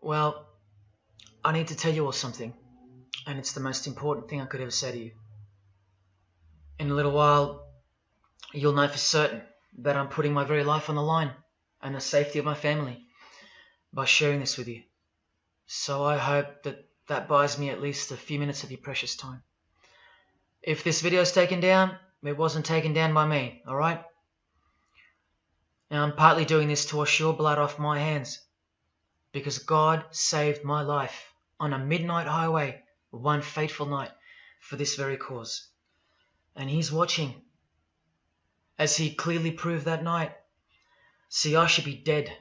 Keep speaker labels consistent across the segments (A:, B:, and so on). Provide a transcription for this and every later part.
A: Well, I need to tell you all something, and it's the most important thing I could ever say to you. In a little while, you'll know for certain that I'm putting my very life on the line and the safety of my family by sharing this with you. So I hope that buys me at least a few minutes of your precious time. If this video is taken down, it wasn't taken down by me, alright? Now I'm partly doing this to wash your blood off my hands, because God saved my life on a midnight highway one fateful night for this very cause. And He's watching, as He clearly proved that night. See, I should be dead.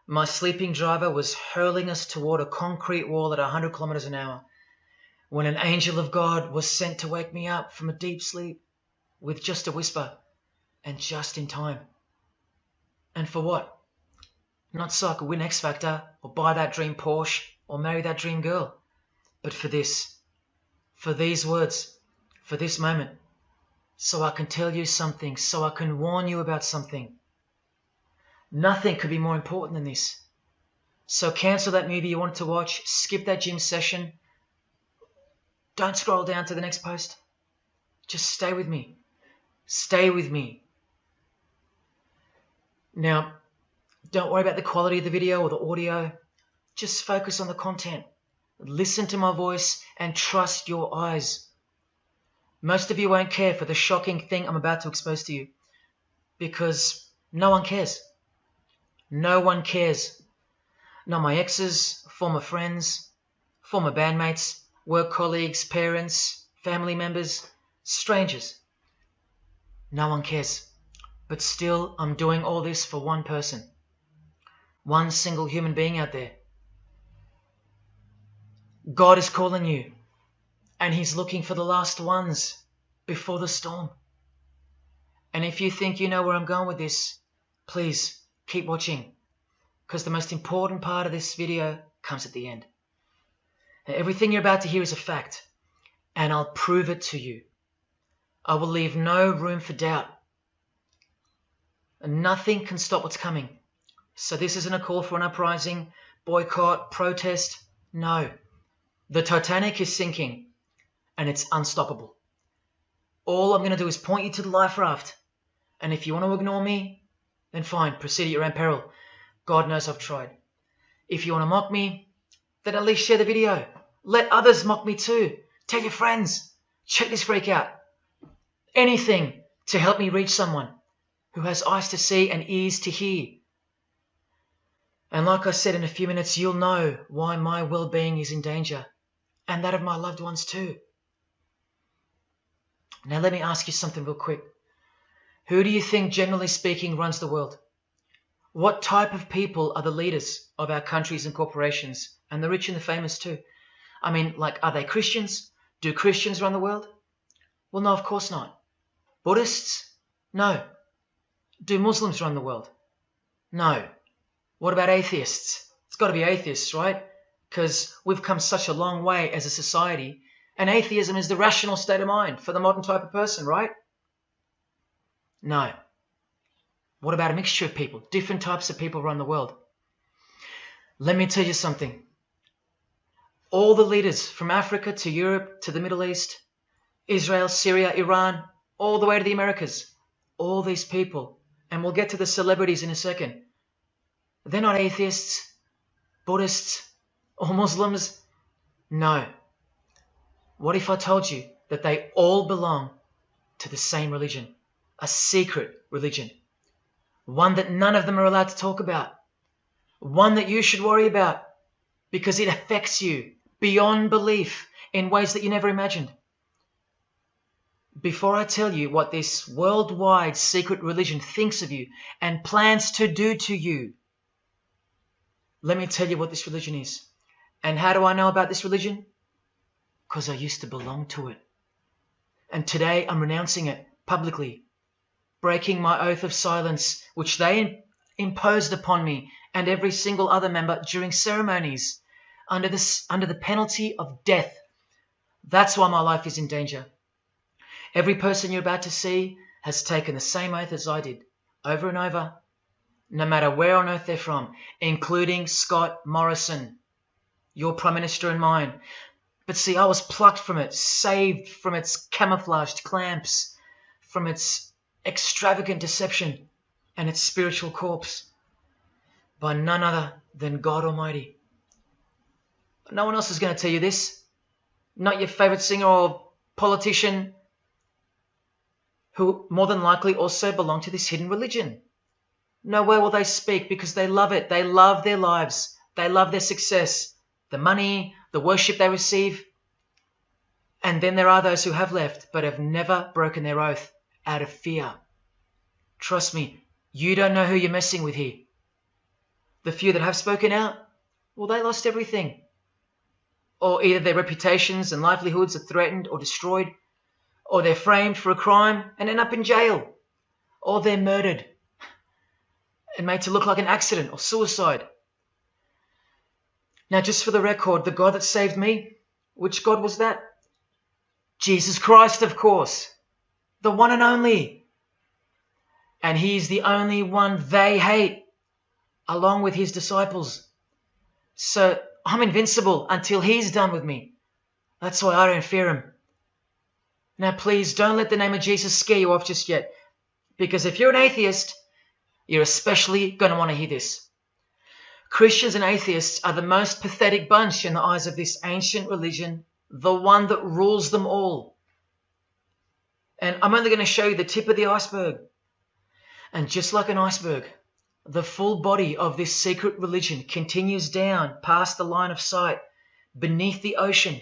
A: My sleeping driver was hurling us toward a concrete wall at 100 kilometers an hour when an angel of God was sent to wake me up from a deep sleep with just a whisper, and just in time. And for what? Not so I could win X Factor or buy that dream Porsche or marry that dream girl, but for this, for these words, for this moment, so I can tell you something, so I can warn you about something. Nothing could be more important than this. So cancel that movie you wanted to watch, skip that gym session. Don't scroll down to the next post. Just stay with me. Stay with me. Now, don't worry about the quality of the video or the audio. Just focus on the content. Listen to my voice and trust your eyes. Most of you won't care for the shocking thing I'm about to expose to you, because no one cares. No one cares. Not my exes, former friends, former bandmates, work colleagues, parents, family members, strangers. No one cares. But still, I'm doing all this for one person. One single human being out there. God is calling you, and He's looking for the last ones before the storm. And if you think you know where I'm going with this, please keep watching, because the most important part of this video comes at the end. Now, everything you're about to hear is a fact, and I'll prove it to you. I will leave no room for doubt. And nothing can stop what's coming. So this isn't a call for an uprising, boycott, protest. No. The Titanic is sinking, and it's unstoppable. All I'm going to do is point you to the life raft. And if you want to ignore me, then fine, proceed at your own peril. God knows I've tried. If you want to mock me, then at least share the video. Let others mock me too. Tell your friends. Check this freak out. Anything to help me reach someone who has eyes to see and ears to hear. And like I said, in a few minutes, you'll know why my well-being is in danger, and that of my loved ones too. Now let me ask you something real quick. Who do you think, generally speaking, runs the world? What type of people are the leaders of our countries and corporations, and the rich and the famous too? I mean, like, are they Christians? Do Christians run the world? Well, no, of course not. Buddhists? No. Do Muslims run the world? No. What about atheists? It's got to be atheists, right? Because we've come such a long way as a society, and atheism is the rational state of mind for the modern type of person, right? No. What about a mixture of people? Different types of people run the world. Let me tell you something. All the leaders from Africa to Europe to the Middle East, Israel, Syria, Iran, all the way to the Americas, all these people, and we'll get to the celebrities in a second, they're not atheists, Buddhists, or Muslims. No. What if I told you that they all belong to the same religion? A secret religion. One that none of them are allowed to talk about. One that you should worry about because it affects you beyond belief in ways that you never imagined. Before I tell you what this worldwide secret religion thinks of you and plans to do to you, let me tell you what this religion is. And how do I know about this religion? Because I used to belong to it. And today I'm renouncing it publicly, breaking my oath of silence, which they imposed upon me and every single other member during ceremonies under the penalty of death. That's why my life is in danger. Every person you're about to see has taken the same oath as I did, over and over, no matter where on earth they're from, including Scott Morrison, your Prime Minister and mine. But see, I was plucked from it, saved from its camouflaged clamps, from its extravagant deception and its spiritual corpse, by none other than God Almighty. No one else is going to tell you this. Not your favorite singer or politician, who more than likely also belong to this hidden religion. Nowhere will they speak because they love it. They love their lives. They love their success, the money, the worship they receive. And then there are those who have left but have never broken their oath out of fear. Trust me, you don't know who you're messing with here. The few that have spoken out, well, they lost everything. Or either their reputations and livelihoods are threatened or destroyed, or they're framed for a crime and end up in jail, or they're murdered and made to look like an accident or suicide. Now, just for the record, the God that saved me, which God was that? Jesus Christ, of course, the one and only. And he's the only one they hate, along with his disciples. So I'm invincible until he's done with me. That's why I don't fear him. Now, please don't let the name of Jesus scare you off just yet, because if you're an atheist, you're especially going to want to hear this. Christians and atheists are the most pathetic bunch in the eyes of this ancient religion, the one that rules them all. And I'm only going to show you the tip of the iceberg. And just like an iceberg, the full body of this secret religion continues down past the line of sight, beneath the ocean.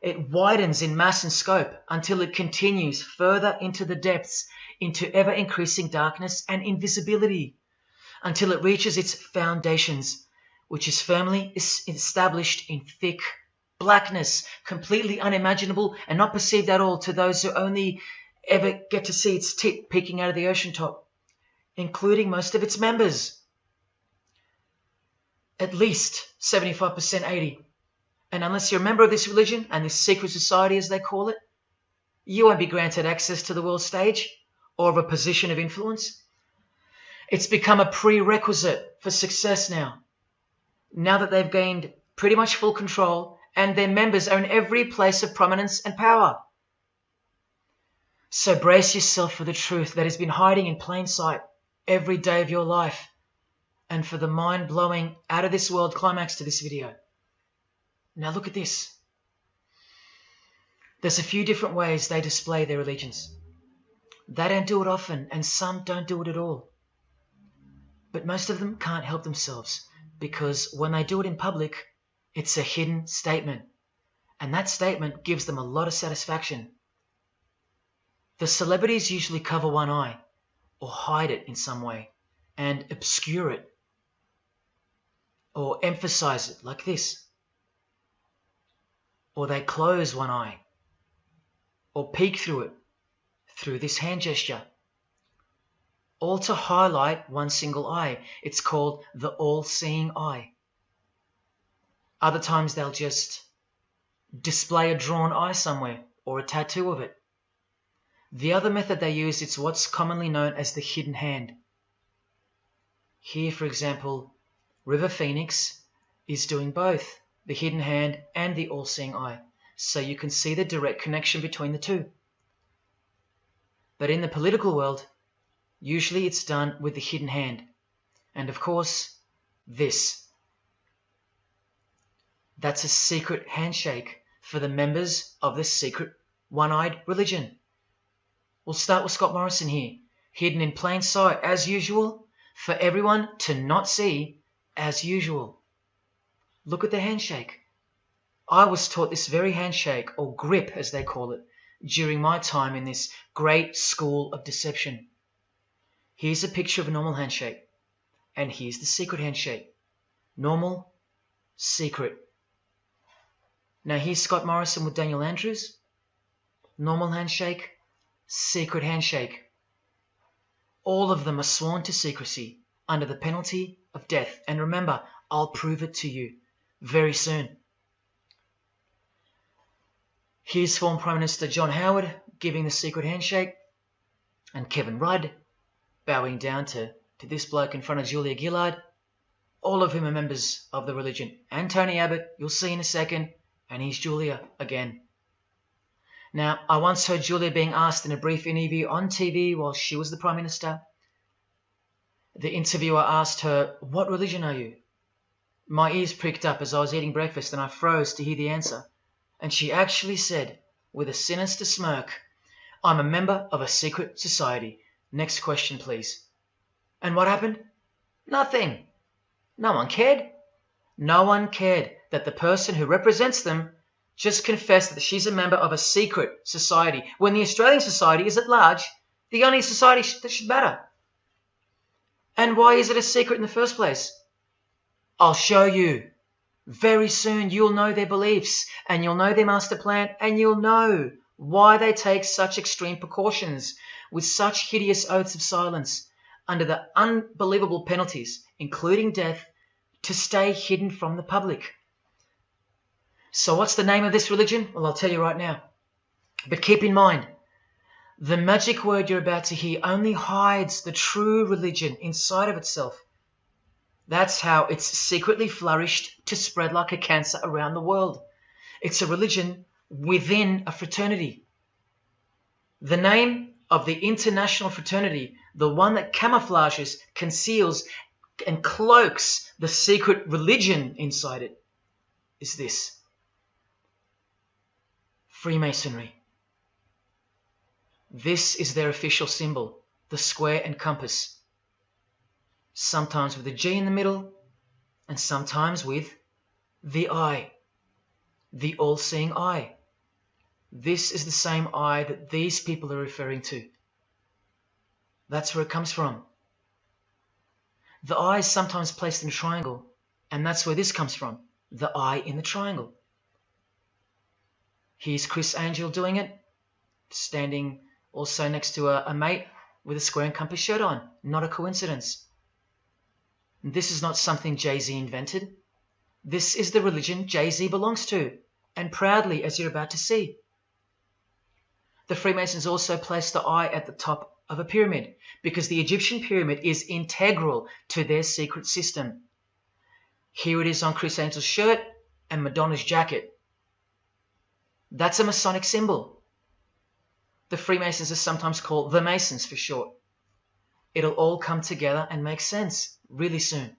A: It widens in mass and scope until it continues further into the depths, into ever-increasing darkness and invisibility, until it reaches its foundations, which is firmly established in thick blackness, completely unimaginable and not perceived at all to those who only ever get to see its tip peeking out of the ocean top, including most of its members. At least 75%, 80%. And unless you're a member of this religion and this secret society, as they call it, you won't be granted access to the world stage or of a position of influence. It's become a prerequisite for success now that they've gained pretty much full control and their members own every place of prominence and power. So brace yourself for the truth that has been hiding in plain sight every day of your life, and for the mind-blowing, out-of-this-world climax to this video. Now look at this. There's a few different ways they display their allegiance. They don't do it often, and some don't do it at all. But most of them can't help themselves, because when they do it in public, it's a hidden statement, and that statement gives them a lot of satisfaction. The celebrities usually cover one eye, or hide it in some way, and obscure it, or emphasize it like this. Or they close one eye, or peek through it, through this hand gesture, all to highlight one single eye. It's called the all-seeing eye. Other times they'll just display a drawn eye somewhere, or a tattoo of it. The other method they use is what's commonly known as the hidden hand. Here, for example, River Phoenix is doing both, the hidden hand and the all-seeing eye, so you can see the direct connection between the two. But in the political world, usually it's done with the hidden hand, and of course, this. That's a secret handshake for the members of this secret one-eyed religion. We'll start with Scott Morrison here, hidden in plain sight as usual, for everyone to not see as usual. Look at the handshake. I was taught this very handshake, or grip as they call it, during my time in this great school of deception. Here's a picture of a normal handshake, and here's the secret handshake. Normal, secret. Now here's Scott Morrison with Daniel Andrews. Normal handshake, secret handshake. All of them are sworn to secrecy under the penalty of death. And remember, I'll prove it to you very soon. Here's former Prime Minister John Howard giving the secret handshake, and Kevin Rudd bowing down to to this bloke in front of Julia Gillard, all of whom are members of the religion. And Tony Abbott, you'll see in a second, and he's Julia again. Now, I once heard Julia being asked in a brief interview on TV while she was the Prime Minister. The interviewer asked her, "What religion are you?" My ears pricked up as I was eating breakfast and I froze to hear the answer. And she actually said, with a sinister smirk, "I'm a member of a secret society. Next question, please." And what happened? Nothing. No one cared. No one cared that the person who represents them just confessed that she's a member of a secret society, when the Australian society is at large the only society that should matter. And why is it a secret in the first place? I'll show you. Very soon you'll know their beliefs, and you'll know their master plan, and you'll know why they take such extreme precautions with such hideous oaths of silence under the unbelievable penalties, including death, to stay hidden from the public. So what's the name of this religion? Well, I'll tell you right now. But keep in mind, the magic word you're about to hear only hides the true religion inside of itself. That's how it's secretly flourished to spread like a cancer around the world. It's a religion within a fraternity. The name of the international fraternity, the one that camouflages, conceals, and cloaks the secret religion inside it, is this: Freemasonry. This is their official symbol, the square and compass. Sometimes with a G in the middle, and sometimes with the eye, the all-seeing eye. This is the same eye that these people are referring to. That's where it comes from. The eye is sometimes placed in a triangle, and that's where this comes from, the eye in the triangle. Here's Chris Angel doing it, standing also next to a mate with a square and compass shirt on. Not a coincidence. This is not something Jay-Z invented. This is the religion Jay-Z belongs to, and proudly, as you're about to see. The Freemasons also place the eye at the top of a pyramid, because the Egyptian pyramid is integral to their secret system. Here it is on Chris Angel's shirt and Madonna's jacket. That's a Masonic symbol. The Freemasons are sometimes called the Masons for short. It'll all come together and make sense really soon.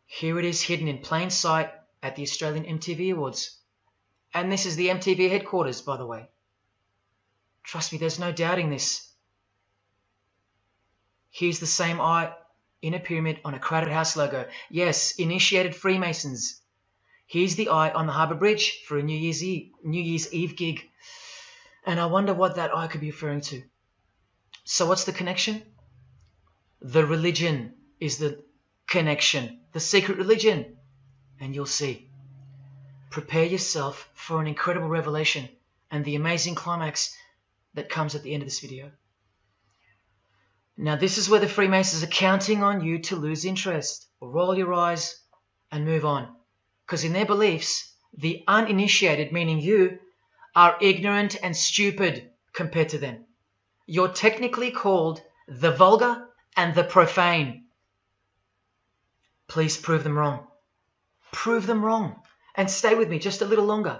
A: Here it is hidden in plain sight at the Australian MTV Awards. And this is the MTV headquarters, by the way. Trust me, there's no doubting this. Here's the same eye in a pyramid on a Crowded House logo. Yes, initiated Freemasons. Here's the eye on the Harbour Bridge for a New Year's Eve gig. And I wonder what that eye could be referring to. So what's the connection? The religion is the connection, the secret religion. And you'll see. Prepare yourself for an incredible revelation and the amazing climax that comes at the end of this video. Now this is where the Freemasons are counting on you to lose interest, or roll your eyes and move on. Because in their beliefs, the uninitiated, meaning you, are ignorant and stupid compared to them. You're technically called the vulgar and the profane. Please prove them wrong. Prove them wrong. And stay with me just a little longer.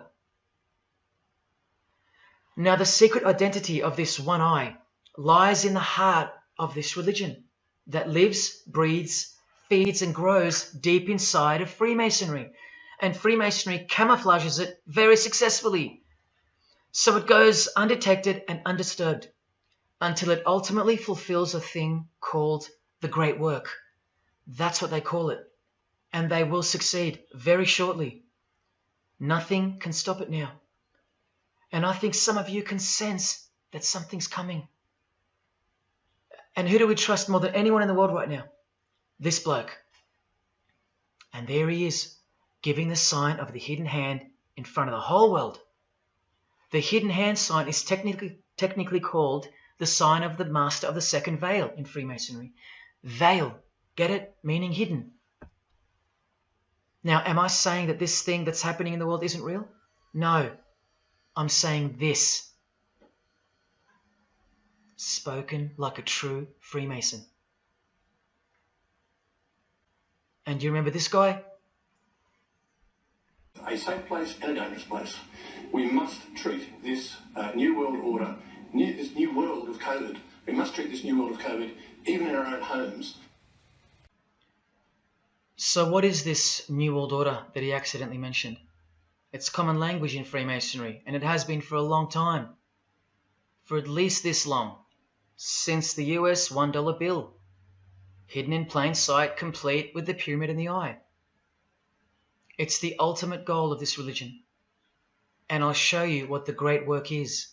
A: Now the secret identity of this one eye lies in the heart of this religion that lives, breathes, feeds and grows deep inside of Freemasonry. And Freemasonry camouflages it very successfully. So it goes undetected and undisturbed until it ultimately fulfills a thing called the Great Work. That's what they call it. And they will succeed very shortly. Nothing can stop it now. And I think some of you can sense that something's coming. And who do we trust more than anyone in the world right now? This bloke. And there he is, giving the sign of the hidden hand in front of the whole world. The hidden hand sign is technically called the sign of the Master of the Second Veil in Freemasonry. Veil, get it? Meaning hidden. Now, am I saying that this thing that's happening in the world isn't real? No, I'm saying this. Spoken like a true Freemason. And you remember this guy?
B: A safe place and a dangerous place. We must treat this new world order, this new world of COVID, we must treat this new world of COVID even in our own homes.
A: So what is this New World Order that he accidentally mentioned? It's common language in Freemasonry, and it has been for a long time. For at least this long. Since the US $1 bill. Hidden in plain sight, complete with the pyramid in the eye. It's the ultimate goal of this religion. And I'll show you what the great work is,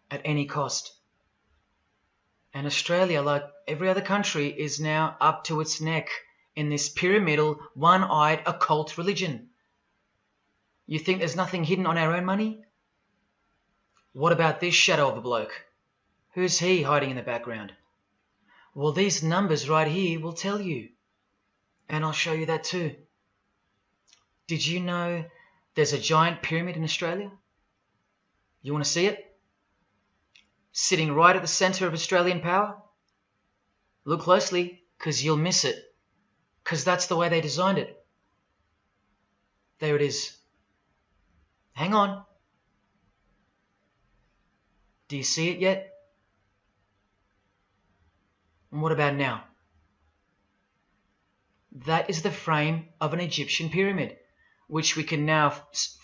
A: at any cost. And Australia, like every other country, is now up to its neck in this pyramidal, one-eyed, occult religion. You think there's nothing hidden on our own money? What about this shadow of a bloke? Who's he hiding in the background? Well, these numbers right here will tell you. And I'll show you that too. Did you know there's a giant pyramid in Australia? You want to see it? Sitting right at the centre of Australian power? Look closely, because you'll miss it. Because that's the way they designed it. There it is. Hang on. Do you see it yet? And what about now? That is the frame of an Egyptian pyramid, which we can now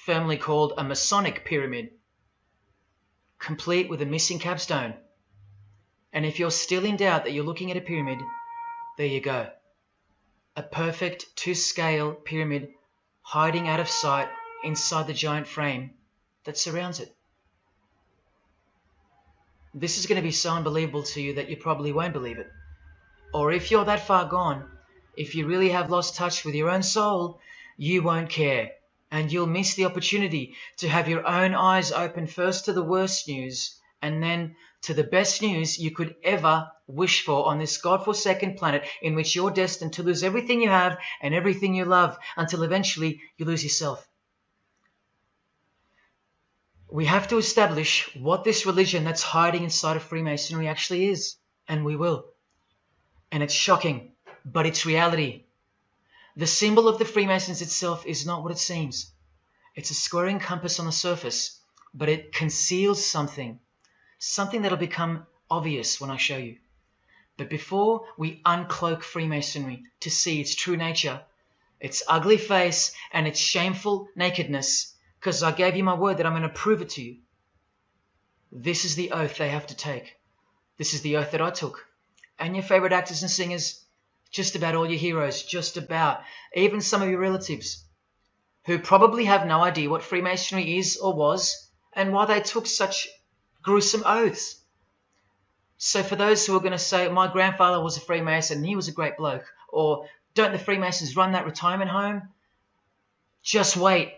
A: firmly call a Masonic pyramid, complete with a missing capstone. And if you're still in doubt that you're looking at a pyramid, there you go. A perfect to-scale pyramid hiding out of sight inside the giant frame that surrounds it. This is going to be so unbelievable to you that you probably won't believe it. Or if you're that far gone, if you really have lost touch with your own soul, you won't care. And you'll miss the opportunity to have your own eyes open first to the worst news and then to the best news you could ever wish for on this God-forsaken planet in which you're destined to lose everything you have and everything you love until eventually you lose yourself. We have to establish what this religion that's hiding inside of Freemasonry actually is, and we will. And it's shocking, but it's reality. The symbol of the Freemasons itself is not what it seems. It's a squaring compass on the surface, but it conceals something that'll become obvious when I show you. But before we uncloak Freemasonry to see its true nature, its ugly face and its shameful nakedness, because I gave you my word that I'm going to prove it to you. This is the oath they have to take. This is the oath that I took. And your favorite actors and singers, just about all your heroes, just about, even some of your relatives, who probably have no idea what Freemasonry is or was, and why they took such gruesome oaths. So for those who are going to say, my grandfather was a Freemason and he was a great bloke, or don't the Freemasons run that retirement home? Just wait.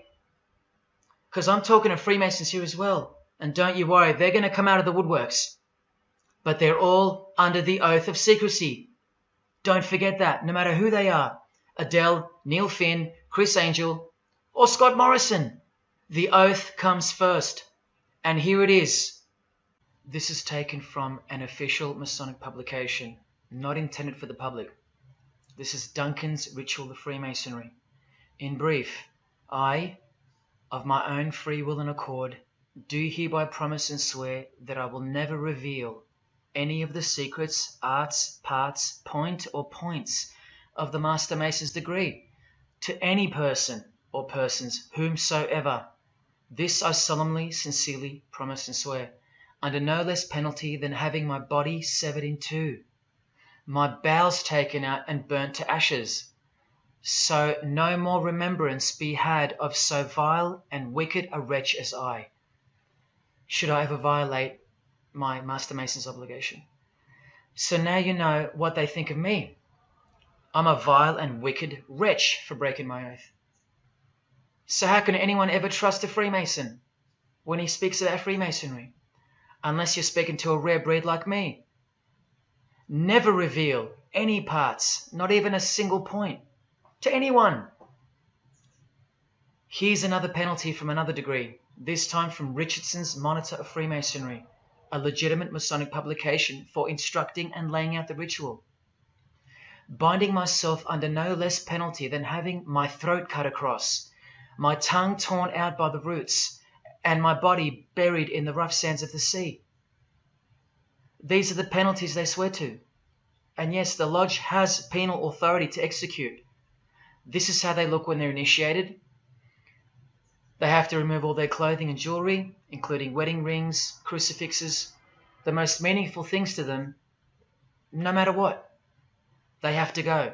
A: Because I'm talking to Freemasons here as well. And don't you worry, they're going to come out of the woodworks. But they're all under the oath of secrecy. Don't forget that, no matter who they are. Adele, Neil Finn, Chris Angel, or Scott Morrison. The oath comes first. And here it is. This is taken from an official Masonic publication, not intended for the public. This is Duncan's Ritual of Freemasonry. In brief, I, of my own free will and accord, do hereby promise and swear that I will never reveal any of the secrets, arts, parts, point or points of the Master Mason's degree to any person or persons whomsoever. This I solemnly, sincerely promise and swear, under no less penalty than having my body severed in two, my bowels taken out and burnt to ashes, so no more remembrance be had of so vile and wicked a wretch as I, should I ever violate my Master Mason's obligation. So now you know what they think of me. I'm a vile and wicked wretch for breaking my oath. So how can anyone ever trust a Freemason when he speaks about Freemasonry? Unless you're speaking to a rare breed like me. Never reveal any parts, not even a single point, to anyone. Here's another penalty from another degree, this time from Richardson's Monitor of Freemasonry, a legitimate Masonic publication for instructing and laying out the ritual. binding myself under no less penalty than having my throat cut across, my tongue torn out by the roots, and my body buried in the rough sands of the sea. These are the penalties they swear to. And yes, the lodge has penal authority to execute. This is how they look when they're initiated. They have to remove all their clothing and jewelry, including wedding rings, crucifixes, the most meaningful things to them, no matter what. They have to go,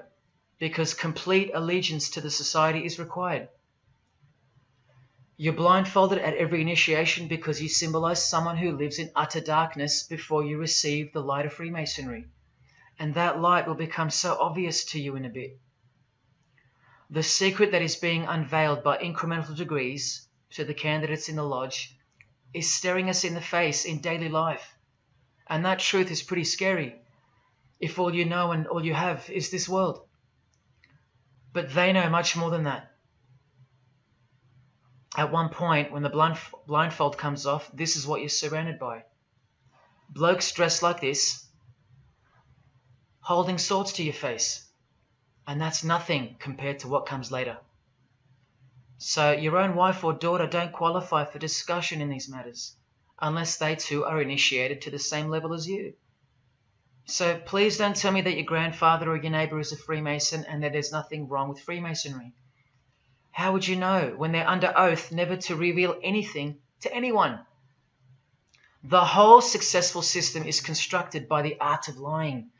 A: because complete allegiance to the society is required. You're blindfolded at every initiation because you symbolize someone who lives in utter darkness before you receive the light of Freemasonry. And that light will become so obvious to you in a bit. The secret that is being unveiled by incremental degrees to the candidates in the lodge is staring us in the face in daily life. And that truth is pretty scary if all you know and all you have is this world. But they know much more than that. At one point, when the blindfold comes off, this is what you're surrounded by. Blokes dressed like this, holding swords to your face. And that's nothing compared to what comes later. So your own wife or daughter don't qualify for discussion in these matters, unless they too are initiated to the same level as you. So please don't tell me that your grandfather or your neighbour is a Freemason and that there's nothing wrong with Freemasonry. How would you know when they're under oath never to reveal anything to anyone? The whole successful system is constructed by the art of lying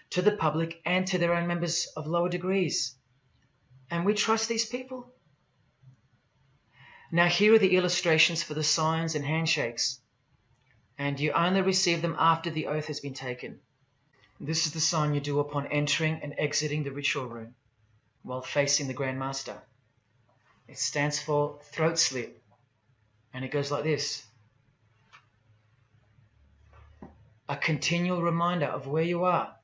A: to the public and to their own members of lower degrees. And we trust these people. Now here are the illustrations for the signs and handshakes. And you only receive them after the oath has been taken. This is the sign you do upon entering and exiting the ritual room while facing the Grand Master. It stands for throat slit, and it goes like this. A continual reminder of where you are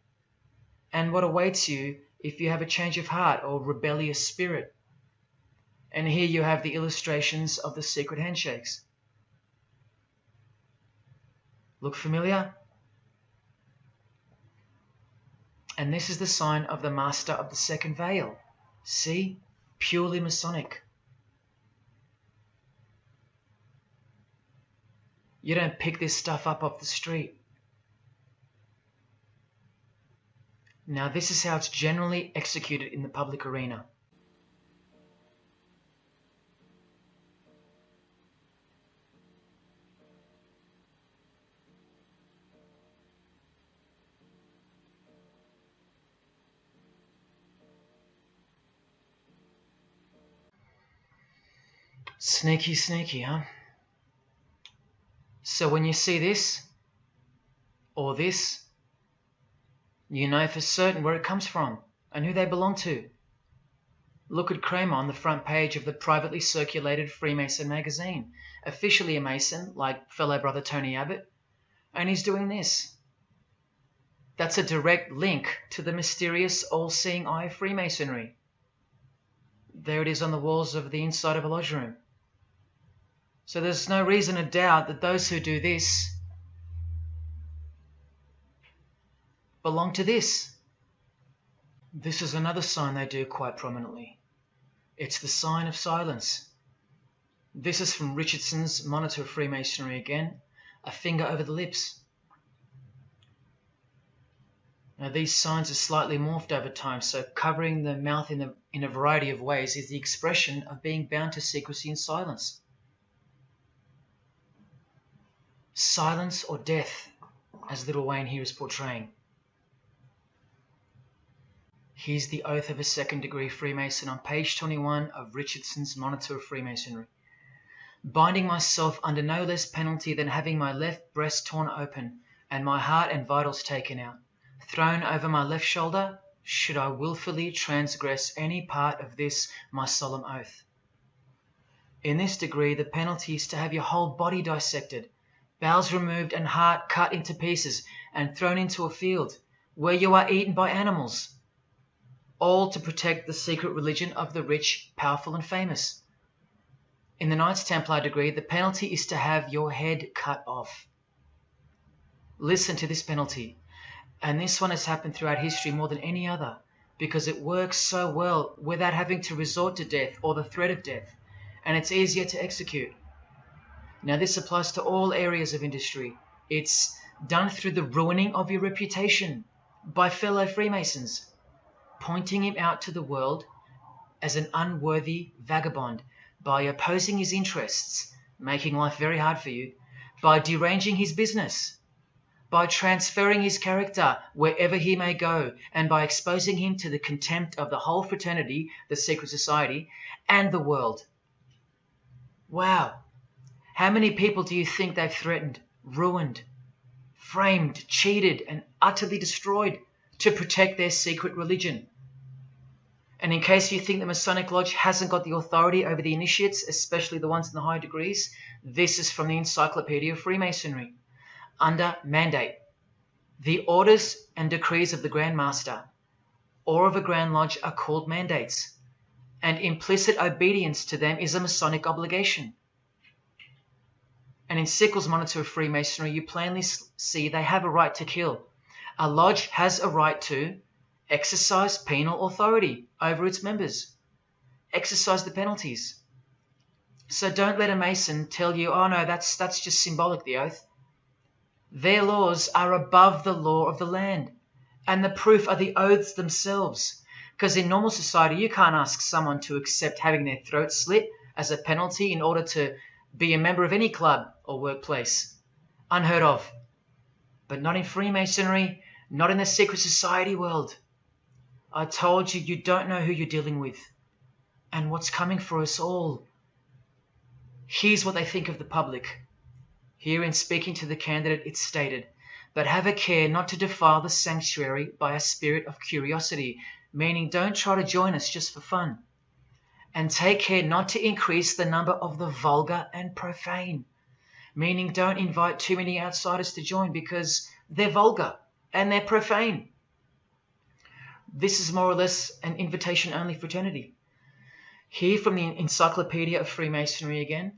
A: and what awaits you if you have a change of heart or rebellious spirit. And here you have the illustrations of the secret handshakes. Look familiar? And this is the sign of the Master of the Second Veil. See? Purely Masonic. You don't pick this stuff up off the street. Now this is how it's generally executed in the public arena. Sneaky, sneaky, huh? So when you see this, or this, you know for certain where it comes from and who they belong to. Look at Kramer on the front page of the privately circulated Freemason magazine, officially a Mason, like fellow brother Tony Abbott, and he's doing this. That's a direct link to the mysterious all-seeing eye of Freemasonry. There it is on the walls of the inside of a lodge room. So there's no reason to doubt that those who do this belong to this. This is another sign they do quite prominently. It's the sign of silence. This is from Richardson's Monitor of Freemasonry again, a finger over the lips. Now these signs are slightly morphed over time, so covering the mouth in a variety of ways is the expression of being bound to secrecy and silence. Silence or death, as Little Wayne here is portraying. Here's the oath of a second-degree Freemason on page 21 of Richardson's Monitor of Freemasonry. Binding myself under no less penalty than having my left breast torn open and my heart and vitals taken out, thrown over my left shoulder, should I wilfully transgress any part of this my solemn oath. In this degree, the penalty is to have your whole body dissected, bowels removed and heart cut into pieces and thrown into a field where you are eaten by animals, all to protect the secret religion of the rich, powerful and famous. In the Knights Templar degree, the penalty is to have your head cut off. Listen to this penalty, and this one has happened throughout history more than any other, because it works so well without having to resort to death or the threat of death, and it's easier to execute. Now, this applies to all areas of industry. It's done through the ruining of your reputation by fellow Freemasons, pointing him out to the world as an unworthy vagabond, by opposing his interests, making life very hard for you, by deranging his business, by transferring his character wherever he may go, and by exposing him to the contempt of the whole fraternity, the secret society, and the world. Wow. How many people do you think they've threatened, ruined, framed, cheated, and utterly destroyed to protect their secret religion? And in case you think the Masonic Lodge hasn't got the authority over the initiates, especially the ones in the higher degrees, this is from the Encyclopedia of Freemasonry. Under mandate, the orders and decrees of the Grand Master or of a Grand Lodge are called mandates, and implicit obedience to them is a Masonic obligation. And in Sickles' Monitor of Freemasonry, you plainly see they have a right to kill. A lodge has a right to exercise penal authority over its members, exercise the penalties. So don't let a Mason tell you, oh no, that's just symbolic, the oath. Their laws are above the law of the land, and the proof are the oaths themselves. Because in normal society, you can't ask someone to accept having their throat slit as a penalty in order to be a member of any club or workplace. Unheard of. But not in Freemasonry, not in the secret society world. I told you, you don't know who you're dealing with and what's coming for us all. Here's what they think of the public. Here in speaking to the candidate, it's stated, but have a care not to defile the sanctuary by a spirit of curiosity, meaning don't try to join us just for fun. And take care not to increase the number of the vulgar and profane, meaning don't invite too many outsiders to join because they're vulgar and they're profane. This is more or less an invitation-only fraternity. Here from the Encyclopedia of Freemasonry again,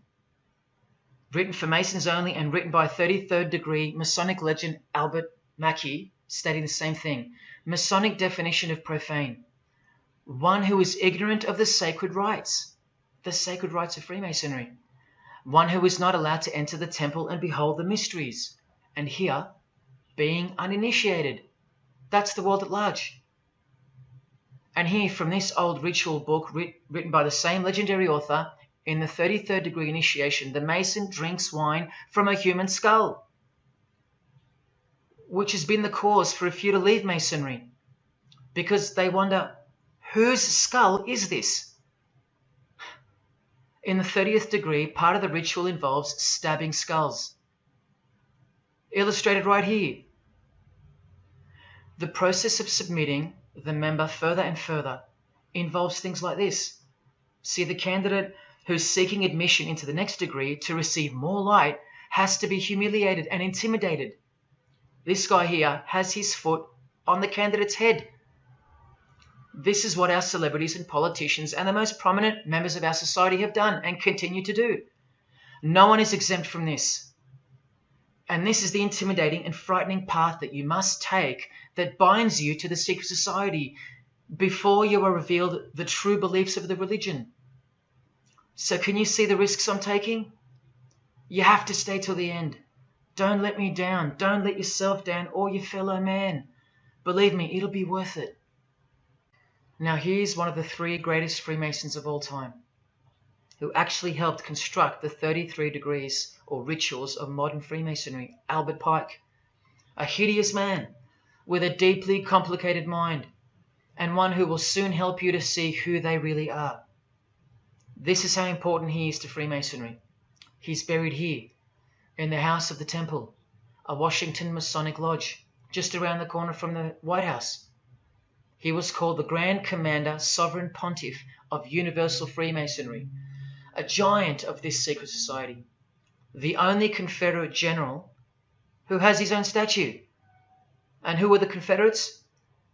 A: written for Masons only and written by 33rd degree Masonic legend Albert Mackey, stating the same thing. Masonic definition of profane. One who is ignorant of the sacred rites of Freemasonry. One who is not allowed to enter the temple and behold the mysteries. And here, being uninitiated. That's the world at large. And here, from this old ritual book written by the same legendary author, in the 33rd degree initiation, the Mason drinks wine from a human skull, which has been the cause for a few to leave Masonry, because they wonder, whose skull is this? In the 30th degree, part of the ritual involves stabbing skulls. Illustrated right here. The process of submitting the member further and further involves things like this. See, the candidate who's seeking admission into the next degree to receive more light has to be humiliated and intimidated. This guy here has his foot on the candidate's head. This is what our celebrities and politicians and the most prominent members of our society have done and continue to do. No one is exempt from this. And this is the intimidating and frightening path that you must take that binds you to the secret society before you are revealed the true beliefs of the religion. So can you see the risks I'm taking? You have to stay till the end. Don't let me down. Don't let yourself down or your fellow man. Believe me, it'll be worth it. Now here's one of the 3 greatest Freemasons of all time, who actually helped construct the 33 degrees or rituals of modern Freemasonry, Albert Pike. A hideous man with a deeply complicated mind, and one who will soon help you to see who they really are. This is how important he is to Freemasonry. He's buried here, in the House of the Temple, a Washington Masonic Lodge, just around the corner from the White House. He was called the Grand Commander Sovereign Pontiff of Universal Freemasonry, a giant of this secret society, the only Confederate general who has his own statue. And who were the Confederates?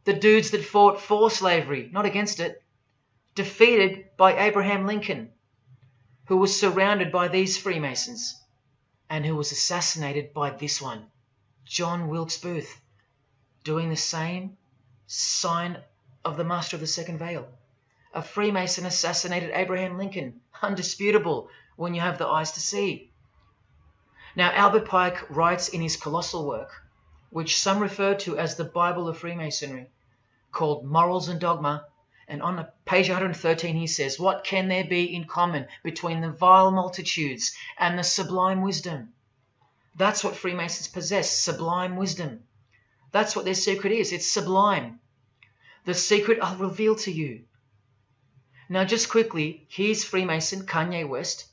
A: The dudes that fought for slavery, not against it, defeated by Abraham Lincoln, who was surrounded by these Freemasons, and who was assassinated by this one, John Wilkes Booth, doing the same sign of the master of the second veil. A Freemason assassinated Abraham Lincoln. Undisputable when you have the eyes to see. Now, Albert Pike writes in his colossal work, which some refer to as the Bible of Freemasonry, called Morals and Dogma, and on page 113 he says, "What can there be in common between the vile multitudes and the sublime wisdom?" That's what Freemasons possess, sublime wisdom. That's what their secret is. It's sublime. The secret I'll reveal to you. Now, just quickly, here's Freemason Kanye West.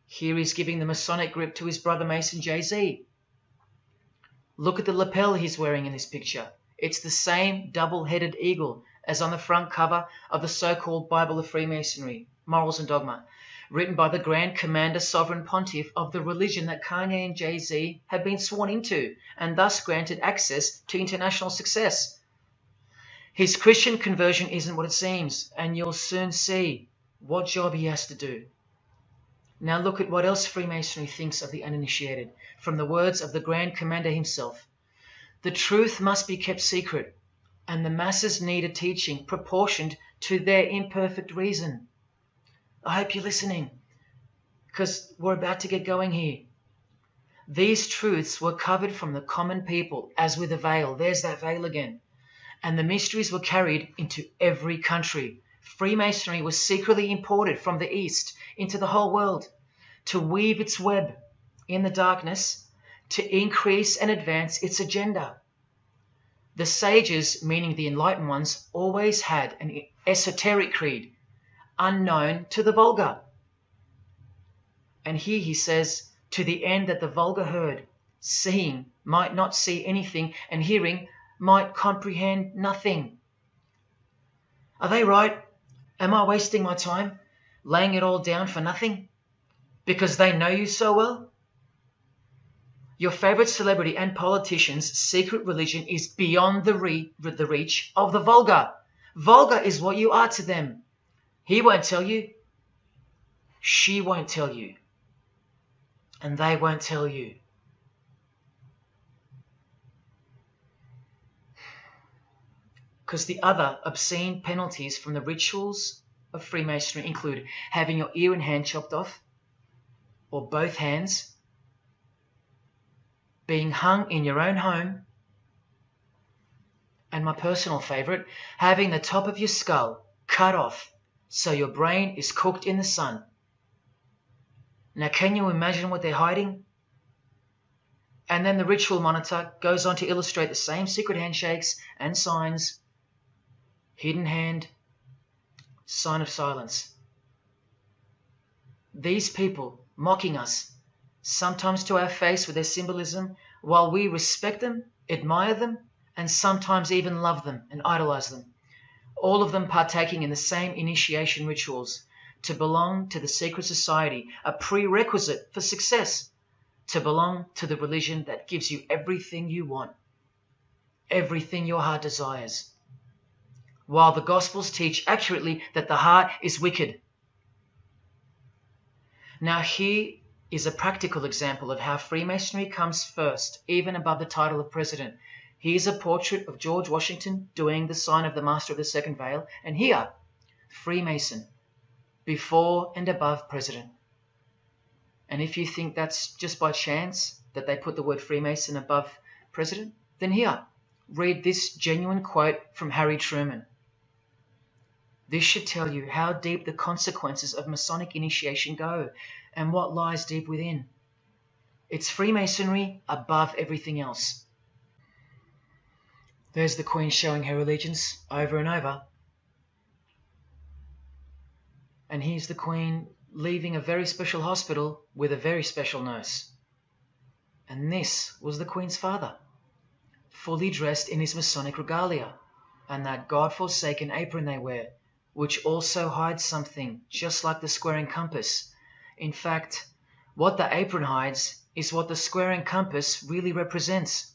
A: Here he's giving the Masonic grip to his brother Mason Jay-Z. Look at the lapel he's wearing in this picture. It's the same double-headed eagle as on the front cover of the so-called Bible of Freemasonry, Morals and Dogma, written by the Grand Commander Sovereign Pontiff of the religion that Kanye and Jay-Z have been sworn into, and thus granted access to international success. His Christian conversion isn't what it seems, and you'll soon see what job he has to do. Now look at what else Freemasonry thinks of the uninitiated, from the words of the Grand Commander himself. The truth must be kept secret, and the masses need a teaching proportioned to their imperfect reason. I hope you're listening, because we're about to get going here. These truths were covered from the common people, as with a veil. There's that veil again. And the mysteries were carried into every country. Freemasonry was secretly imported from the East into the whole world to weave its web in the darkness, to increase and advance its agenda. The sages, meaning the enlightened ones, always had an esoteric creed, unknown to the vulgar. And here he says, to the end that the vulgar herd, seeing, might not see anything, and hearing, might comprehend nothing. Are they right? Am I wasting my time, laying it all down for nothing? Because they know you so well? Your favorite celebrity and politician's secret religion is beyond the reach of the vulgar. Vulgar is what you are to them. He won't tell you. She won't tell you. And they won't tell you. Because the other obscene penalties from the rituals of Freemasonry include having your ear and hand chopped off, or both hands, being hung in your own home, and my personal favorite, having the top of your skull cut off so your brain is cooked in the sun. Now, can you imagine what they're hiding? And then the ritual monitor goes on to illustrate the same secret handshakes and signs. Hidden hand, sign of silence. These people mocking us, sometimes to our face with their symbolism, while we respect them, admire them, and sometimes even love them and idolize them. All of them partaking in the same initiation rituals. To belong to the secret society, a prerequisite for success. To belong to the religion that gives you everything you want, everything your heart desires. While the Gospels teach accurately that the heart is wicked. Now here is a practical example of how Freemasonry comes first, even above the title of president. Here's a portrait of George Washington doing the sign of the Master of the Second Veil, and here, Freemason, before and above president. And if you think that's just by chance that they put the word Freemason above president, then here, read this genuine quote from Harry Truman. This should tell you how deep the consequences of Masonic initiation go and what lies deep within. It's Freemasonry above everything else. There's the Queen showing her allegiance over and over. And here's the Queen leaving a very special hospital with a very special nurse. And this was the Queen's father, fully dressed in his Masonic regalia, and that God-forsaken apron they wear, which also hides something, just like the square and compass. In fact, what the apron hides is what the square and compass really represents.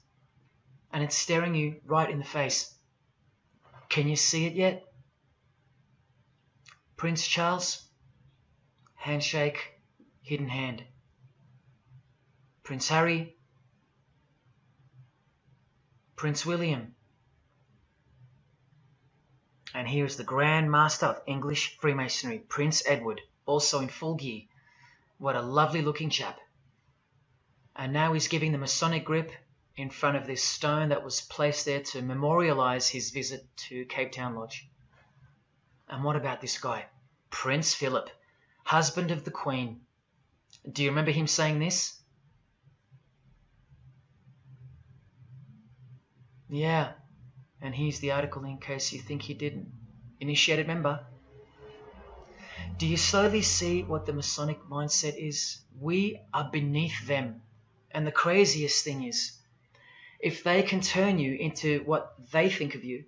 A: And it's staring you right in the face. Can you see it yet? Prince Charles, handshake, hidden hand. Prince Harry, Prince William, And here is the Grand Master of English Freemasonry, Prince Edward, also in full gear. What a lovely looking chap. And now he's giving the Masonic grip in front of this stone that was placed there to memorialize his visit to Cape Town Lodge. And what about this guy? Prince Philip, husband of the Queen. Do you remember him saying this? Yeah, and here's the article in case you think he didn't. Initiated member. Do you slowly see what the Masonic mindset is? We are beneath them. And the craziest thing is, if they can turn you into what they think of you,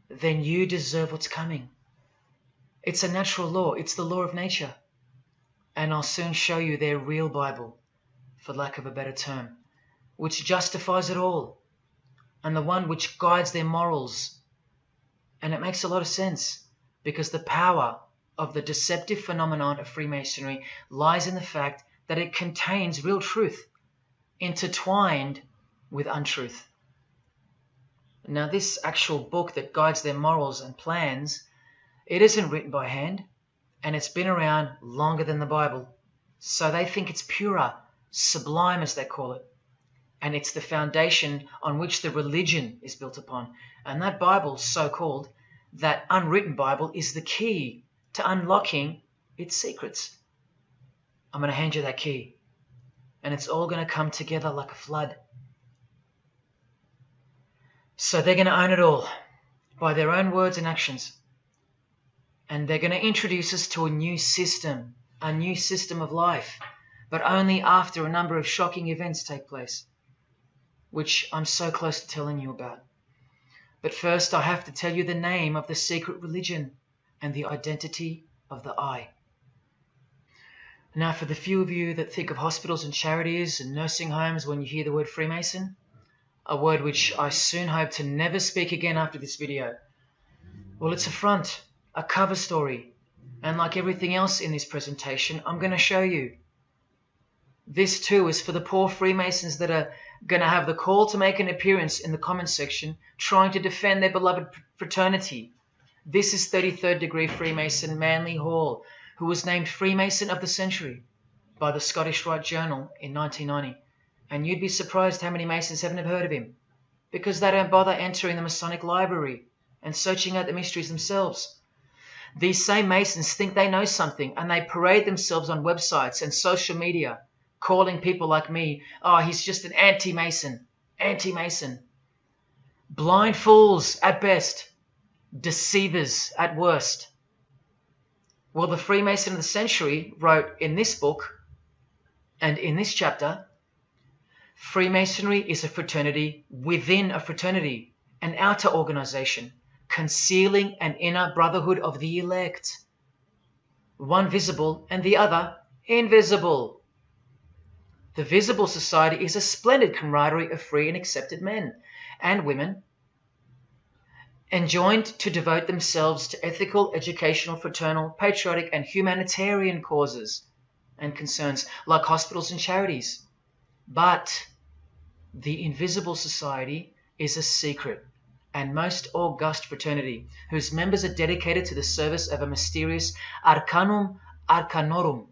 A: then you deserve what's coming. It's a natural law. It's the law of nature. And I'll soon show you their real Bible, for lack of a better term, which justifies it all, and the one which guides their morals. And it makes a lot of sense, because the power of the deceptive phenomenon of Freemasonry lies in the fact that it contains real truth, intertwined with untruth. Now, this actual book that guides their morals and plans, it isn't written by hand, and it's been around longer than the Bible. So they think it's purer, sublime as they call it. And it's the foundation on which the religion is built upon. And that Bible, so-called, that unwritten Bible, is the key to unlocking its secrets. I'm going to hand you that key. And it's all going to come together like a flood. So they're going to own it all by their own words and actions. And they're going to introduce us to a new system of life, but only after a number of shocking events take place, which I'm so close to telling you about. But first, I have to tell you the name of the secret religion and the identity of the I. Now, for the few of you that think of hospitals and charities and nursing homes when you hear the word Freemason, a word which I soon hope to never speak again after this video, well, it's a front, a cover story, and like everything else in this presentation, I'm going to show you. This too is for the poor Freemasons that are going to have the call to make an appearance in the comments section trying to defend their beloved fraternity. This is 33rd degree Freemason Manly Hall, who was named Freemason of the Century by the Scottish Rite Journal in 1990. And you'd be surprised how many Masons haven't heard of him, because they don't bother entering the Masonic library and searching out the mysteries themselves. These same Masons think they know something, and they parade themselves on websites and social media, calling people like me, oh, he's just an anti-Mason, anti-Mason. Blind fools at best, deceivers at worst. Well, the Freemason of the Century wrote in this book, and in this chapter, Freemasonry is a fraternity within a fraternity, an outer organization, concealing an inner brotherhood of the elect. One visible and the other invisible. The visible society is a splendid camaraderie of free and accepted men and women, enjoined to devote themselves to ethical, educational, fraternal, patriotic, and humanitarian causes and concerns like hospitals and charities. But the invisible society is a secret and most august fraternity, whose members are dedicated to the service of a mysterious arcanum arcanorum,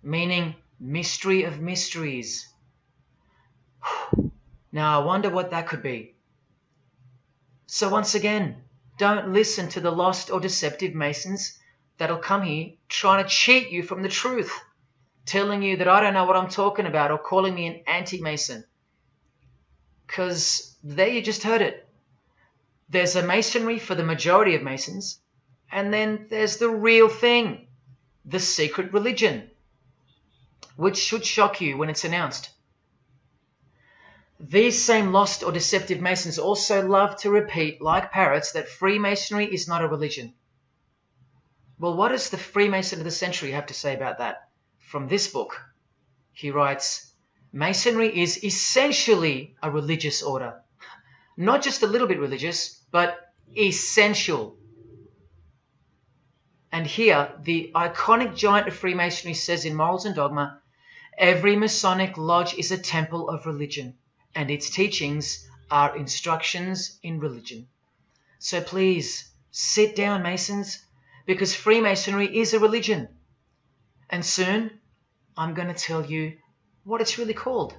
A: meaning mystery of mysteries. Now, I wonder what that could be. So once again, don't listen to the lost or deceptive Masons that'll come here trying to cheat you from the truth, telling you that I don't know what I'm talking about or calling me an anti-Mason. Because there you just heard it. There's a Masonry for the majority of Masons, and then there's the real thing, the secret religion, which should shock you when it's announced. These same lost or deceptive Masons also love to repeat, like parrots, that Freemasonry is not a religion. Well, what does the Freemason of the Century have to say about that? From this book, he writes, Masonry is essentially a religious order. Not just a little bit religious, but essential. And here, the iconic giant of Freemasonry says in Morals and Dogma, every Masonic lodge is a temple of religion, and its teachings are instructions in religion. So please, Sit down, Masons, because Freemasonry is a religion. And soon, I'm going to tell you what it's really called.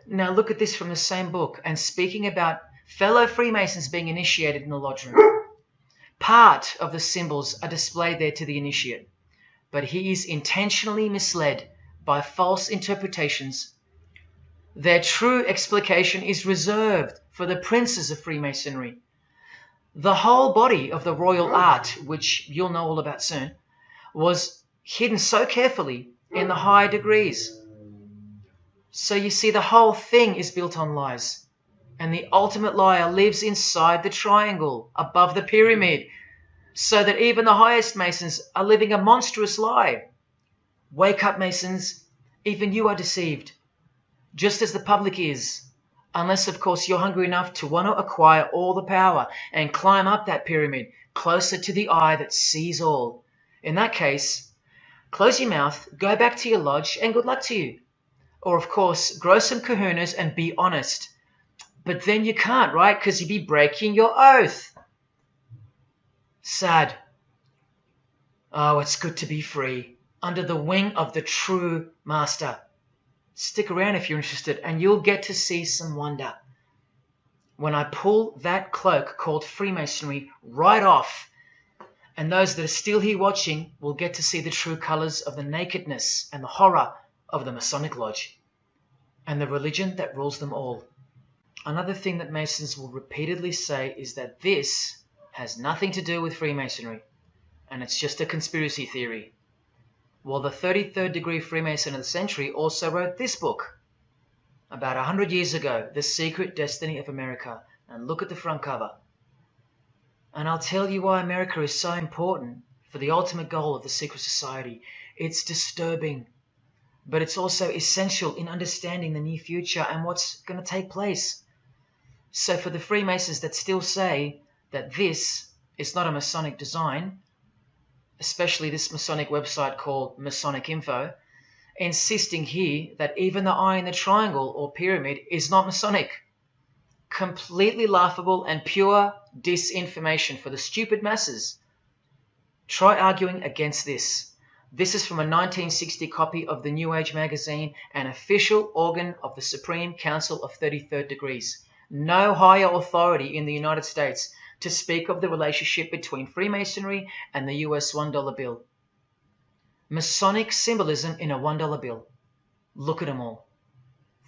A: Now look at this from the same book, and speaking about fellow Freemasons being initiated in the lodge room. Part of the symbols are displayed there to the initiate, but he is intentionally misled by false interpretations. Their true explication is reserved for the princes of Freemasonry. The whole body of the royal art, which you'll know all about soon, was hidden so carefully in the higher degrees. So you see, the whole thing is built on lies. And the ultimate liar lives inside the triangle, above the pyramid, so that even the highest Masons are living a monstrous lie. Wake up, Masons. Even you are deceived, just as the public is. Unless, of course, you're hungry enough to want to acquire all the power and climb up that pyramid closer to the eye that sees all. In that case, close your mouth, go back to your lodge, and good luck to you. Or, of course, grow some kahunas and be honest. But then you can't, right? Because you'd be breaking your oath. Sad. Oh, it's good to be free, under the wing of the true master. Stick around if you're interested, and you'll get to see some wonder. When I pull that cloak called Freemasonry right off, and those that are still here watching will get to see the true colours of the nakedness and the horror of the Masonic Lodge, and the religion that rules them all. Another thing that Masons will repeatedly say is that this has nothing to do with Freemasonry, and it's just a conspiracy theory. Well, the 33rd degree Freemason of the century also wrote this book about 100 years ago, The Secret Destiny of America. And look at the front cover. And I'll tell you why America is so important for the ultimate goal of the secret society. It's disturbing, but it's also essential in understanding the near future and what's going to take place. So for the Freemasons that still say that this is not a Masonic design, especially this Masonic website called Masonic Info, insisting here that even the eye in the triangle or pyramid is not Masonic. Completely laughable and pure disinformation for the stupid masses. Try arguing against this. This is from a 1960 copy of the New Age magazine, an official organ of the Supreme Council of 33rd Degrees. No higher authority in the United States to speak of the relationship between Freemasonry and the US $1 bill. Masonic symbolism in a $1 bill. Look at them all.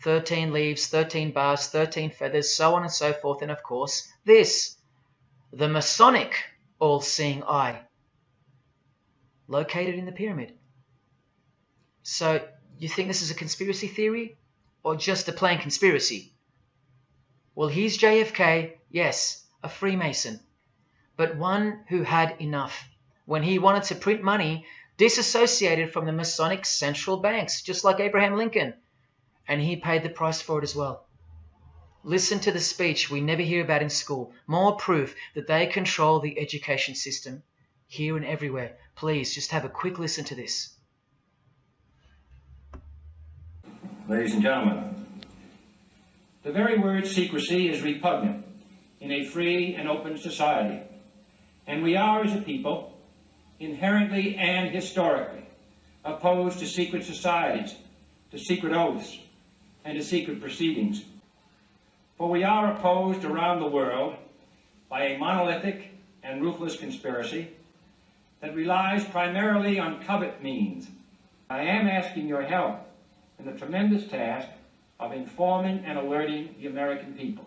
A: 13 leaves, 13 bars, 13 feathers, so on and so forth, and of course, this, the Masonic all-seeing eye, located in the pyramid. So, you think this is a conspiracy theory, or just a plain conspiracy? Well, here's JFK, yes, a Freemason, but one who had enough when he wanted to print money disassociated from the Masonic central banks, just like Abraham Lincoln, and he paid the price for it as well. Listen to the speech we never hear about in school. More proof that they control the education system here and everywhere. Please, just have a quick listen to this.
C: Ladies and gentlemen, the very word secrecy is repugnant in a free and open society, and we are, as a people, inherently and historically opposed to secret societies, to secret oaths, and to secret proceedings. For we are opposed around the world by a monolithic and ruthless conspiracy that relies primarily on covert means. I am asking your help in the tremendous task of informing and alerting the American people.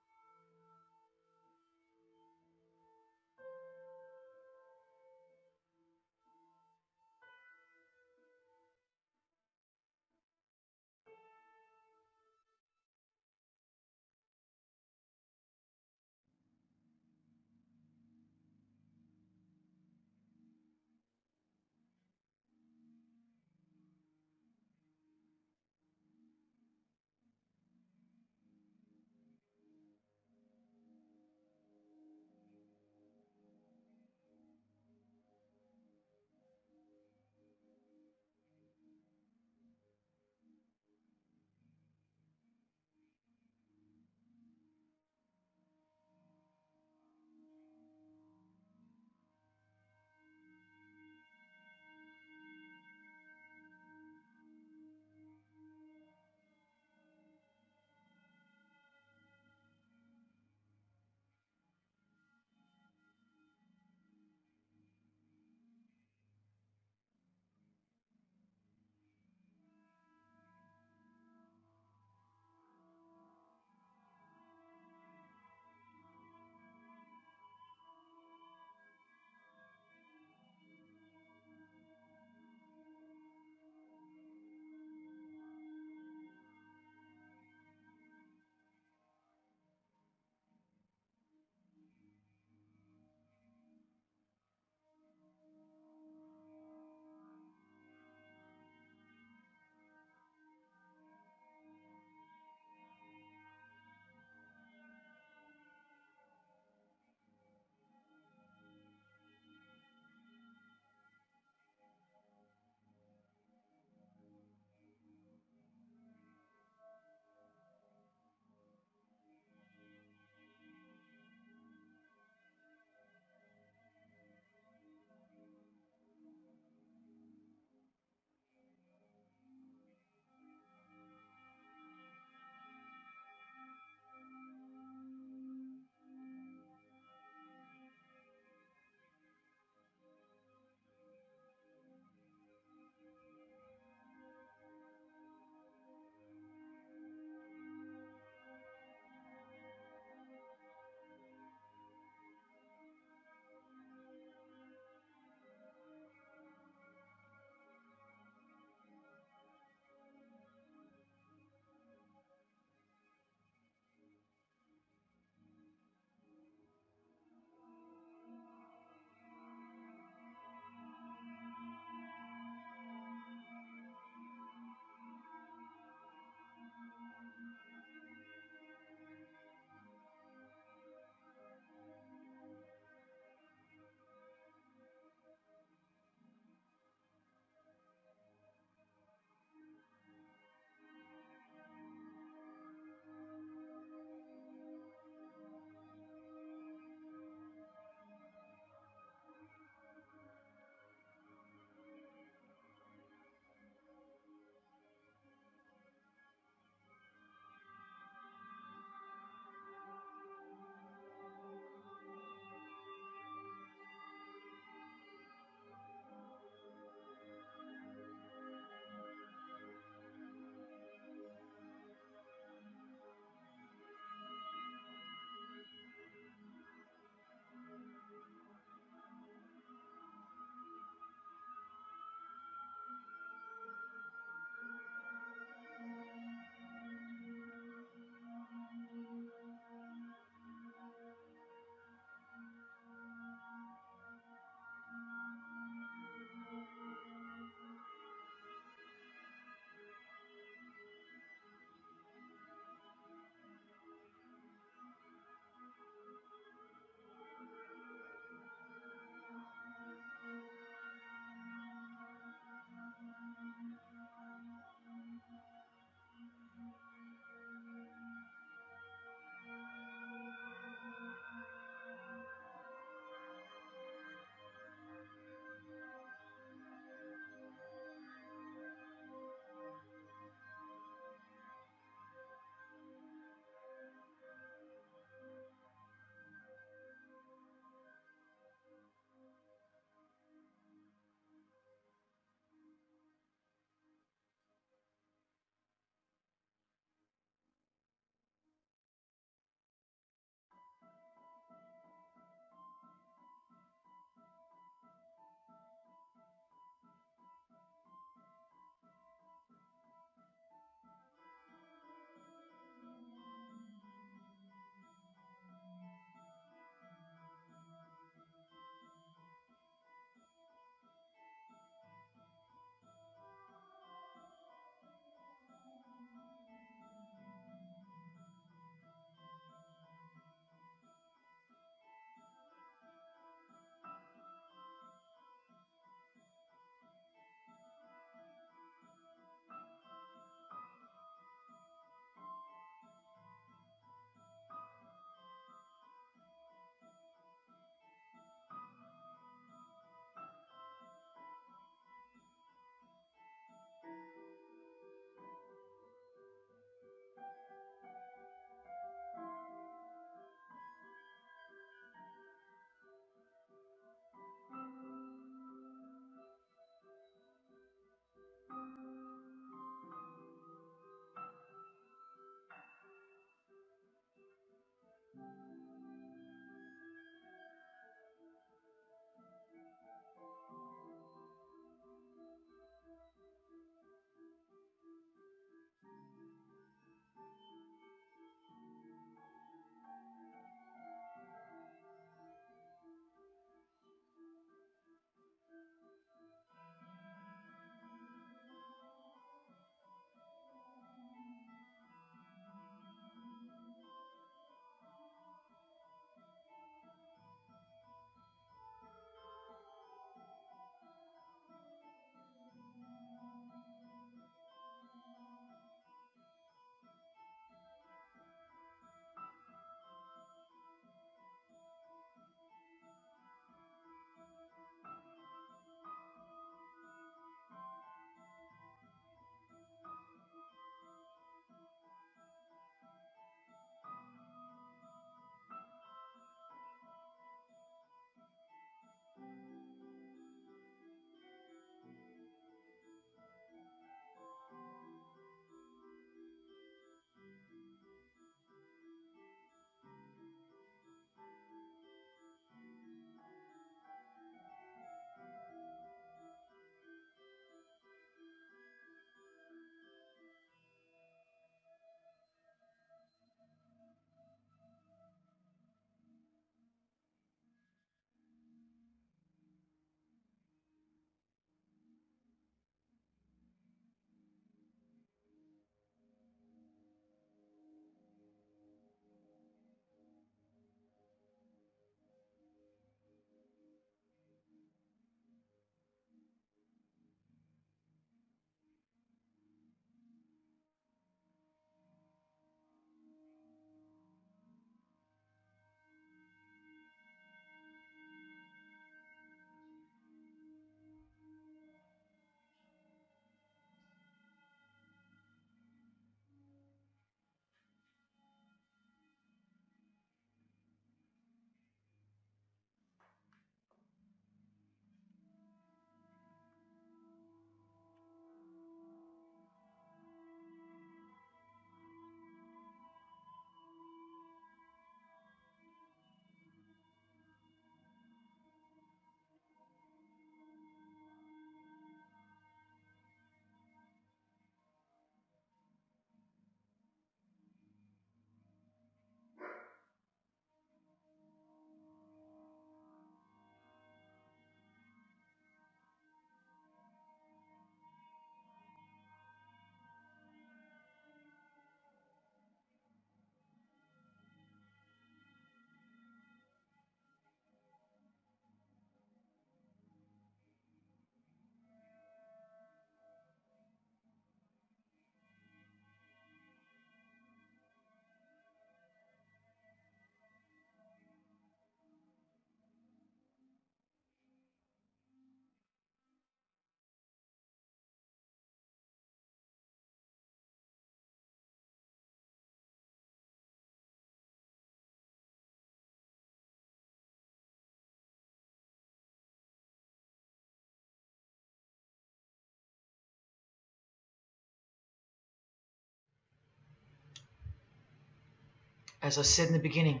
A: As I said in the beginning,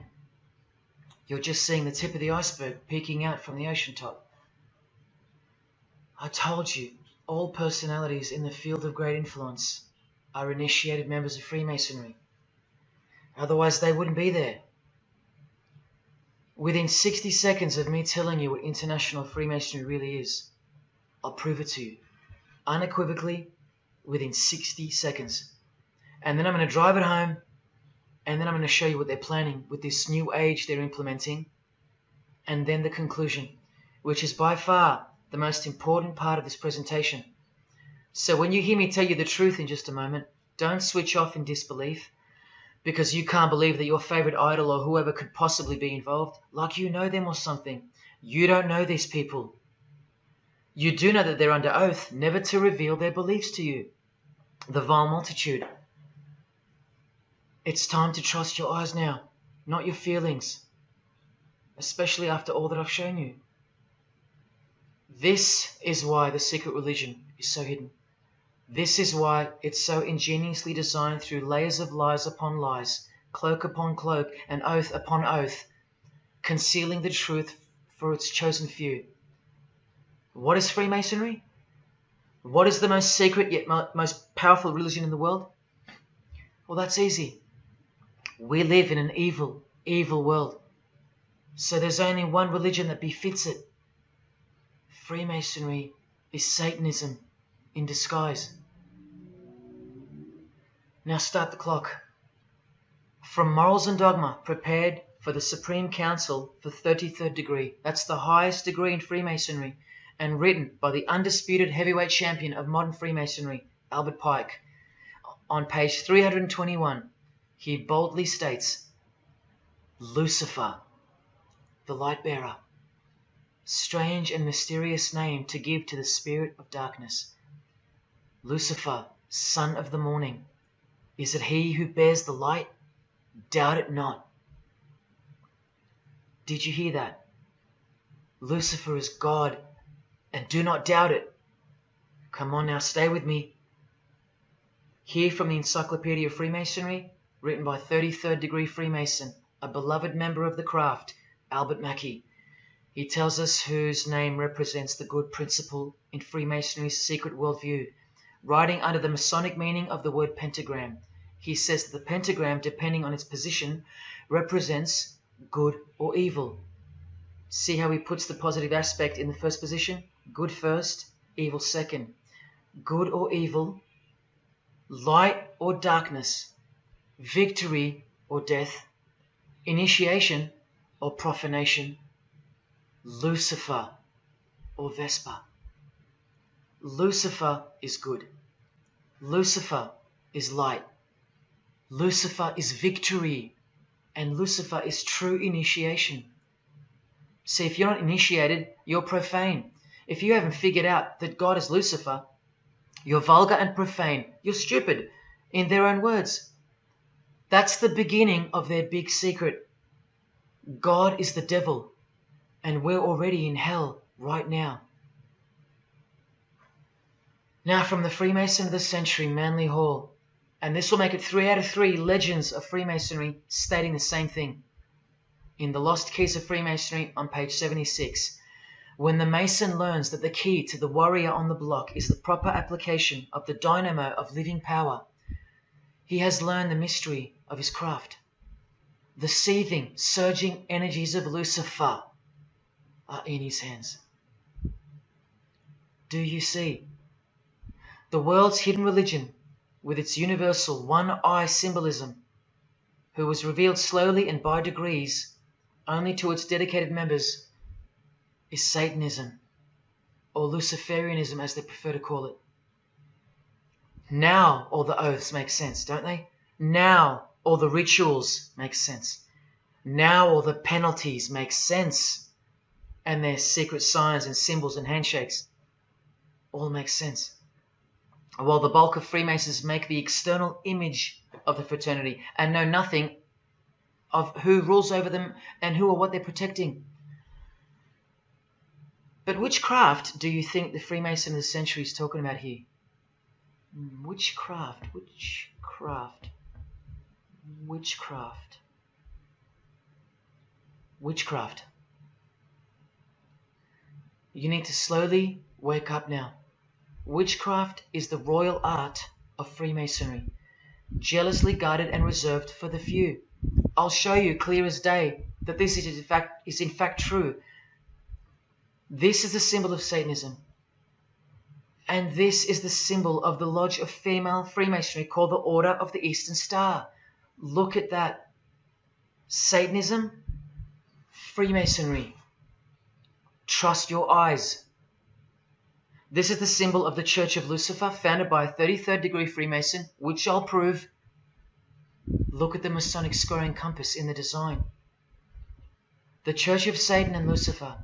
A: you're just seeing the tip of the iceberg peeking out from the ocean top. I told you, all personalities in the field of great influence are initiated members of Freemasonry. Otherwise, they wouldn't be there. Within 60 seconds of me telling you what international Freemasonry really is, I'll prove it to you. Unequivocally, within 60 seconds. And then I'm going to drive it home, and then I'm going to show you what they're planning with this new age they're implementing, and then the conclusion, which is by far the most important part of this presentation. So when you hear me tell you the truth in just a moment, don't switch off in disbelief because you can't believe that your favorite idol or whoever could possibly be involved, like you know them or something. You don't know these people. You do know that they're under oath never to reveal their beliefs to you. The vile multitude. It's time to trust your eyes now, not your feelings, especially after all that I've shown you. This is why the secret religion is so hidden. This is why it's so ingeniously designed through layers of lies upon lies, cloak upon cloak, and oath upon oath, concealing the truth for its chosen few. What is Freemasonry? What is the most secret yet most powerful religion in the world? Well, that's easy. We live in an evil, evil world. So there's only one religion that befits it. Freemasonry is Satanism in disguise. Now start the clock. From Morals and Dogma, prepared for the Supreme Council for 33rd degree. That's the highest degree in Freemasonry, and written by the undisputed heavyweight champion of modern Freemasonry, Albert Pike. On page 321, he boldly states, Lucifer, the light bearer. Strange and mysterious name to give to the spirit of darkness. Lucifer, son of the morning. Is it he who bears the light? Doubt it not. Did you hear that? Lucifer is God, and do not doubt it. Come on now, stay with me. Here from the Encyclopedia of Freemasonry, written by 33rd degree Freemason, a beloved member of the craft, Albert Mackey. He tells us whose name represents the good principle in Freemasonry's secret worldview. Writing under the Masonic meaning of the word pentagram, he says that the pentagram, depending on its position, represents good or evil. See how he puts the positive aspect in the first position? Good first, evil second. Good or evil, light or darkness, victory or death, initiation or profanation, Lucifer or Vesper. Lucifer is good. Lucifer is light. Lucifer is victory. And Lucifer is true initiation. See, if you're not initiated, you're profane. If you haven't figured out that God is Lucifer, you're vulgar and profane. You're stupid, in their own words. That's the beginning of their big secret. God is the devil, and we're already in hell right now. Now from the Freemason of the Century, Manly Hall, and this will make it 3 out of 3 legends of Freemasonry stating the same thing. In The Lost Keys of Freemasonry on page 76, when the Mason learns that the key to the warrior on the block is the proper application of the dynamo of living power, he has learned the mystery of his craft. The seething, surging energies of Lucifer are in his hands. Do you see? The world's hidden religion, with its universal one-eye symbolism, who was revealed slowly and by degrees only to its dedicated members, is Satanism, or Luciferianism as they prefer to call it. Now all the oaths make sense, don't they? Now all the rituals make sense. Now all the penalties make sense. And their secret signs and symbols and handshakes all make sense. While the bulk of Freemasons make the external image of the fraternity and know nothing of who rules over them and who or what they're protecting. But which craft do you think the Freemason of the Century is talking about here? Which craft? Which craft? Which craft? witchcraft. You need to slowly wake up now. Witchcraft is the royal art of Freemasonry, jealously guarded and reserved for the few. I'll show you clear as day that this is in fact true. This is the symbol of Satanism. And this is the symbol of the lodge of female Freemasonry called the Order of the Eastern Star. Look at that. Satanism, Freemasonry. Trust your eyes. This is the symbol of the Church of Lucifer, founded by a 33rd degree Freemason, which I'll prove. Look at the Masonic squaring compass in the design. The Church of Satan and Lucifer,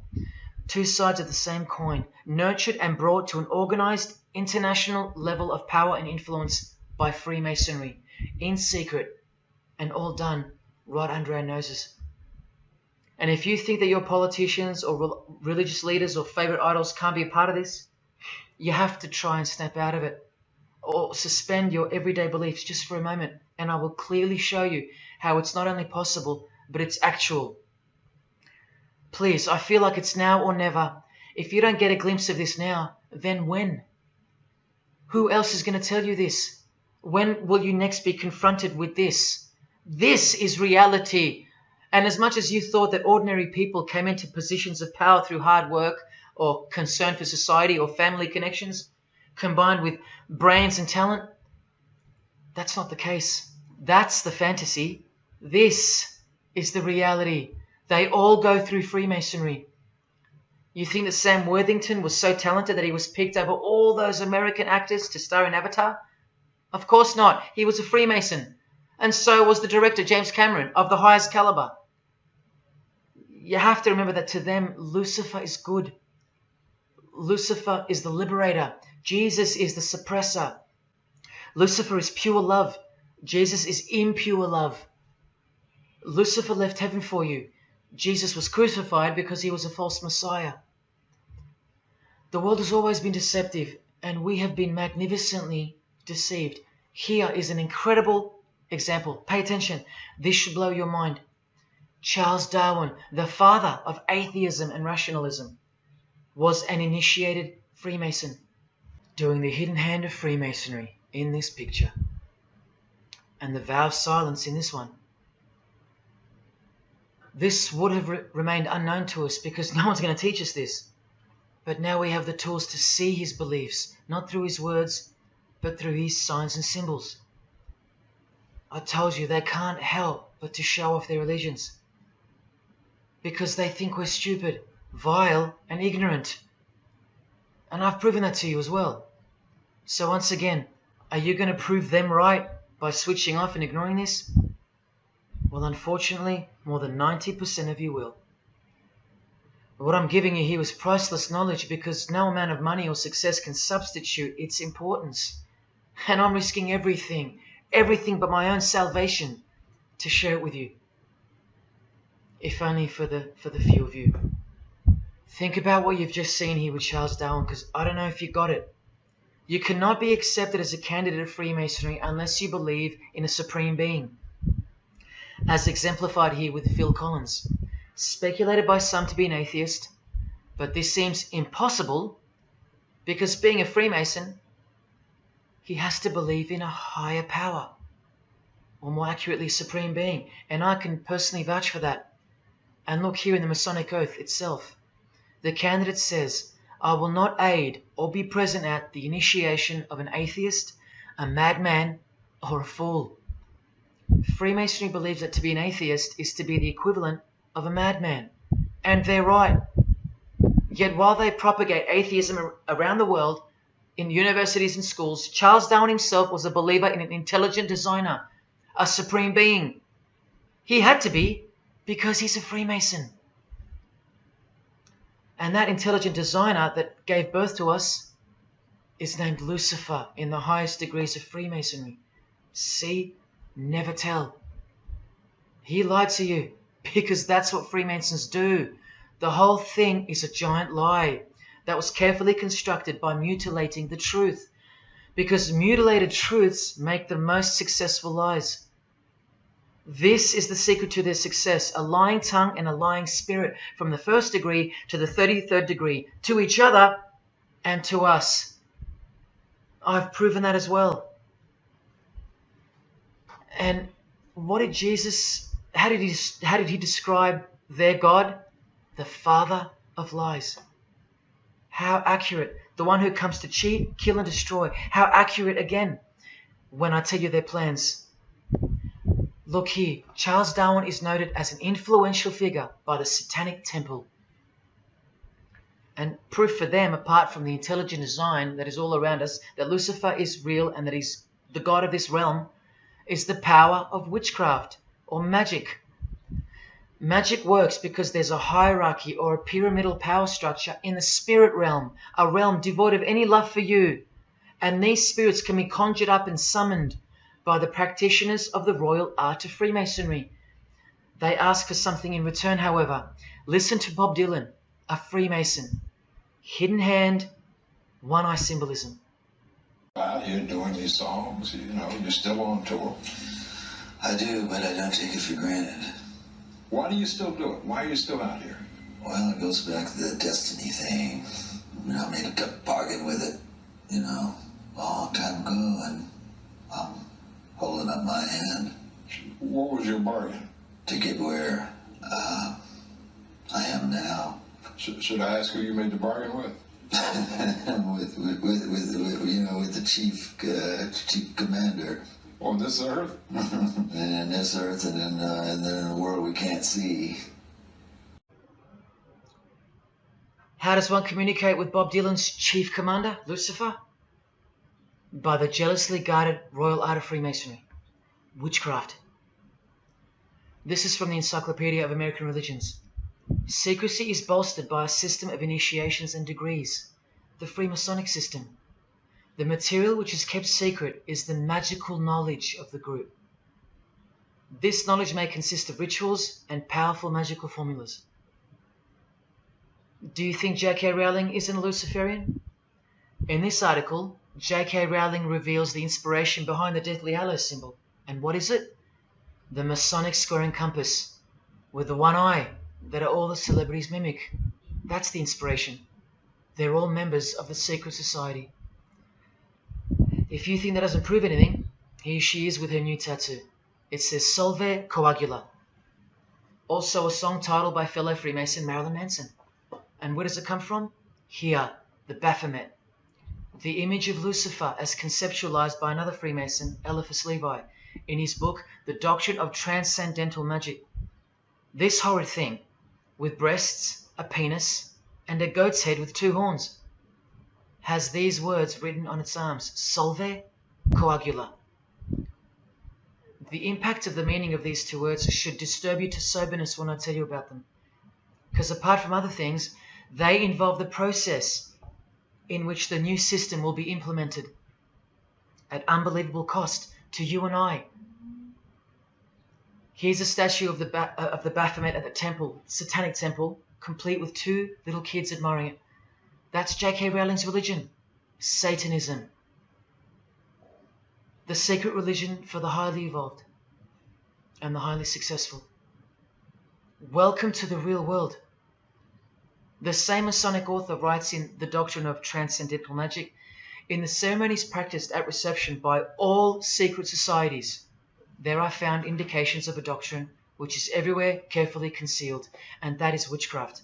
A: two sides of the same coin, nurtured and brought to an organized international level of power and influence by Freemasonry, in secret, and all done right under our noses. And if you think that your politicians or religious leaders or favorite idols can't be a part of this, you have to try and snap out of it, or suspend your everyday beliefs just for a moment, and I will clearly show you how it's not only possible, but it's actual. Please, I feel like it's now or never. If you don't get a glimpse of this now, then when? Who else is going to tell you this? When will you next be confronted with this? This is reality. And as much as you thought that ordinary people came into positions of power through hard work or concern for society or family connections, combined with brains and talent, that's not the case. That's the fantasy. This is the reality. They all go through Freemasonry. You think that Sam Worthington was so talented that he was picked over all those American actors to star in Avatar? Of course not. He was a Freemason. And so was the director, James Cameron, of the highest caliber. You have to remember that to them, Lucifer is good. Lucifer is the liberator. Jesus is the suppressor. Lucifer is pure love. Jesus is impure love. Lucifer left heaven for you. Jesus was crucified because he was a false Messiah. The world has always been deceptive, and we have been magnificently deceived. Here is an incredible example. Pay attention. This should blow your mind. Charles Darwin, the father of atheism and rationalism, was an initiated Freemason, doing the hidden hand of Freemasonry in this picture, and the vow of silence in this one. This would have remained unknown to us because no one's going to teach us this. But now we have the tools to see his beliefs, not through his words, but through his signs and symbols. I told you they can't help but to show off their religions, because they think we're stupid, vile, and ignorant. And I've proven that to you as well. So once again, are you going to prove them right by switching off and ignoring this? Well, unfortunately, more than 90% of you will. What I'm giving you here is priceless knowledge, because no amount of money or success can substitute its importance. And I'm risking everything but my own salvation to share it with you. If only for the few of you. Think about what you've just seen here with Charles Darwin, because I don't know if you got it. You cannot be accepted as a candidate of Freemasonry unless you believe in a supreme being, as exemplified here with Phil Collins, speculated by some to be an atheist, but this seems impossible because, being a Freemason, he has to believe in a higher power, or more accurately, supreme being, and I can personally vouch for that. And look here in the Masonic Oath itself. The candidate says, "I will not aid or be present at the initiation of an atheist, a madman, or a fool." Freemasonry believes that to be an atheist is to be the equivalent of a madman. And they're right. Yet while they propagate atheism around the world, in universities and schools, Charles Darwin himself was a believer in an intelligent designer, a supreme being. He had to be, because he's a Freemason. And that intelligent designer that gave birth to us is named Lucifer in the highest degrees of Freemasonry. See? Never tell. He lied to you, because that's what Freemasons do. The whole thing is a giant lie that was carefully constructed by mutilating the truth, because mutilated truths make the most successful lies. This is the secret to their success, a lying tongue and a lying spirit from the 1st degree to the 33rd degree, to each other and to us. I've proven that as well. And what did Jesus, how did he describe their God? The father of lies. How accurate. The one who comes to cheat, kill and destroy. How accurate again when I tell you their plans. Look here, Charles Darwin is noted as an influential figure by the Satanic Temple. And proof for them, apart from the intelligent design that is all around us, that Lucifer is real and that he's the god of this realm, is the power of witchcraft or magic. Magic works because there's a hierarchy or a pyramidal power structure in the spirit realm, a realm devoid of any love for you. And these spirits can be conjured up and summoned by the practitioners of the royal art of Freemasonry. They ask for something in return, however. Listen to Bob Dylan, a Freemason. Hidden hand, one-eye symbolism.
D: Out here doing these songs, you know, you're still on tour.
E: I do, but I don't take it for granted.
D: Why do you still do it? Why are you still out here?
E: Well, it goes back to the destiny thing. You know, I made a bargain with it, you know, a long time ago, and I'm holding up my hand.
D: What was your bargain?
E: To get where I am now.
D: Should I ask who you made the bargain with?
E: with the chief commander.
D: On this earth?
E: And in this earth, and then in the world we can't see.
A: How does one communicate with Bob Dylan's chief commander, Lucifer? By the jealously guarded royal art of Freemasonry, witchcraft. This is from the Encyclopedia of American Religions. Secrecy is bolstered by a system of initiations and degrees, the Freemasonic system. The material which is kept secret is the magical knowledge of the group. This knowledge may consist of rituals and powerful magical formulas. Do you think J.K. Rowling isn't a Luciferian? In this article, J.K. Rowling reveals the inspiration behind the Deathly Hallows symbol. And what is it? The Masonic square and compass, with the one eye that all the celebrities mimic. That's the inspiration. They're all members of the secret society. If you think that doesn't prove anything, here she is with her new tattoo. It says Solve Coagula. Also a song title by fellow Freemason Marilyn Manson. And where does it come from? Here, the Baphomet. The image of Lucifer as conceptualized by another Freemason, Eliphas Levi, in his book, The Doctrine of Transcendental Magic. This horrid thing, with breasts, a penis, and a goat's head with 2 horns, has these words written on its arms, Solve Coagula. The impact of the meaning of these 2 words should disturb you to soberness when I tell you about them. Because apart from other things, they involve the process in which the new system will be implemented at unbelievable cost to you and I. Here's a statue of the Baphomet at the temple, Satanic Temple, complete with 2 little kids admiring it. That's J.K. Rowling's religion, Satanism. The secret religion for the highly evolved and the highly successful. Welcome to the real world. The same Masonic author writes in The Doctrine of Transcendental Magic, in the ceremonies practiced at reception by all secret societies, there are found indications of a doctrine which is everywhere carefully concealed, and that is witchcraft.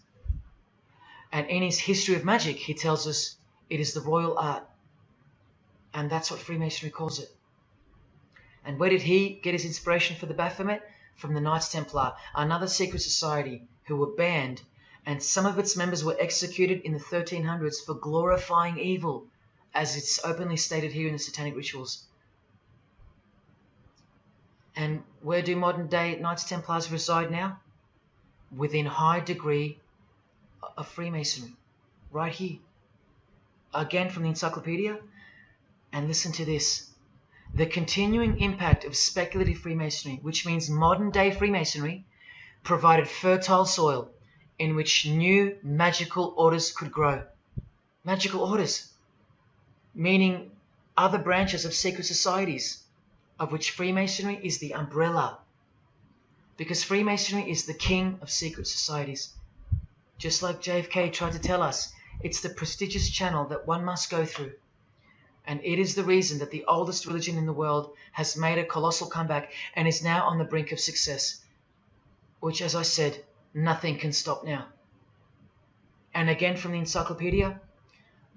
A: And in his History of Magic, he tells us it is the royal art. And that's what Freemasonry calls it. And where did he get his inspiration for the Baphomet? From the Knights Templar, another secret society who were banned, and some of its members were executed in the 1300s for glorifying evil, as it's openly stated here in the Satanic Rituals. And where do modern day Knights Templars reside now? Within high degree of Freemasonry, right here. Again from the encyclopedia, and listen to this. The continuing impact of speculative Freemasonry, which means modern day Freemasonry, provided fertile soil in which new magical orders could grow. Magical orders, meaning other branches of secret societies, of which Freemasonry is the umbrella. Because Freemasonry is the king of secret societies. Just like JFK tried to tell us, it's the prestigious channel that one must go through. And it is the reason that the oldest religion in the world has made a colossal comeback and is now on the brink of success. Which, as I said, nothing can stop now. And again from the encyclopedia,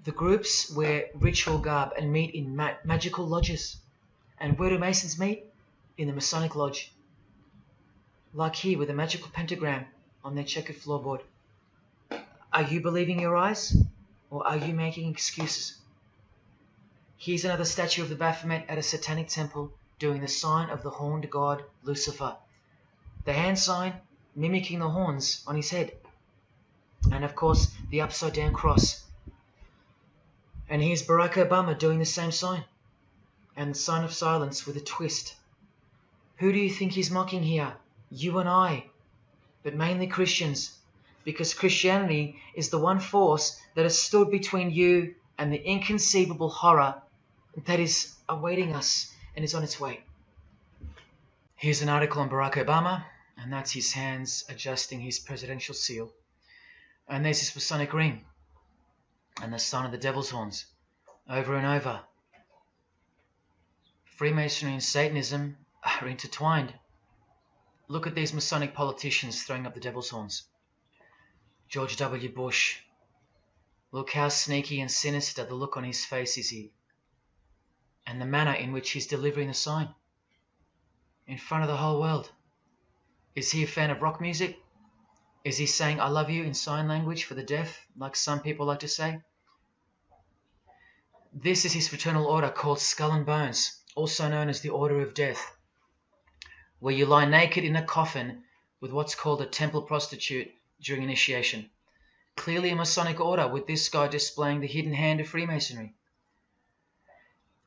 A: the groups wear ritual garb and meet in magical lodges. And where do Masons meet? In the Masonic Lodge. Like here with a magical pentagram on their checkered floorboard. Are you believing your eyes? Or are you making excuses? Here's another statue of the Baphomet at a satanic temple doing the sign of the horned god Lucifer. The hand sign mimicking the horns on his head. And of course the upside down cross. And here's Barack Obama doing the same sign. And the sign of silence with a twist. Who do you think he's mocking here? You and I. But mainly Christians. Because Christianity is the one force that has stood between you and the inconceivable horror that is awaiting us and is on its way. Here's an article on Barack Obama, and that's his hands adjusting his presidential seal. And there's his Masonic ring, and the sign of the devil's horns, over and over. Freemasonry and Satanism are intertwined. Look at these Masonic politicians throwing up the devil's horns. George W. Bush. Look how sneaky and sinister the look on his face is here. And the manner in which he's delivering the sign. In front of the whole world. Is he a fan of rock music? Is he saying I love you in sign language for the deaf, like some people like to say? This is his fraternal order called Skull and Bones, also known as the Order of Death, where you lie naked in a coffin with what's called a temple prostitute during initiation. Clearly a Masonic order, with this guy displaying the hidden hand of Freemasonry.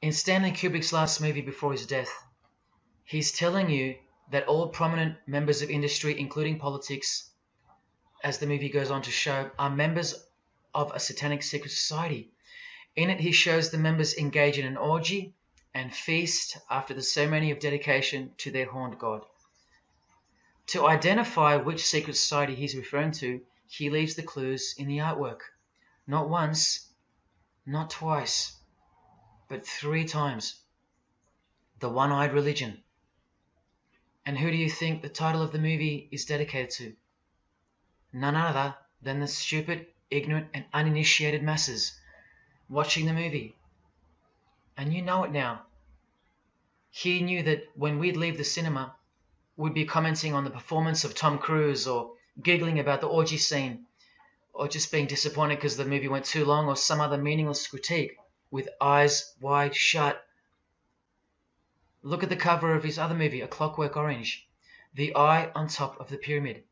A: In Stanley Kubrick's last movie before his death, he's telling you that all prominent members of industry, including politics, as the movie goes on to show, are members of a satanic secret society. In it, he shows the members engage in an orgy and feast after the ceremony of dedication to their horned god. To identify which secret society he's referring to, he leaves the clues in the artwork. Not once, not twice, but 3 times. The One-Eyed Religion. And who do you think the title of the movie is dedicated to? None other than the stupid, ignorant, and uninitiated masses watching the movie. And you know it now. He knew that when we'd leave the cinema, we'd be commenting on the performance of Tom Cruise, or giggling about the orgy scene, or just being disappointed because the movie went too long, or some other meaningless critique, with eyes wide shut. Look at the cover of his other movie, A Clockwork Orange. The eye on top of the pyramid.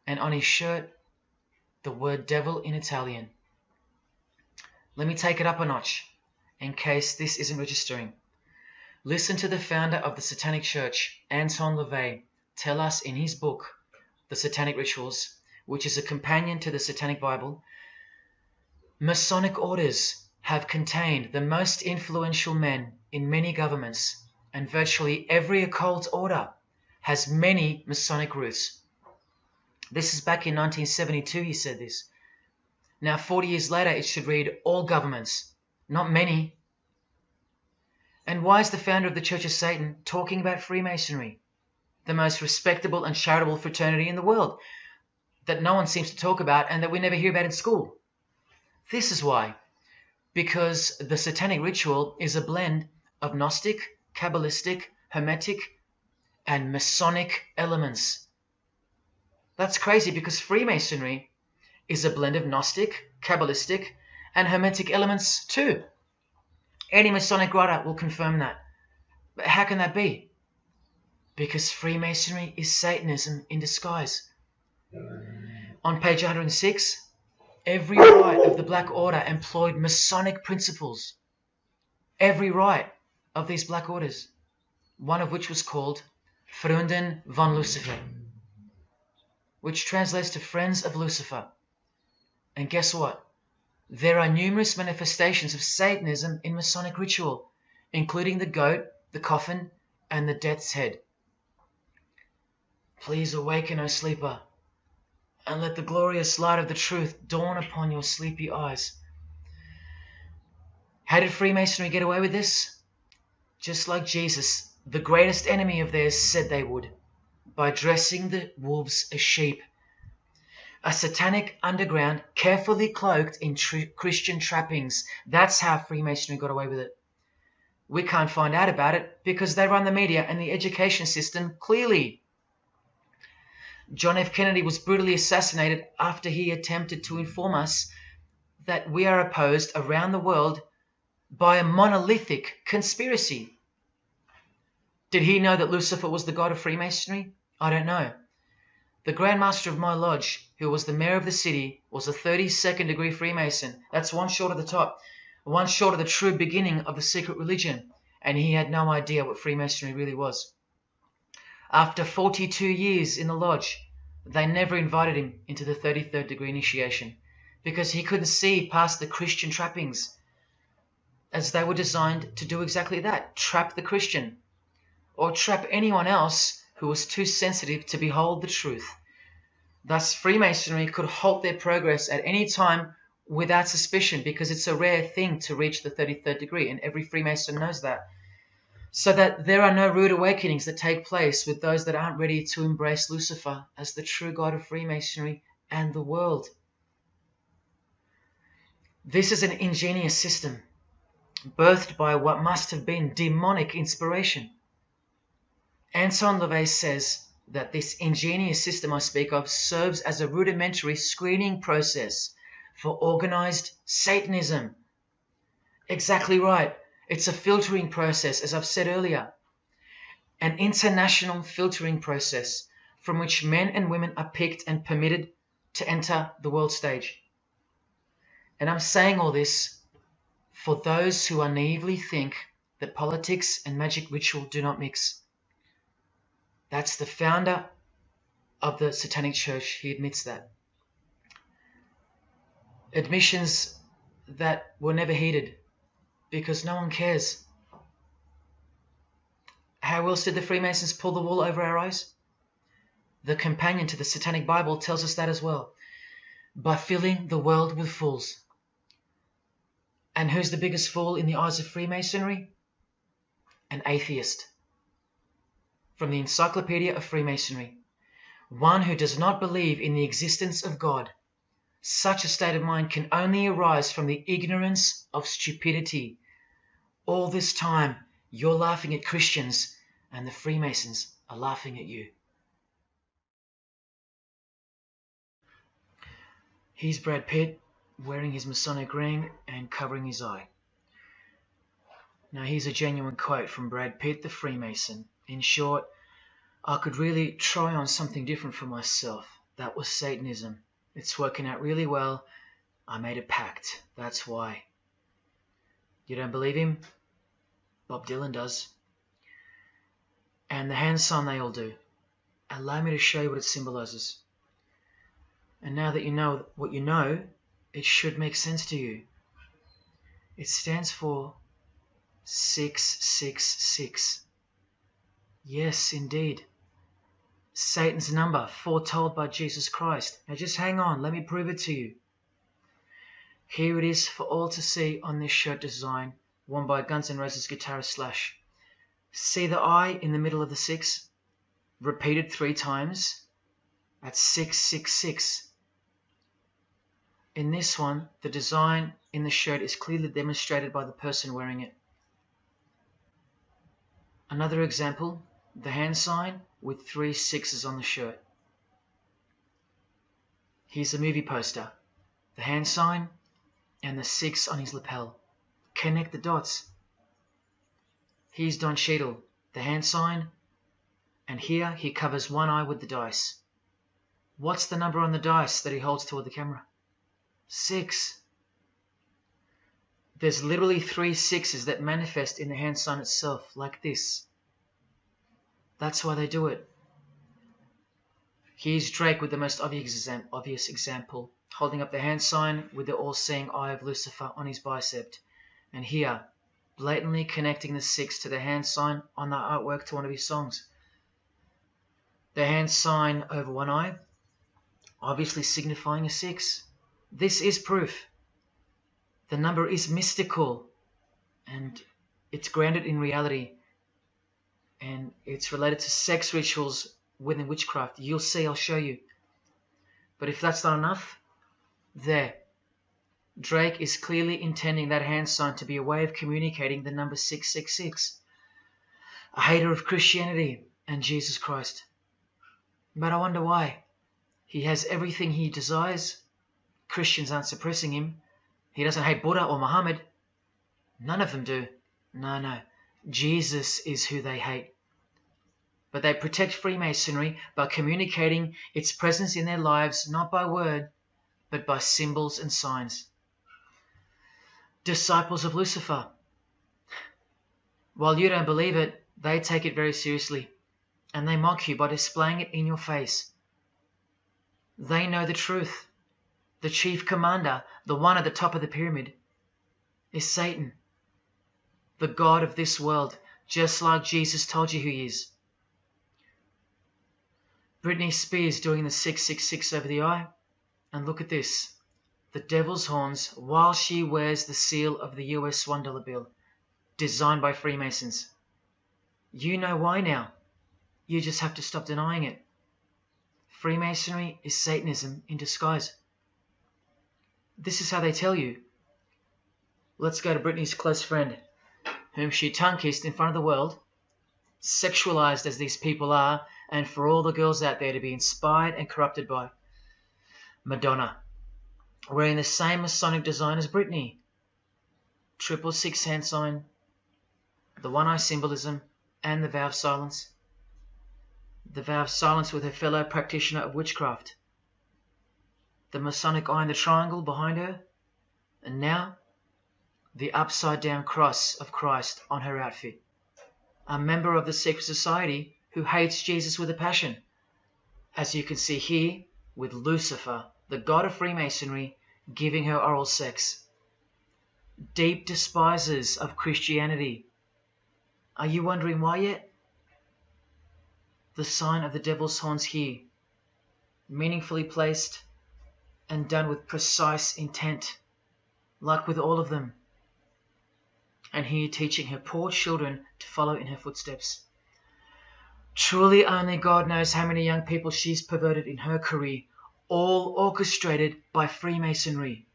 A: And on his shirt, the word devil in Italian. Let me take it up a notch, in case this isn't registering. Listen to the founder of the Satanic Church, Anton LaVey, tell us in his book, The Satanic Rituals, which is a companion to the Satanic Bible, Masonic orders have contained the most influential men in many governments, and virtually every occult order has many Masonic roots. This is back in 1972 he said this. Now 40 years later it should read all governments, not many. And why is the founder of the Church of Satan talking about Freemasonry, the most respectable and charitable fraternity in the world, that no one seems to talk about and that we never hear about in school? This is why. Because the Satanic Ritual is a blend of Gnostic, Kabbalistic, Hermetic, and Masonic elements. That's crazy, because Freemasonry is a blend of Gnostic, Kabbalistic, and Hermetic elements too. Any Masonic writer will confirm that. But how can that be? Because Freemasonry is Satanism in disguise. On page 106, every rite of the Black Order employed Masonic principles. Every rite of these Black Orders, one of which was called Freunden von Lucifer, which translates to Friends of Lucifer. And guess what? There are numerous manifestations of Satanism in Masonic ritual, including the goat, the coffin, and the death's head. Please awaken, O sleeper, and let the glorious light of the truth dawn upon your sleepy eyes. How did Freemasonry get away with this? Just like Jesus, the greatest enemy of theirs, said they would, by dressing the wolves as sheep. A satanic underground carefully cloaked in Christian trappings. That's how Freemasonry got away with it. We can't find out about it because they run the media and the education system clearly. John F. Kennedy was brutally assassinated after he attempted to inform us that we are opposed around the world by a monolithic conspiracy. Did he know that Lucifer was the god of Freemasonry? I don't know. The Grand Master of my lodge, who was the mayor of the city, was a 32nd degree Freemason. That's one short of the top, one short of the true beginning of the secret religion, and he had no idea what Freemasonry really was. After 42 years in the lodge, they never invited him into the 33rd degree initiation because he couldn't see past the Christian trappings, as they were designed to do exactly that, trap the Christian, or trap anyone else who was too sensitive to behold the truth. Thus, Freemasonry could halt their progress at any time without suspicion because it's a rare thing to reach the 33rd degree, and every Freemason knows that. So that there are no rude awakenings that take place with those that aren't ready to embrace Lucifer as the true god of Freemasonry and the world. This is an ingenious system, birthed by what must have been demonic inspiration. Anton LaVey says that this ingenious system I speak of serves as a rudimentary screening process for organized Satanism. Exactly right. It's a filtering process, as I've said earlier. An international filtering process from which men and women are picked and permitted to enter the world stage. And I'm saying all this for those who naively think that politics and magic ritual do not mix. That's the founder of the Satanic Church. He admits that. Admissions that were never heeded because no one cares. How else did the Freemasons pull the wool over our eyes? The companion to the Satanic Bible tells us that as well. By filling the world with fools. And who's the biggest fool in the eyes of Freemasonry? An atheist. From the Encyclopedia of Freemasonry. One who does not believe in the existence of God. Such a state of mind can only arise from the ignorance of stupidity. All this time, you're laughing at Christians, and the Freemasons are laughing at you. Here's Brad Pitt, wearing his Masonic ring and covering his eye. Now here's a genuine quote from Brad Pitt, the Freemason. In short, I could really try on something different for myself. That was Satanism. It's working out really well. I made a pact. That's why. You don't believe him? Bob Dylan does. And the hand sign they all do. Allow me to show you what it symbolizes. And now that you know what you know, it should make sense to you. It stands for 666. Yes, indeed. Satan's number, foretold by Jesus Christ. Now just hang on, let me prove it to you. Here it is for all to see on this shirt design, worn by Guns N' Roses guitarist Slash. See the I in the middle of the 6? Repeated 3 times. That's 666. In this one, the design in the shirt is clearly demonstrated by the person wearing it. Another example, the hand sign with 3 6s on the shirt. Here's a movie poster, the hand sign and the 6 on his lapel. Connect the dots. Here's Don Cheadle, the hand sign, and here he covers one eye with the dice. What's the number on the dice that he holds toward the camera? 6. There's literally 3 6s that manifest in the hand sign itself, like this. That's why they do it. Here's Drake with the most obvious example, holding up the hand sign with the all-seeing eye of Lucifer on his bicep. And here, blatantly connecting the 6 to the hand sign on the artwork to one of his songs. The hand sign over one eye, obviously signifying a 6. This is proof. The number is mystical and it's grounded in reality, and it's related to sex rituals within witchcraft. You'll see, I'll show you. But if that's not enough, there. Drake is clearly intending that hand sign to be a way of communicating the number 666. A hater of Christianity and Jesus Christ. But I wonder why. He has everything he desires. Christians aren't suppressing him. He doesn't hate Buddha or Muhammad. None of them do. No. Jesus is who they hate. But they protect Freemasonry by communicating its presence in their lives, not by word, but by symbols and signs. Disciples of Lucifer. While you don't believe it, they take it very seriously, and they mock you by displaying it in your face. They know the truth. The chief commander, the one at the top of the pyramid, is Satan, the god of this world, just like Jesus told you who he is. Britney Spears doing the 666 over the eye, and look at this. The devil's horns while she wears the seal of the US $1 bill, designed by Freemasons. You know why now. You just have to stop denying it. Freemasonry is Satanism in disguise. This is how they tell you. Let's go to Britney's close friend, whom she tongue-kissed in front of the world, sexualized as these people are, and for all the girls out there to be inspired and corrupted by. Madonna, wearing the same Masonic design as Britney. 666 hand sign, the one eye symbolism, and the vow of silence. The vow of silence with her fellow practitioner of witchcraft. The Masonic eye in the triangle behind her, and now the upside down cross of Christ on her outfit. A member of the secret society who hates Jesus with a passion, as you can see here with Lucifer, the god of Freemasonry, giving her oral sex. Deep despisers of Christianity. Are you wondering why yet? The sign of the devil's horns here, meaningfully placed and done with precise intent, like with all of them. And here teaching her poor children to follow in her footsteps. Truly only God knows how many young people she's perverted in her career, all orchestrated by Freemasonry.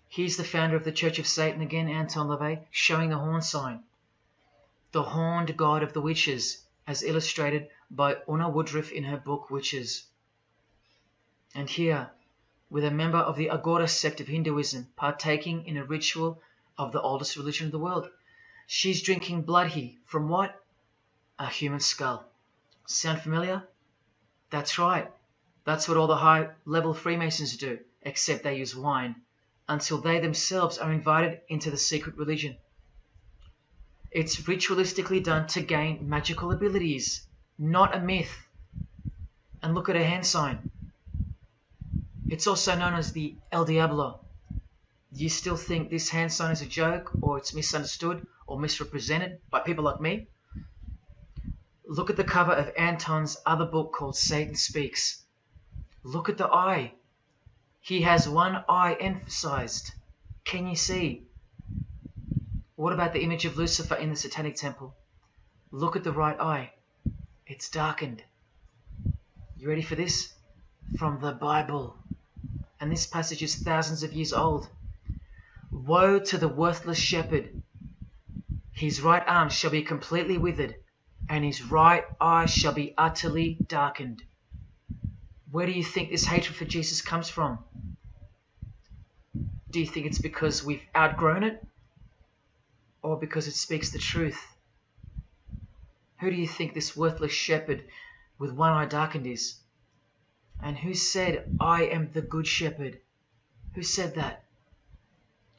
A: Here's the founder of the Church of Satan again, Anton LaVey, showing the horn sign. The horned god of the witches, as illustrated by Una Woodruff in her book Witches. And here, with a member of the Agora sect of Hinduism partaking in a ritual of the oldest religion of the world. She's drinking blood here from what? A human skull. Sound familiar? That's right. That's what all the high-level Freemasons do, except they use wine, until they themselves are invited into the secret religion. It's ritualistically done to gain magical abilities, not a myth. And look at her hand sign. It's also known as the El Diablo. Do you still think this hand sign is a joke, or it's misunderstood or misrepresented by people like me? Look at the cover of Anton's other book called Satan Speaks. Look at the eye. He has one eye emphasized. Can you see? What about the image of Lucifer in the Satanic Temple? Look at the right eye. It's darkened. You ready for this? From the Bible. And this passage is thousands of years old. Woe to the worthless shepherd. His right arm shall be completely withered, and his right eye shall be utterly darkened. Where do you think this hatred for Jesus comes from? Do you think it's because we've outgrown it? Or because it speaks the truth? Who do you think this worthless shepherd with one eye darkened is? And who said, I am the good shepherd? Who said that?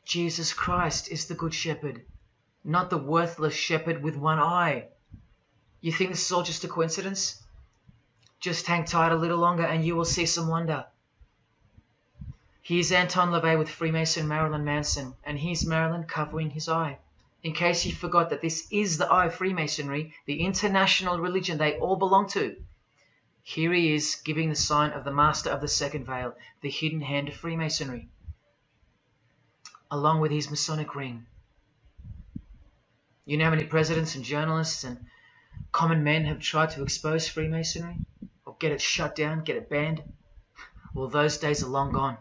A: Jesus Christ is the good shepherd, not the worthless shepherd with one eye. You think this is all just a coincidence? Just hang tight a little longer and you will see some wonder. Here's Anton LaVey with Freemason Marilyn Manson, and here's Marilyn covering his eye. In case you forgot that this is the eye of Freemasonry, the international religion they all belong to. Here he is giving the sign of the master of the second veil, the hidden hand of Freemasonry, along with his Masonic ring. You know how many presidents and journalists and common men have tried to expose Freemasonry? Or get it shut down, get it banned? Well, those days are long gone.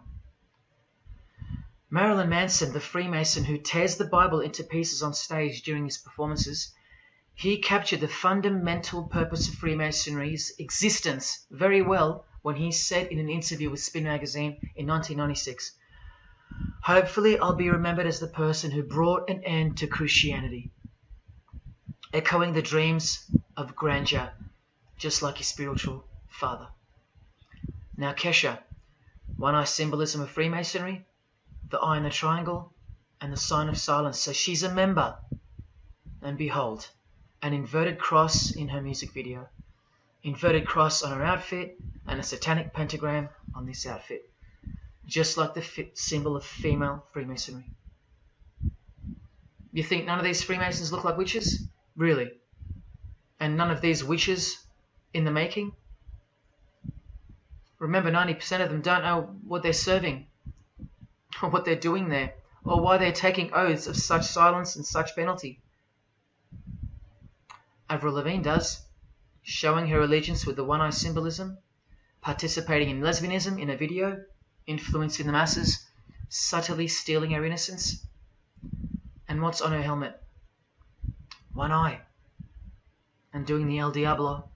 A: Marilyn Manson, the Freemason who tears the Bible into pieces on stage during his performances, he captured the fundamental purpose of Freemasonry's existence very well when he said in an interview with Spin magazine in 1996, "Hopefully I'll be remembered as the person who brought an end to Christianity," echoing the dreams of grandeur, just like his spiritual father. Now Kesha, one-eye symbolism of Freemasonry, the eye in the triangle, and the sign of silence. So she's a member. And behold, an inverted cross in her music video, inverted cross on her outfit, and a satanic pentagram on this outfit, just like the symbol of female Freemasonry. You think none of these Freemasons look like witches? Really? And none of these witches in the making? Remember, 90% of them don't know what they're serving, or what they're doing there, or why they're taking oaths of such silence and such penalty. Avril Lavigne does, showing her allegiance with the one-eye symbolism, participating in lesbianism in a video, influencing the masses, subtly stealing her innocence. And what's on her helmet? One eye. And doing the El Diablo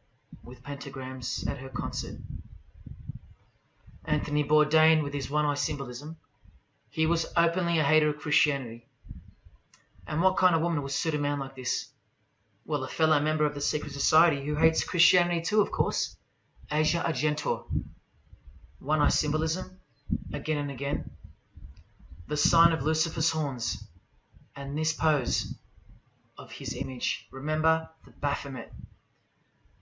A: with pentagrams at her concert. Anthony Bourdain with his one-eye symbolism, he was openly a hater of Christianity. And what kind of woman would suit a man like this? Well, a fellow member of the secret society who hates Christianity too, of course, Asia Argento. One-eye symbolism, again and again. The sign of Lucifer's horns, and this pose of his image. Remember the Baphomet.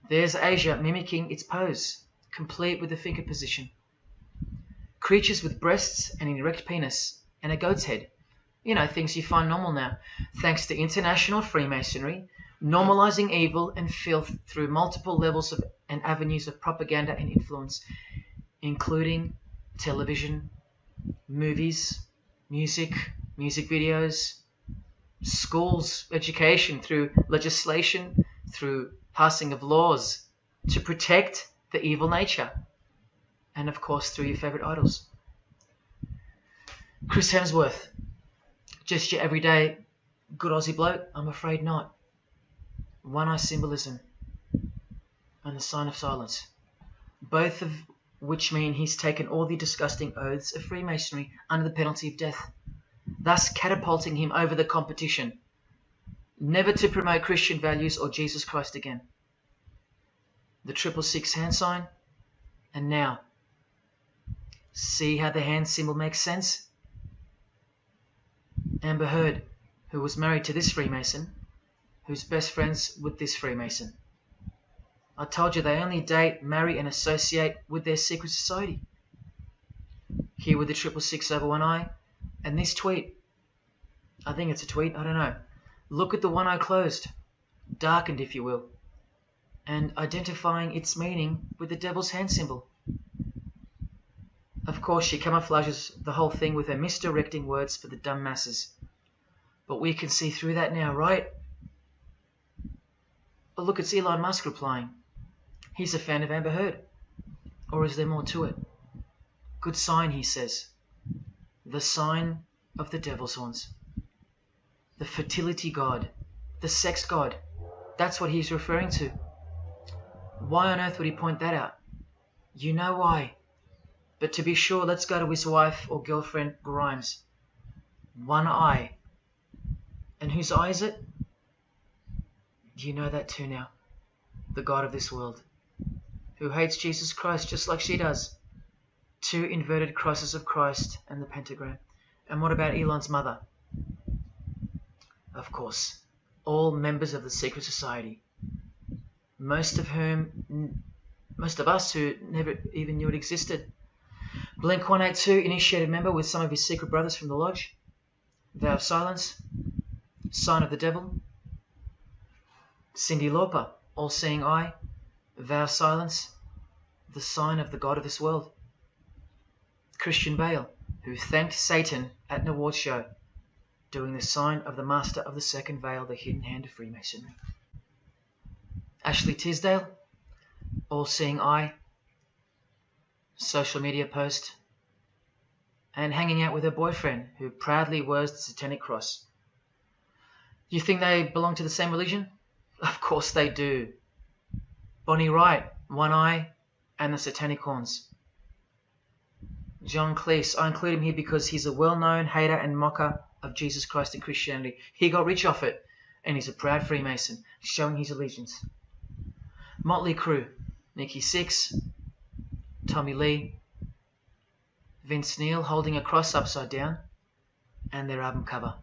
A: There's Asia mimicking its pose, complete with the finger position. Creatures with breasts and an erect penis and a goat's head. You know, things you find normal now, thanks to international Freemasonry, normalizing evil and filth through multiple levels of and avenues of propaganda and influence, including television, movies, music videos, schools, education, through legislation, through passing of laws to protect the evil nature, and of course through your favorite idols. Chris Hemsworth, just your everyday good Aussie bloke? I'm afraid not. One-eye symbolism and the sign of silence, both of which mean he's taken all the disgusting oaths of Freemasonry under the penalty of death, thus catapulting him over the competition, never to promote Christian values or Jesus Christ again. The 666 hand sign, and now, see how the hand symbol makes sense? Amber Heard, who was married to this Freemason, who's best friends with this Freemason. I told you they only date, marry and associate with their secret society. Here with the 666 over one eye, and this tweet. I think it's a tweet, I don't know. Look at the one eye closed, darkened if you will, and identifying its meaning with the devil's hand symbol. Of course, she camouflages the whole thing with her misdirecting words for the dumb masses. But we can see through that now, right? But look, it's Elon Musk replying. He's a fan of Amber Heard. Or is there more to it? Good sign, he says. The sign of the devil's horns. The fertility god. The sex god. That's what he's referring to. Why on earth would he point that out? You know why. But to be sure, let's go to his wife or girlfriend, Grimes. One eye. And whose eye is it? You know that too now. The god of this world, who hates Jesus Christ just like she does. 2 inverted crosses of Christ and the pentagram. And what about Elon's mother? Of course, all members of the secret society. Most of us who never even knew it existed. Blink-182, initiated member with some of his secret brothers from the lodge. Vow of silence. Sign of the devil. Cyndi Lauper, all-seeing eye. Vow of silence. the sign of the god of this world. Christian Bale, who thanked Satan at an award show, doing the sign of the master of the second veil, the hidden hand of Freemasonry. Ashley Tisdale, all-seeing eye, social media post, and hanging out with her boyfriend, who proudly wears the satanic cross. You think they belong to the same religion? Of course they do. Bonnie Wright, one eye and the satanic horns. John Cleese, I include him here because he's a well-known hater and mocker of Jesus Christ and Christianity. He got rich off it, and he's a proud Freemason, showing his allegiance. Motley Crue, Nikki Sixx, Tommy Lee, Vince Neil holding a cross upside down, and their album cover.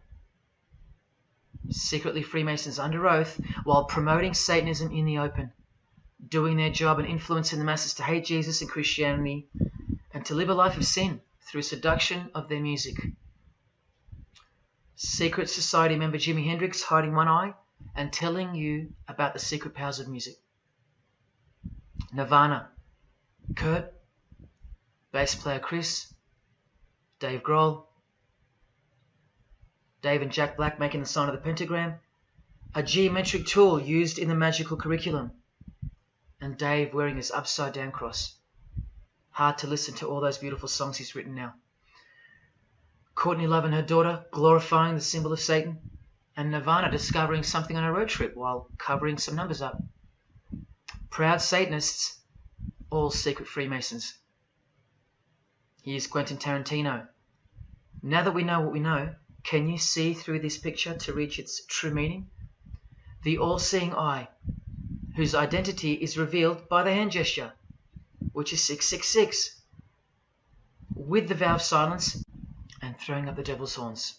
A: Secretly Freemasons under oath while promoting Satanism in the open, doing their job and influencing the masses to hate Jesus and Christianity and to live a life of sin through seduction of their music. Secret Society member Jimi Hendrix hiding one eye and telling you about the secret powers of music. Nirvana, Kurt, bass player Chris, Dave Grohl, Dave and Jack Black making the sign of the pentagram, a geometric tool used in the magical curriculum, and Dave wearing his upside down cross. Hard to listen to all those beautiful songs he's written now. Courtney Love and her daughter glorifying the symbol of Satan, and Nirvana discovering something on a road trip while covering some numbers up. Proud Satanists, all secret Freemasons. Here's Quentin Tarantino. Now that we know what we know, can you see through this picture to reach its true meaning? The all-seeing eye, whose identity is revealed by the hand gesture, which is 666, with the vow of silence and throwing up the devil's horns,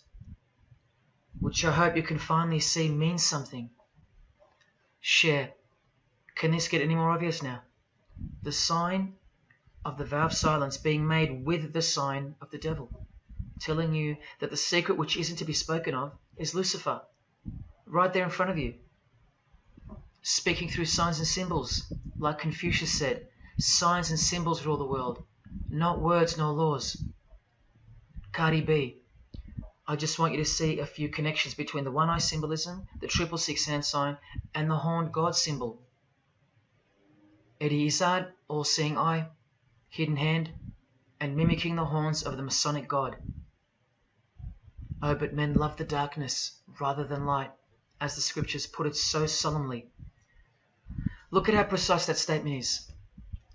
A: which I hope you can finally see means something. Share. Can this get any more obvious now? The sign of the vow of silence being made with the sign of the devil, telling you that the secret which isn't to be spoken of is Lucifer, right there in front of you. Speaking through signs and symbols, like Confucius said, signs and symbols rule the world, not words nor laws. Cardi B, I just want you to see a few connections between the one-eye symbolism, the 666 hand sign, and the horned God symbol. Eddie Izzard, all-seeing eye, hidden hand, and mimicking the horns of the Masonic God. Oh, but men love the darkness rather than light, as the scriptures put it so solemnly. Look at how precise that statement is.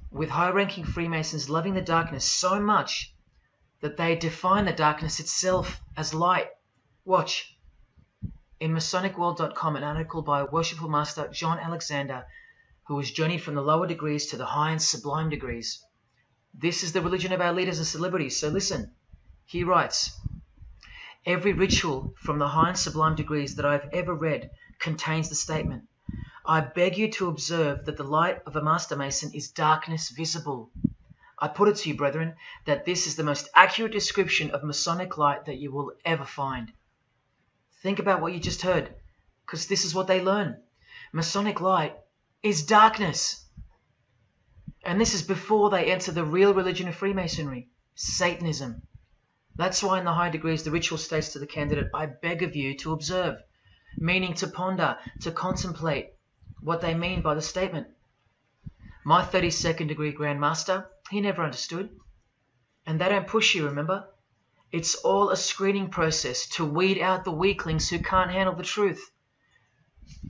A: With high-ranking Freemasons loving the darkness so much that they define the darkness itself as light. Watch. In MasonicWorld.com, an article by Worshipful Master John Alexander, who has journeyed from the lower degrees to the high and sublime degrees. This is the religion of our leaders and celebrities, so listen. He writes, every ritual from the high and sublime degrees that I've ever read contains the statement, I beg you to observe that the light of a Master Mason is darkness visible. I put it to you, brethren, that this is the most accurate description of Masonic light that you will ever find. Think about what you just heard, because this is what they learn. Masonic light is darkness. And this is before they enter the real religion of Freemasonry, Satanism. That's why in the high degrees the ritual states to the candidate, I beg of you to observe, meaning to ponder, to contemplate what they mean by the statement. My 32nd degree Grand Master, he never understood. And they don't push you, remember? It's all a screening process to weed out the weaklings who can't handle the truth.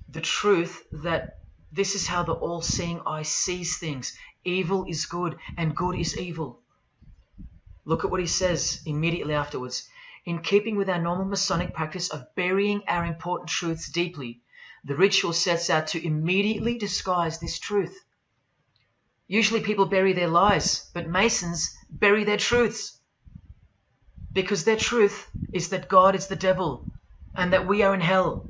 A: The truth that this is how the all-seeing eye sees things. Evil is good and good is evil. Look at what he says immediately afterwards. In keeping with our normal Masonic practice of burying our important truths deeply, the ritual sets out to immediately disguise this truth. Usually people bury their lies, but Masons bury their truths. Because their truth is that God is the devil and that we are in hell.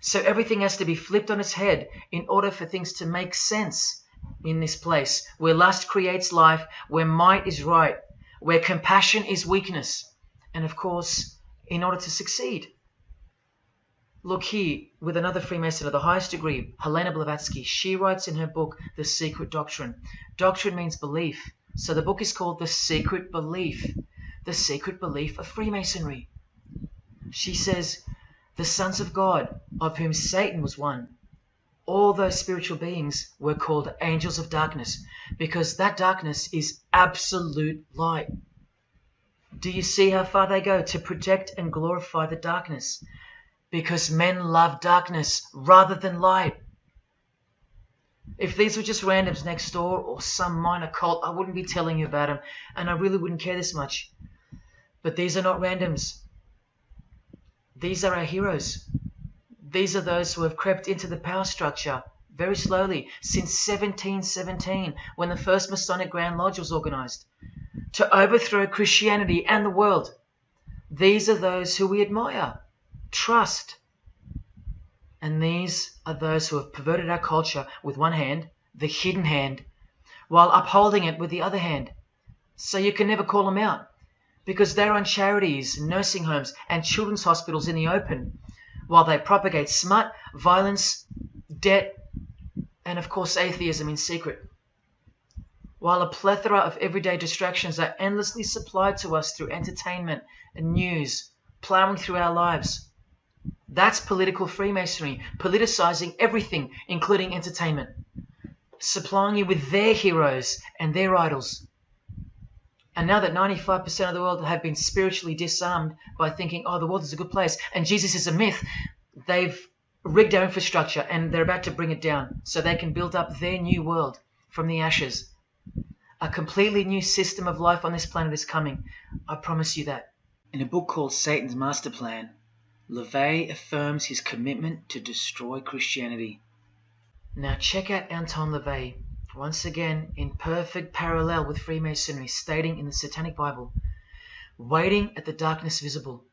A: So everything has to be flipped on its head in order for things to make sense in this place where lust creates life, where might is right, where compassion is weakness, and of course, in order to succeed. Look here, with another Freemason of the highest degree, Helena Blavatsky. She writes in her book, The Secret Doctrine. Doctrine means belief. So the book is called The Secret Belief. The Secret Belief of Freemasonry. She says, the sons of God, of whom Satan was one, all those spiritual beings were called angels of darkness, because that darkness is absolute light. Do you see how far they go to protect and glorify the darkness? Because men love darkness rather than light. If these were just randoms next door or some minor cult, I wouldn't be telling you about them, and I really wouldn't care this much. But these are not randoms. These are our heroes. These are those who have crept into the power structure very slowly since 1717, when the first Masonic Grand Lodge was organized, to overthrow Christianity and the world. These are those who we admire, trust. And these are those who have perverted our culture with one hand, the hidden hand, while upholding it with the other hand. So you can never call them out, because they run charities, nursing homes, and children's hospitals in the open, while they propagate smut, violence, debt, and of course atheism in secret. While a plethora of everyday distractions are endlessly supplied to us through entertainment and news, plowing through our lives. That's political Freemasonry, politicizing everything, including entertainment, supplying you with their heroes and their idols. And now that 95% of the world have been spiritually disarmed by thinking, oh, the world is a good place and Jesus is a myth, they've rigged our infrastructure and they're about to bring it down so they can build up their new world from the ashes. A completely new system of life on this planet is coming. I promise you that. In a book called Satan's Master Plan, LaVey affirms his commitment to destroy Christianity. Now check out Anton LaVey, once again in perfect parallel with Freemasonry, stating in the Satanic Bible, waiting at the darkness visible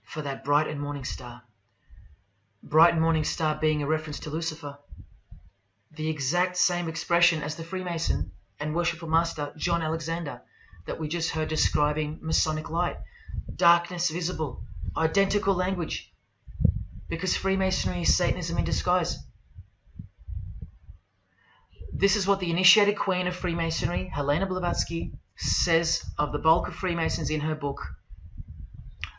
A: for that bright and morning star. Bright and morning star being a reference to Lucifer. The exact same expression as the Freemason and worshipful master John Alexander that we just heard describing Masonic light. Darkness visible. Identical language. Because Freemasonry is Satanism in disguise. This is what the initiated queen of Freemasonry, Helena Blavatsky, says of the bulk of Freemasons in her book.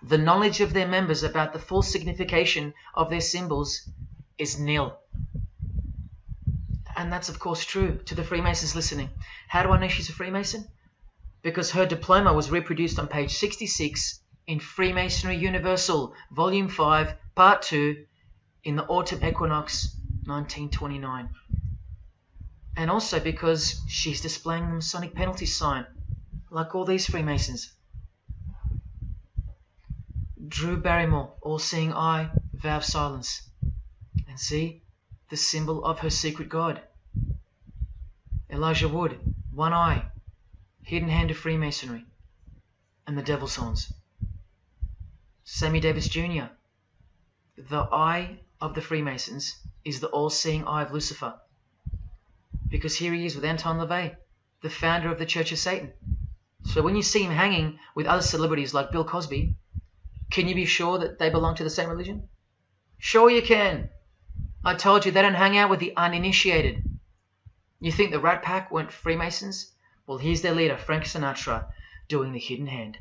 A: The knowledge of their members about the full signification of their symbols is nil. And that's of course true to the Freemasons listening. How do I know she's a Freemason? Because her diploma was reproduced on page 66 in Freemasonry Universal, Volume 5, Part 2, in the Autumn Equinox, 1929. And also because she's displaying the Masonic penalty sign, like all these Freemasons. Drew Barrymore, all-seeing eye, vow of silence. And see, the symbol of her secret God. Elijah Wood, one eye, hidden hand of Freemasonry, and the devil's horns. Sammy Davis Jr., the eye of the Freemasons is the all-seeing eye of Lucifer. Because here he is with Anton LaVey, the founder of the Church of Satan. So when you see him hanging with other celebrities like Bill Cosby, can you be sure that they belong to the same religion? Sure you can. I told you they don't hang out with the uninitiated. You think the Rat Pack weren't Freemasons? Well, here's their leader, Frank Sinatra, doing the hidden hand.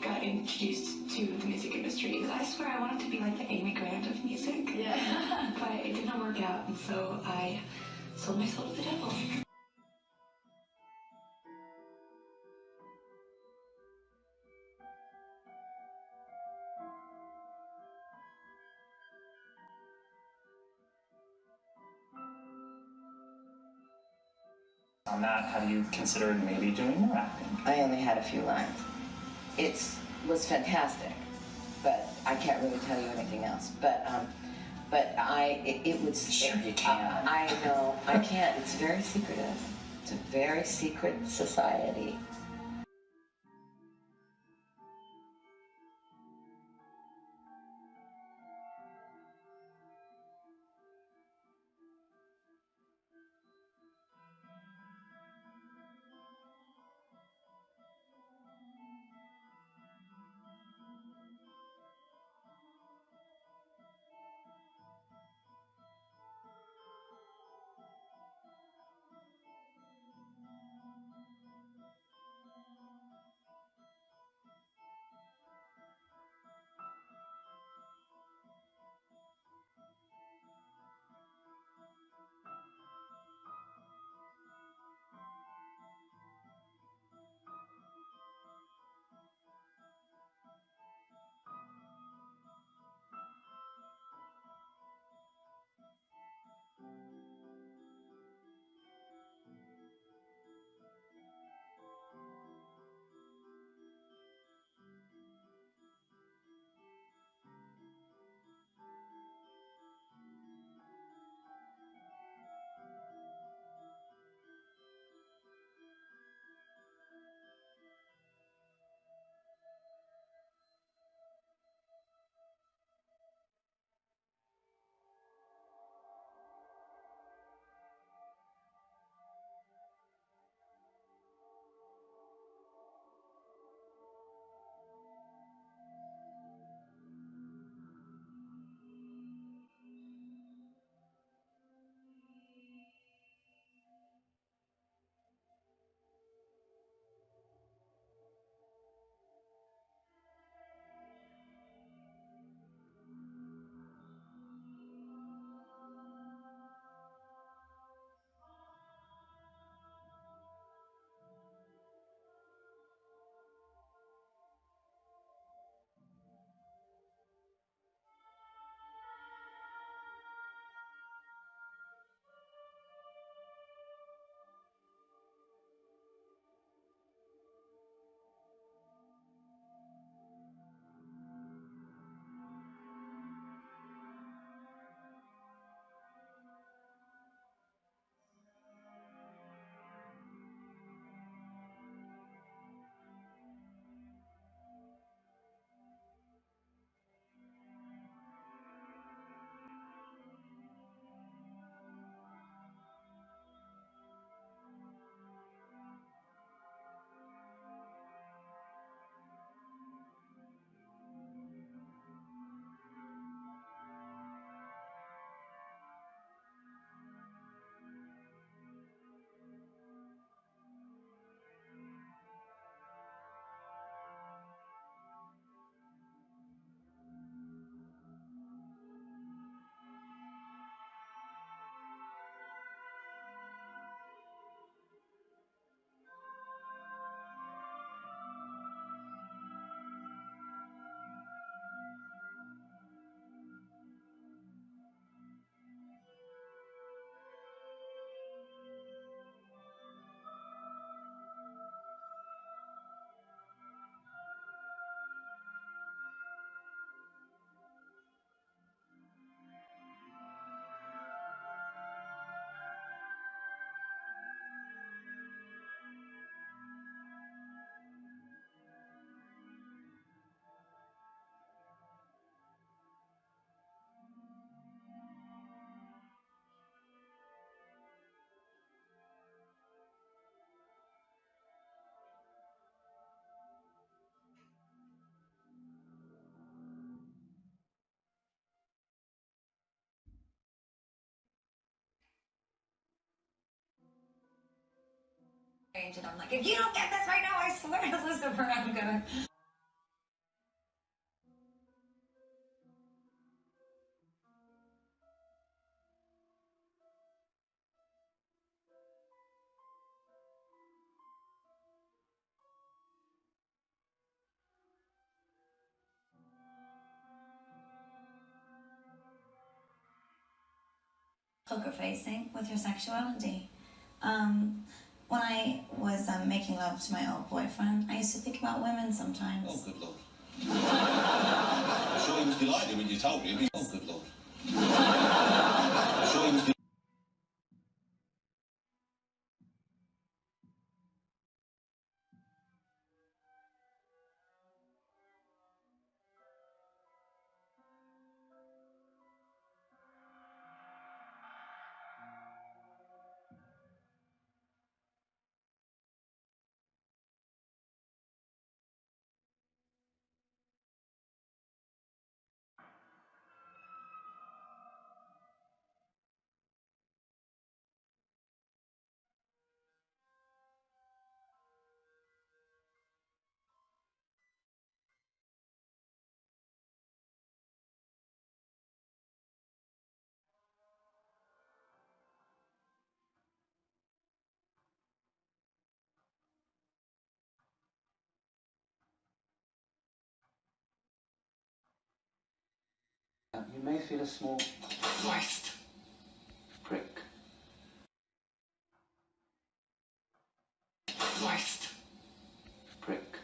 F: got introduced to the music industry. I swear I wanted to be like the Amy Grant of music. Yeah. But it didn't work out, and so I sold my soul to the devil.
G: On that, have you considered maybe doing more acting?
H: I only had a few lines. It was fantastic, but I can't really tell you anything else. But it would.
G: Sure you can.
H: I know I can't. It's very secretive. It's a very secret society.
F: And I'm like, if you don't get this right now, I swear to Lucifer, I'm gonna.
I: poker facing with your sexuality. When I was making love to my old boyfriend, I used to think about women sometimes.
J: Oh, good Lord. I'm sure he was delighted when you told him. Oh, good Lord. I'm sure he was delighted.
K: You may feel a small moist prick. Moist prick.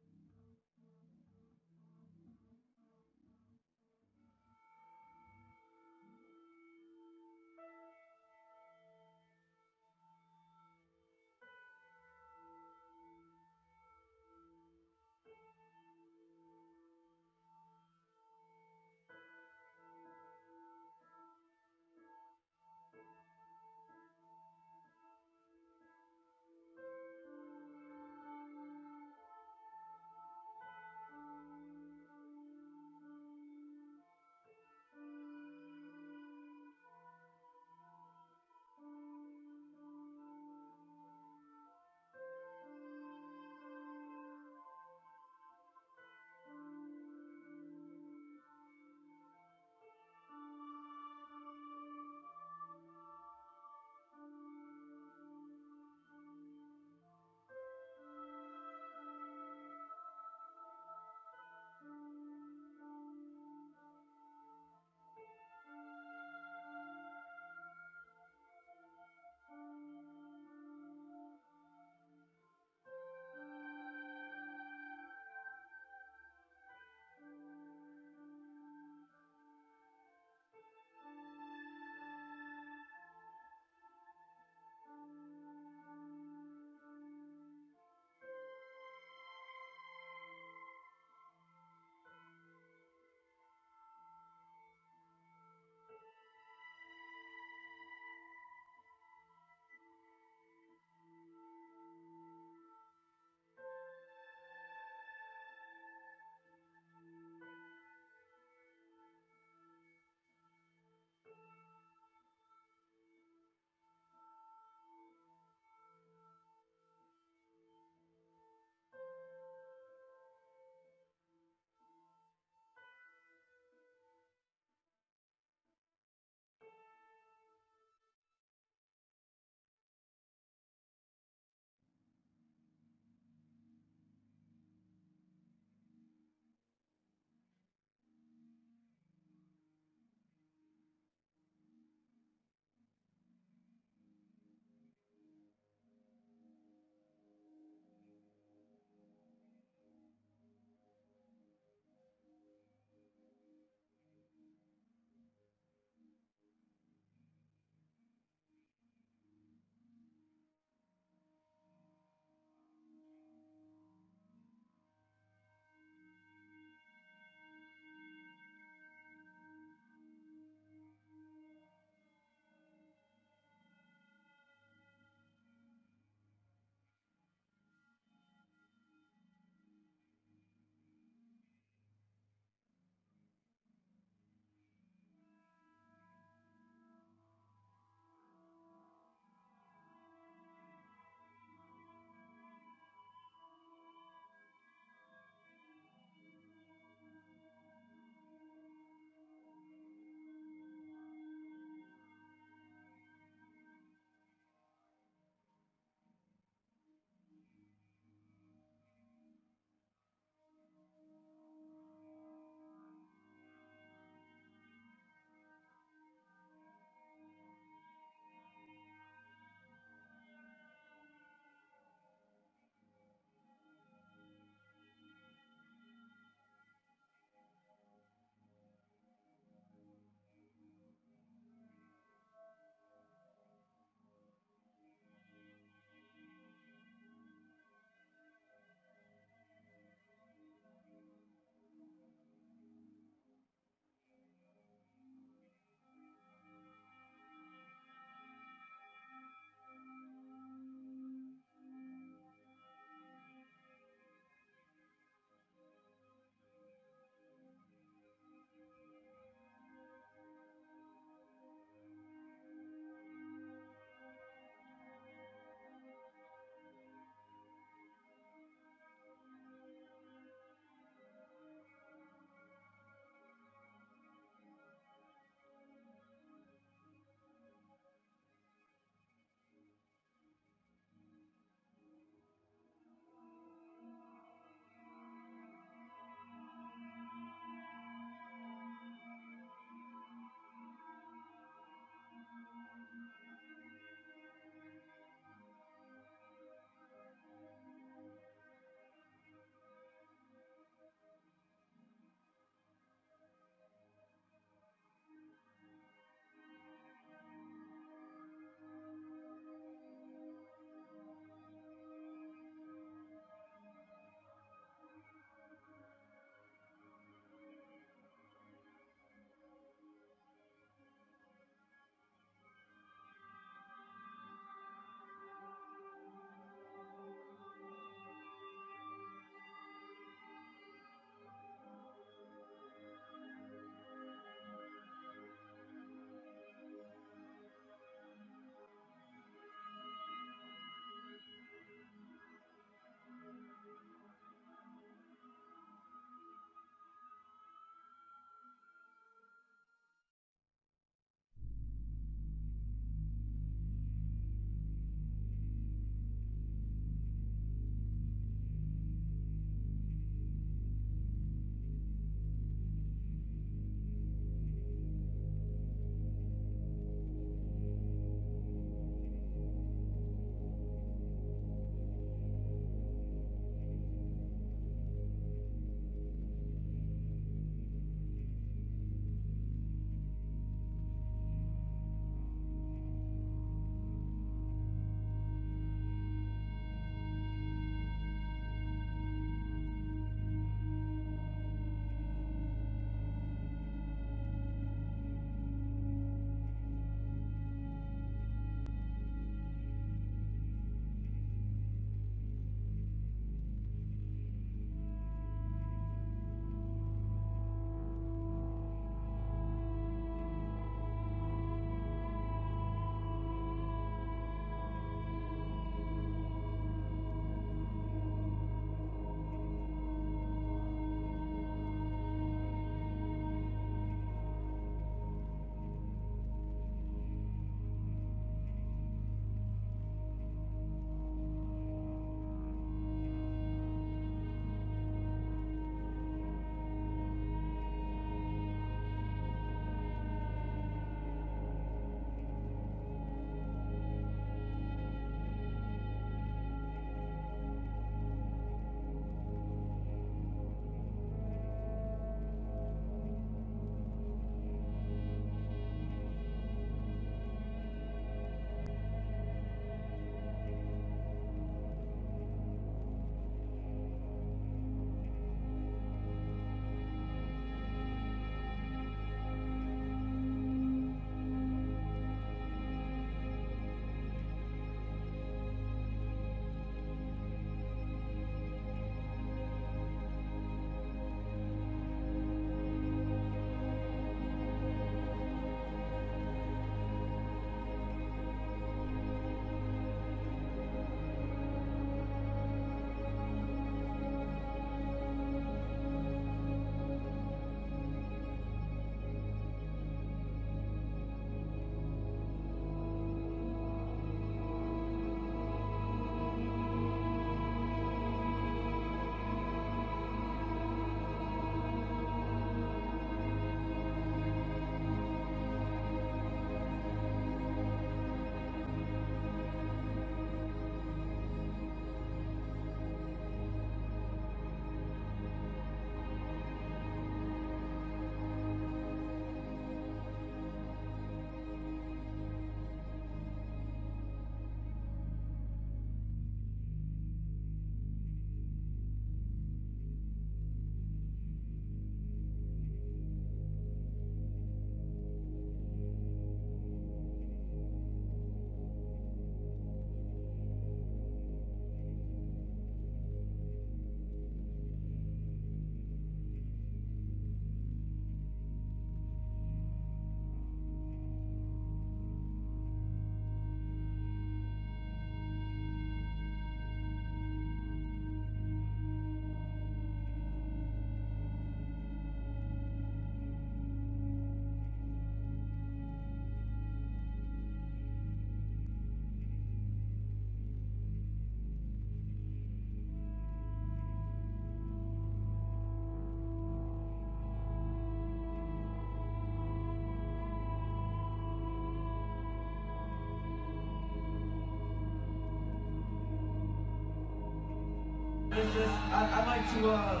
L: It's just, I'd like to,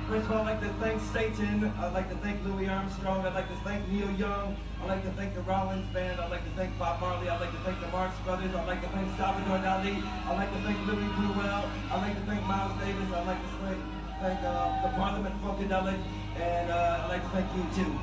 L: first of all, I'd like to thank Satan. I'd like to thank Louis Armstrong. I'd like to thank Neil Young. I'd like to thank the Rollins Band. I'd like to thank Bob Marley. I'd like to thank the Marx Brothers. I'd like to thank Salvador Dali. I'd like to thank Louis Bruel. I'd like to thank Miles Davis. I'd like to thank the Parliament Funkadelic. And I'd like to thank you, too.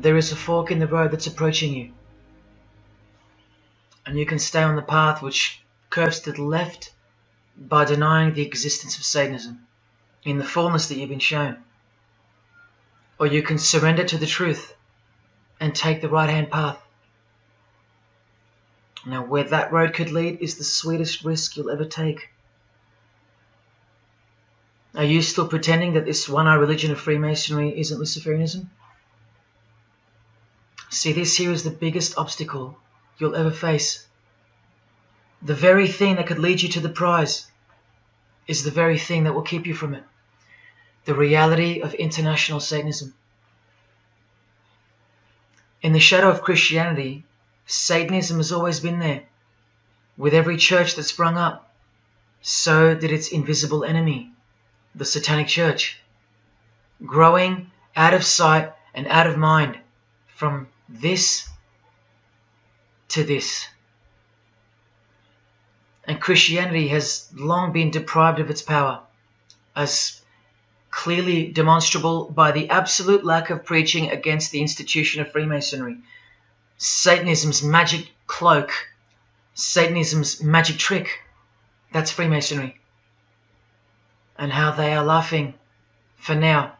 A: there is a fork in the road that's approaching you. And you can stay on the path which curves to the left by denying the existence of Satanism in the fullness that you've been shown. Or you can surrender to the truth and take the right-hand path. Now, where that road could lead is the sweetest risk you'll ever take. Are you still pretending that this one-eye religion of Freemasonry isn't Luciferianism? See, this here is the biggest obstacle you'll ever face. The very thing that could lead you to the prize is the very thing that will keep you from it. The reality of international Satanism. In the shadow of Christianity, Satanism has always been there. With every church that sprung up, so did its invisible enemy, the Satanic Church, growing out of sight and out of mind from this to this. And Christianity has long been deprived of its power, as clearly demonstrable by the absolute lack of preaching against the institution of Freemasonry. Satanism's magic cloak, Satanism's magic trick, that's Freemasonry. And how they are laughing for now.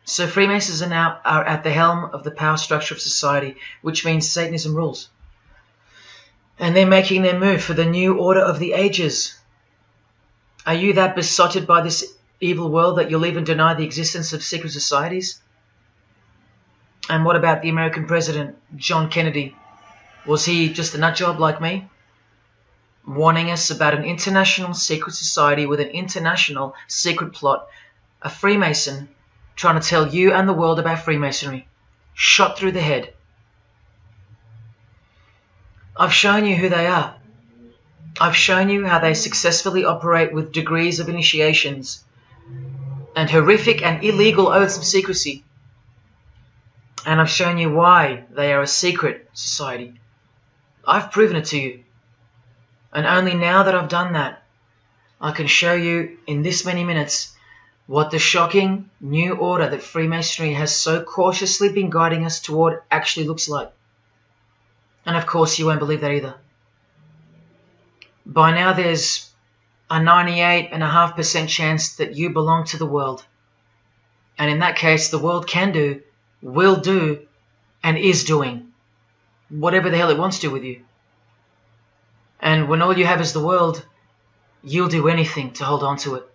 A: So Freemasons are at the helm of the power structure of society, which means Satanism rules. And they're making their move for the new order of the ages. Are you that besotted by this evil world that you'll even deny the existence of secret societies? And what about the American president, John Kennedy? Was he just a nutjob like me? Warning us about an international secret society with an international secret plot. A Freemason trying to tell you and the world about Freemasonry. Shot through the head. I've shown you who they are. I've shown you how they successfully operate with degrees of initiations and horrific and illegal oaths of secrecy. And I've shown you why they are a secret society. I've proven it to you. And only now that I've done that, I can show you in this many minutes what the shocking new order that Freemasonry has so cautiously been guiding us toward actually looks like. And of course you won't believe that either. By now there's a 98.5% chance that you belong to the world. And in that case, the world can do, will do, and is doing whatever the hell it wants to with you. And when all you have is the world, you'll do anything to hold on to it.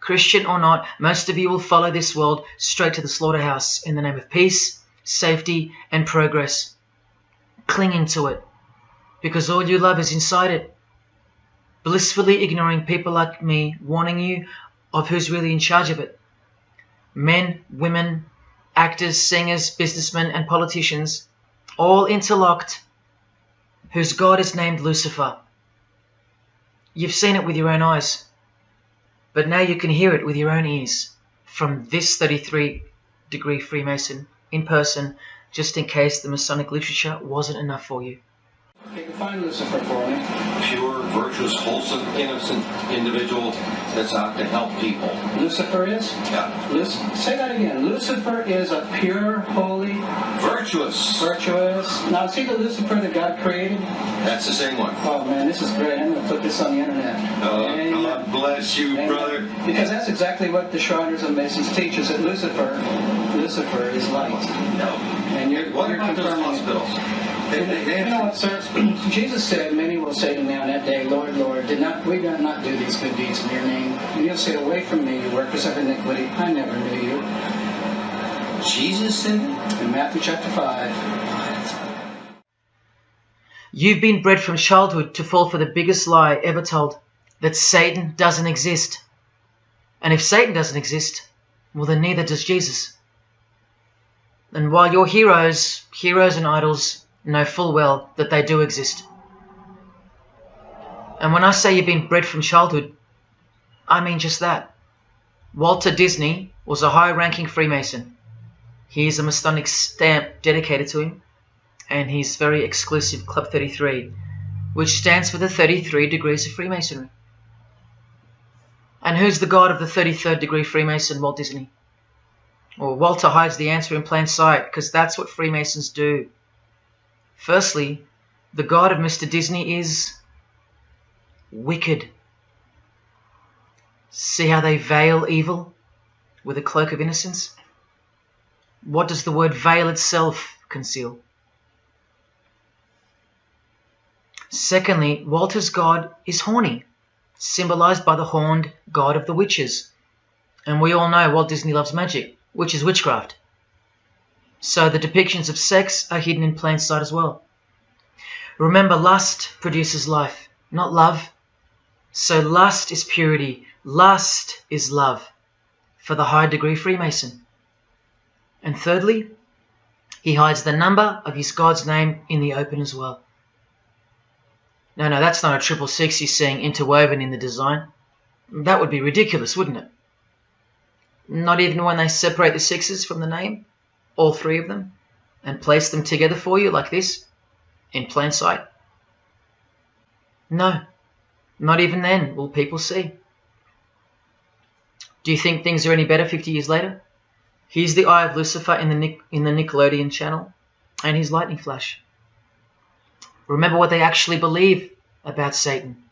A: Christian or not, most of you will follow this world straight to the slaughterhouse in the name of peace, safety, and progress. Clinging to it, because all you love is inside it. Blissfully ignoring people like me warning you of who's really in charge of it. Men, women, actors, singers, businessmen, and politicians, all interlocked, whose God is named Lucifer. You've seen it with your own eyes, but now you can hear it with your own ears from this 33-degree Freemason in person, just in case the Masonic literature wasn't enough for you.
K: Okay, define Lucifer for me.
J: Pure, virtuous, wholesome, innocent individual that's out to help people.
K: Lucifer is?
J: Yeah.
K: Say that again. Lucifer is a pure, holy...
J: Virtuous.
K: Virtuous. Now, see the Lucifer that God created?
J: That's the same one.
K: Oh, man, this is great. I'm going to put this on the internet.
J: Oh, God bless you, brother.
K: Because that's exactly what the Shriners and Masons teach, is that Lucifer is light.
J: No.
K: And you're
J: about those
K: confirming
J: hospitals?
K: You know what, sir? Jesus said, many will say to me on that day, Lord, Lord, did we not do these good deeds in your name? And you'll say, away from me, you workers of iniquity. I never knew you.
J: Jesus said it?
K: In Matthew chapter 5.
A: You've been bred from childhood to fall for the biggest lie ever told, that Satan doesn't exist. And if Satan doesn't exist, well then neither does Jesus. And while your heroes and idols know full well that they do exist. And when I say you've been bred from childhood, I mean just that. Walter Disney was a high-ranking Freemason. Here's a Masonic stamp dedicated to him, and his very exclusive Club 33, which stands for the 33 degrees of Freemasonry. And who's the god of the 33rd degree Freemason, Walt Disney? Well, Walter hides the answer in plain sight because that's what Freemasons do. Firstly, the God of Mr. Disney is wicked. See how they veil evil with a cloak of innocence? What does the word veil itself conceal? Secondly, Walter's God is horny, symbolized by the horned god of the witches. And we all know Walt Disney loves magic, which is witchcraft. So the depictions of sex are hidden in plain sight as well. Remember, lust produces life, not love. So lust is purity, lust is love for the high degree Freemason. And thirdly, he hides the number of his God's name in the open as well. No, that's not a 666 you're seeing interwoven in the design. That would be ridiculous, wouldn't it? Not even when they separate the sixes from the name, all three of them, and place them together for you like this, in plain sight. No, not even then will people see. Do you think things are any better 50 years later? Here's the Eye of Lucifer in the Nickelodeon channel, and his lightning flash. Remember what they actually believe about Satan.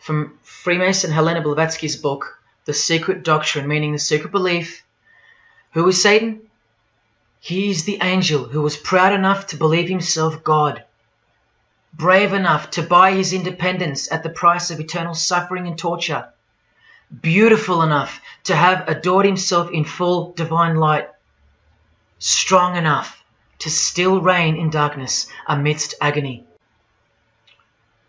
A: From Freemason Helena Blavatsky's book, The Secret Doctrine, meaning the secret belief. Who is Satan? He is the angel who was proud enough to believe himself God, brave enough to buy his independence at the price of eternal suffering and torture, beautiful enough to have adored himself in full divine light, strong enough to still reign in darkness amidst agony.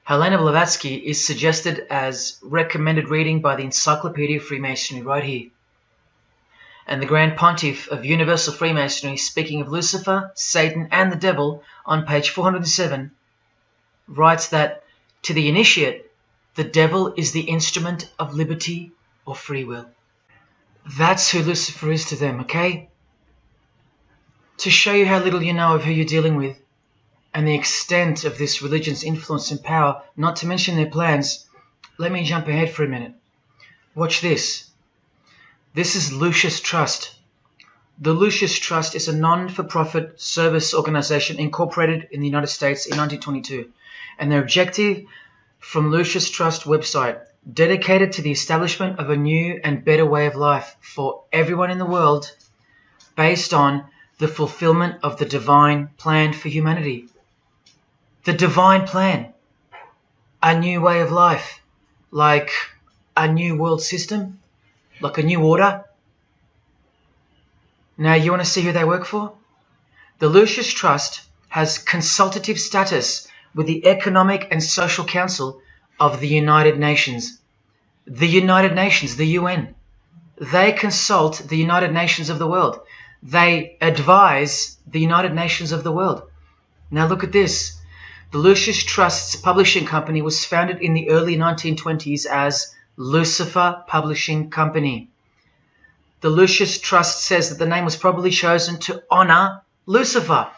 A: Helena Blavatsky is suggested as recommended reading by the Encyclopedia of Freemasonry right here. And the Grand Pontiff of Universal Freemasonry, speaking of Lucifer, Satan, and the Devil on page 407, writes that to the initiate, the devil is the instrument of liberty or free will. That's who Lucifer is to them, okay? To show you how little you know of who you're dealing with, and the extent of this religion's influence and power, not to mention their plans, let me jump ahead for a minute. Watch this. This is Lucius Trust. The Lucius Trust is a non-for-profit service organization incorporated in the United States in 1922, and their objective from Lucius Trust website, dedicated to the establishment of a new and better way of life for everyone in the world, based on the fulfillment of the divine plan for humanity. The divine plan. A new way of life, like a new world system, like a new order. Now, you want to see who they work for? The Lucius Trust has consultative status with the Economic and Social Council of the United Nations. The United Nations, the UN. They consult the United Nations of the world. They advise the United Nations of the world. Now look at this. The Lucius Trust's publishing company was founded in the early 1920s as Lucifer Publishing Company. The Lucius Trust says that the name was probably chosen to honor Lucifer.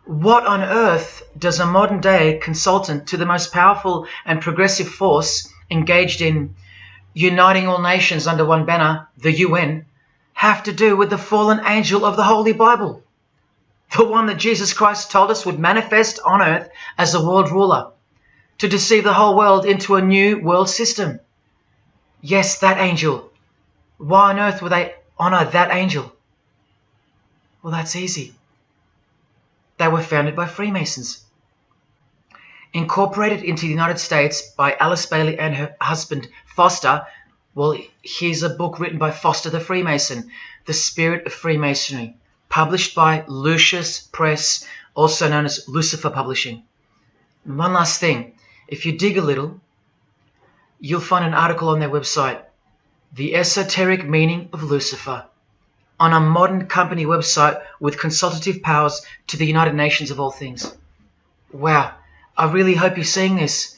A: What on earth does a modern-day consultant to the most powerful and progressive force engaged in uniting all nations under one banner, the UN, have to do with the fallen angel of the Holy Bible? The one that Jesus Christ told us would manifest on earth as a world ruler, to deceive the whole world into a new world system. Yes, that angel. Why on earth would they honor that angel? Well, that's easy. They were founded by Freemasons. Incorporated into the United States by Alice Bailey and her husband Foster. Well, here's a book written by Foster the Freemason, The Spirit of Freemasonry, published by Lucius Press, also known as Lucifer Publishing. And one last thing, if you dig a little, you'll find an article on their website, The Esoteric Meaning of Lucifer, on a modern company website with consultative powers to the United Nations of all things. Wow, I really hope you're seeing this.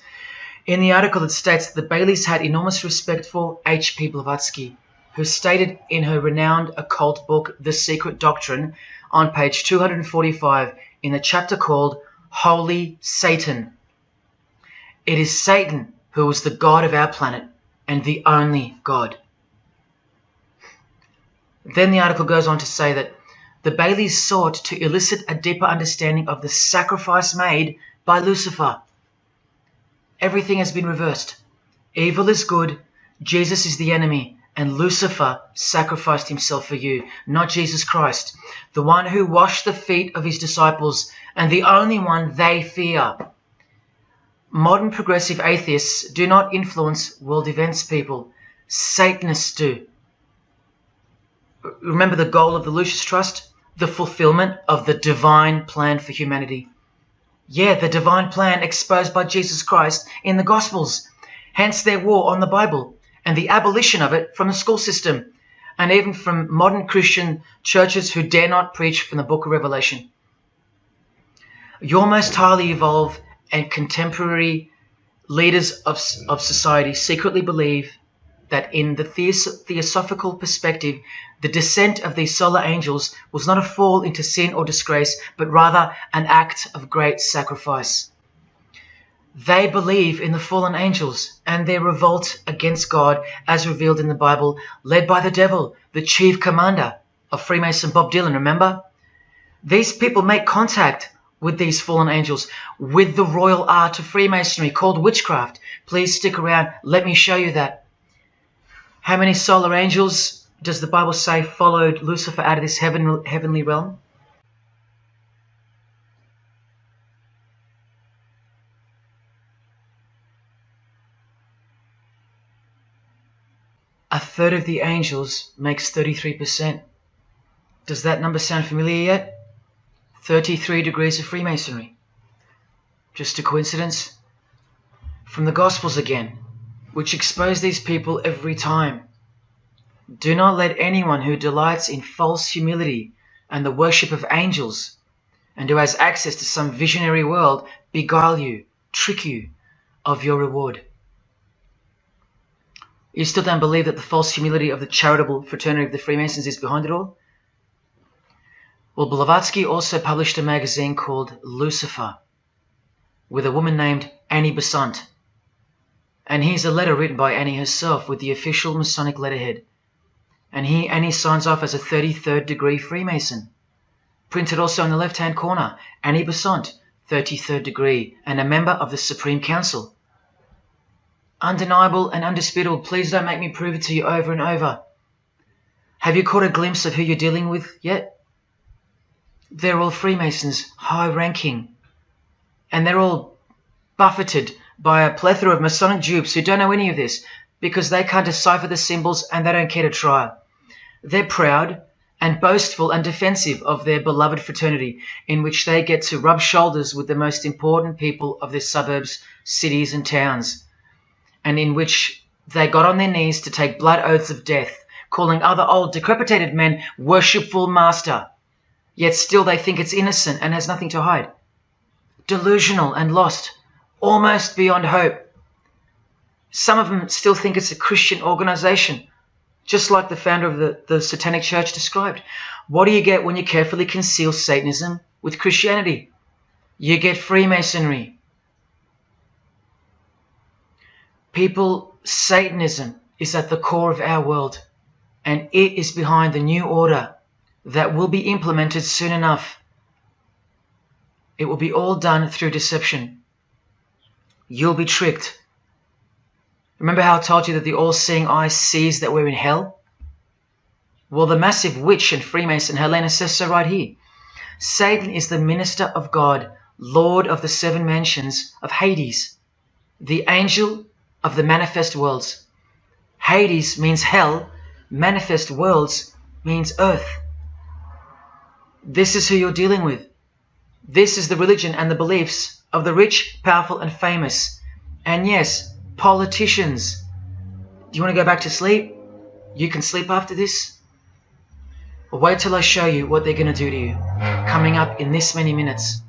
A: In the article it states that the Baileys had enormous respect for H.P. Blavatsky, who stated in her renowned occult book, The Secret Doctrine, on page 245 in the chapter called Holy Satan. It is Satan who is the God of our planet and the only God. Then the article goes on to say that the Baileys sought to elicit a deeper understanding of the sacrifice made by Lucifer. Everything has been reversed. Evil is good, Jesus is the enemy, and Lucifer sacrificed himself for you, not Jesus Christ, the one who washed the feet of his disciples and the only one they fear. Modern progressive atheists do not influence world events, people. Satanists do. Remember the goal of the Lucis Trust? The fulfillment of the divine plan for humanity. Yeah, the divine plan exposed by Jesus Christ in the Gospels. Hence their war on the Bible and the abolition of it from the school system and even from modern Christian churches who dare not preach from the book of Revelation. Your most highly evolved and contemporary leaders of society secretly believe that in the theosophical perspective, the descent of these solar angels was not a fall into sin or disgrace, but rather an act of great sacrifice. They believe in the fallen angels and their revolt against God as revealed in the Bible, led by the devil, the chief commander of Freemason Bob Dylan, remember? These people make contact with these fallen angels, with the royal art of Freemasonry called witchcraft. Please stick around. Let me show you that. How many solar angels does the Bible say followed Lucifer out of this heavenly realm? A third of the angels makes 33%. Does that number sound familiar yet? 33 degrees of Freemasonry. Just a coincidence? From the Gospels again, which expose these people every time. Do not let anyone who delights in false humility and the worship of angels, and who has access to some visionary world, beguile you, trick you of your reward. You still don't believe that the false humility of the charitable fraternity of the Freemasons is behind it all? Well, Blavatsky also published a magazine called Lucifer with a woman named Annie Besant. And here's a letter written by Annie herself with the official Masonic letterhead. And here Annie signs off as a 33rd degree Freemason. Printed also in the left-hand corner, Annie Besant, 33rd degree, and a member of the Supreme Council. Undeniable and undisputable. Please don't make me prove it to you over and over. Have you caught a glimpse of who you're dealing with yet? They're all Freemasons, high-ranking. And they're all buffeted by a plethora of Masonic dupes who don't know any of this because they can't decipher the symbols and they don't care to try. They're proud and boastful and defensive of their beloved fraternity, in which they get to rub shoulders with the most important people of their suburbs, cities and towns, and in which they got on their knees to take blood oaths of death, calling other old decrepitated men worshipful master. Yet still they think it's innocent and has nothing to hide. Delusional and lost, almost beyond hope. Some of them still think it's a Christian organization, just like the founder of the Satanic Church described. What do you get when you carefully conceal Satanism with Christianity? You get Freemasonry. People, Satanism is at the core of our world, and it is behind the new order that will be implemented soon enough. It will be all done through deception. You'll be tricked. Remember how I told you that the all-seeing eye sees that we're in hell? Well, the massive witch and Freemason Helena says so right here. Satan is the minister of God, Lord of the seven mansions of Hades, the angel of the manifest worlds. Hades means hell, manifest worlds means earth. This is who you're dealing with. This is the religion and the beliefs of the rich, powerful and famous. And yes, politicians. Do you want to go back to sleep? You can sleep after this. Or wait till I show you what they're going to do to you, coming up in this many minutes.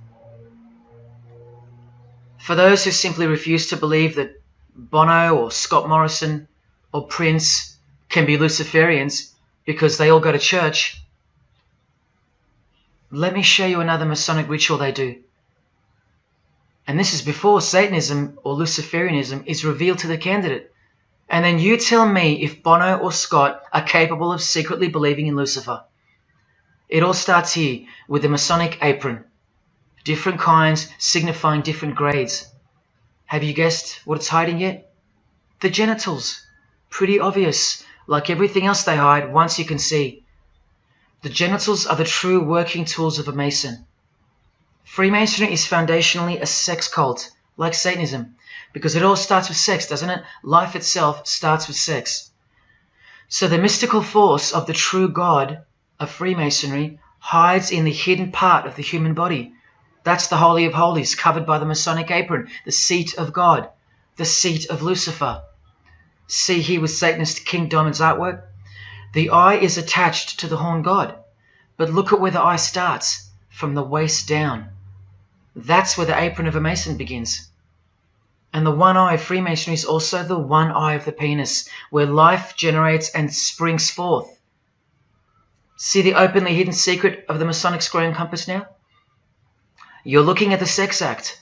A: For those who simply refuse to believe that Bono or Scott Morrison or Prince can be Luciferians because they all go to church, let me show you another Masonic ritual they do. And this is before Satanism or Luciferianism is revealed to the candidate. And then you tell me if Bono or Scott are capable of secretly believing in Lucifer. It all starts here with the Masonic apron. Different kinds signifying different grades. Have you guessed what it's hiding yet? The genitals. Pretty obvious. Like everything else they hide, once you can see. The genitals are the true working tools of a Mason. Freemasonry is foundationally a sex cult, like Satanism, because it all starts with sex, doesn't it? Life itself starts with sex. So the mystical force of the true God of Freemasonry hides in the hidden part of the human body. That's the Holy of Holies, covered by the Masonic apron, the seat of God, the seat of Lucifer. See here with Satanist King Diamond's artwork? The eye is attached to the horn god, but look at where the eye starts, from the waist down. That's where the apron of a Mason begins. And the one eye of Freemasonry is also the one eye of the penis, where life generates and springs forth. See the openly hidden secret of the Masonic square and compass now? You're looking at the sex act.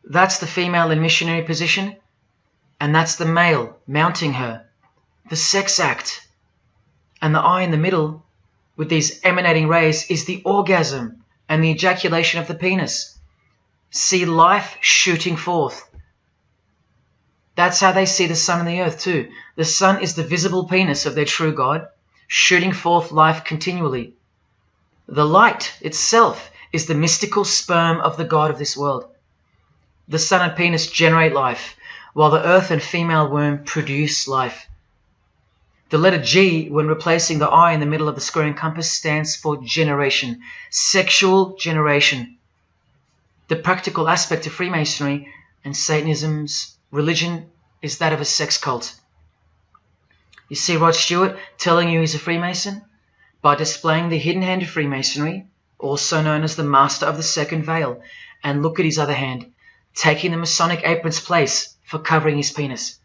A: That's the female in missionary position, and that's the male mounting her. The sex act. And the eye in the middle, with these emanating rays, is the orgasm and the ejaculation of the penis. See life shooting forth. That's how they see the sun and the earth too. The sun is the visible penis of their true God, shooting forth life continually. The light itself is the mystical sperm of the God of this world. The sun and penis generate life, while the earth and female womb produce life. The letter G, when replacing the I in the middle of the square and compass, stands for generation, sexual generation. The practical aspect of Freemasonry and Satanism's religion is that of a sex cult. You see Rod Stewart telling you he's a Freemason? By displaying the hidden hand of Freemasonry, also known as the Master of the Second Veil, and look at his other hand, taking the Masonic apron's place for covering his penis,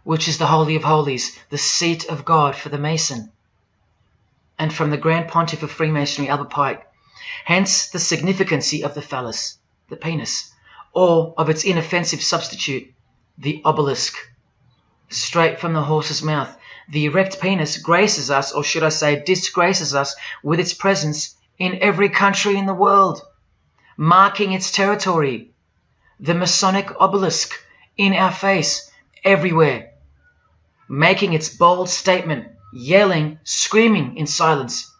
A: which is the Holy of Holies, the seat of God for the Mason. And from the Grand Pontiff of Freemasonry, Albert Pike, hence the significancy of the phallus, the penis, or of its inoffensive substitute, the obelisk. Straight from the horse's mouth, the erect penis graces us, or should I say disgraces us, with its presence in every country in the world, marking its territory. The Masonic obelisk in our face, everywhere, making its bold statement, yelling, screaming in silence.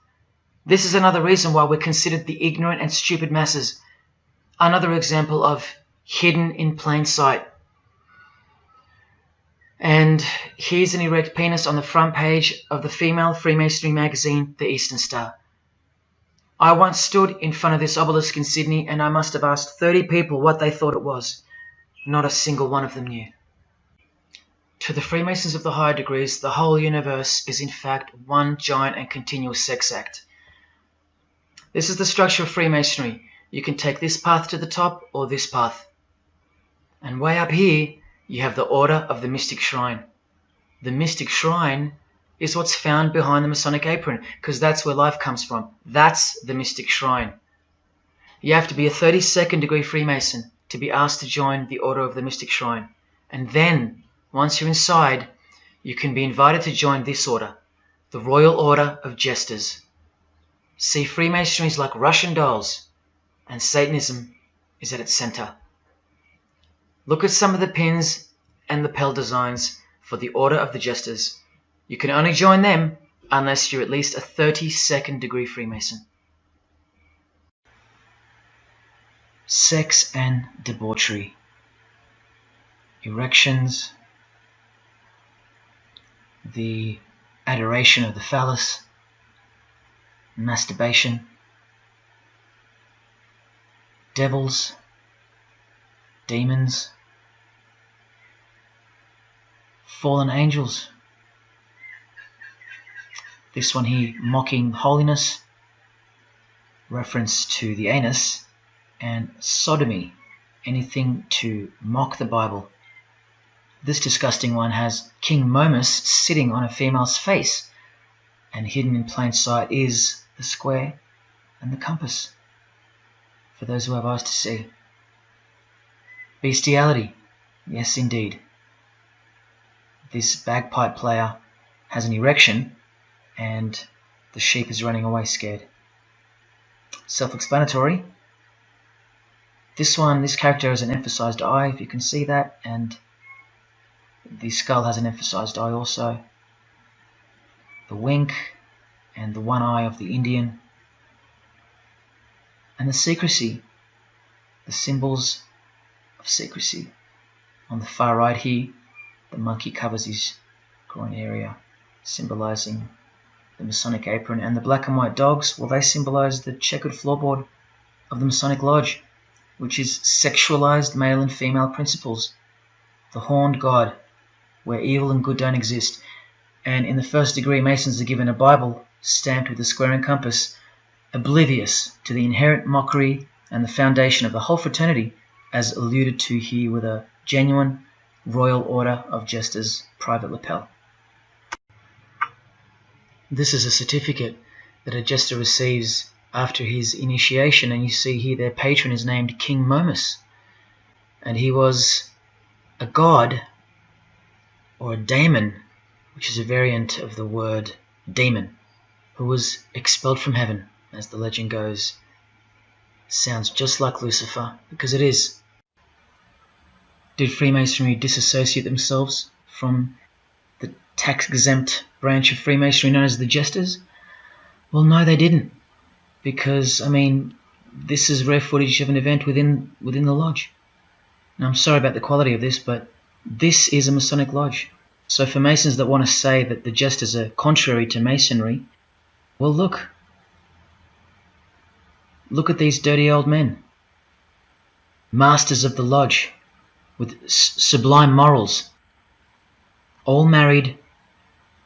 A: This is another reason why we're considered the ignorant and stupid masses. Another example of hidden in plain sight. And here's an erect penis on the front page of the female Freemasonry magazine, The Eastern Star. I once stood in front of this obelisk in Sydney, and I must have asked 30 people what they thought it was. Not a single one of them knew. To the Freemasons of the higher degrees, the whole universe is in fact one giant and continuous sex act. This is the structure of Freemasonry. You can take this path to the top or this path. And way up here, you have the Order of the Mystic Shrine. The Mystic Shrine is what's found behind the Masonic apron, because that's where life comes from. That's the Mystic Shrine. You have to be a 32nd degree Freemason to be asked to join the Order of the Mystic Shrine. And then, once you're inside, you can be invited to join this order, the Royal Order of Jesters. See, Freemasonry is like Russian dolls, and Satanism is at its center. Look at some of the pins and lapel designs for the Order of the Jesters. You can only join them unless you're at least a 32nd degree Freemason. Sex and debauchery. Erections. The adoration of the phallus. Masturbation. Devils. Demons. Fallen angels. This one here, mocking holiness, reference to the anus, and sodomy, anything to mock the Bible. This disgusting one has King Momus sitting on a female's face, and hidden in plain sight is the square and the compass, for those who have eyes to see. Bestiality, yes indeed. this bagpipe player has an erection and the sheep is running away scared. Self-explanatory. This character has an emphasized eye, if you can see that, and the skull has an emphasized eye also. The wink and the one eye of the Indian. And the secrecy, the symbols of secrecy. On the far right here, the monkey covers his groin area, symbolizing the Masonic apron, and the black and white dogs, well, they symbolize the checkered floorboard of the Masonic Lodge, which is sexualized male and female principles. The horned god, where evil and good don't exist. And in the first degree, Masons are given a Bible stamped with a square and compass, oblivious to the inherent mockery and the foundation of the whole fraternity, as alluded to here with a genuine Royal Order of Jester's private lapel. This is a certificate that a Jester receives after his initiation, and you see here their patron is named King Momus, and he was a god, or a daemon, which is a variant of the word demon, who was expelled from heaven, as the legend goes. Sounds just like Lucifer, because it is. Did Freemasonry disassociate themselves from the tax-exempt branch of Freemasonry known as the Jesters? Well, no, they didn't, because, I mean, this is rare footage of an event within the lodge. Now, I'm sorry about the quality of this, but this is a Masonic lodge. So for Masons that want to say that the Jesters are contrary to Masonry, well, look at these dirty old men, masters of the lodge, with sublime morals, all married,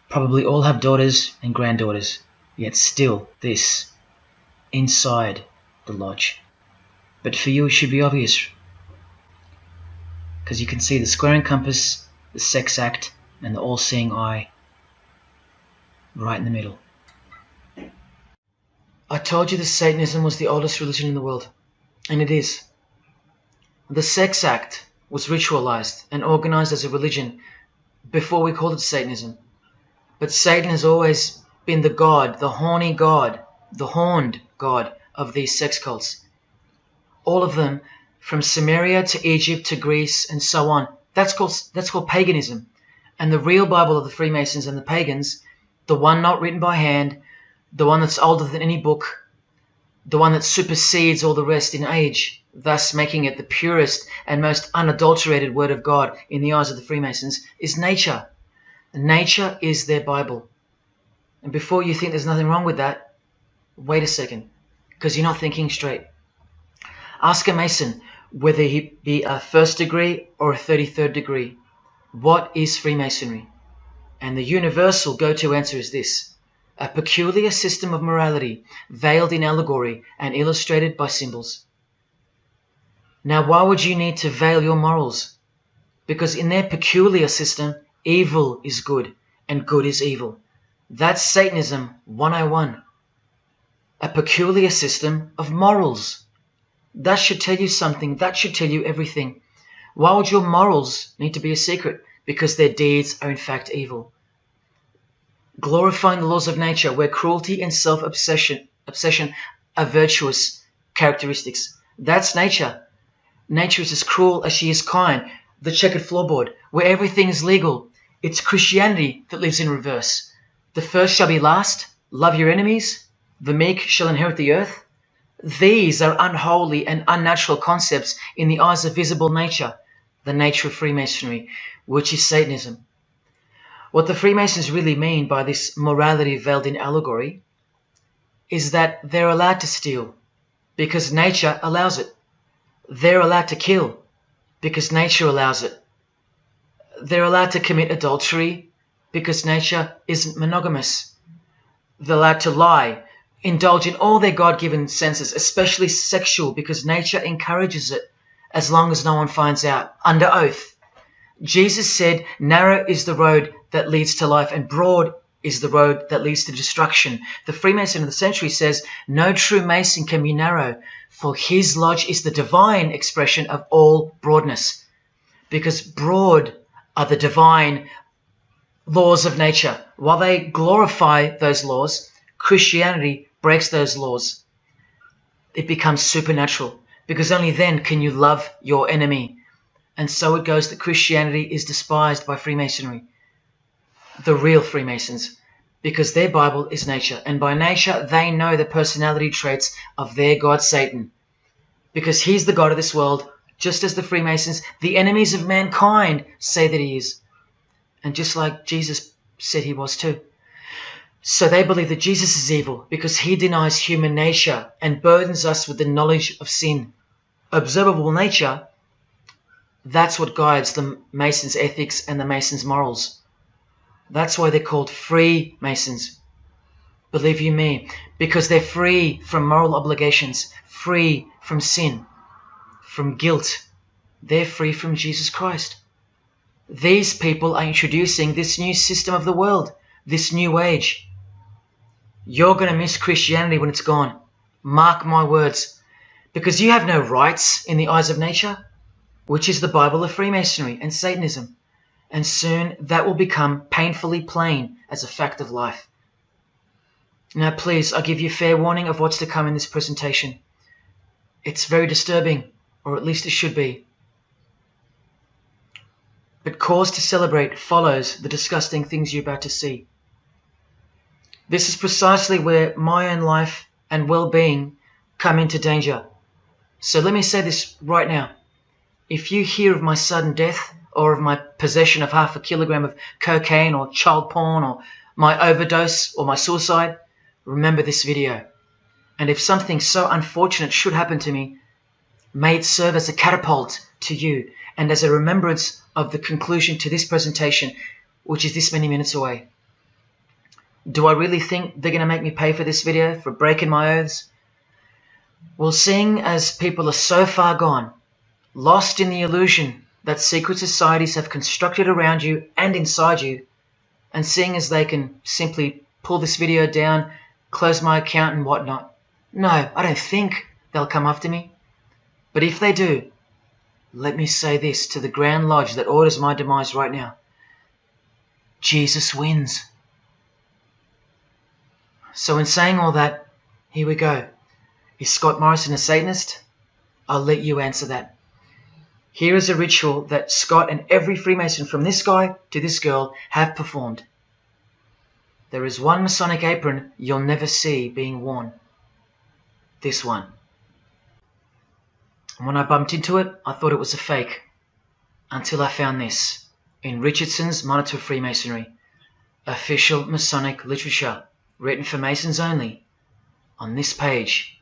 A: probably all have daughters and granddaughters, yet still this, inside the lodge. But for you it should be obvious, because you can see the square and compass, the sex act, and the all-seeing eye right in the middle. I told you that Satanism was the oldest religion in the world, and it is. The sex act was ritualized and organized as a religion before we called it Satanism. But Satan has always been the god, the horny god, the horned god of these sex cults. All of them, from Sumeria to Egypt to Greece and so on, that's called paganism. And the real Bible of the Freemasons and the pagans, the one not written by hand, the one that's older than any book, the one that supersedes all the rest in age, thus making it the purest and most unadulterated word of God in the eyes of the Freemasons, is nature. Nature is their Bible. And before you think there's nothing wrong with that, wait a second, because you're not thinking straight. Ask a Mason, whether he be a first degree or a 33rd degree, what is Freemasonry? And the universal go-to answer is this: a peculiar system of morality, veiled in allegory and illustrated by symbols. Now, why would you need to veil your morals? Because in their peculiar system, evil is good and good is evil. That's Satanism 101. A peculiar system of morals. That should tell you something. That should tell you everything. Why would your morals need to be a secret? Because their deeds are in fact evil. Glorifying the laws of nature, where cruelty and self-obsession are virtuous characteristics. That's nature. Nature is as cruel as she is kind. The checkered floorboard, where everything is legal. It's Christianity that lives in reverse. The first shall be last. Love your enemies. The meek shall inherit the earth. These are unholy and unnatural concepts in the eyes of visible nature, the nature of Freemasonry, which is Satanism. What the Freemasons really mean by this morality veiled in allegory is that they're allowed to steal because nature allows it. They're allowed to kill because nature allows it. They're allowed to commit adultery because nature isn't monogamous. They're allowed to lie, indulge in all their God-given senses, especially sexual, because nature encourages it, as long as no one finds out, under oath. Jesus said, narrow is the road that leads to life, and broad is the road that leads to destruction. The Freemason of the century says, no true Mason can be narrow, for his lodge is the divine expression of all broadness. Because broad are the divine laws of nature. While they glorify those laws, Christianity breaks those laws. It becomes supernatural, because only then can you love your enemy. And so it goes that Christianity is despised by Freemasonry, the real Freemasons, because their Bible is nature. And by nature, they know the personality traits of their God, Satan, because he's the God of this world, just as the Freemasons, the enemies of mankind, say that he is. And just like Jesus said he was too. So they believe that Jesus is evil because he denies human nature and burdens us with the knowledge of sin. Observable nature, that's what guides the Masons' ethics and the Masons' morals. That's why they're called Freemasons. Believe you me, because they're free from moral obligations, free from sin, from guilt. They're free from Jesus Christ. These people are introducing this new system of the world, this new age. You're going to miss Christianity when it's gone. Mark my words. Because you have no rights in the eyes of nature, which is the Bible of Freemasonry and Satanism. And soon that will become painfully plain as a fact of life. Now please, I give you fair warning of what's to come in this presentation. It's very disturbing, or at least it should be. But cause to celebrate follows the disgusting things you're about to see. This is precisely where my own life and well-being come into danger. So let me say this right now. If you hear of my sudden death, or of my possession of 0.5 kilogram of cocaine or child porn, or my overdose or my suicide, remember this video. And if something so unfortunate should happen to me, may it serve as a catapult to you and as a remembrance of the conclusion to this presentation, which is this many minutes away. Do I really think they're going to make me pay for this video, for breaking my oaths? Well, seeing as people are so far gone, lost in the illusion that secret societies have constructed around you and inside you, and seeing as they can simply pull this video down, close my account and whatnot, no, I don't think they'll come after me. But if they do, let me say this to the Grand Lodge that orders my demise right now. Jesus wins. So in saying all that, here we go. Is Scott Morrison a Satanist? I'll let you answer that. Here is a ritual that Scott and every Freemason from this guy to this girl have performed. There is one Masonic apron you'll never see being worn. This one. And when I bumped into it, I thought it was a fake. Until I found this in Richardson's Monitor of Freemasonry, official Masonic literature, written for Masons only. On this page,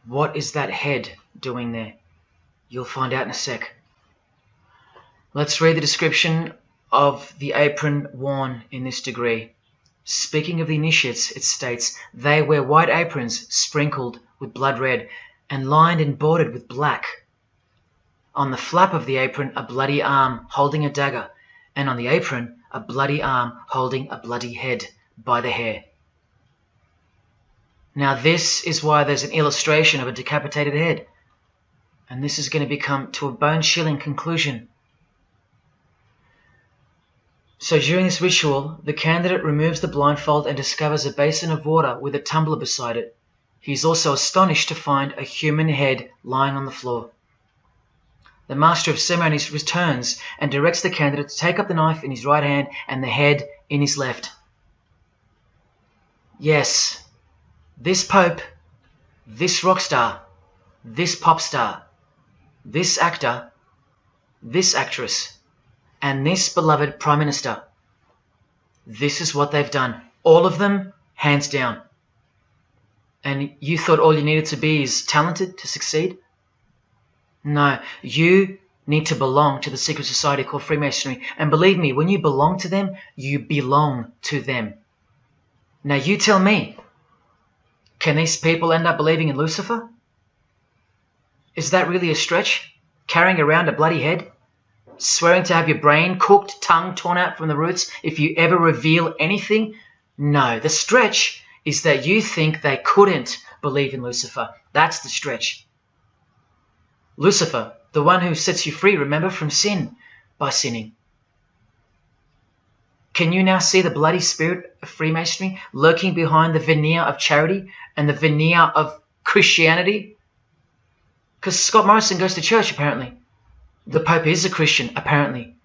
A: what is that head doing there? You'll find out in a sec. Let's read the description of the apron worn in this degree. Speaking of the initiates, it states, they wear white aprons sprinkled with blood red and lined and bordered with black. On the flap of the apron, a bloody arm holding a dagger, and on the apron, a bloody arm holding a bloody head by the hair. Now this is why there's an illustration of a decapitated head. And this is going to become to a bone-chilling conclusion. So during this ritual, the candidate removes the blindfold and discovers a basin of water with a tumbler beside it. He is also astonished to find a human head lying on the floor. The master of ceremonies returns and directs the candidate to take up the knife in his right hand and the head in his left. Yes, this pope, this rock star, this pop star, this actor, this actress, and this beloved Prime Minister. This is what they've done. All of them, hands down. And you thought all you needed to be is talented to succeed? No, you need to belong to the secret society called Freemasonry. And believe me, when you belong to them, you belong to them. Now you tell me, can these people end up believing in Lucifer? Is that really a stretch? Carrying around a bloody head? Swearing to have your brain cooked, tongue torn out from the roots if you ever reveal anything? No, the stretch is that you think they couldn't believe in Lucifer. That's the stretch. Lucifer, the one who sets you free, remember, from sin by sinning. Can you now see the bloody spirit of Freemasonry lurking behind the veneer of charity and the veneer of Christianity? Because Scott Morrison goes to church, apparently. The Pope is a Christian, apparently.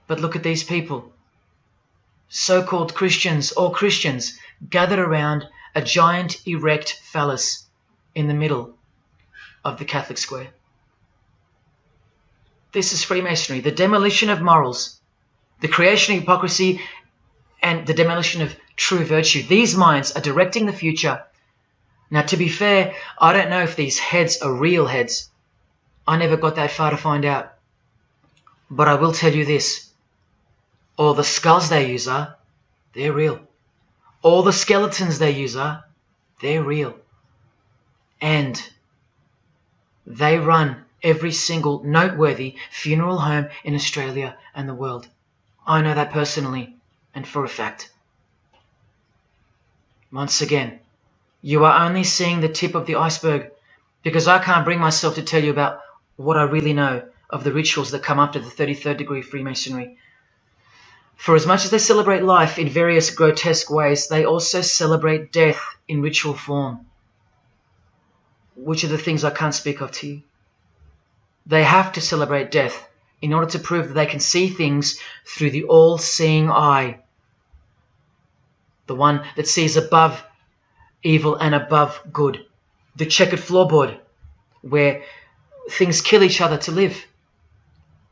A: But look at these people. So-called Christians or Christians gathered around a giant erect phallus in the middle of the Catholic square. This is Freemasonry, the demolition of morals, the creation of hypocrisy, and the demolition of true virtue. These minds are directing the future. Now, to be fair, I don't know if these heads are real heads. I never got that far to find out. But I will tell you this. All the skulls they use they're real. All the skeletons they use they're real. And they run every single noteworthy funeral home in Australia and the world. I know that personally and for a fact. Once again, you are only seeing the tip of the iceberg, because I can't bring myself to tell you about what I really know of the rituals that come after the 33rd degree Freemasonry. For as much as they celebrate life in various grotesque ways, they also celebrate death in ritual form, which are the things I can't speak of to you. They have to celebrate death in order to prove that they can see things through the all-seeing eye, the one that sees above evil and above good, the checkered floorboard, where things kill each other to live,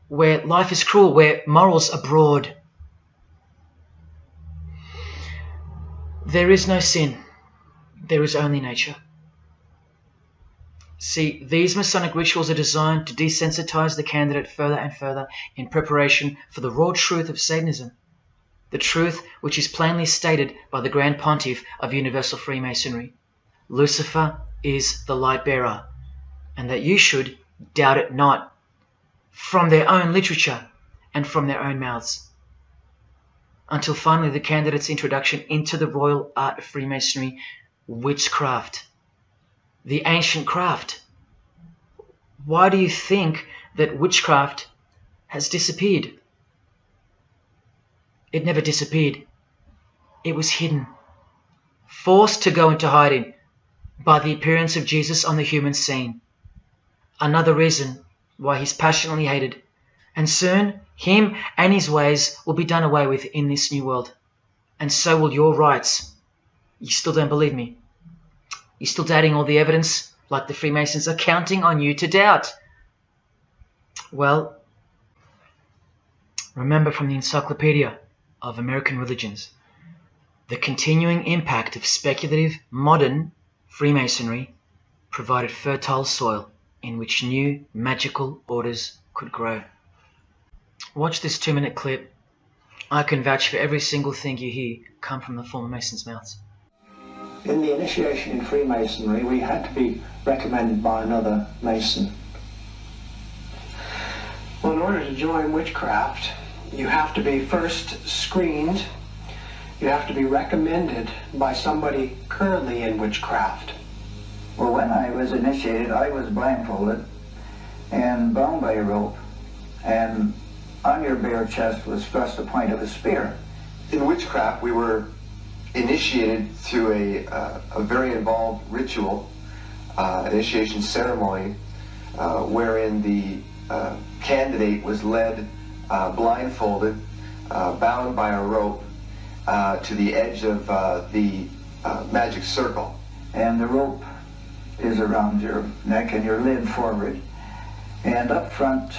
A: where life is cruel, where morals are broad. There is no sin. There is only nature. See, these Masonic rituals are designed to desensitize the candidate further and further in preparation for the raw truth of Satanism, the truth which is plainly stated by the Grand Pontiff of Universal Freemasonry. Lucifer is the light bearer, and that you should doubt it not, from their own literature and from their own mouths. Until finally the candidate's introduction into the royal art of Freemasonry, witchcraft. The ancient craft. Why do you think that witchcraft has disappeared? It never disappeared. It was hidden, forced to go into hiding by the appearance of Jesus on the human scene. Another reason why he's passionately hated, and soon him and his ways will be done away with in this new world, and so will your rights. You still don't believe me? You're still doubting all the evidence, like the Freemasons are counting on you to doubt. Well, remember from the Encyclopedia of American Religions, the continuing impact of speculative modern Freemasonry provided fertile soil in which new magical orders could grow. Watch this 2-minute clip. I can vouch for every single thing you hear come from the former Masons' mouths.
M: In the initiation in Freemasonry, we had to be recommended by another Mason. Well, in order to join witchcraft, you have to be first screened. You have to be recommended by somebody currently in witchcraft.
N: Well, when I was initiated, I was blindfolded and bound by a rope, and on your bare chest was thrust the point of a spear.
O: In witchcraft, we were initiated through a very involved ritual, initiation ceremony, wherein the candidate was led blindfolded, bound by a rope to the edge of the magic circle.
N: And the rope is around your neck and you're led forward. And up front,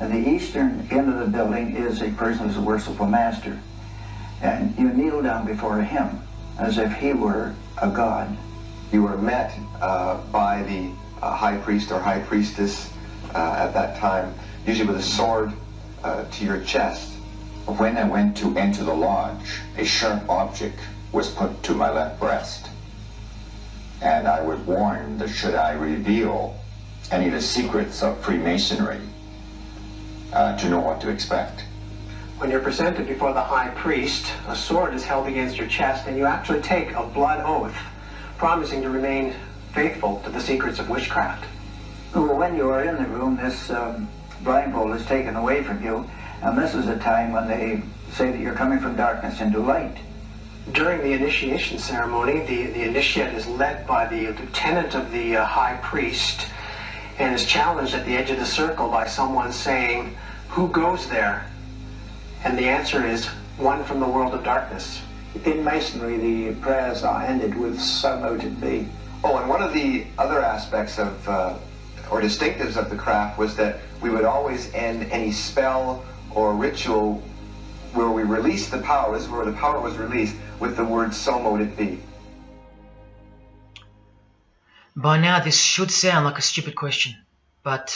N: at the eastern end of the building, is a person who's a worshipful master. And you kneel down before him as if he were a god.
O: You were met by the high priest or high priestess at that time, usually with a sword to your chest.
P: When I went to enter the lodge, a sharp object was put to my left breast. And I was warned that should I reveal any of the secrets of Freemasonry, to know what to expect.
M: When you're presented before the high priest, a sword is held against your chest, and you actually take a blood oath, promising to remain faithful to the secrets of witchcraft.
N: Well, when you are in the room, this blindfold is taken away from you, And this is a time when they say that you're coming from darkness into light.
M: During the initiation ceremony, the initiate is led by the lieutenant of the high priest and is challenged at the edge of the circle by someone saying, "Who goes there?" And the answer is, "One from the world of darkness."
N: In Masonry, the prayers are ended with "So mote it be."
O: Oh, and one of the other aspects of, or distinctives of the craft was that we would always end any spell or ritual where we released the power, this is where the power was released, with the word "So mote it be."
A: By now this should sound like a stupid question, but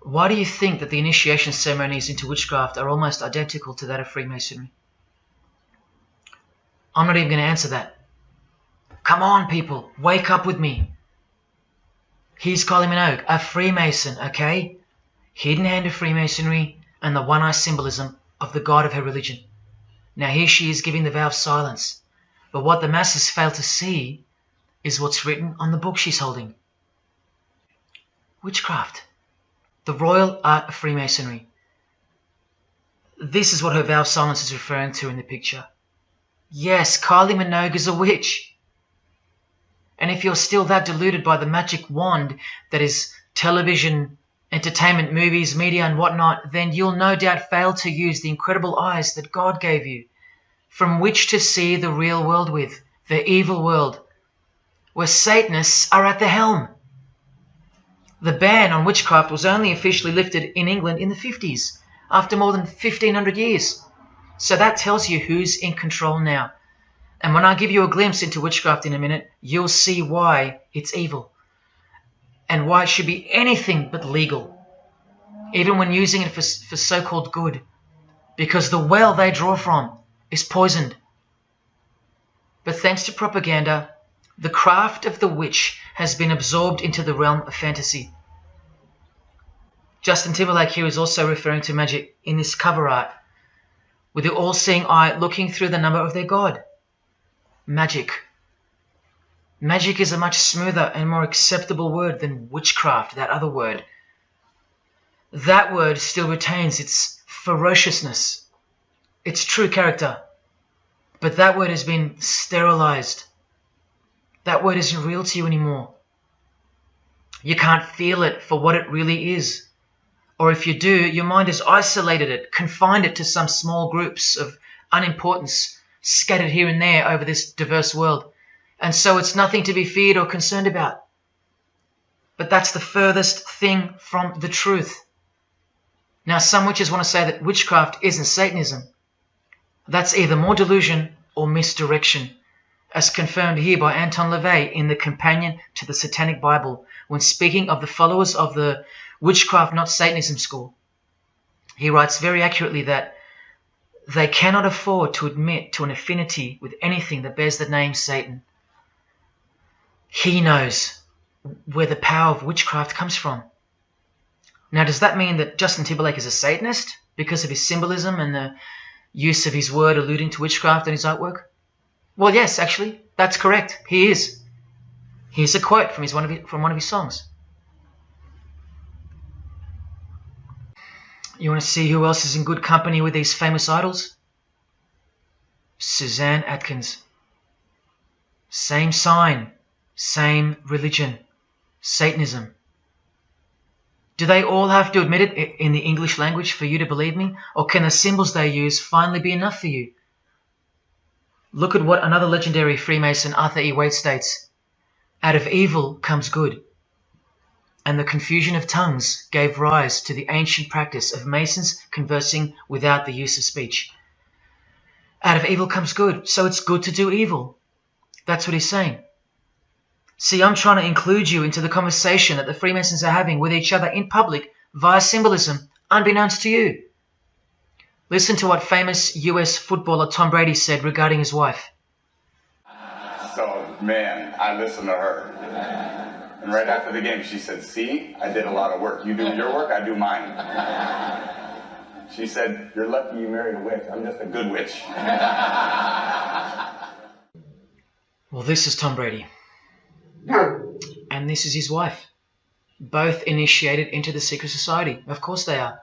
A: why do you think that the initiation ceremonies into witchcraft are almost identical to that of Freemasonry? I'm not even going to answer that. Come on, people, wake up with me. Here's Kylie Minogue, a Freemason, okay? Hidden hand of Freemasonry and the one-eye symbolism of the god of her religion. Now here she is giving the vow of silence, but what the masses fail to see is what's written on the book she's holding. Witchcraft, the royal art of Freemasonry. This is what her vow of silence is referring to in the picture. Yes, Kylie Minogue is a witch. And if you're still that deluded by the magic wand that is television, entertainment, movies, media and whatnot, then you'll no doubt fail to use the incredible eyes that God gave you, from which to see the real world with, the evil world, where Satanists are at the helm. The ban on witchcraft was only officially lifted in England in the 50s, after more than 1,500 years. So that tells you who's in control now. And when I give you a glimpse into witchcraft in a minute, you'll see why it's evil and why it should be anything but legal, even when using it for so-called good, because the well they draw from is poisoned. But thanks to propaganda, the craft of the witch has been absorbed into the realm of fantasy. Justin Timberlake here is also referring to magic in this cover art, with the all-seeing eye looking through the number of their god. Magic. Magic is a much smoother and more acceptable word than witchcraft, that other word. That word still retains its ferociousness, its true character, but that word has been sterilized. That word isn't real to you anymore. You can't feel it for what it really is. Or if you do, your mind has isolated it, confined it to some small groups of unimportance scattered here and there over this diverse world. And so it's nothing to be feared or concerned about. But that's the furthest thing from the truth. Now, some witches want to say that witchcraft isn't Satanism. That's either more delusion or misdirection, as confirmed here by Anton LaVey in the Companion to the Satanic Bible, when speaking of the followers of the Witchcraft Not Satanism school. He writes very accurately that they cannot afford to admit to an affinity with anything that bears the name Satan. He knows where the power of witchcraft comes from. Now, does that mean that Justin Timberlake is a Satanist because of his symbolism and the use of his word alluding to witchcraft in his artwork? Well, yes, actually, that's correct. He is. Here's a quote from one of his songs. You want to see who else is in good company with these famous idols? Suzanne Atkins. Same sign, same religion, Satanism. Do they all have to admit it in the English language for you to believe me? Or can the symbols they use finally be enough for you? Look at what another legendary Freemason, Arthur E. Waite, states. Out of evil comes good. And the confusion of tongues gave rise to the ancient practice of Masons conversing without the use of speech. Out of evil comes good, so it's good to do evil. That's what he's saying. See, I'm trying to include you into the conversation that the Freemasons are having with each other in public via symbolism, unbeknownst to you. Listen to what famous US footballer Tom Brady said regarding his wife.
Q: So, man, I listened to her. And right after the game, she said, see, I did a lot of work. You do your work, I do mine. She said, you're lucky you married a witch. I'm just a good witch.
A: Well, this is Tom Brady. And this is his wife. Both initiated into the secret society. Of course they are.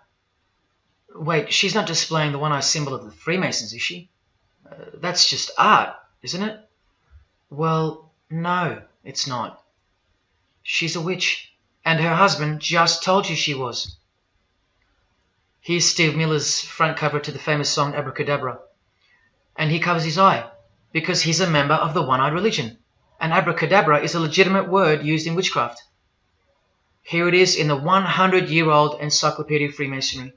A: Wait, she's not displaying the one-eye symbol of the Freemasons, is she? That's just art, isn't it? Well, no, it's not. She's a witch, and her husband just told you she was. Here's Steve Miller's front cover to the famous song Abracadabra, and he covers his eye because he's a member of the one-eyed religion, and abracadabra is a legitimate word used in witchcraft. Here it is in the 100-year-old Encyclopedia of Freemasonry.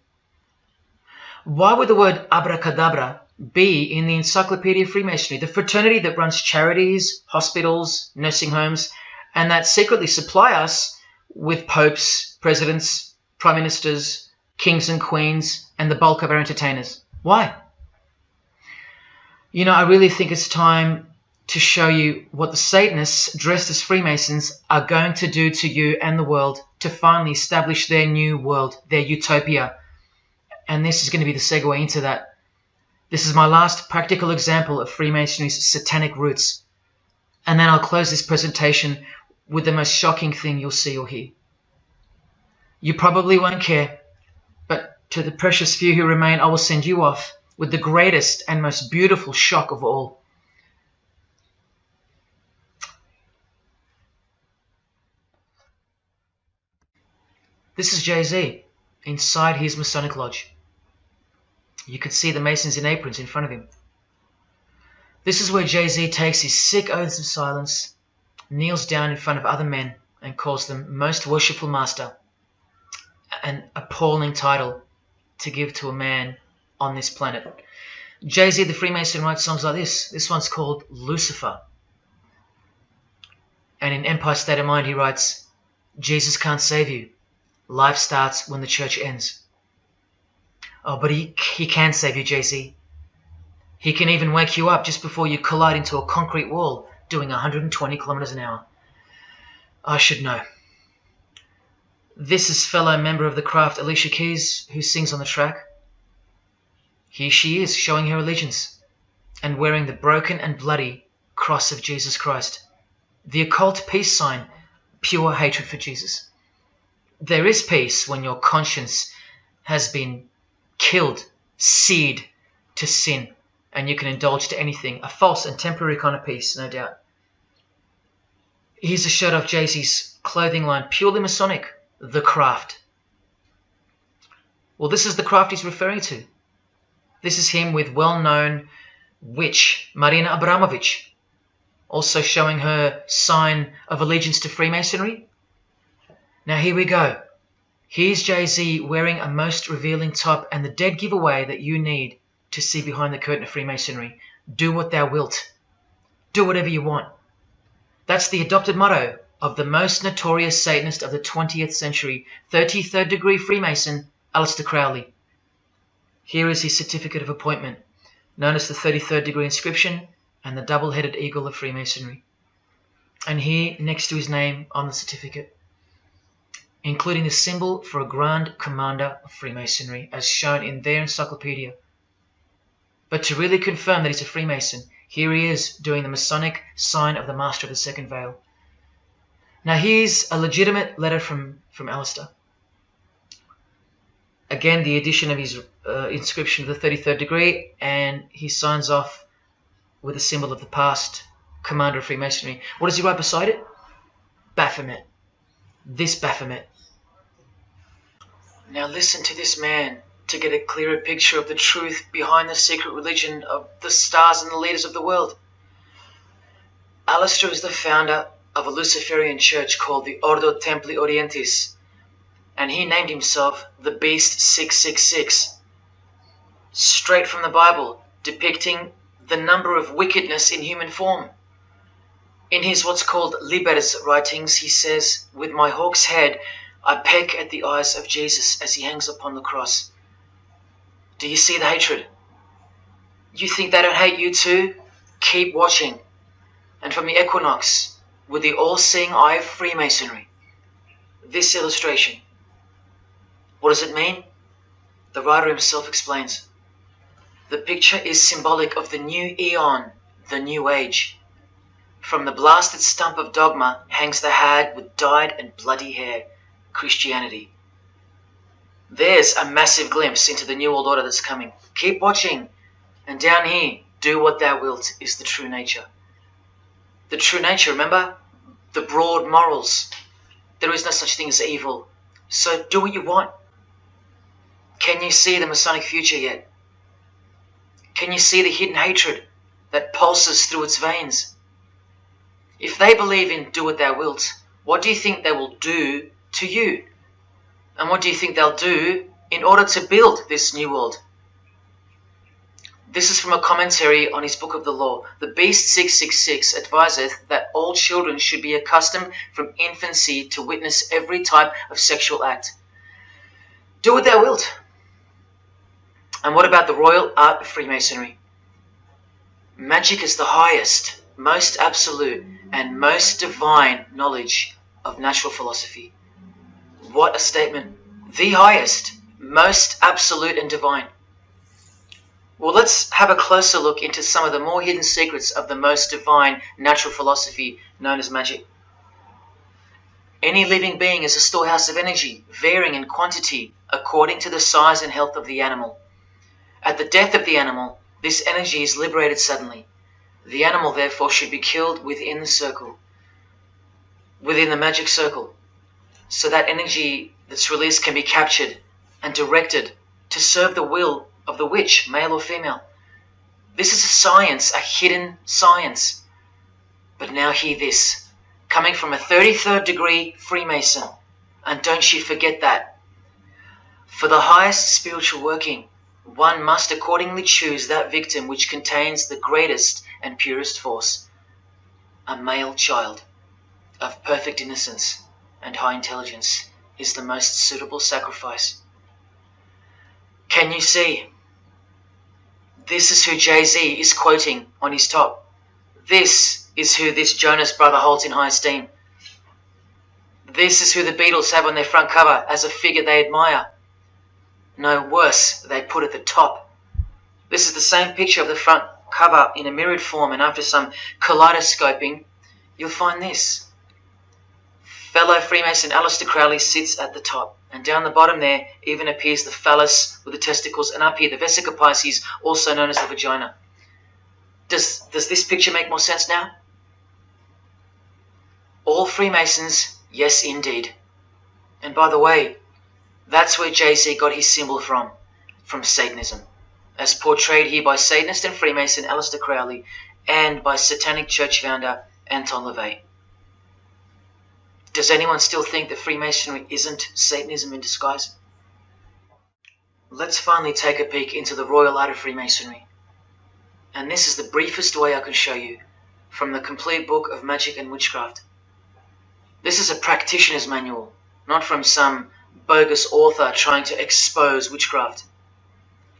A: Why would the word abracadabra be in the Encyclopedia of Freemasonry, the fraternity that runs charities, hospitals, nursing homes, and that secretly supply us with popes, presidents, prime ministers, kings and queens, and the bulk of our entertainers? Why? You know, I really think it's time to show you what the Satanists dressed as Freemasons are going to do to you and the world to finally establish their new world, their utopia. And this is going to be the segue into that. This is my last practical example of Freemasonry's satanic roots. And then I'll close this presentation with the most shocking thing you'll see or hear. You probably won't care, but to the precious few who remain, I will send you off with the greatest and most beautiful shock of all. This is Jay-Z inside his Masonic Lodge. You can see the Masons in aprons in front of him. This is where Jay-Z takes his sick oaths of silence, kneels down in front of other men, and calls them Most Worshipful Master, an appalling title to give to a man on this planet. Jay-Z the Freemason writes songs like this. This one's called Lucifer. And in Empire State of Mind he writes, Jesus can't save you. Life starts when the church ends. Oh, but he can save you, Jay-Z. He can even wake you up just before you collide into a concrete wall doing 120 kilometers an hour. I should know. This is fellow member of the craft Alicia Keys, who sings on the track. Here she is, showing her allegiance and wearing the broken and bloody cross of Jesus Christ, the occult peace sign, pure hatred for Jesus. There is peace when your conscience has been killed, seared to sin, and you can indulge to anything, a false and temporary kind of peace, no doubt. Here's a shot of Jay-Z's clothing line, purely Masonic, The Craft. Well, this is the craft he's referring to. This is him with well-known witch Marina Abramovich, also showing her sign of allegiance to Freemasonry. Now here we go. Here's Jay-Z wearing a most revealing top and the dead giveaway that you need to see behind the curtain of Freemasonry. Do what thou wilt. Do whatever you want. That's the adopted motto of the most notorious Satanist of the 20th century, 33rd degree Freemason, Aleister Crowley. Here is his certificate of appointment, known as the 33rd degree inscription and the double-headed eagle of Freemasonry. And here, next to his name on the certificate, including the symbol for a Grand Commander of Freemasonry, as shown in their encyclopedia. But to really confirm that he's a Freemason, here he is doing the Masonic sign of the Master of the Second Veil. Now here's a legitimate letter from Aleister. Again, the addition of his inscription of the 33rd degree, and he signs off with a symbol of the past Commander of Freemasonry. What does he write beside it? Baphomet. This Baphomet. Now listen to this man to get a clearer picture of the truth behind the secret religion of the stars and the leaders of the world. Aleister is the founder of a Luciferian church called the Ordo Templi Orientis, and he named himself the Beast 666, straight from the Bible, depicting the number of wickedness in human form. In his what's called Liber's writings, he says, "With my hawk's head, I peck at the eyes of Jesus as he hangs upon the cross." Do you see the hatred? You think they don't hate you too? Keep watching. And from the equinox, with the all-seeing eye of Freemasonry, this illustration. What does it mean? The writer himself explains. The picture is symbolic of the new eon, the new age. From the blasted stump of dogma hangs the hag with dyed and bloody hair, Christianity. There's a massive glimpse into the New World Order that's coming. Keep watching. And down here, do what thou wilt is the true nature. The true nature, remember? The broad morals. There is no such thing as evil. So do what you want. Can you see the Masonic future yet? Can you see the hidden hatred that pulses through its veins? If they believe in do what thou wilt, what do you think they will do to you? And what do you think they'll do in order to build this new world? This is from a commentary on his book of the law. The Beast 666 adviseth that all children should be accustomed from infancy to witness every type of sexual act. Do what thou wilt. And what about the royal art of Freemasonry? Magic is the highest, most absolute, and most divine knowledge of natural philosophy. What a statement. The highest, most absolute and divine. Well, let's have a closer look into some of the more hidden secrets of the most divine natural philosophy known as magic. Any living being is a storehouse of energy, varying in quantity according to the size and health of the animal. At the death of the animal, this energy is liberated suddenly. The animal, therefore, should be killed within the circle, within the magic circle, so that energy that's released can be captured and directed to serve the will of the witch, male or female. This is a science, a hidden science. But now hear this, coming from a 33rd degree Freemason, and don't you forget that. For the highest spiritual working, one must accordingly choose that victim which contains the greatest and purest force, a male child of perfect innocence and high intelligence is the most suitable sacrifice. Can you see? This is who Jay-Z is quoting on his top. This is who this Jonas brother holds in high esteem. This is who the Beatles have on their front cover as a figure they admire. No, worse, they put at the top. This is the same picture of the front cover in a mirrored form, and after some kaleidoscoping, you'll find this. Fellow Freemason Aleister Crowley sits at the top, and down the bottom there even appears the phallus with the testicles, and up here the vesica Pisces, also known as the vagina. Does this picture make more sense now? All Freemasons, yes indeed. And by the way, that's where Jay-Z got his symbol from Satanism, as portrayed here by Satanist and Freemason Aleister Crowley and by Satanic Church founder Anton LaVey. Does anyone still think that Freemasonry isn't Satanism in disguise? Let's finally take a peek into the royal art of Freemasonry. And this is the briefest way I can show you from the complete book of magic and witchcraft. This is a practitioner's manual, not from some bogus author trying to expose witchcraft.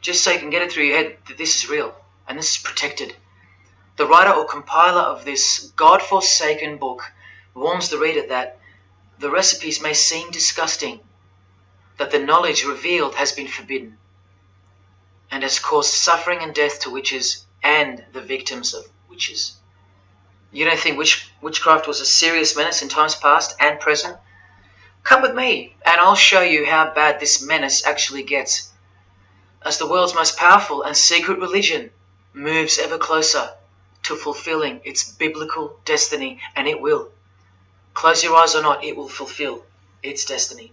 A: Just so you can get it through your head that this is real and this is protected. The writer or compiler of this God-forsaken book warns the reader that the recipes may seem disgusting, that the knowledge revealed has been forbidden, and has caused suffering and death to witches and the victims of witches. You don't think witchcraft was a serious menace in times past and present? Come with me, and I'll show you how bad this menace actually gets, as the world's most powerful and secret religion moves ever closer to fulfilling its biblical destiny, and it will. Close your eyes or not, it will fulfill its destiny.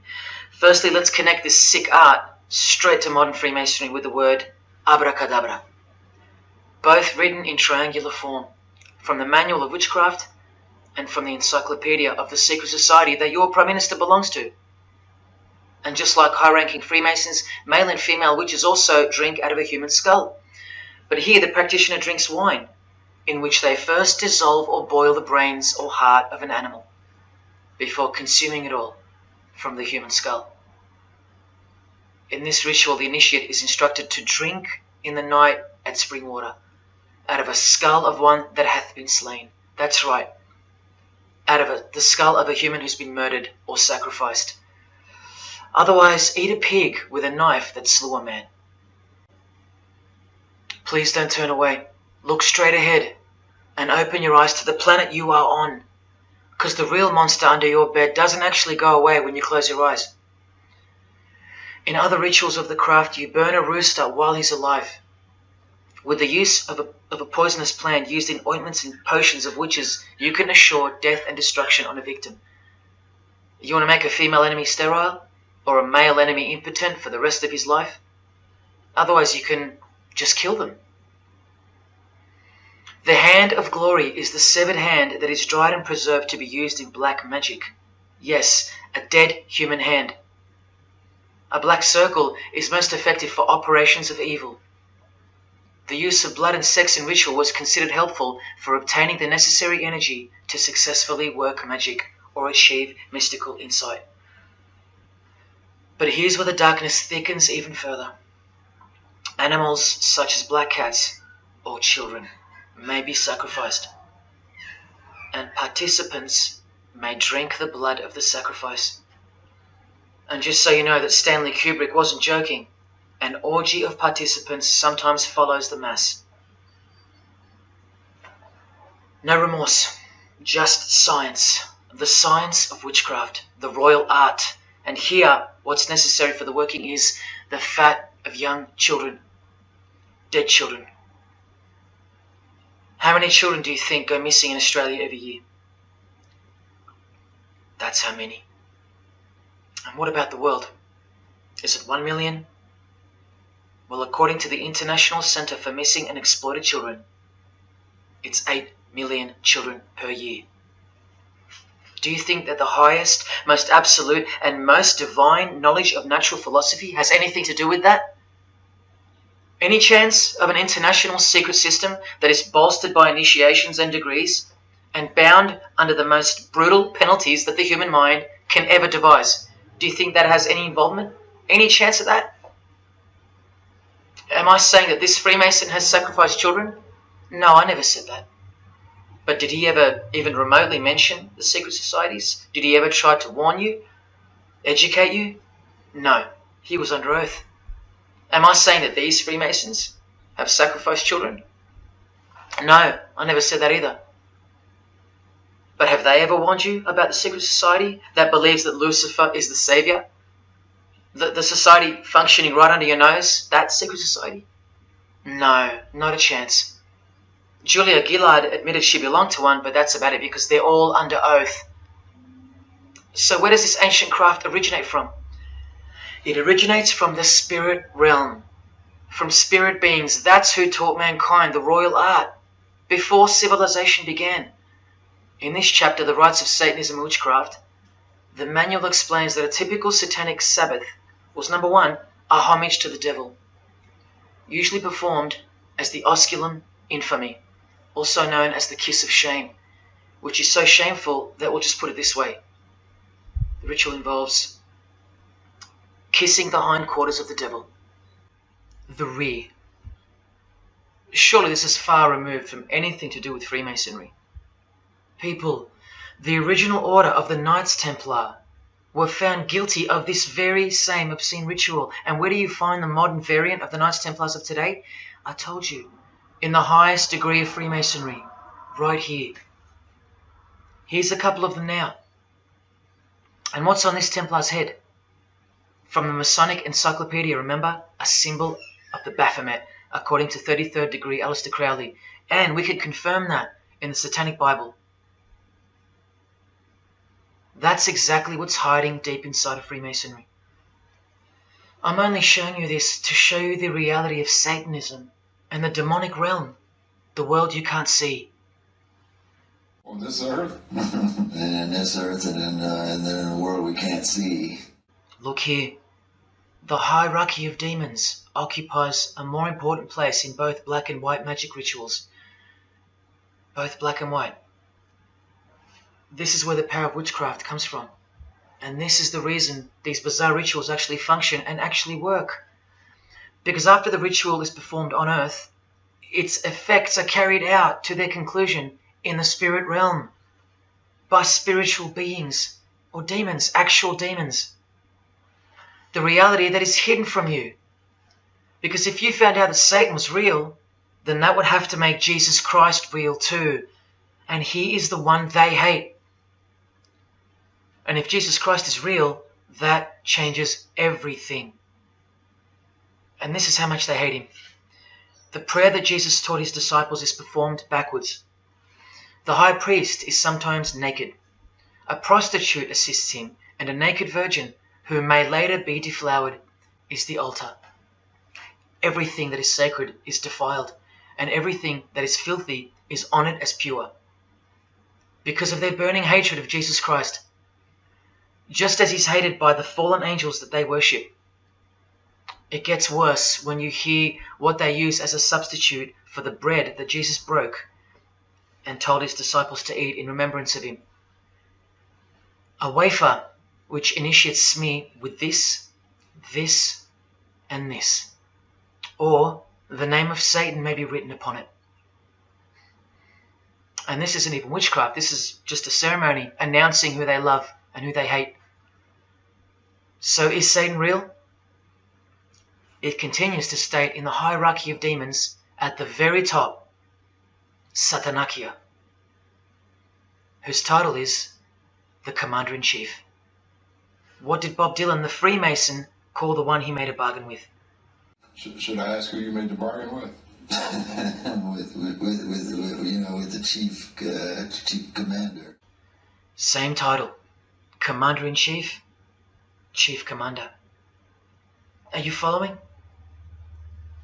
A: Firstly, let's connect this sick art straight to modern Freemasonry with the word abracadabra, both written in triangular form, from the Manual of Witchcraft and from the Encyclopedia of the Secret Society that your Prime Minister belongs to. And just like high-ranking Freemasons, male and female witches also drink out of a human skull. But here the practitioner drinks wine, in which they first dissolve or boil the brains or heart of an animal, before consuming it all from the human skull. In this ritual, the initiate is instructed to drink in the night at spring water, out of a skull of one that hath been slain. That's right, out of the skull of a human who's been murdered or sacrificed. Otherwise, eat a pig with a knife that slew a man. Please don't turn away. Look straight ahead and open your eyes to the planet you are on, because the real monster under your bed doesn't actually go away when you close your eyes. In other rituals of the craft, you burn a rooster while he's alive. With the use of a poisonous plant used in ointments and potions of witches, you can assure death and destruction on a victim. You want to make a female enemy sterile or a male enemy impotent for the rest of his life? Otherwise, you can just kill them. The hand of glory is the severed hand that is dried and preserved to be used in black magic. Yes, a dead human hand. A black circle is most effective for operations of evil. The use of blood and sex in ritual was considered helpful for obtaining the necessary energy to successfully work magic or achieve mystical insight. But here's where the darkness thickens even further. Animals such as black cats or children may be sacrificed, and participants may drink the blood of the sacrifice. And just so you know that Stanley Kubrick wasn't joking, an orgy of participants sometimes follows the mass. No remorse, just science, the science of witchcraft, the royal art. And here, what's necessary for the working is the fat of young children, dead children. How many children do you think go missing in Australia every year? That's how many. And what about the world? Is it 1 million? Well, according to the International Centre for Missing and Exploited Children, it's 8 million children per year. Do you think that the highest, most absolute, and most divine knowledge of natural philosophy has anything to do with that? Any chance of an international secret system that is bolstered by initiations and degrees and bound under the most brutal penalties that the human mind can ever devise? Do you think that has any involvement? Any chance of that? Am I saying that this Freemason has sacrificed children? No, I never said that. But did he ever even remotely mention the secret societies? Did he ever try to warn you? Educate you? No, he was under oath. Am I saying that these Freemasons have sacrificed children? No, I never said that either. But have they ever warned you about the secret society that believes that Lucifer is the savior? The society functioning right under your nose, that secret society? No, not a chance. Julia Gillard admitted she belonged to one, but that's about it because they're all under oath. So where does this ancient craft originate from? It originates from the spirit realm, from spirit beings. That's who taught mankind the royal art before civilization began. In this chapter, The Rites of Satanism and Witchcraft, the manual explains that a typical satanic Sabbath was, number one, a homage to the devil, usually performed as the osculum infami, also known as the kiss of shame, which is so shameful that we'll just put it this way. The ritual involves kissing the hindquarters of the devil, the rear. Surely this is far removed from anything to do with Freemasonry. People, the original order of the Knights Templar were found guilty of this very same obscene ritual. And where do you find the modern variant of the Knights Templars of today? I told you, in the highest degree of Freemasonry, right here. Here's a couple of them now. And what's on this Templar's head? From the Masonic Encyclopedia, remember? A symbol of the Baphomet, according to 33rd degree Aleister Crowley. And we can confirm that in the Satanic Bible. That's exactly what's hiding deep inside of Freemasonry. I'm only showing you this to show you the reality of Satanism and the demonic realm, the world you can't see.
D: On this earth?
E: And in this earth and then in a world we can't see.
A: Look here. The hierarchy of demons occupies a more important place in both black and white magic rituals. Both black and white. This is where the power of witchcraft comes from. And this is the reason these bizarre rituals actually function and actually work. Because after the ritual is performed on earth, its effects are carried out to their conclusion in the spirit realm by spiritual beings or demons, actual demons. The reality that is hidden from you. Because if you found out that Satan was real, then that would have to make Jesus Christ real too. And he is the one they hate. And if Jesus Christ is real, that changes everything. And this is how much they hate him. The prayer that Jesus taught his disciples is performed backwards. The high priest is sometimes naked. A prostitute assists him, and a naked virgin, who may later be deflowered, is the altar. Everything that is sacred is defiled, and everything that is filthy is honored as pure. Because of their burning hatred of Jesus Christ, just as he's hated by the fallen angels that they worship. It gets worse when you hear what they use as a substitute for the bread that Jesus broke and told his disciples to eat in remembrance of him. A wafer which initiates smear with this, this, and this. Or the name of Satan may be written upon it. And this isn't even witchcraft. This is just a ceremony announcing who they love and who they hate. So is Satan real? It continues to state in the hierarchy of demons at the very top, Satanakia, whose title is the Commander-in-Chief. What did Bob Dylan, the Freemason, call the one he made a bargain with?
D: Should I ask who you made the bargain with?
E: with the chief commander.
A: Same title, Commander-in-Chief, Chief Commander. Are you following?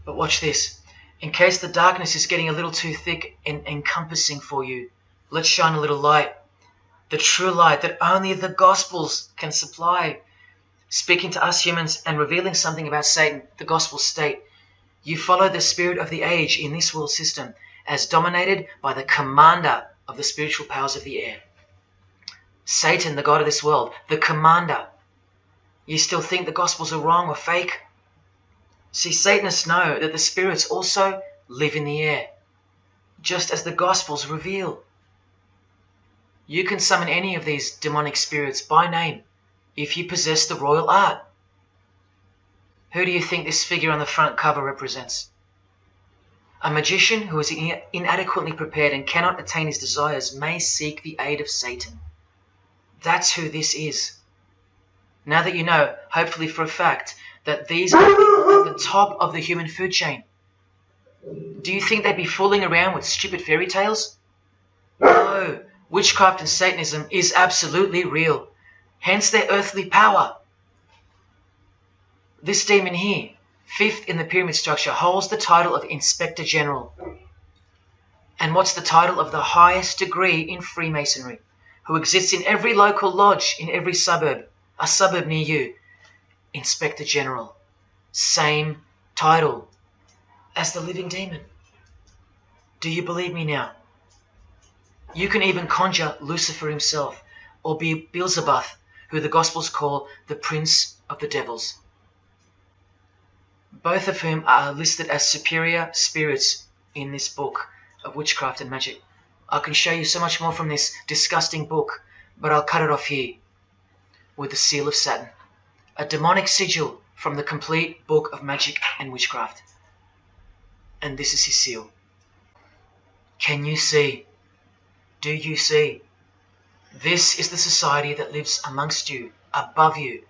A: But watch this. In case the darkness is getting a little too thick and encompassing for you, let's shine a little light. The true light that only the Gospels can supply. Speaking to us humans and revealing something about Satan, the Gospels state, you follow the spirit of the age in this world system as dominated by the commander of the spiritual powers of the air. Satan, the god of this world, the commander. You still think the Gospels are wrong or fake? See, Satanists know that the spirits also live in the air, just as the Gospels reveal. You can summon any of these demonic spirits by name if you possess the royal art. Who do you think this figure on the front cover represents? A magician who is inadequately prepared and cannot attain his desires may seek the aid of Satan. That's who this is. Now that you know, hopefully for a fact, that these are people at the top of the human food chain, do you think they'd be fooling around with stupid fairy tales? No, witchcraft and Satanism is absolutely real, hence their earthly power. This demon here, fifth in the pyramid structure, holds the title of Inspector General. And what's the title of the highest degree in Freemasonry, who exists in every local lodge in every suburb, a suburb near you? Inspector General. Same title as the living demon. Do you believe me now? You can even conjure Lucifer himself, or be Beelzebub, who the Gospels call the Prince of the Devils, both of whom are listed as superior spirits in this book of witchcraft and magic. I can show you so much more from this disgusting book, but I'll cut it off here with the seal of Saturn, a demonic sigil from the complete book of magic and witchcraft. And this is his seal. Can you see? Do you see? This is the society that lives amongst you, above you.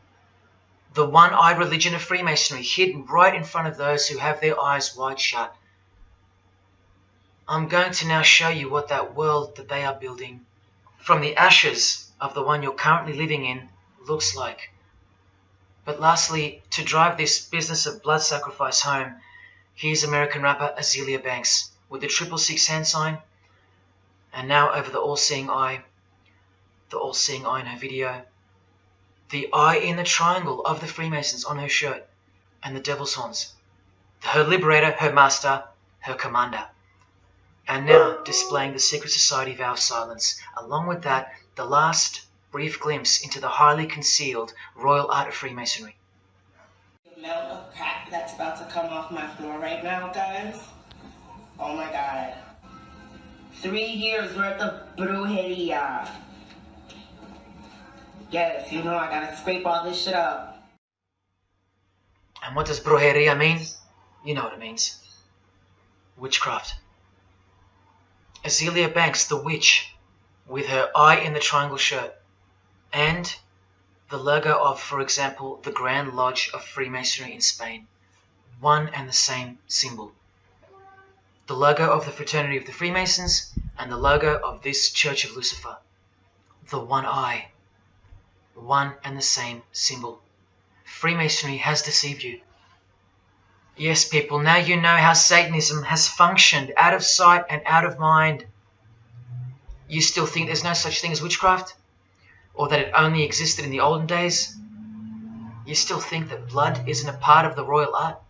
A: The one-eyed religion of Freemasonry, hidden right in front of those who have their eyes wide shut. I'm going to now show you what that world that they are building, from the ashes of the one you're currently living in, looks like. But lastly, to drive this business of blood sacrifice home, here's American rapper Atliya Banks with the 666 hand sign, and now over the all-seeing eye in her video, the eye in the triangle of the Freemasons on her shirt, and the devil's horns, her liberator, her master, her commander. And now displaying the secret society vow of silence, along with that, the last brief glimpse into the highly concealed royal art of Freemasonry.
R: The amount of crap that's about to come off my floor right now, guys. Oh my god. 3 years worth of brujeria. Yes, you know I gotta scrape all this shit up.
A: And what does brujeria mean? You know what it means. Witchcraft. Atliya Banks, the witch, with her eye in the triangle shirt, and the logo of, for example, the Grand Lodge of Freemasonry in Spain. one and the same symbol. The logo of the Fraternity of the Freemasons and the logo of this Church of Lucifer. The one eye. One and the same symbol. Freemasonry has deceived you. Yes, people, now you know how Satanism has functioned out of sight and out of mind. You still think there's no such thing as witchcraft? Or that it only existed in the olden days? You still think that blood isn't a part of the royal art?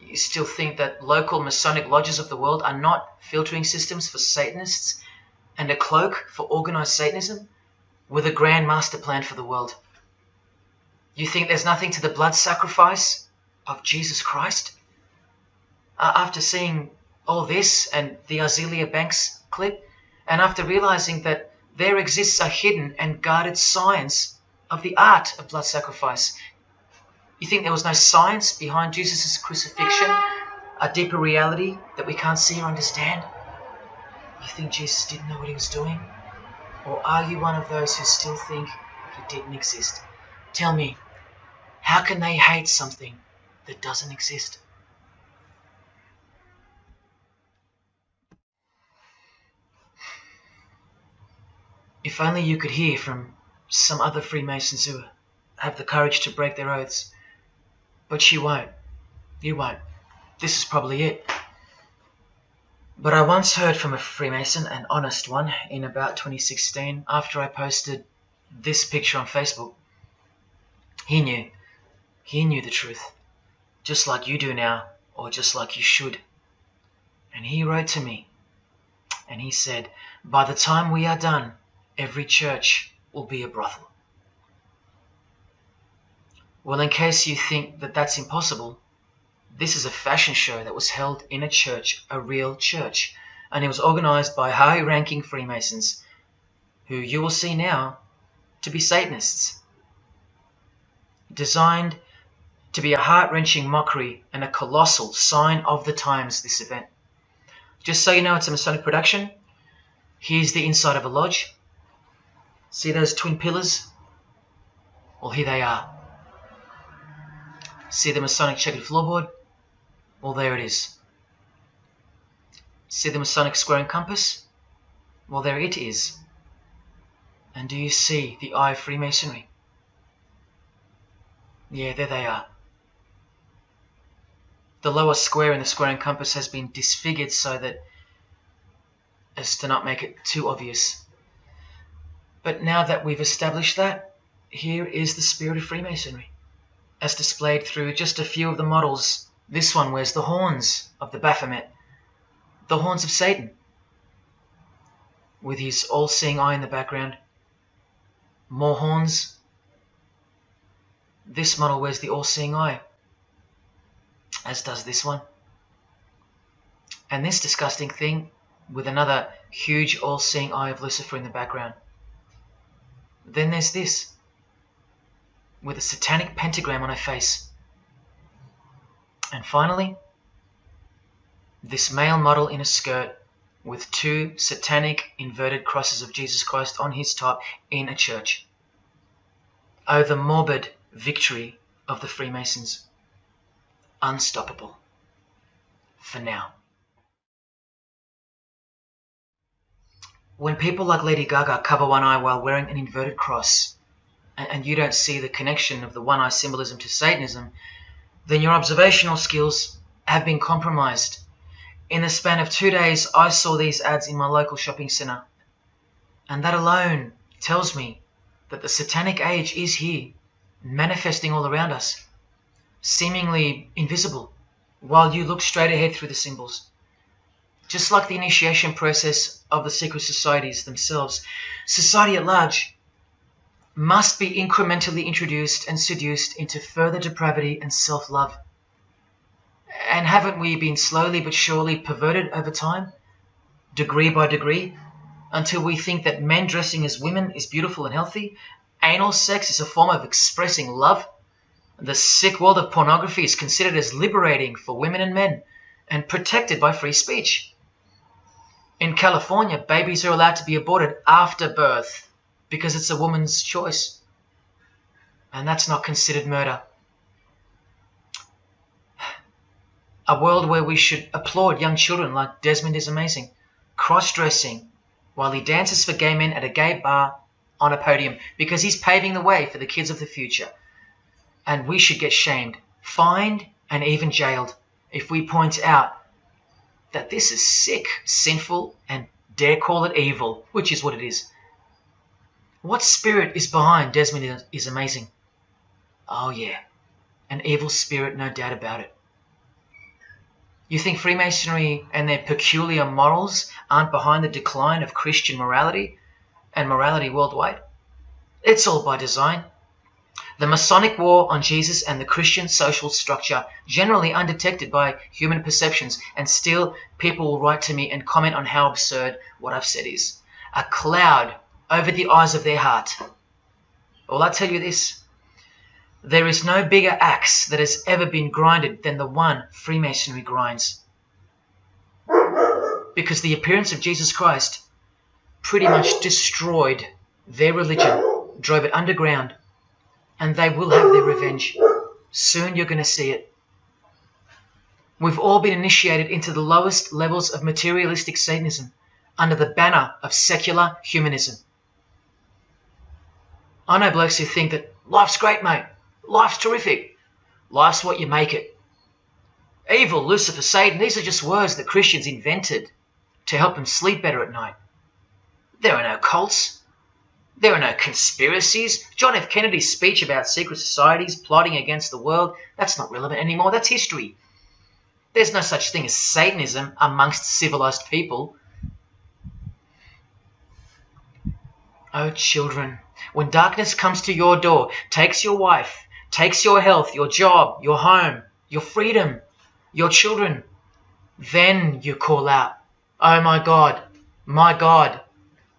A: You still think that local Masonic lodges of the world are not filtering systems for Satanists and a cloak for organized Satanism with a grand master plan for the world? You think there's nothing to the blood sacrifice of Jesus Christ? After seeing all this and the Atliya Banks clip, and after realizing that there exists a hidden and guarded science of the art of blood sacrifice, you think there was no science behind Jesus' crucifixion, a deeper reality that we can't see or understand? You think Jesus didn't know what he was doing? Or are you one of those who still think he didn't exist? Tell me, how can they hate something that doesn't exist? If only you could hear from some other Freemasons who have the courage to break their oaths. But you won't. You won't. This is probably it. But I once heard from a Freemason, an honest one, in about 2016, after I posted this picture on Facebook. He knew. He knew the truth. Just like you do now, or just like you should. And he wrote to me, and he said, by the time we are done, every church will be a brothel. Well, in case you think that that's impossible, this is a fashion show that was held in a church, a real church, and it was organized by high-ranking Freemasons, who you will see now to be Satanists. Designed to be a heart-wrenching mockery and a colossal sign of the times, this event. Just so you know, it's a Masonic production. Here's the inside of a lodge. See those twin pillars? Well, here they are. See the Masonic checkered floorboard? Well, there it is. See the Masonic square and compass? Well, there it is. And do you see the eye of Freemasonry? Yeah, there they are. The lower square in the square and compass has been disfigured so that as to not make it too obvious. But now that we've established that, here is the spirit of Freemasonry, as displayed through just a few of the models. This one wears the horns of the Baphomet, the horns of Satan, with his all-seeing eye in the background. More horns. This model wears the all-seeing eye, as does this one. And this disgusting thing with another huge all-seeing eye of Lucifer in the background. Then there's this, with a satanic pentagram on her face. And finally, this male model in a skirt with two satanic inverted crosses of Jesus Christ on his top in a church. Oh, the morbid victory of the Freemasons. Unstoppable. For now. When people like Lady Gaga cover one eye while wearing an inverted cross, and you don't see the connection of the one eye symbolism to Satanism, then your observational skills have been compromised. In the span of 2 days, I saw these ads in my local shopping centre. And that alone tells me that the satanic age is here, manifesting all around us, seemingly invisible, while you look straight ahead through the symbols. Just like the initiation process of the secret societies themselves, society at large must be incrementally introduced and seduced into further depravity and self-love. And haven't we been slowly but surely perverted over time, degree by degree, until we think that men dressing as women is beautiful and healthy, anal sex is a form of expressing love, the sick world of pornography is considered as liberating for women and men, and protected by free speech. In California, babies are allowed to be aborted after birth because it's a woman's choice. And that's not considered murder. A world where we should applaud young children like Desmond is amazing, cross-dressing while he dances for gay men at a gay bar on a podium because he's paving the way for the kids of the future. And we should get shamed, fined, and even jailed if we point out that this is sick, sinful, and dare call it evil, which is what it is. What spirit is behind Desmond is amazing? Oh yeah, an evil spirit, no doubt about it. You think Freemasonry and their peculiar morals aren't behind the decline of Christian morality and morality worldwide? It's all by design. The Masonic war on Jesus and the Christian social structure, generally undetected by human perceptions, and still people will write to me and comment on how absurd what I've said is. A cloud over the eyes of their heart. Well, I tell you this, there is no bigger axe that has ever been grinded than the one Freemasonry grinds. Because the appearance of Jesus Christ pretty much destroyed their religion, drove it underground, and they will have their revenge. Soon you're going to see it. We've all been initiated into the lowest levels of materialistic Satanism under the banner of secular humanism. I know blokes who think that life's great, mate. Life's terrific. Life's what you make it. Evil, Lucifer, Satan, these are just words that Christians invented to help them sleep better at night. There are no cults. There are no conspiracies. John F. Kennedy's speech about secret societies plotting against the world, that's not relevant anymore. That's history. There's no such thing as Satanism amongst civilized people. Oh, children, when darkness comes to your door, takes your wife, takes your health, your job, your home, your freedom, your children, then you call out, oh my God,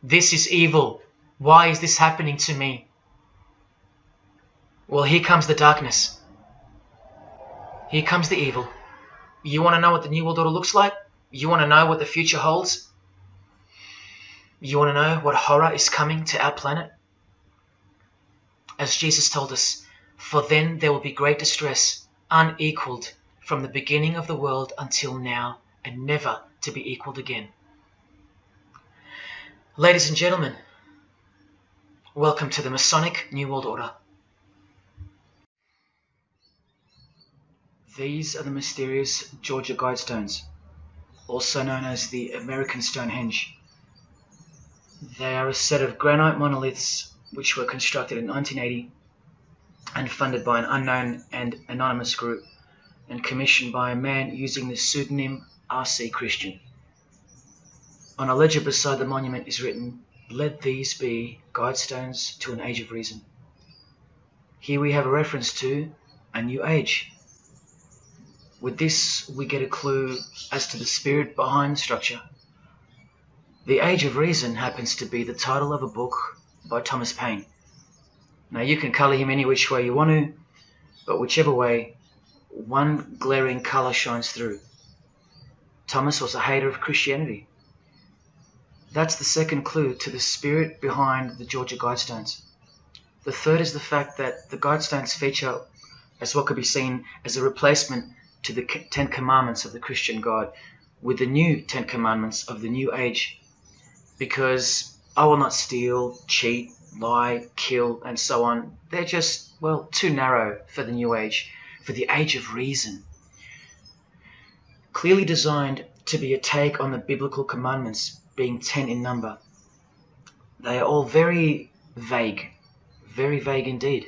A: this is evil. Why is this happening to me? Well, here comes the darkness. Here comes the evil. You want to know what the New World Order looks like? You want to know what the future holds? You want to know what horror is coming to our planet? As Jesus told us, for then there will be great distress, unequaled from the beginning of the world until now, and never to be equaled again. Ladies and gentlemen, welcome to the Masonic New World Order. These are the mysterious Georgia Guidestones, also known as the American Stonehenge. They are a set of granite monoliths which were constructed in 1980 and funded by an unknown and anonymous group and commissioned by a man using the pseudonym R.C. Christian. On a ledger beside the monument is written, "Let these be guidestones to an age of reason." Here we have a reference to a new age. With this, we get a clue as to the spirit behind the structure. The Age of Reason happens to be the title of a book by Thomas Paine. Now, you can colour him any which way you want to, but whichever way, one glaring colour shines through. Thomas was a hater of Christianity. That's the second clue to the spirit behind the Georgia Guidestones. The third is the fact that the Guidestones feature as what could be seen as a replacement to the Ten Commandments of the Christian God with the new Ten Commandments of the New Age. Because I will not steal, cheat, lie, kill, and so on. They're just, well, too narrow for the New Age, for the Age of Reason. Clearly designed to be a take on the biblical commandments, being 10 in number. They are all very vague indeed.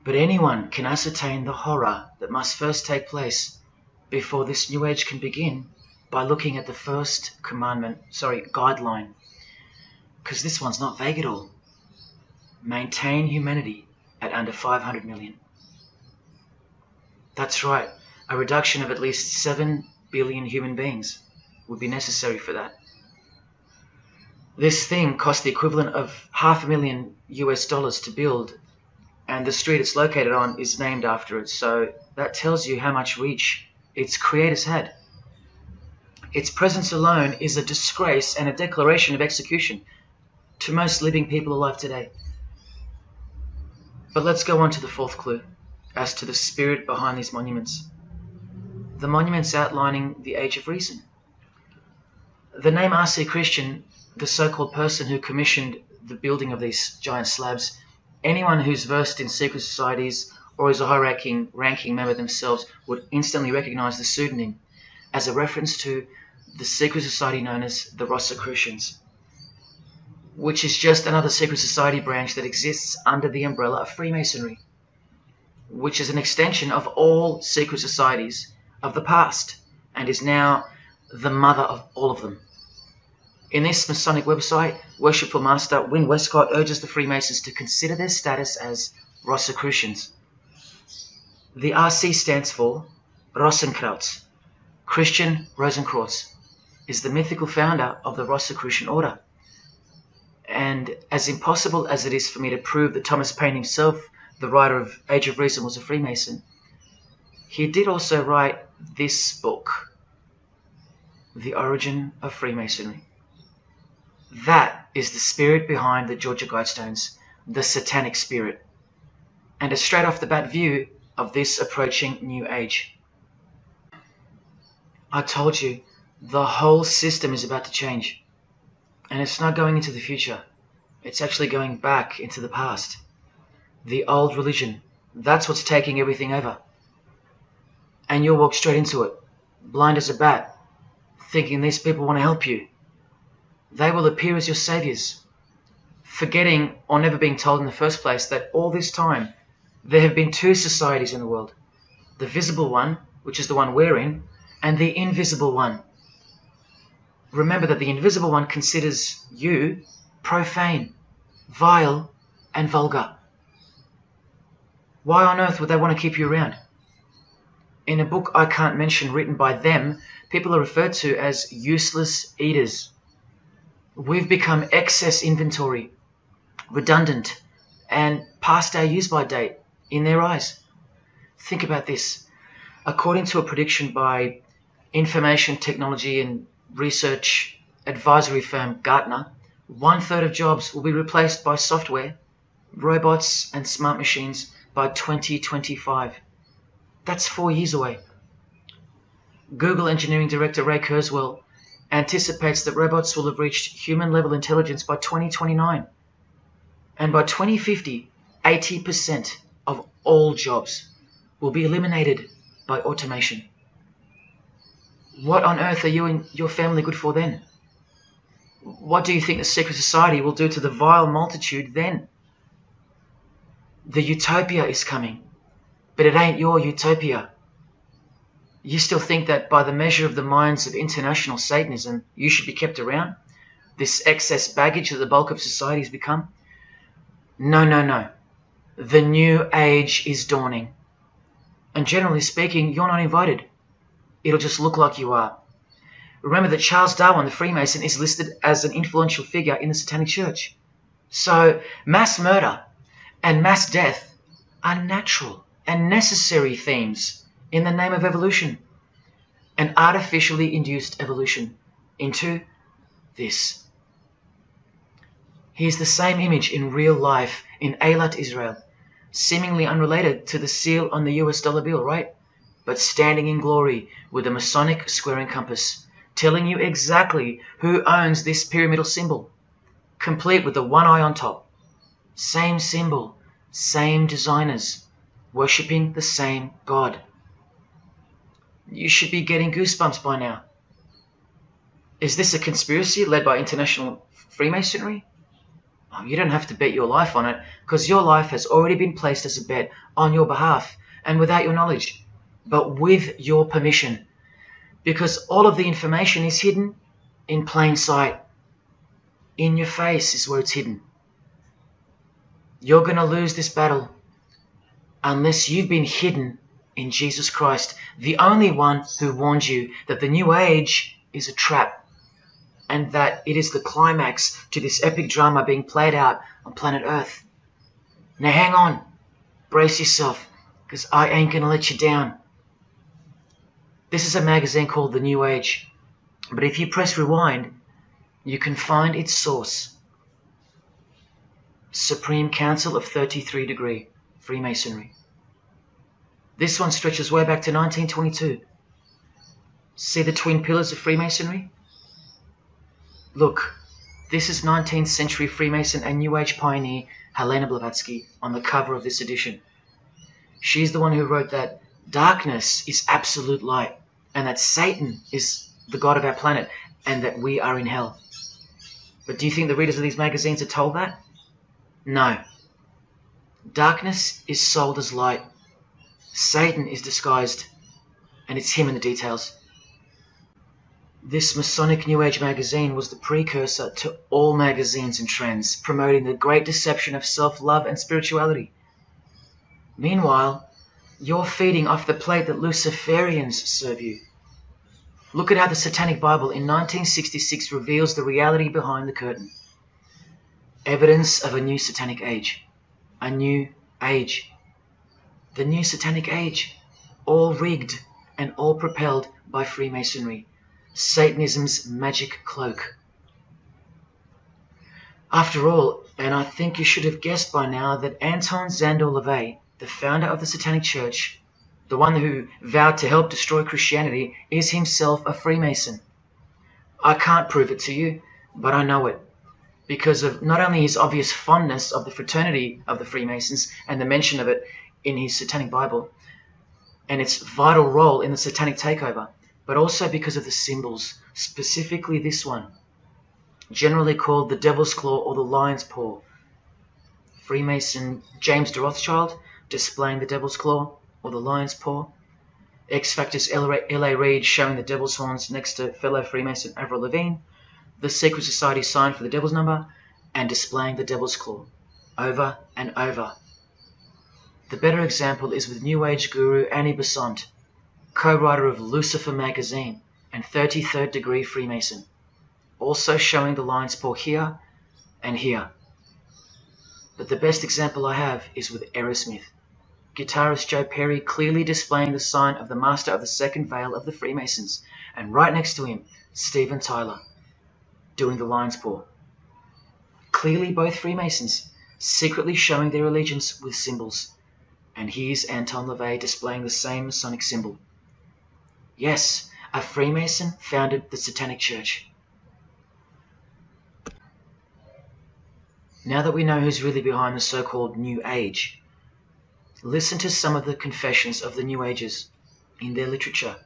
A: But anyone can ascertain the horror that must first take place before this New Age can begin by looking at the first guideline. Because this one's not vague at all. Maintain humanity at under 500 million. That's right, a reduction of at least 7 billion human beings would be necessary for that. This thing cost the equivalent of $500,000 to build, and the street it's located on is named after it, so that tells you how much reach its creators had. Its presence alone is a disgrace and a declaration of execution to most living people alive today. But let's go on to the fourth clue as to the spirit behind these monuments. the monuments outlining the Age of Reason. The name R.C. Christian, the so-called person who commissioned the building of these giant slabs, anyone who's versed in secret societies or is a high-ranking member themselves would instantly recognize the pseudonym as a reference to the secret society known as the Rosicrucians, which is just another secret society branch that exists under the umbrella of Freemasonry, which is an extension of all secret societies of the past and is now the mother of all of them. In this Masonic website, Worshipful Master Wynne Westcott urges the Freemasons to consider their status as Rosicrucians. The RC stands for Rosenkreuz. Christian Rosenkreuz is the mythical founder of the Rosicrucian order. And as impossible as it is for me to prove that Thomas Paine himself, the writer of Age of Reason, was a Freemason, he did also write this book, The Origin of Freemasonry. That is the spirit behind the Georgia Guidestones, the satanic spirit, and a straight off the bat view of this approaching new age. I told you, the whole system is about to change, and it's not going into the future, it's actually going back into the past. The old religion, that's what's taking everything over. And you'll walk straight into it, blind as a bat, thinking these people want to help you. They will appear as your saviors, forgetting or never being told in the first place that all this time there have been two societies in the world. The visible one, which is the one we're in, and the invisible one. Remember that the invisible one considers you profane, vile, and vulgar. Why on earth would they want to keep you around? In a book I can't mention written by them, people are referred to as useless eaters. We've become excess inventory, redundant, and past our use-by date in their eyes. Think about this. According to a prediction by information technology and research advisory firm Gartner, 1/3 of jobs will be replaced by software, robots, and smart machines by 2025. That's 4 years away. Google engineering director Ray Kurzweil anticipates that robots will have reached human-level intelligence by 2029. And by 2050, 80% of all jobs will be eliminated by automation. What on earth are you and your family good for then? What do you think the secret society will do to the vile multitude then? The utopia is coming, but it ain't your utopia. You still think that by the measure of the minds of international Satanism, you should be kept around? This excess baggage that the bulk of society has become? No, no, no. The new age is dawning. And generally speaking, you're not invited. It'll just look like you are. Remember that Charles Darwin, the Freemason, is listed as an influential figure in the Satanic Church. So mass murder and mass death are natural and necessary themes in the name of evolution, an artificially induced evolution into this. He is the same image in real life in Eilat, Israel, seemingly unrelated to the seal on the US dollar bill, right? But standing in glory with a Masonic square and compass, telling you exactly who owns this pyramidal symbol, complete with the one eye on top. Same symbol, same designers, worshipping the same God. You should be getting goosebumps by now. Is this a conspiracy led by international Freemasonry? Oh, you don't have to bet your life on it, because your life has already been placed as a bet on your behalf and without your knowledge, but with your permission, because all of the information is hidden in plain sight. In your face is where it's hidden. You're going to lose this battle unless you've been hidden in Jesus Christ, the only one who warned you that the new age is a trap and that it is the climax to this epic drama being played out on planet Earth. Now hang on, brace yourself, because I ain't going to let you down. This is a magazine called The New Age, but if you press rewind, you can find its source. Supreme Council of 33 Degree, Freemasonry. This one stretches way back to 1922. See the twin pillars of Freemasonry? Look, this is 19th century Freemason and New Age pioneer Helena Blavatsky on the cover of this edition. She's the one who wrote that darkness is absolute light, and that Satan is the god of our planet, and that we are in hell. But do you think the readers of these magazines are told that? No. Darkness is sold as light. Satan is disguised, and it's him in the details. This Masonic New Age magazine was the precursor to all magazines and trends, promoting the great deception of self-love and spirituality. Meanwhile, you're feeding off the plate that Luciferians serve you. Look at how the Satanic Bible in 1966 reveals the reality behind the curtain. Evidence of a new Satanic age. A new age. The new Satanic age. All rigged and all propelled by Freemasonry. Satanism's magic cloak. After all, and I think you should have guessed by now that Anton Szandor LaVey, the founder of the Satanic Church, the one who vowed to help destroy Christianity, is himself a Freemason. I can't prove it to you, but I know it, because of not only his obvious fondness of the fraternity of the Freemasons and the mention of it in his Satanic Bible, and its vital role in the Satanic takeover, but also because of the symbols, specifically this one, generally called the Devil's Claw or the Lion's Paw. Freemason James de Rothschild displaying the Devil's Claw or the Lion's Paw. X-Factor's L.A. Reid showing the Devil's Horns next to fellow Freemason Avril Lavigne. The Secret Society sign for the Devil's Number, and displaying the Devil's Claw, over and over. The better example is with New Age guru Annie Besant, co-writer of Lucifer magazine and 33rd degree Freemason, also showing the Lion's Paw here and here. But the best example I have is with Aerosmith, guitarist Joe Perry clearly displaying the sign of the Master of the Second Veil of the Freemasons, and right next to him, Steven Tyler, doing the Lion's Paw. Clearly both Freemasons, secretly showing their allegiance with symbols. And here's Anton LaVey displaying the same Masonic symbol. Yes, a Freemason founded the Satanic Church. Now that we know who's really behind the so-called New Age, listen to some of the confessions of the New Agers in their literature,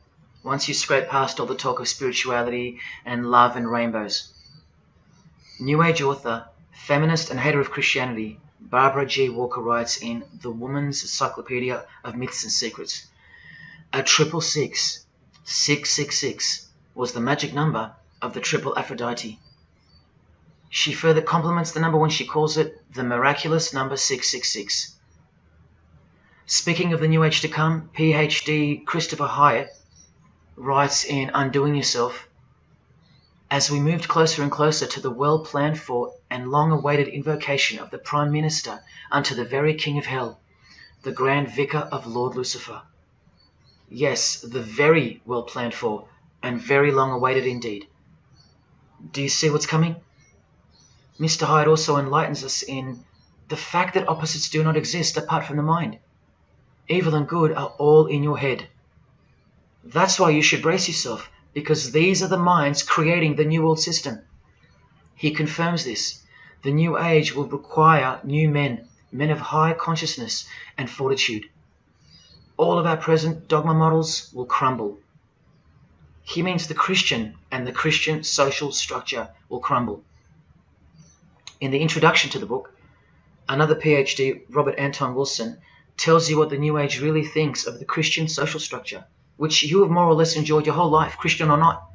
A: once you scrape past all the talk of spirituality and love and rainbows. New Age author, feminist and hater of Christianity, Barbara G. Walker writes in The Woman's Encyclopedia of Myths and Secrets, a 666, 666, was the magic number of the triple Aphrodite. She further compliments the number when she calls it the miraculous number 666. Speaking of the New Age to come, PhD Christopher Hyatt writes in Undoing Yourself, as we moved closer and closer to the well-planned for and long-awaited invocation of the Prime Minister unto the very King of Hell, the Grand Vicar of Lord Lucifer. Yes, the very well-planned for and very long-awaited indeed. Do you see what's coming? Mr. Hyde also enlightens us in the fact that opposites do not exist apart from the mind. Evil and good are all in your head. That's why you should brace yourself, because these are the minds creating the New World System. He confirms this. The New Age will require new men, men of high consciousness and fortitude. All of our present dogma models will crumble. He means the Christian and the Christian social structure will crumble. In the introduction to the book, another PhD, Robert Anton Wilson, tells you what the New Age really thinks of the Christian social structure, which you have more or less enjoyed your whole life, Christian or not.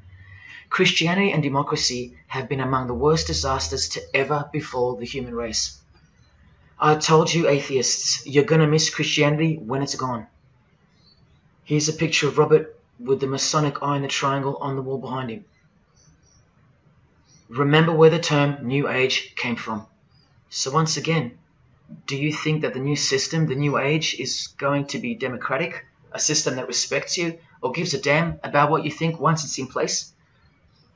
A: Christianity and democracy have been among the worst disasters to ever befall the human race. I told you, atheists, you're going to miss Christianity when it's gone. Here's a picture of Robert with the Masonic eye in the triangle on the wall behind him. Remember where the term New Age came from. So once again, do you think that the new system, the New Age, is going to be democratic? A system that respects you or gives a damn about what you think once it's in place?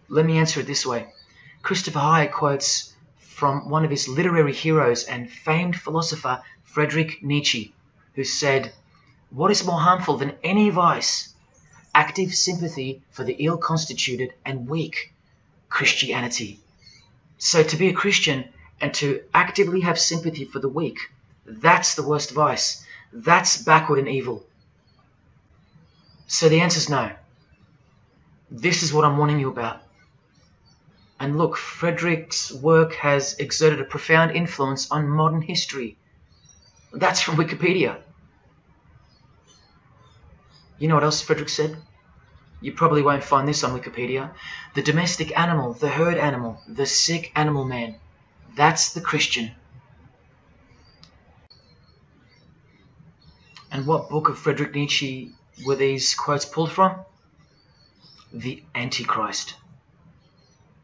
A: Let me answer it this way. Christopher Hyatt quotes from one of his literary heroes and famed philosopher, Friedrich Nietzsche, who said, "What is more harmful than any vice? active sympathy for the ill-constituted and weak. Christianity. So to be a Christian and to actively have sympathy for the weak, that's the worst vice. That's backward and evil. So the answer's no. This is what I'm warning you about. And look, Frederick's work has exerted a profound influence on modern history. That's from Wikipedia. You know what else Frederick said? You probably won't find this on Wikipedia. The domestic animal, the herd animal, the sick animal man. That's the Christian. And what book of Friedrich Nietzsche were these quotes pulled from? The Antichrist.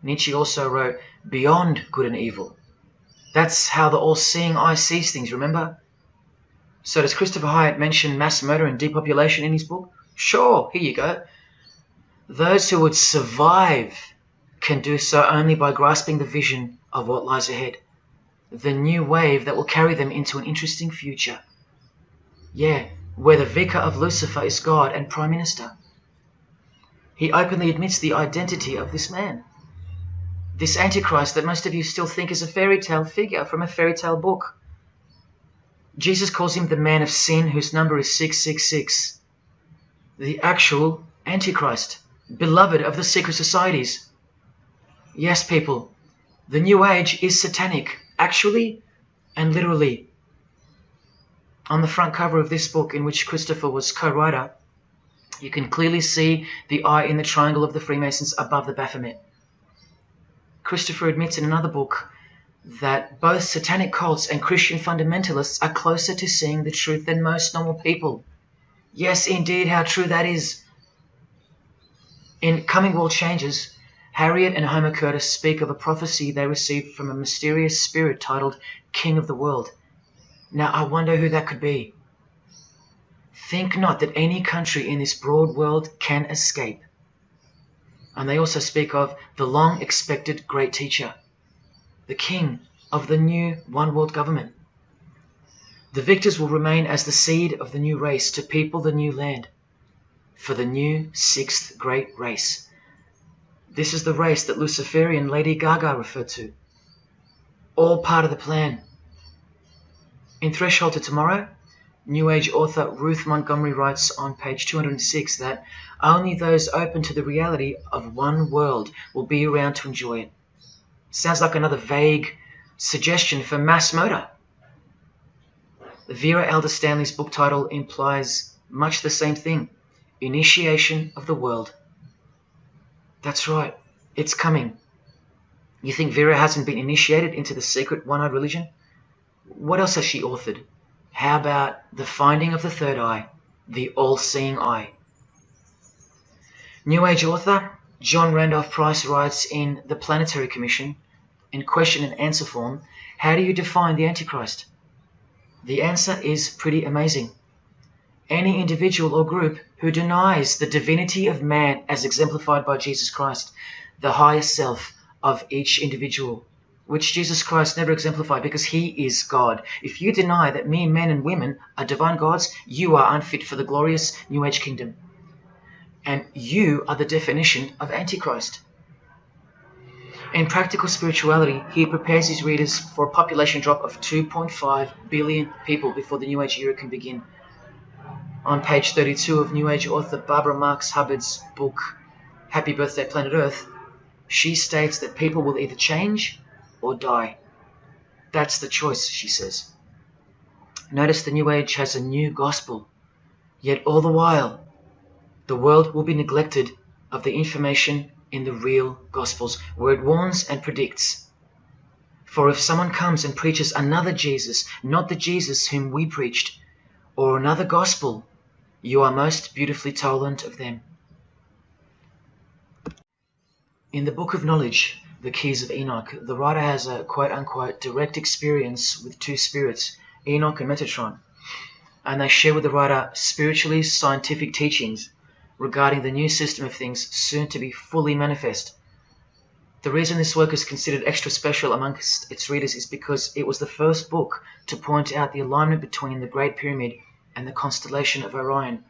A: Nietzsche also wrote Beyond Good and Evil. That's how the all-seeing eye sees things, remember? So does Christopher Hyatt mention mass murder and depopulation in his book? Sure, here you go. Those who would survive can do so only by grasping the vision of what lies ahead. The new wave that will carry them into an interesting future. Yeah, where the vicar of Lucifer is God and Prime Minister. He openly admits the identity of this man. This Antichrist that most of you still think is a fairy tale figure from a fairy tale book. Jesus calls him the man of sin whose number is 666. The actual Antichrist, beloved of the secret societies. Yes, people, the New Age is satanic, actually and literally. On the front cover of this book, in which Christopher was co-writer, you can clearly see the eye in the triangle of the Freemasons above the Baphomet. Christopher admits in another book that both satanic cults and Christian fundamentalists are closer to seeing the truth than most normal people. Yes, indeed, how true that is. In Coming World Changes, Harriet and Homer Curtis speak of a prophecy they received from a mysterious spirit titled King of the World. Now, I wonder who that could be. Think not that any country in this broad world can escape. And they also speak of the long-expected great teacher, the king of the new one-world government. The victors will remain as the seed of the new race to people the new land, for the new sixth great race. This is the race that Luciferian Lady Gaga referred to. All part of the plan. In Threshold to Tomorrow, New Age author Ruth Montgomery writes on page 206 that only those open to the reality of one world will be around to enjoy it. Sounds like another vague suggestion for mass murder. Vera Elder Stanley's book title implies much the same thing. Initiation of the world. That's right, it's coming. You think Vera hasn't been initiated into the secret one-eyed religion? What else has she authored? How about The Finding of the Third Eye, the all-seeing eye? New Age author John Randolph Price writes in The Planetary Commission, in question and answer form, how do you define the Antichrist? The answer is pretty amazing. Any individual or group who denies the divinity of man as exemplified by Jesus Christ, the highest self of each individual, which Jesus Christ never exemplified because he is God. If you deny that mere men and women are divine gods, you are unfit for the glorious New Age kingdom. And you are the definition of Antichrist. In Practical Spirituality, he prepares his readers for a population drop of 2.5 billion people before the New Age era can begin. On page 32 of New Age author Barbara Marx Hubbard's book, Happy Birthday Planet Earth, she states that people will either change or die. That's the choice, she says. Notice the New Age has a new gospel, yet all the while, the world will be neglected of the information in the real Gospels, where it warns and predicts. For if someone comes and preaches another Jesus, not the Jesus whom we preached, or another gospel, you are most beautifully tolerant of them. In the Book of Knowledge, The Keys of Enoch, the writer has a quote-unquote direct experience with two spirits, Enoch and Metatron, and they share with the writer spiritually scientific teachings regarding the new system of things soon to be fully manifest. The reason this work is considered extra special amongst its readers is because it was the first book to point out the alignment between the Great Pyramid and the constellation of Orion.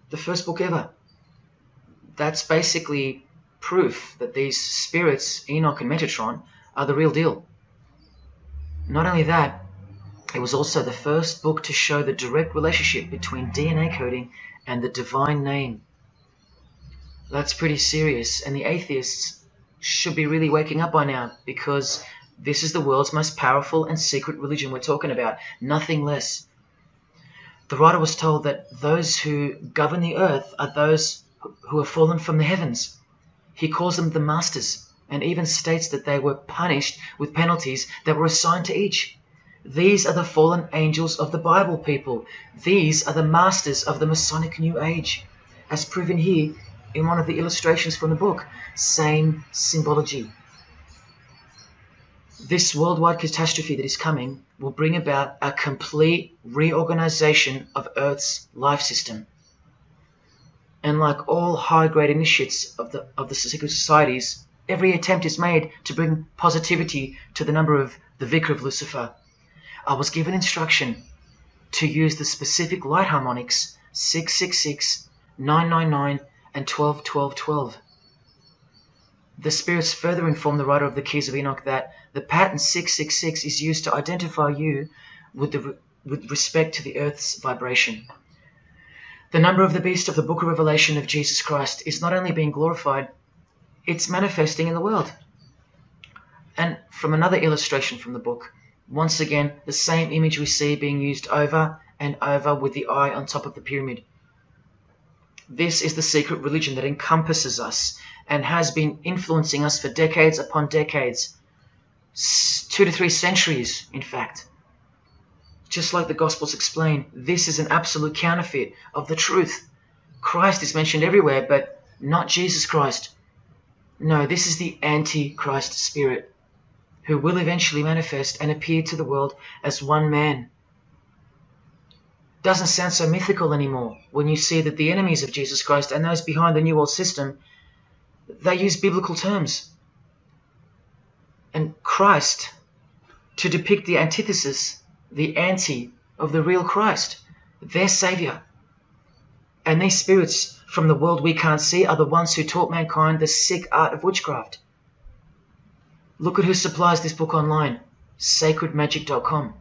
A: The first book ever. That's basically proof that these spirits, Enoch and Metatron, are the real deal. Not only that, it was also the first book to show the direct relationship between DNA coding and the divine name. That's pretty serious, and the atheists should be really waking up by now, because this is the world's most powerful and secret religion we're talking about, nothing less. The writer was told that those who govern the earth are those who have fallen from the heavens. He calls them the masters, and even states that they were punished with penalties that were assigned to each. These are the fallen angels of the Bible, people. These are the masters of the Masonic New Age, as proven here in one of the illustrations from the book. Same symbology. This worldwide catastrophe that is coming will bring about a complete reorganization of Earth's life system. And like all high-grade initiates of the secret societies, every attempt is made to bring positivity to the number of the Vicar of Lucifer. I was given instruction to use the specific light harmonics 666, 999, and 12, 12, 12. The spirits further inform the writer of the Keys of Enoch that the pattern 666 is used to identify you with respect to the Earth's vibration. The number of the beast of the Book of Revelation of Jesus Christ is not only being glorified, it's manifesting in the world. And from another illustration from the book, once again, the same image we see being used over and over with the eye on top of the pyramid. This is the secret religion that encompasses us and has been influencing us for decades upon decades, 2 to 3 centuries, in fact. Just like the Gospels explain, this is an absolute counterfeit of the truth. Christ is mentioned everywhere, but not Jesus Christ. No, this is the Antichrist spirit, who will eventually manifest and appear to the world as one man. Doesn't sound so mythical anymore when you see that the enemies of Jesus Christ and those behind the New World System, they use biblical terms. And Christ, to depict the antithesis, the anti of the real Christ, their Savior. And these spirits from the world we can't see are the ones who taught mankind the sick art of witchcraft. Look at who supplies this book online, sacredmagic.com.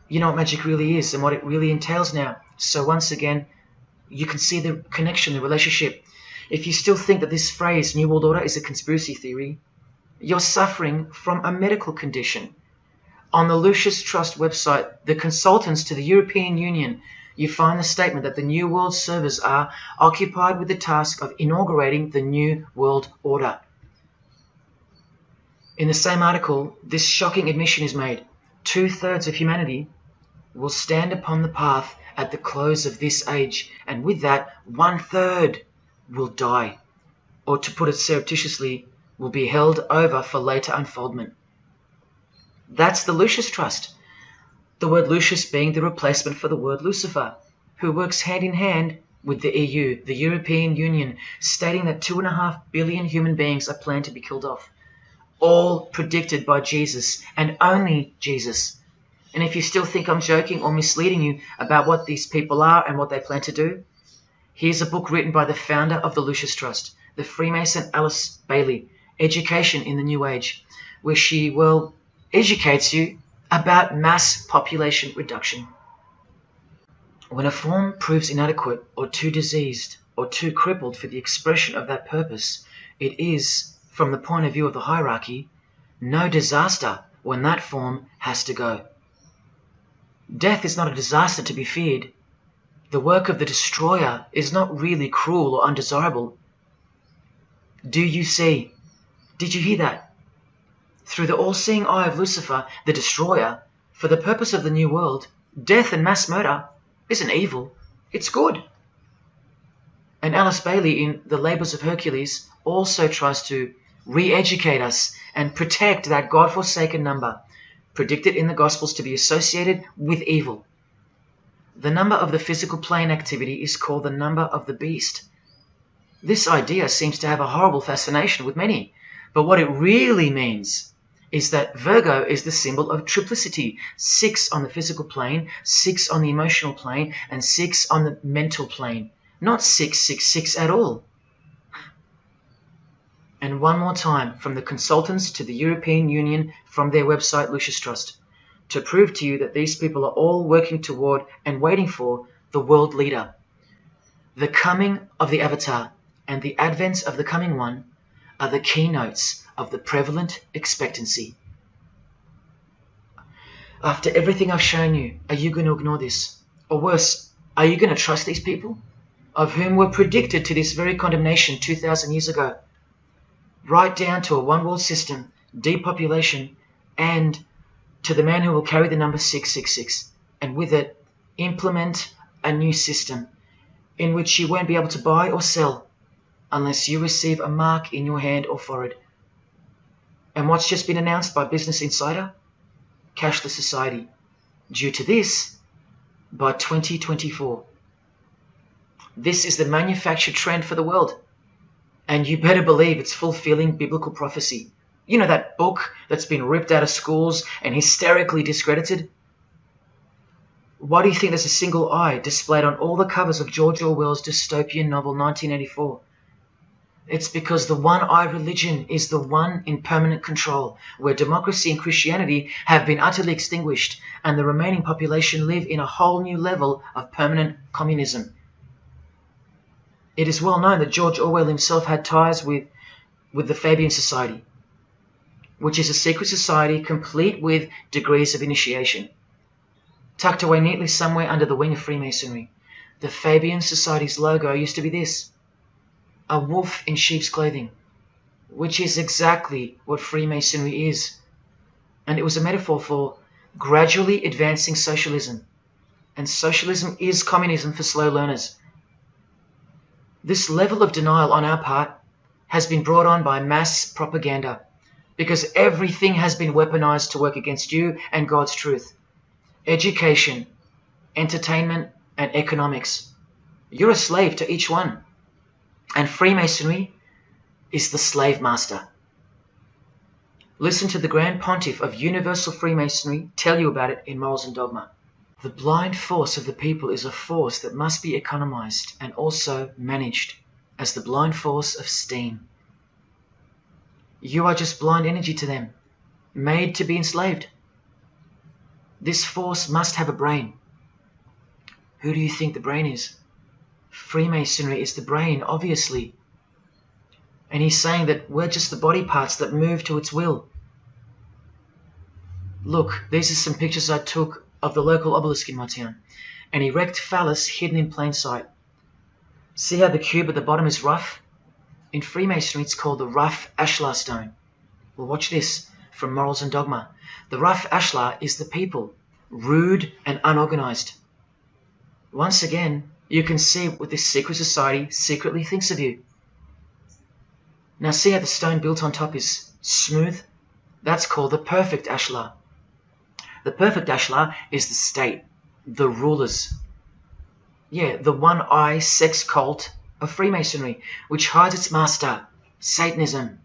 A: You know what magic really is and what it really entails now. So once again, you can see the connection, the relationship. If you still think that this phrase, New World Order, is a conspiracy theory, you're suffering from a medical condition. On the Lucius Trust website, the consultants to the European Union, you find the statement that the New World servers are occupied with the task of inaugurating the New World Order. In the same article, this shocking admission is made. 2/3 of humanity will stand upon the path at the close of this age, and with that, 1/3 will die, or to put it surreptitiously, will be held over for later unfoldment. That's the Lucius Trust. The word Lucius being the replacement for the word Lucifer, who works hand in hand with the EU, the European Union, stating that 2.5 billion human beings are planned to be killed off. All predicted by Jesus, and only Jesus. And if you still think I'm joking or misleading you about what these people are and what they plan to do, here's a book written by the founder of the Lucius Trust, the Freemason Alice Bailey, Education in the New Age, where she, educates you about mass population reduction. When a form proves inadequate or too diseased or too crippled for the expression of that purpose, it is, from the point of view of the hierarchy, no disaster when that form has to go. Death is not a disaster to be feared. The work of the destroyer is not really cruel or undesirable. Do you see? Did you hear that? Through the all-seeing eye of Lucifer, the destroyer, for the purpose of the new world, death and mass murder isn't evil, it's good. And Alice Bailey in The Labours of Hercules also tries to re-educate us and protect that God-forsaken number, predicted in the Gospels to be associated with evil. The number of the physical plane activity is called the number of the beast. This idea seems to have a horrible fascination with many, but what it really means is that Virgo is the symbol of triplicity, 6 on the physical plane, 6 on the emotional plane, and 6 on the mental plane. not 666 at all. And one more time, from the consultants to the European Union, from their website Lucius Trust, to prove to you that these people are all working toward and waiting for the world leader. The coming of the Avatar and the advent of the coming one are the keynotes of the prevalent expectancy. After everything I've shown you, are you going to ignore this? Or worse, are you going to trust these people, of whom were predicted to this very condemnation 2,000 years ago? Right down to a one-world system, depopulation, and to the man who will carry the number 666, and with it implement a new system in which you won't be able to buy or sell unless you receive a mark in your hand or forehead. And what's just been announced by Business Insider? Cashless society. Due to this, by 2024. This is the manufactured trend for the world. And you better believe it's fulfilling biblical prophecy. You know that book that's been ripped out of schools and hysterically discredited? Why do you think there's a single eye displayed on all the covers of George Orwell's dystopian novel 1984? It's because the one-eye religion is the one in permanent control, where democracy and Christianity have been utterly extinguished, and the remaining population live in a whole new level of permanent communism. It is well known that George Orwell himself had ties with the Fabian Society, which is a secret society complete with degrees of initiation. Tucked away neatly somewhere under the wing of Freemasonry, the Fabian Society's logo used to be this: a wolf in sheep's clothing, which is exactly what Freemasonry is. And it was a metaphor for gradually advancing socialism. And socialism is communism for slow learners. This level of denial on our part has been brought on by mass propaganda, because everything has been weaponized to work against you and God's truth. Education, entertainment, and economics. You're a slave to each one. And Freemasonry is the slave master. Listen to the Grand Pontiff of Universal Freemasonry tell you about it in Morals and Dogma. The blind force of the people is a force that must be economized and also managed as the blind force of steam. You are just blind energy to them, made to be enslaved. This force must have a brain. Who do you think the brain is? Freemasonry is the brain, obviously. And he's saying that we're just the body parts that move to its will. Look, these are some pictures I took of the local obelisk in my town. An erect phallus hidden in plain sight. See how the cube at the bottom is rough? In Freemasonry it's called the rough ashlar stone. Well, watch this from Morals and Dogma. The rough ashlar is the people, rude and unorganized. Once again, you can see what this secret society secretly thinks of you. Now see how the stone built on top is smooth? That's called the perfect ashlar. The perfect ashlar is the state, the rulers. Yeah, the one-eye sex cult of Freemasonry, which hides its master, Satanism.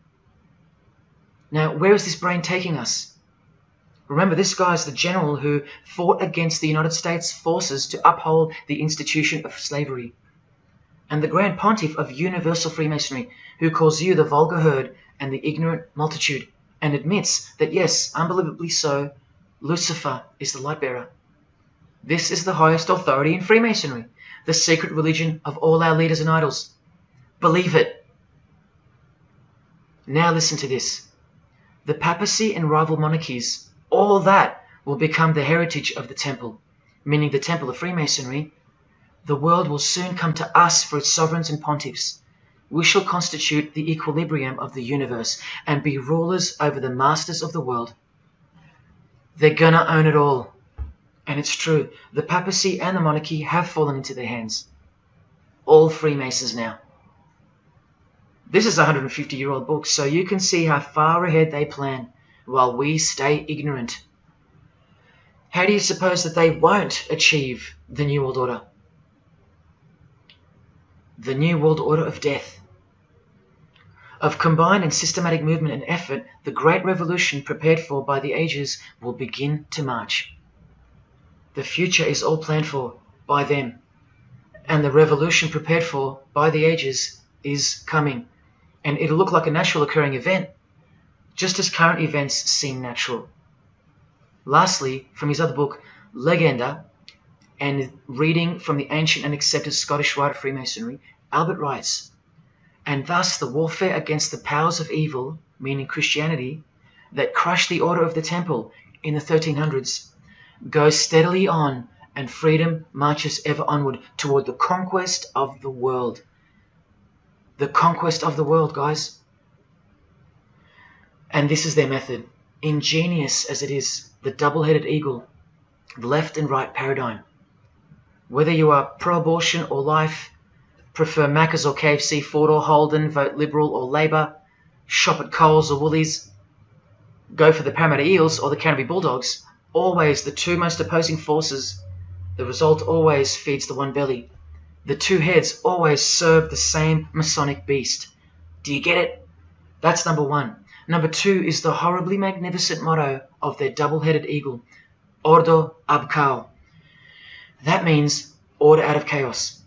A: Now, where is this brain taking us? Remember, this guy is the general who fought against the United States forces to uphold the institution of slavery. And the Grand Pontiff of Universal Freemasonry, who calls you the vulgar herd and the ignorant multitude, and admits that, yes, unbelievably so, Lucifer is the light bearer. This is the highest authority in Freemasonry, the secret religion of all our leaders and idols. Believe it. Now listen to this. The papacy and rival monarchies, all that will become the heritage of the temple, meaning the temple of Freemasonry. The world will soon come to us for its sovereigns and pontiffs. We shall constitute the equilibrium of the universe and be rulers over the masters of the world. They're gonna own it all. And it's true, the papacy and the monarchy have fallen into their hands. All Freemasons now. This is a 150-year-old book, so you can see how far ahead they plan, while we stay ignorant. How do you suppose that they won't achieve the New World Order? The New World Order of death. Of combined and systematic movement and effort, the great revolution prepared for by the ages will begin to march. The future is all planned for by them, And the revolution prepared for by the ages is coming. And it'll look like a natural occurring event, just as current events seem natural. Lastly, from his other book, Legenda, and reading from the ancient and accepted Scottish rite of Freemasonry, Albert writes, "And thus the warfare against the powers of evil, meaning Christianity, that crushed the order of the temple in the 1300s, goes steadily on, and freedom marches ever onward toward the conquest of the world." The conquest of the world, guys. And this is their method. Ingenious as it is, the double-headed eagle, the left and right paradigm. Whether you are pro-abortion or life, prefer Macca's or KFC, Ford or Holden, vote Liberal or Labour, shop at Coles or Woolies, go for the Parramatta Eels or the Canterbury Bulldogs, always the two most opposing forces, the result always feeds the one belly. The two heads always serve the same Masonic beast. Do you get it? That's number one. Number two is the horribly magnificent motto of their double-headed eagle, Ordo ab Chaos. That means order out of chaos.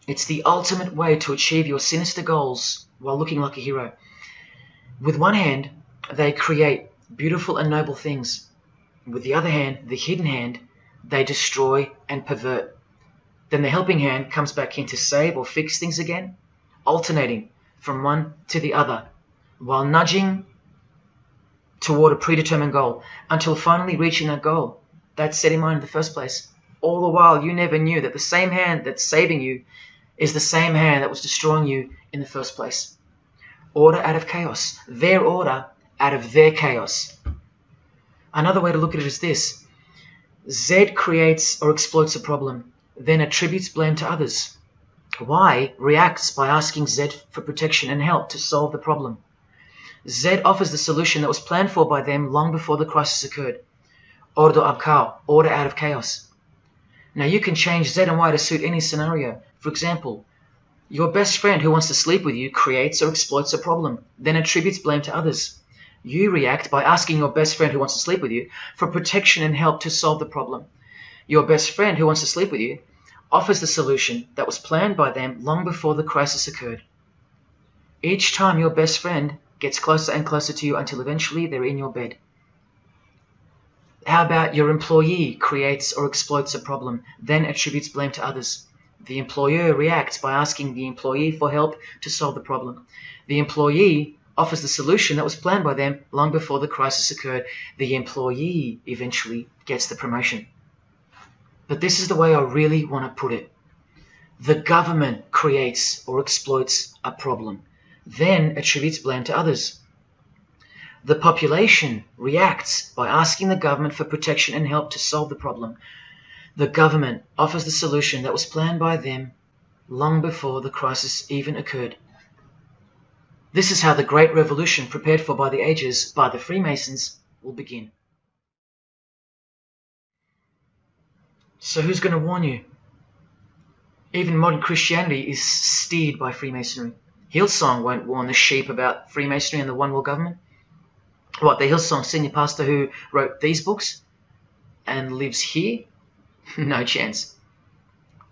A: It's the ultimate way to achieve your sinister goals while looking like a hero. With one hand, they create beautiful and noble things. With the other hand, the hidden hand, they destroy and pervert. Then the helping hand comes back in to save or fix things again, alternating from one to the other, while nudging toward a predetermined goal, until finally reaching that goal that's set in mind in the first place. All the while, you never knew that the same hand that's saving you is the same hand that was destroying you in the first place. Order out of chaos. Their order out of their chaos. Another way to look at it is this. Z creates or exploits a problem, then attributes blame to others. Y reacts by asking Z for protection and help to solve the problem. Z offers the solution that was planned for by them long before the crisis occurred. Ordo ab Chaos, order out of chaos. Now you can change Z and Y to suit any scenario. For example, your best friend who wants to sleep with you creates or exploits a problem, then attributes blame to others. You react by asking your best friend who wants to sleep with you for protection and help to solve the problem. Your best friend who wants to sleep with you offers the solution that was planned by them long before the crisis occurred. Each time your best friend gets closer and closer to you until eventually they're in your bed. How about your employee creates or exploits a problem, then attributes blame to others? The employer reacts by asking the employee for help to solve the problem. The employee offers the solution that was planned by them long before the crisis occurred. The employee eventually gets the promotion. But this is the way I really want to put it. The government creates or exploits a problem, then attributes blame to others. The population reacts by asking the government for protection and help to solve the problem. The government offers the solution that was planned by them long before the crisis even occurred. This is how the Great Revolution, prepared for by the ages by the Freemasons, will begin. So who's going to warn you? Even modern Christianity is steered by Freemasonry. Hillsong won't warn the sheep about Freemasonry and the One World Government. What, the Hillsong senior pastor who wrote these books and lives here? No chance.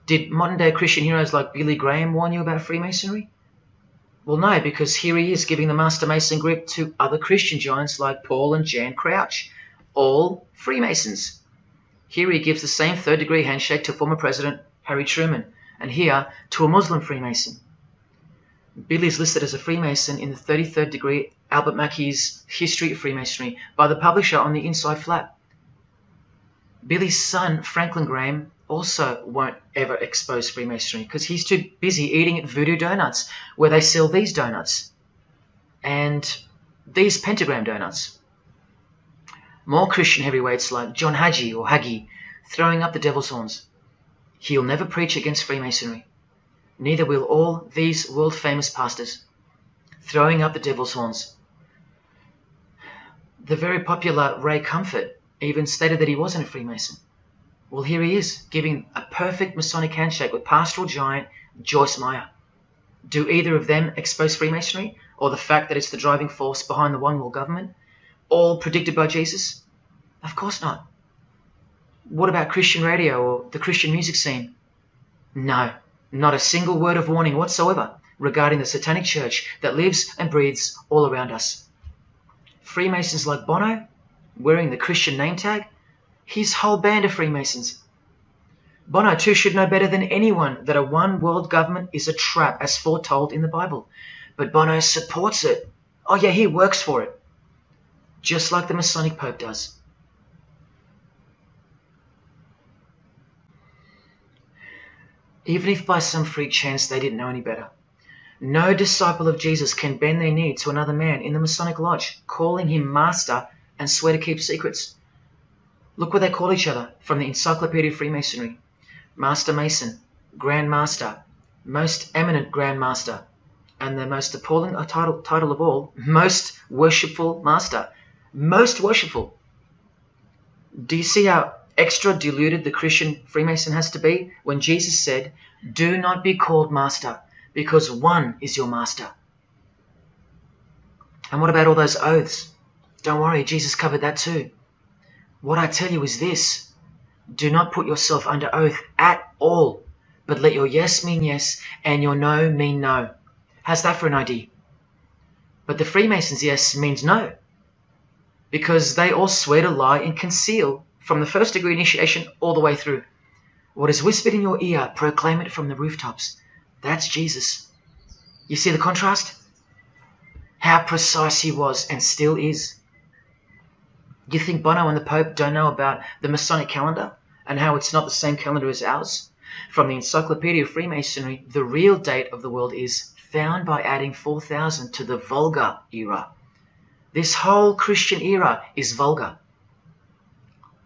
A: Did modern day Christian heroes like Billy Graham warn you about Freemasonry? Well, no, because here he is giving the Master Mason grip to other Christian giants like Paul and Jan Crouch, all Freemasons. Here he gives the same third-degree handshake to former President Harry Truman, and here to a Muslim Freemason. Billy is listed as a Freemason in the 33rd degree Albert Mackey's History of Freemasonry by the publisher on the inside flap. Billy's son, Franklin Graham, also won't ever expose Freemasonry because he's too busy eating at Voodoo Donuts, where they sell these donuts and these pentagram donuts. More Christian heavyweights like John Hagee or Hagee throwing up the devil's horns. He'll never preach against Freemasonry. Neither will all these world-famous pastors throwing up the devil's horns. The very popular Ray Comfort even stated that he wasn't a Freemason. Well, here he is, giving a perfect Masonic handshake with pastoral giant Joyce Meyer. Do either of them expose Freemasonry, or the fact that it's the driving force behind the One World Government, all predicted by Jesus? Of course not. What about Christian radio or the Christian music scene? No, not a single word of warning whatsoever regarding the satanic church that lives and breathes all around us. Freemasons like Bono, wearing the Christian name tag, his whole band of Freemasons. Bono too should know better than anyone that a one world government is a trap as foretold in the Bible. But Bono supports it. Oh yeah, he works for it. Just like the Masonic Pope does. Even if by some freak chance they didn't know any better. No disciple of Jesus can bend their knee to another man in the Masonic Lodge, calling him master and swear to keep secrets. Look what they call each other from the Encyclopedia of Freemasonry. Master Mason, Grand Master, Most Eminent Grand Master, and the most appalling title of all, Most Worshipful Master. Most worshipful. Do you see how extra diluted the Christian Freemason has to be when Jesus said, "Do not be called master, because one is your master"? And what about all those oaths? Don't worry, Jesus covered that too. What I tell you is this: do not put yourself under oath at all, but let your yes mean yes and your no mean no. How's that for an idea? But the Freemasons' yes means no, because they all swear to lie and conceal from the first degree initiation all the way through. What is whispered in your ear, proclaim it from the rooftops. That's Jesus. You see the contrast? How precise he was and still is. You think Bono and the Pope don't know about the Masonic calendar and how it's not the same calendar as ours? From the Encyclopedia of Freemasonry, the real date of the world is found by adding 4000 to the Vulgar era. This whole Christian era is vulgar.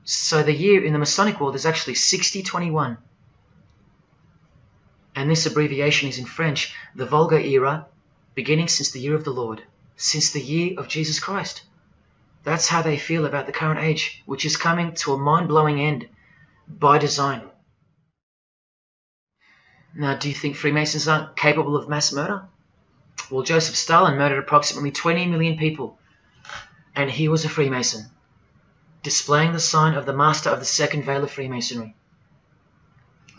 A: So the year in the Masonic world is actually 6021. And this abbreviation is in French, the Vulgar era, beginning since the year of the Lord, since the year of Jesus Christ. That's how they feel about the current age, which is coming to a mind-blowing end by design. Now, do you think Freemasons aren't capable of mass murder? Well, Joseph Stalin murdered approximately 20 million people, and he was a Freemason, displaying the sign of the master of the second veil of Freemasonry.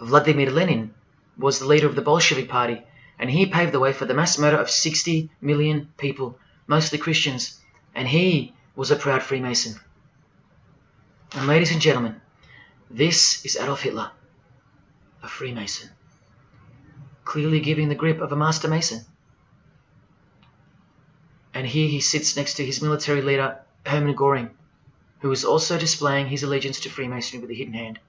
A: Vladimir Lenin was the leader of the Bolshevik Party, and he paved the way for the mass murder of 60 million people, mostly Christians, and he was a proud Freemason. And ladies and gentlemen, this is Adolf Hitler, a Freemason, clearly giving the grip of a Master Mason. And here he sits next to his military leader, Hermann Göring, who is also displaying his allegiance to Freemasonry with a hidden hand.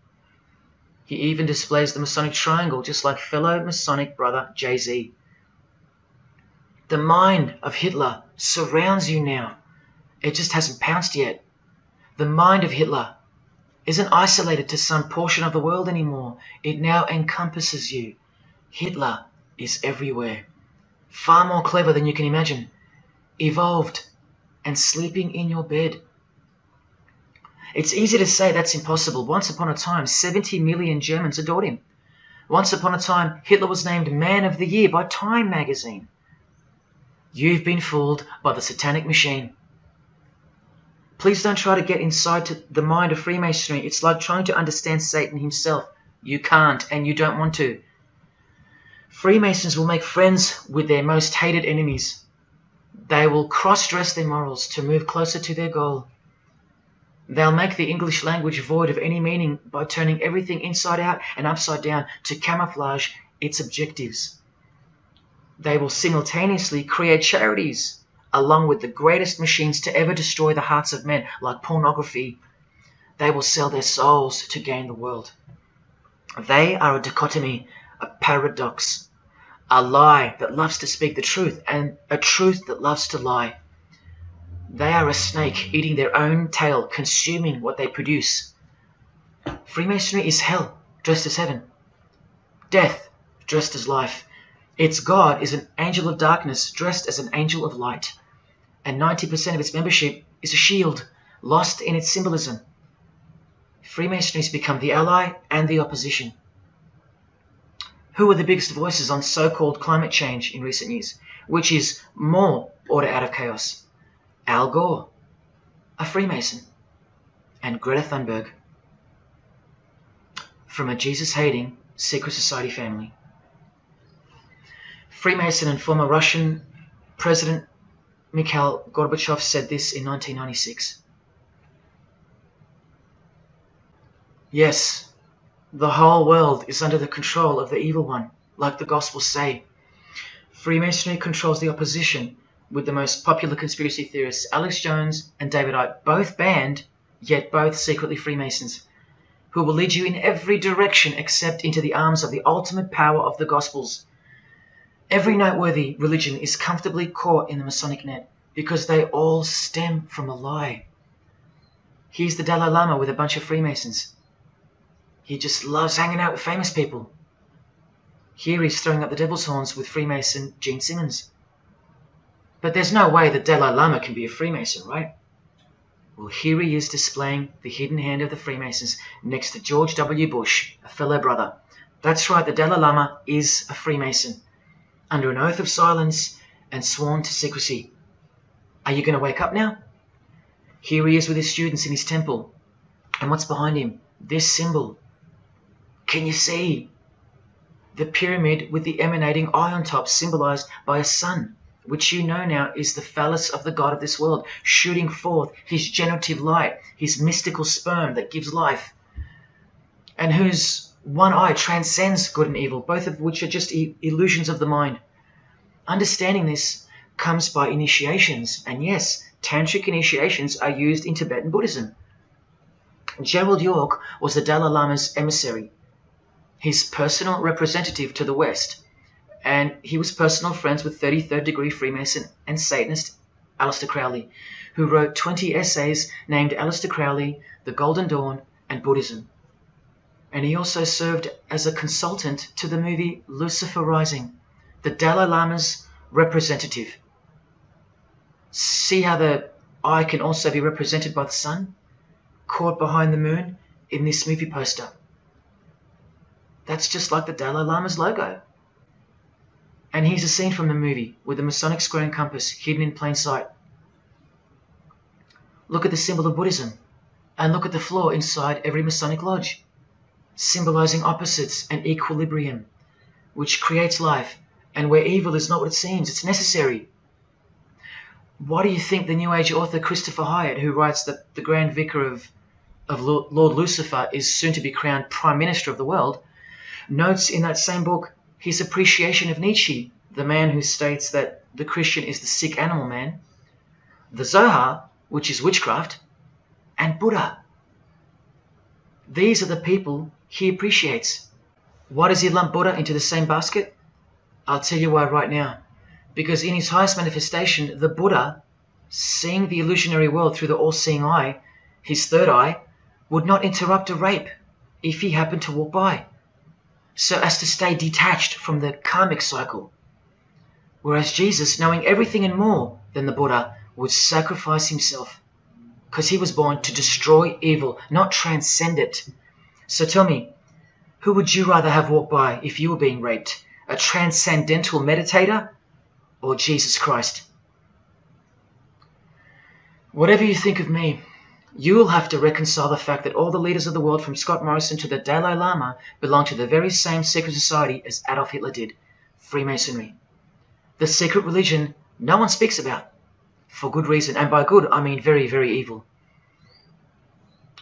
A: He even displays the Masonic triangle, just like fellow Masonic brother Jay-Z. The mind of Hitler surrounds you now. It just hasn't pounced yet. The mind of Hitler isn't isolated to some portion of the world anymore. It now encompasses you. Hitler is everywhere. Far more clever than you can imagine. Evolved and sleeping in your bed. It's easy to say that's impossible. Once upon a time, 70 million Germans adored him. Once upon a time, Hitler was named Man of the Year by Time magazine. You've been fooled by the satanic machine. Please don't try to get inside to the mind of Freemasonry. It's like trying to understand Satan himself. You can't, and you don't want to. Freemasons will make friends with their most hated enemies. They will cross-dress their morals to move closer to their goal. They'll make the English language void of any meaning by turning everything inside out and upside down to camouflage its objectives. They will simultaneously create charities along with the greatest machines to ever destroy the hearts of men, like pornography. They will sell their souls to gain the world. They are a dichotomy, a paradox, a lie that loves to speak the truth and a truth that loves to lie. They are a snake eating their own tail, consuming what they produce. Freemasonry is hell dressed as heaven, death dressed as life. Its God is an angel of darkness dressed as an angel of light, and 90% of its membership is a shield, lost in its symbolism. Freemasonry has become the ally and the opposition. Who are the biggest voices on so-called climate change in recent years? Which is more order out of chaos? Al Gore, a Freemason, and Greta Thunberg. From a Jesus-hating, secret society family. Freemason and former Russian President Mikhail Gorbachev said this in 1996. Yes, the whole world is under the control of the evil one, like the Gospels say. Freemasonry controls the opposition, with the most popular conspiracy theorists Alex Jones and David Icke both banned, yet both secretly Freemasons, who will lead you in every direction except into the arms of the ultimate power of the Gospels. Every noteworthy religion is comfortably caught in the Masonic net because they all stem from a lie. Here's the Dalai Lama with a bunch of Freemasons. He just loves hanging out with famous people. Here he's throwing up the devil's horns with Freemason Gene Simmons. But there's no way the Dalai Lama can be a Freemason, right? Well, here he is displaying the hidden hand of the Freemasons next to George W. Bush, a fellow brother. That's right, the Dalai Lama is a Freemason, under an oath of silence and sworn to secrecy. Are you going to wake up now? Here he is with his students in his temple. And what's behind him? This symbol. Can you see? The pyramid with the emanating eye on top, symbolized by a sun, which you know now is the phallus of the god of this world, shooting forth his generative light, his mystical sperm that gives life, and whose one eye transcends good and evil, both of which are just illusions of the mind. Understanding this comes by initiations, and yes, tantric initiations are used in Tibetan Buddhism. Gerald York was the Dalai Lama's emissary, his personal representative to the West, and he was personal friends with 33rd degree Freemason and Satanist Aleister Crowley, who wrote 20 essays named Aleister Crowley, The Golden Dawn, and Buddhism. And he also served as a consultant to the movie Lucifer Rising, the Dalai Lama's representative. See how the eye can also be represented by the sun, caught behind the moon in this movie poster. That's just like the Dalai Lama's logo. And here's a scene from the movie with the Masonic square and compass hidden in plain sight. Look at the symbol of Buddhism, and look at the floor inside every Masonic lodge, symbolizing opposites and equilibrium, which creates life, and where evil is not what it seems, it's necessary. Why do you think the New Age author Christopher Hyatt, who writes that the Grand Vicar of Lord Lucifer is soon to be crowned Prime Minister of the world, notes in that same book his appreciation of Nietzsche, the man who states that the Christian is the sick animal man, the Zohar, which is witchcraft, and Buddha. These are the people he appreciates. Why does he lump Buddha into the same basket? I'll tell you why right now. Because in his highest manifestation, the Buddha, seeing the illusionary world through the all-seeing eye, his third eye, would not interrupt a rape if he happened to walk by, so as to stay detached from the karmic cycle. Whereas Jesus, knowing everything and more than the Buddha, would sacrifice himself, because he was born to destroy evil, not transcend it. So tell me, who would you rather have walk by if you were being raped? A transcendental meditator or Jesus Christ? Whatever you think of me, you will have to reconcile the fact that all the leaders of the world, from Scott Morrison to the Dalai Lama, belong to the very same secret society as Adolf Hitler did, Freemasonry. The secret religion no one speaks about, for good reason, and by good I mean very, very evil.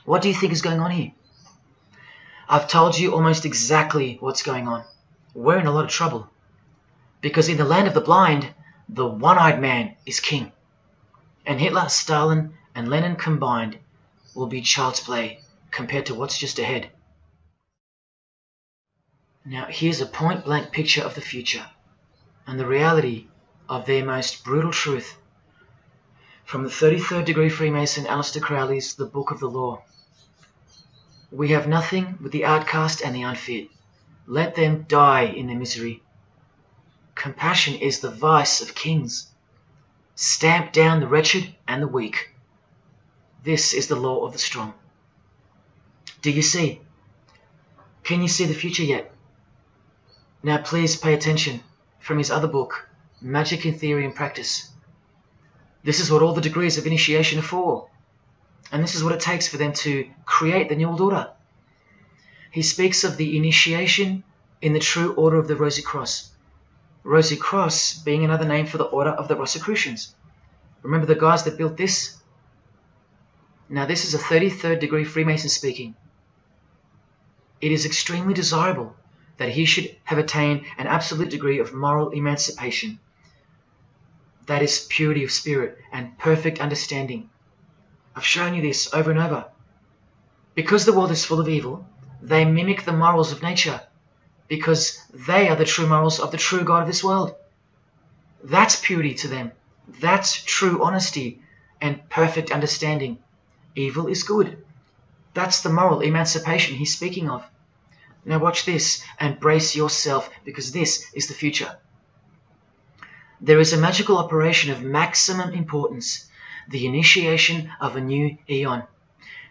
A: What do you think is going on here? I've told you almost exactly what's going on. We're in a lot of trouble, because in the land of the blind, the one-eyed man is king, and Hitler, Stalin, and Lenin combined will be child's play compared to what's just ahead. Now here's a point-blank picture of the future and the reality of their most brutal truth from the 33rd degree Freemason Aleister Crowley's The Book of the Law. We have nothing with the outcast and the unfit. Let them die in their misery. Compassion is the vice of kings. Stamp down the wretched and the weak. This is the law of the strong. Do you see? Can you see the future yet? Now please pay attention from his other book, Magic in Theory and Practice. This is what all the degrees of initiation are for. And this is what it takes for them to create the New World Order. he speaks of the initiation in the true order of the Rosy Cross. Rosy Cross being another name for the order of the Rosicrucians. Remember the guys that built this? Now this is a 33rd degree Freemason speaking. It is extremely desirable that he should have attained an absolute degree of moral emancipation. That is purity of spirit and perfect understanding. I've shown you this over and over. Because the world is full of evil, they mimic the morals of nature, because they are the true morals of the true God of this world. That's purity to them. That's true honesty and perfect understanding. Evil is good. That's the moral emancipation he's speaking of. Now watch this and brace yourself, because this is the future. There is a magical operation of maximum importance, the initiation of a new eon.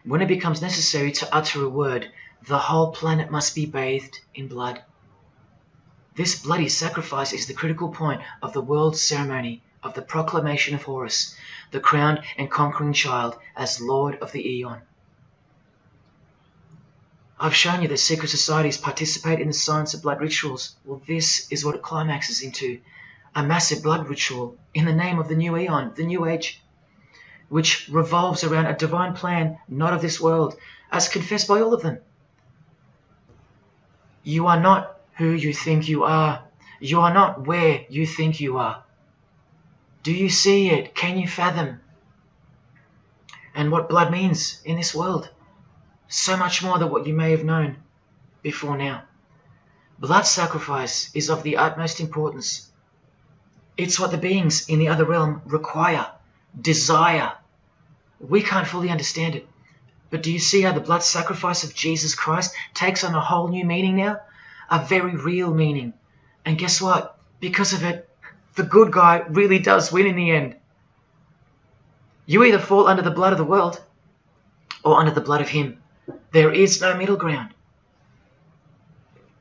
A: When it becomes necessary to utter a word, the whole planet must be bathed in blood. This bloody sacrifice is the critical point of the world ceremony of the proclamation of Horus, the crowned and conquering child, as Lord of the Eon. I've shown you that secret societies participate in the science of blood rituals. Well, this is what it climaxes into. A massive blood ritual in the name of the new Eon, the new age, which revolves around a divine plan not of this world, as confessed by all of them. You are not who you think you are. You are not where you think you are. Do you see it? Can you fathom? And what blood means in this world? So much more than what you may have known before now. Blood sacrifice is of the utmost importance. It's what the beings in the other realm require, desire. We can't fully understand it. But do you see how the blood sacrifice of Jesus Christ takes on a whole new meaning now? A very real meaning. And guess what? Because of it, the good guy really does win in the end. You either fall under the blood of the world or under the blood of him. There is no middle ground.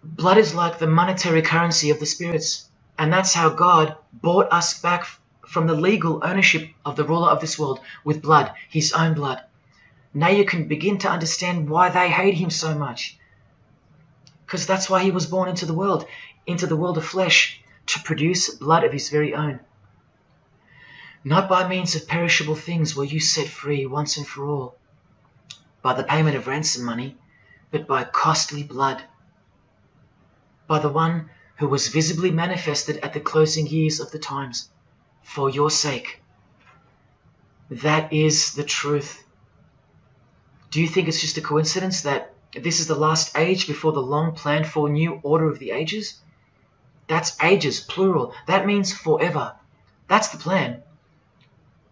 A: Blood is like the monetary currency of the spirits. And that's how God bought us back from the legal ownership of the ruler of this world with blood, his own blood. Now you can begin to understand why they hate him so much. Because that's why he was born into the world of flesh, to produce blood of his very own. Not by means of perishable things were you set free once and for all, by the payment of ransom money, but by costly blood, by the one who was visibly manifested at the closing years of the times, for your sake. That is the truth. Do you think it's just a coincidence that this is the last age before the long planned for new order of the ages? That's ages, plural. That means forever. That's the plan.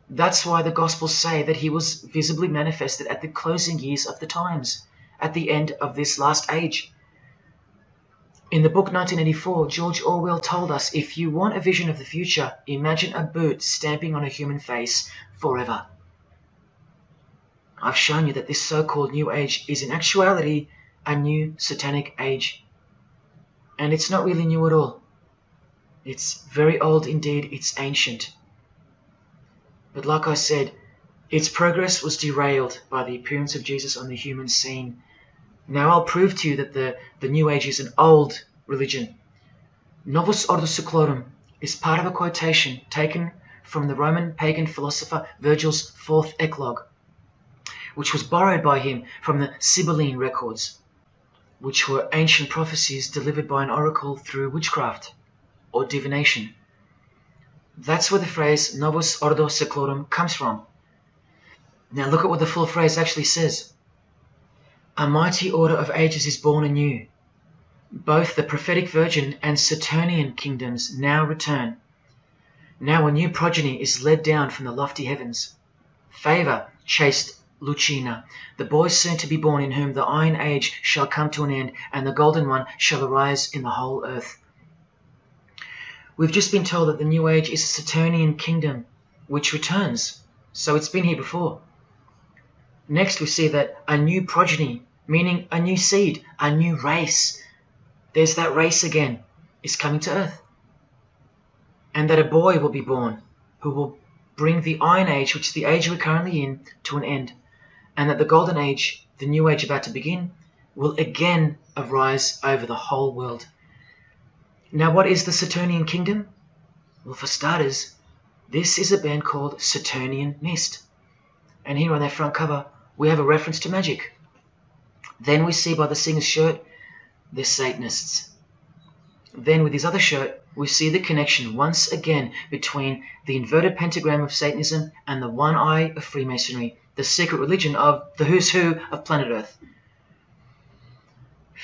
A: That's why the Gospels say that he was visibly manifested at the closing years of the times, at the end of this last age. In the book 1984, George Orwell told us, if you want a vision of the future, imagine a boot stamping on a human face forever. I've shown you that this so-called new age is in actuality a new satanic age. And it's not really new at all. It's very old indeed, it's ancient. But like I said, its progress was derailed by the appearance of Jesus on the human scene. Now I'll prove to you that the New Age is an old religion. Novus Ordo Seclorum is part of a quotation taken from the Roman pagan philosopher Virgil's 4th Eclogue, which was borrowed by him from the Sibylline records, which were ancient prophecies delivered by an oracle through witchcraft or divination. That's where the phrase Novus Ordo Seclorum comes from. Now look at what the full phrase actually says. A mighty order of ages is born anew. Both the prophetic virgin and Saturnian kingdoms now return. Now a new progeny is led down from the lofty heavens. Favour, chaste Lucina, the boy soon to be born, in whom the iron age shall come to an end, and the golden one shall arise in the whole earth. We've just been told that the new age is a Saturnian kingdom, which returns. So it's been here before. Next we see that a new progeny, meaning a new seed, a new race. There's that race again, is coming to earth. And that a boy will be born, who will bring the Iron Age, which is the age we're currently in, to an end. And that the Golden Age, the new age about to begin, will again arise over the whole world. Now, what is the Saturnian kingdom? Well, for starters, this is a band called Saturnian Mist. And here on their front cover, we have a reference to magic. Then we see by the singer's shirt, they're Satanists. Then with his other shirt, we see the connection once again between the inverted pentagram of Satanism and the one eye of Freemasonry, the secret religion of the who's who of planet Earth.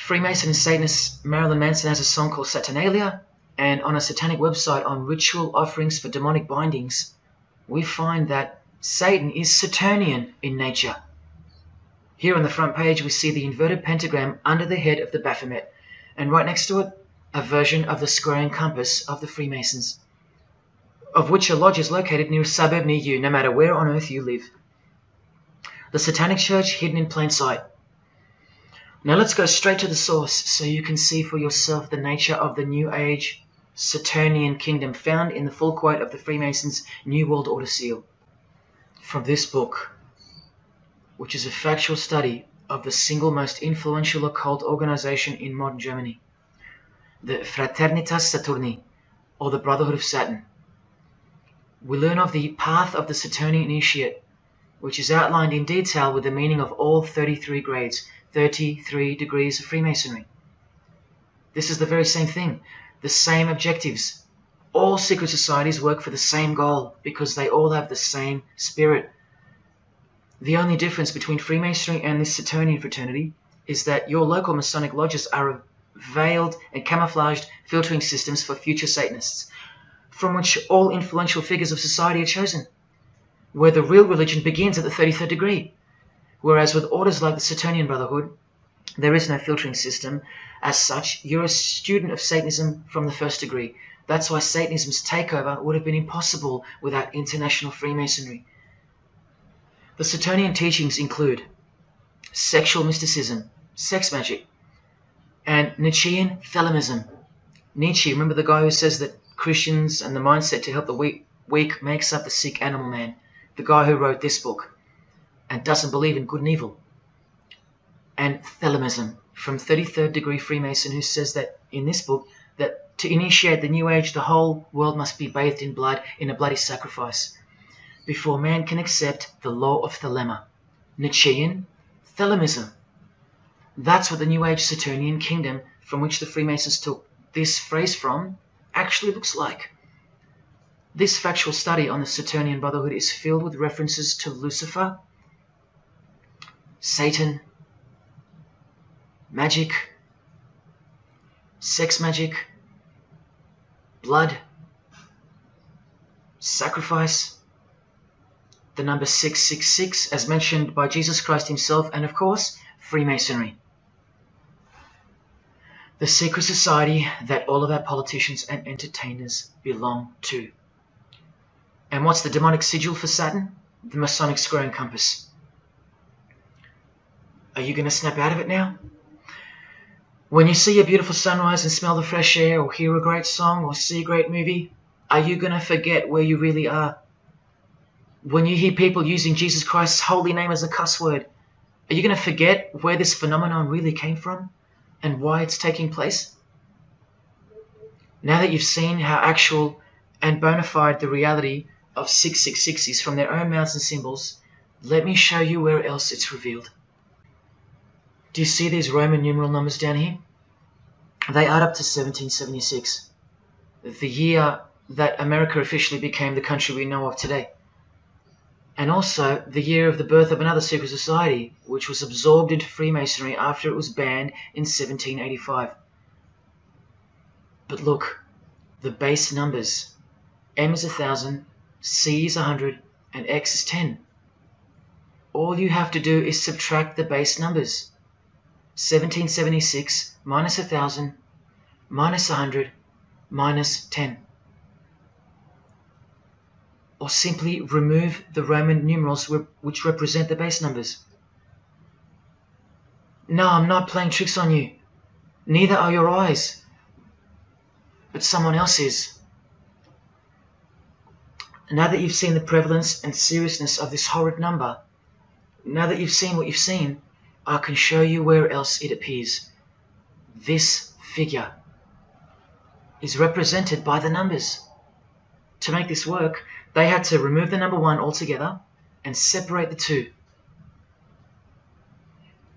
A: Freemason and Satanist Marilyn Manson has a song called Saturnalia, and on a satanic website on ritual offerings for demonic bindings, we find that Satan is Saturnian in nature. Here on the front page we see the inverted pentagram under the head of the Baphomet, and right next to it, a version of the square and compass of the Freemasons, of which a lodge is located near a suburb near you, no matter where on earth you live. The Satanic Church hidden in plain sight. Now let's go straight to the source so you can see for yourself the nature of the New Age Saturnian kingdom found in the full quote of the Freemasons' New World Order seal. From this book, which is a factual study of the single most influential occult organization in modern Germany, the Fraternitas Saturni, or the Brotherhood of Saturn. We learn of the path of the Saturnian initiate, which is outlined in detail with the meaning of all 33 grades, 33 degrees of Freemasonry. This is the very same thing, the same objectives. All secret societies work for the same goal because they all have the same spirit. The only difference between Freemasonry and this Saturnian fraternity is that your local Masonic lodges are veiled and camouflaged filtering systems for future Satanists, from which all influential figures of society are chosen, where the real religion begins at the 33rd degree. Whereas with orders like the Saturnian Brotherhood, there is no filtering system. As such, you're a student of Satanism from the first degree. That's why Satanism's takeover would have been impossible without international Freemasonry. The Saturnian teachings include sexual mysticism, sex magic, and Nietzschean Thelemism. Nietzsche, remember the guy who says that Christians and the mindset to help the weak makes up the sick animal man? The guy who wrote this book and doesn't believe in good and evil. And Thelemism, from 33rd degree Freemason, who says that in this book that to initiate the New Age, the whole world must be bathed in blood in a bloody sacrifice before man can accept the law of Thelema. Nietzschean Thelemism. That's what the New Age Saturnian kingdom, from which the Freemasons took this phrase from, actually looks like. This factual study on the Saturnian Brotherhood is filled with references to Lucifer, Satan, magic, sex magic, blood, sacrifice, the number 666 as mentioned by Jesus Christ himself, and of course, Freemasonry. The secret society that all of our politicians and entertainers belong to. And what's the demonic sigil for Saturn? The Masonic square and compass. Are you going to snap out of it now? When you see a beautiful sunrise and smell the fresh air, or hear a great song, or see a great movie, are you going to forget where you really are? When you hear people using Jesus Christ's holy name as a cuss word, are you going to forget where this phenomenon really came from and why it's taking place? Now that you've seen how actual and bona fide the reality of 666 is from their own mouths and symbols, let me show you where else it's revealed. Do you see these Roman numeral numbers down here? They add up to 1776, the year that America officially became the country we know of today. And also the year of the birth of another secret society, which was absorbed into Freemasonry after it was banned in 1785. But look, the base numbers. M is 1,000, C is 100, and X is 10. All you have to do is subtract the base numbers. 1776 minus 1,000 minus 100 minus 10. Or simply remove the Roman numerals which represent the base numbers. No, I'm not playing tricks on you. Neither are your eyes. But someone else is. Now that you've seen the prevalence and seriousness of this horrid number, now that you've seen what you've seen, I can show you where else it appears. This figure is represented by the numbers. To make this work, they had to remove the number 1 altogether and separate the 2.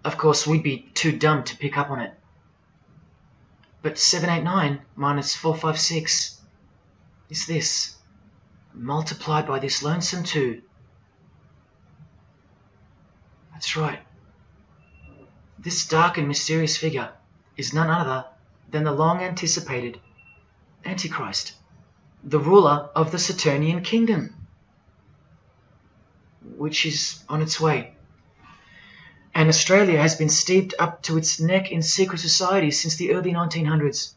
A: Of course, we'd be too dumb to pick up on it. But 789 minus 456 is this, multiplied by this lonesome 2. That's right. This dark and mysterious figure is none other than the long-anticipated Antichrist, the ruler of the Saturnian kingdom, which is on its way. And Australia has been steeped up to its neck in secret societies since the early 1900s.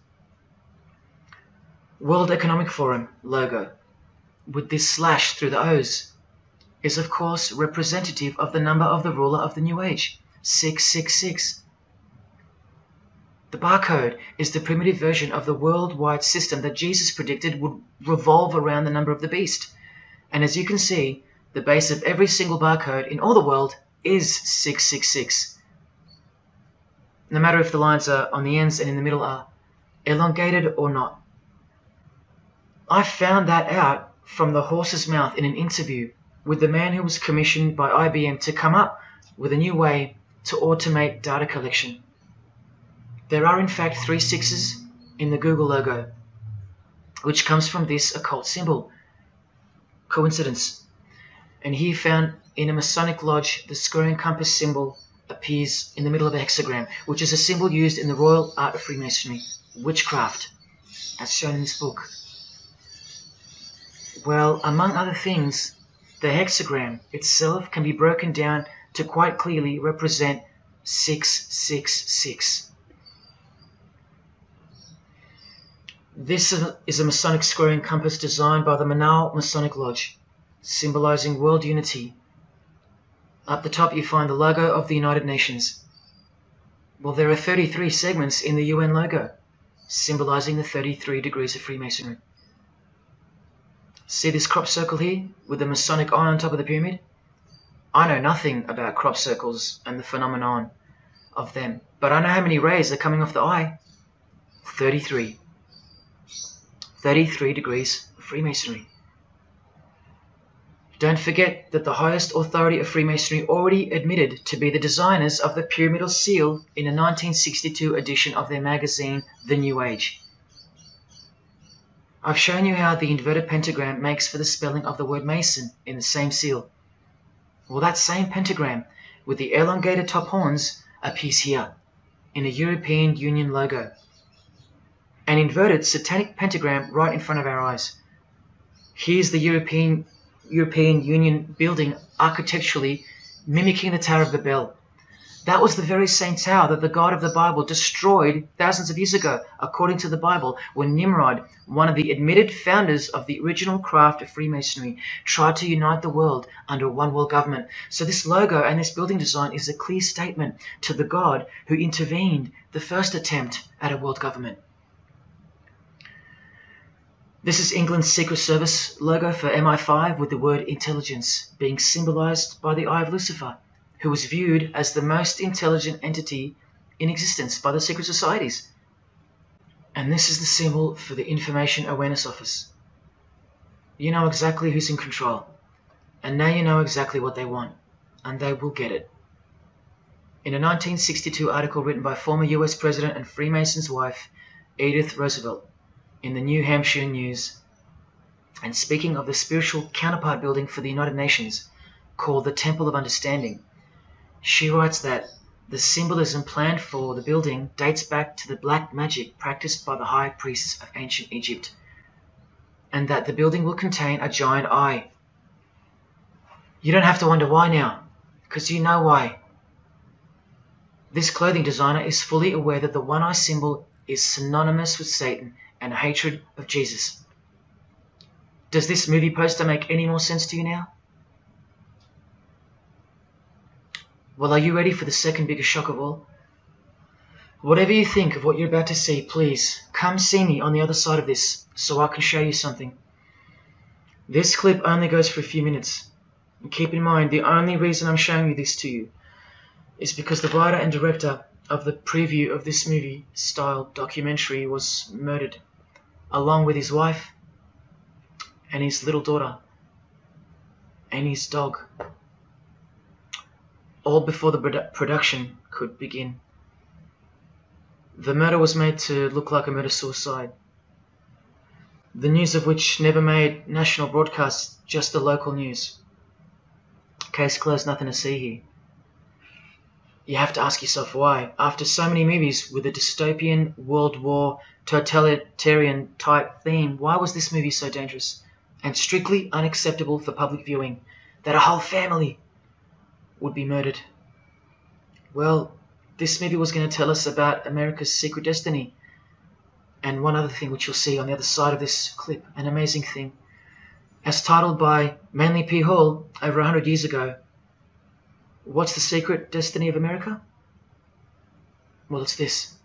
A: World Economic Forum logo, with this slash through the O's, is of course representative of the number of the ruler of the New Age, 666. The barcode is the primitive version of the worldwide system that Jesus predicted would revolve around the number of the beast. And as you can see, the base of every single barcode in all the world is 666. No matter if the lines are on the ends and in the middle are elongated or not. I found that out from the horse's mouth in an interview with the man who was commissioned by IBM to come up with a new way to automate data collection. There are in fact 3 6s in the Google logo, which comes from this occult symbol. Coincidence? And he found in a Masonic lodge the square and compass symbol appears in the middle of a hexagram, which is a symbol used in the royal art of Freemasonry, witchcraft, as shown in this book. Well, among other things, the hexagram itself can be broken down to quite clearly represent 666. This is a Masonic square and compass designed by the Manaus Masonic Lodge, symbolizing world unity. Up the top you find the logo of the United Nations. Well, there are 33 segments in the UN logo, symbolizing the 33 degrees of Freemasonry. See this crop circle here with the Masonic eye on top of the pyramid? I know nothing about crop circles and the phenomenon of them, but I know how many rays are coming off the eye. 33. 33 degrees of Freemasonry. Don't forget that the highest authority of Freemasonry already admitted to be the designers of the pyramidal seal in a 1962 edition of their magazine, The New Age. I've shown you how the inverted pentagram makes for the spelling of the word Mason in the same seal. Well, that same pentagram with the elongated top horns appears here in a European Union logo. An inverted satanic pentagram right in front of our eyes. Here's the European Union building architecturally mimicking the Tower of Babel. That was the very same tower that the God of the Bible destroyed thousands of years ago, according to the Bible, when Nimrod, one of the admitted founders of the original craft of Freemasonry, tried to unite the world under one world government. So this logo and this building design is a clear statement to the God who intervened the first attempt at a world government. This is England's Secret Service logo for MI5 with the word intelligence being symbolized by the eye of Lucifer, who was viewed as the most intelligent entity in existence by the secret societies. And this is the symbol for the Information Awareness Office. You know exactly who's in control, and now you know exactly what they want, and they will get it. In a 1962 article written by former US President and Freemason's wife, Edith Roosevelt, in the New Hampshire News, and speaking of the spiritual counterpart building for the United Nations, called the Temple of Understanding, she writes that the symbolism planned for the building dates back to the black magic practiced by the high priests of ancient Egypt, and that the building will contain a giant eye. You don't have to wonder why now, because you know why. This clothing designer is fully aware that the one eye symbol is synonymous with Satan and a hatred of Jesus. Does this movie poster make any more sense to you now? Well, are you ready for the second biggest shock of all? Whatever you think of what you're about to see, please come see me on the other side of this so I can show you something. This clip only goes for a few minutes. And keep in mind, the only reason I'm showing you this to you is because the writer and director of the preview of this movie-style documentary was murdered, along with his wife and his little daughter and his dog, all before the production could begin. The murder was made to look like a murder-suicide, the news of which never made national broadcasts, just the local news. Case closed, nothing to see here. You have to ask yourself why. After so many movies with a dystopian, World War, totalitarian type theme, why was this movie so dangerous and strictly unacceptable for public viewing that a whole family would be murdered? Well, this movie was going to tell us about America's secret destiny. And one other thing which you'll see on the other side of this clip, an amazing thing. As titled by Manly P. Hall over 100 years ago, what's the secret destiny of America? Well, it's this.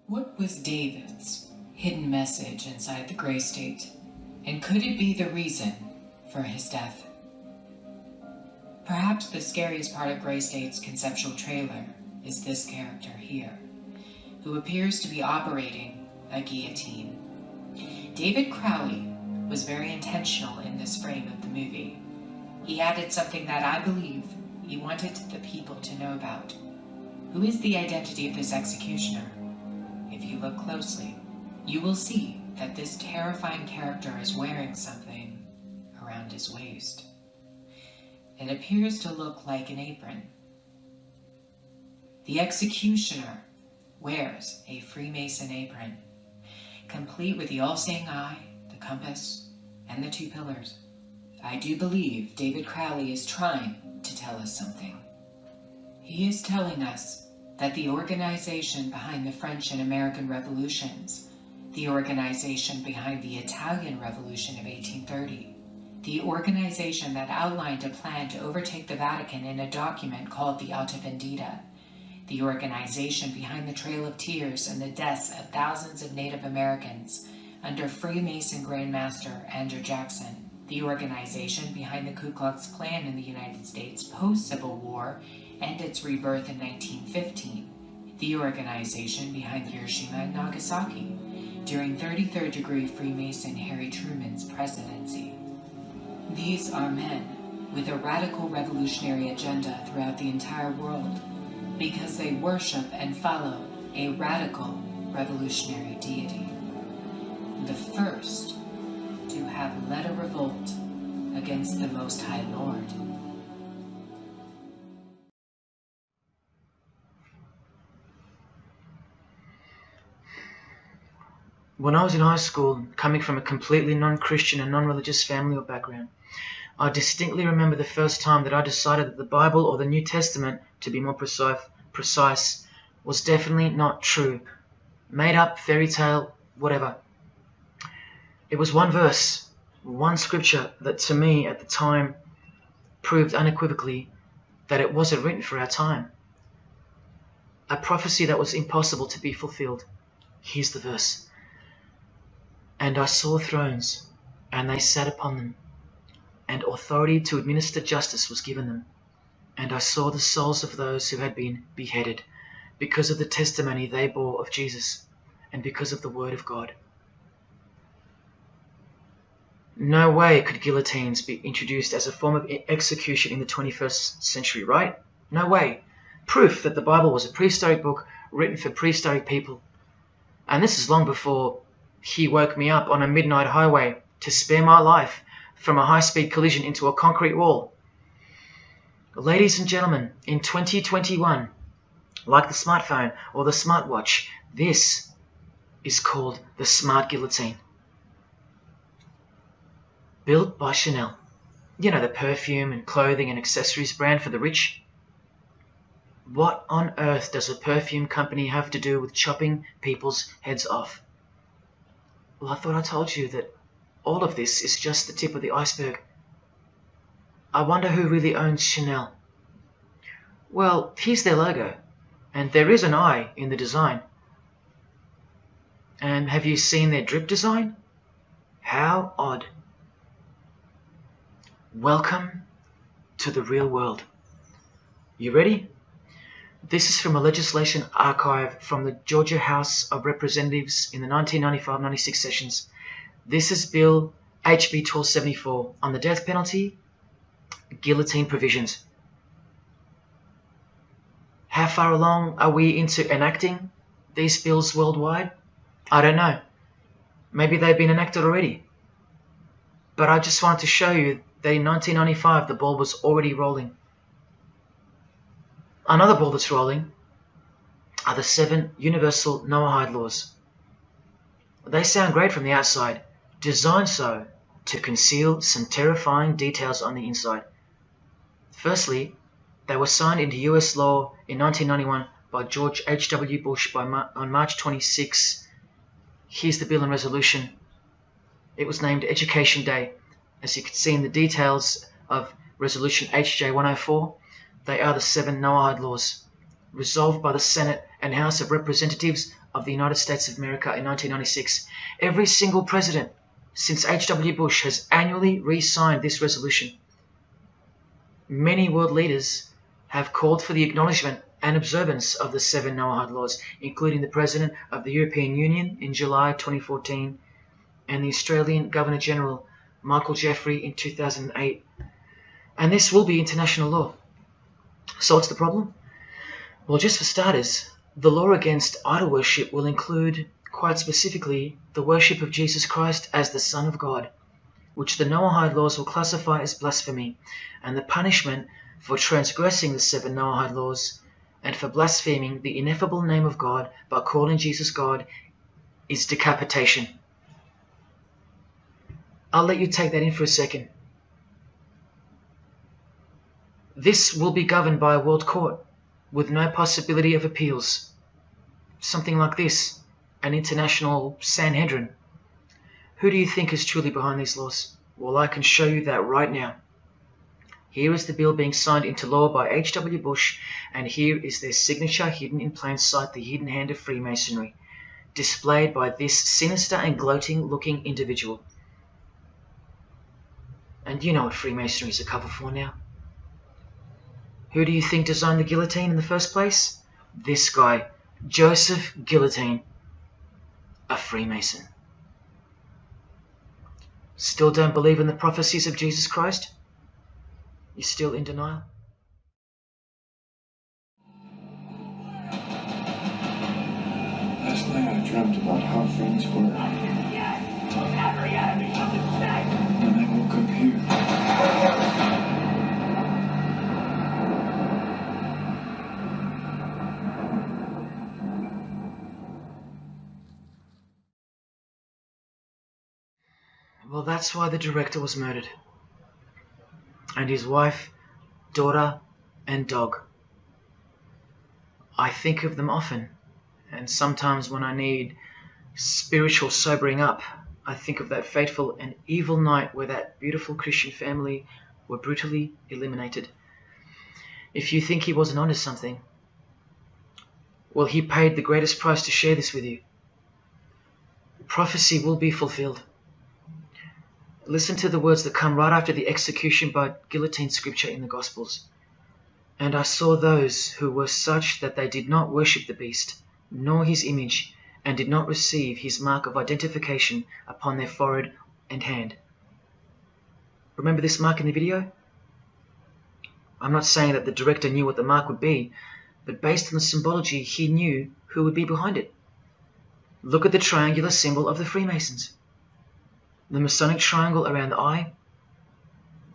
S: What was David's hidden message inside the Grey State? And could it be the reason for his death? Perhaps the scariest part of Grey State's conceptual trailer is this character here, who appears to be operating a guillotine. David Crowley was very intentional in this frame of the movie. He added something that I believe he wanted the people to know about. Who is the identity of this executioner? If you look closely, you will see that this terrifying character is wearing something around his waist. It appears to look like an apron. The executioner wears a Freemason apron, complete with the all-seeing eye, the compass, and the two pillars. I do believe David Crowley is trying to tell us something. He is telling us that the organization behind the French and American revolutions, the organization behind the Italian Revolution of 1830, the organization that outlined a plan to overtake the Vatican in a document called the Alta Vendita, the organization behind the Trail of Tears and the deaths of thousands of Native Americans under Freemason Grandmaster Andrew Jackson, the organization behind the Ku Klux Klan in the United States post-Civil War and its rebirth in 1915, the organization behind Hiroshima and Nagasaki during 33rd degree Freemason Harry Truman's presidency. These are men with a radical revolutionary agenda throughout the entire world because they worship and follow a radical revolutionary deity. The first to have led a revolt against the Most High Lord.
A: When I was in high school, coming from a completely non-Christian and non-religious family or background, I distinctly remember the first time that I decided that the Bible or the New Testament, to be more precise, was definitely not true. Made up, fairy tale, whatever. It was one verse, one scripture that to me at the time proved unequivocally that it wasn't written for our time. A prophecy that was impossible to be fulfilled. Here's the verse. And I saw thrones, and they sat upon them, and authority to administer justice was given them. And I saw the souls of those who had been beheaded, because of the testimony they bore of Jesus, and because of the word of God. No way could guillotines be introduced as a form of execution in the 21st century, right? No way. Proof that the Bible was a prehistoric book written for prehistoric people. And this is long before he woke me up on a midnight highway to spare my life from a high-speed collision into a concrete wall. Ladies and gentlemen, in 2021, like the smartphone or the smartwatch, this is called the smart guillotine. Built by Chanel. You know, the perfume and clothing and accessories brand for the rich. What on earth does a perfume company have to do with chopping people's heads off? Well, I thought I told you that all of this is just the tip of the iceberg. I wonder who really owns Chanel. Well, here's their logo, and there is an eye in the design. And have you seen their drip design? How odd. Welcome to the real world. You ready? This is from a legislation archive from the Georgia House of Representatives in the 1995-96 sessions. This is Bill HB 1274 on the death penalty, guillotine provisions. How far along are we into enacting these bills worldwide? I don't know. Maybe they've been enacted already. But I just wanted to show you that in 1995 the ball was already rolling. Another ball that's rolling are the 7 universal Noahide laws. They sound great from the outside, designed so to conceal some terrifying details on the inside. Firstly, they were signed into US law in 1991 by George H.W. Bush on March 26. Here's the bill and resolution. It was named Education Day. As you can see in the details of Resolution HJ 104, they are the 7 Noahide laws, resolved by the Senate and House of Representatives of the United States of America in 1996. Every single president since H.W. Bush has annually re-signed this resolution. Many world leaders have called for the acknowledgement and observance of the 7 Noahide laws, including the President of the European Union in July 2014 and the Australian Governor-General Michael Jeffrey in 2008. And this will be international law. So what's the problem? Well, just for starters, the law against idol worship will include, quite specifically, the worship of Jesus Christ as the Son of God, which the Noahide laws will classify as blasphemy, and the punishment for transgressing the 7 Noahide laws and for blaspheming the ineffable name of God by calling Jesus God is decapitation. I'll let you take that in for a second. This will be governed by a world court with no possibility of appeals. Something like this, an international Sanhedrin. Who do you think is truly behind these laws? Well, I can show you that right now. Here is the bill being signed into law by H.W. Bush, and here is their signature hidden in plain sight, the hidden hand of Freemasonry, displayed by this sinister and gloating-looking individual. And you know what Freemasonry is a cover for now. Who do you think designed the guillotine in the first place? This guy, Joseph Guillotine, a Freemason. Still don't believe in the prophecies of Jesus Christ? You're still in denial?
T: Last night I dreamt about how things were. And I woke up here.
A: Well, that's why the director was murdered. And his wife, daughter, and dog. I think of them often, and sometimes when I need spiritual sobering up, I think of that fateful and evil night where that beautiful Christian family were brutally eliminated. If you think he wasn't onto something, well, he paid the greatest price to share this with you. Prophecy will be fulfilled. Listen to the words that come right after the execution by guillotine scripture in the Gospels. And I saw those who were such that they did not worship the beast, nor his image, and did not receive his mark of identification upon their forehead and hand. Remember this mark in the video? I'm not saying that the director knew what the mark would be, but based on the symbology, he knew who would be behind it. Look at the triangular symbol of the Freemasons. The Masonic triangle around the eye,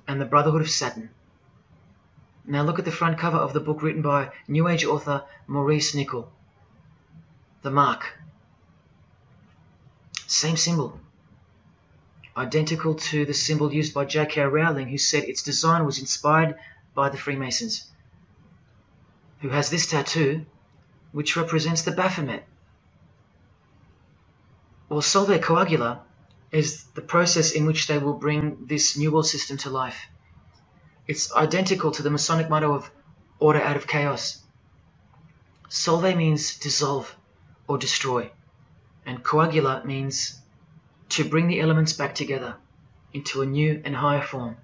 A: and the Brotherhood of Saturn. Now look at the front cover of the book written by New Age author Maurice Nicoll. The mark. Same symbol. Identical to the symbol used by J.K. Rowling, who said its design was inspired by the Freemasons. Who has this tattoo, which represents the Baphomet. Well, Solve Coagula is the process in which they will bring this New World system to life. It's identical to the Masonic motto of order out of chaos. Solve means dissolve or destroy, and coagula means to bring the elements back together into a new and higher form,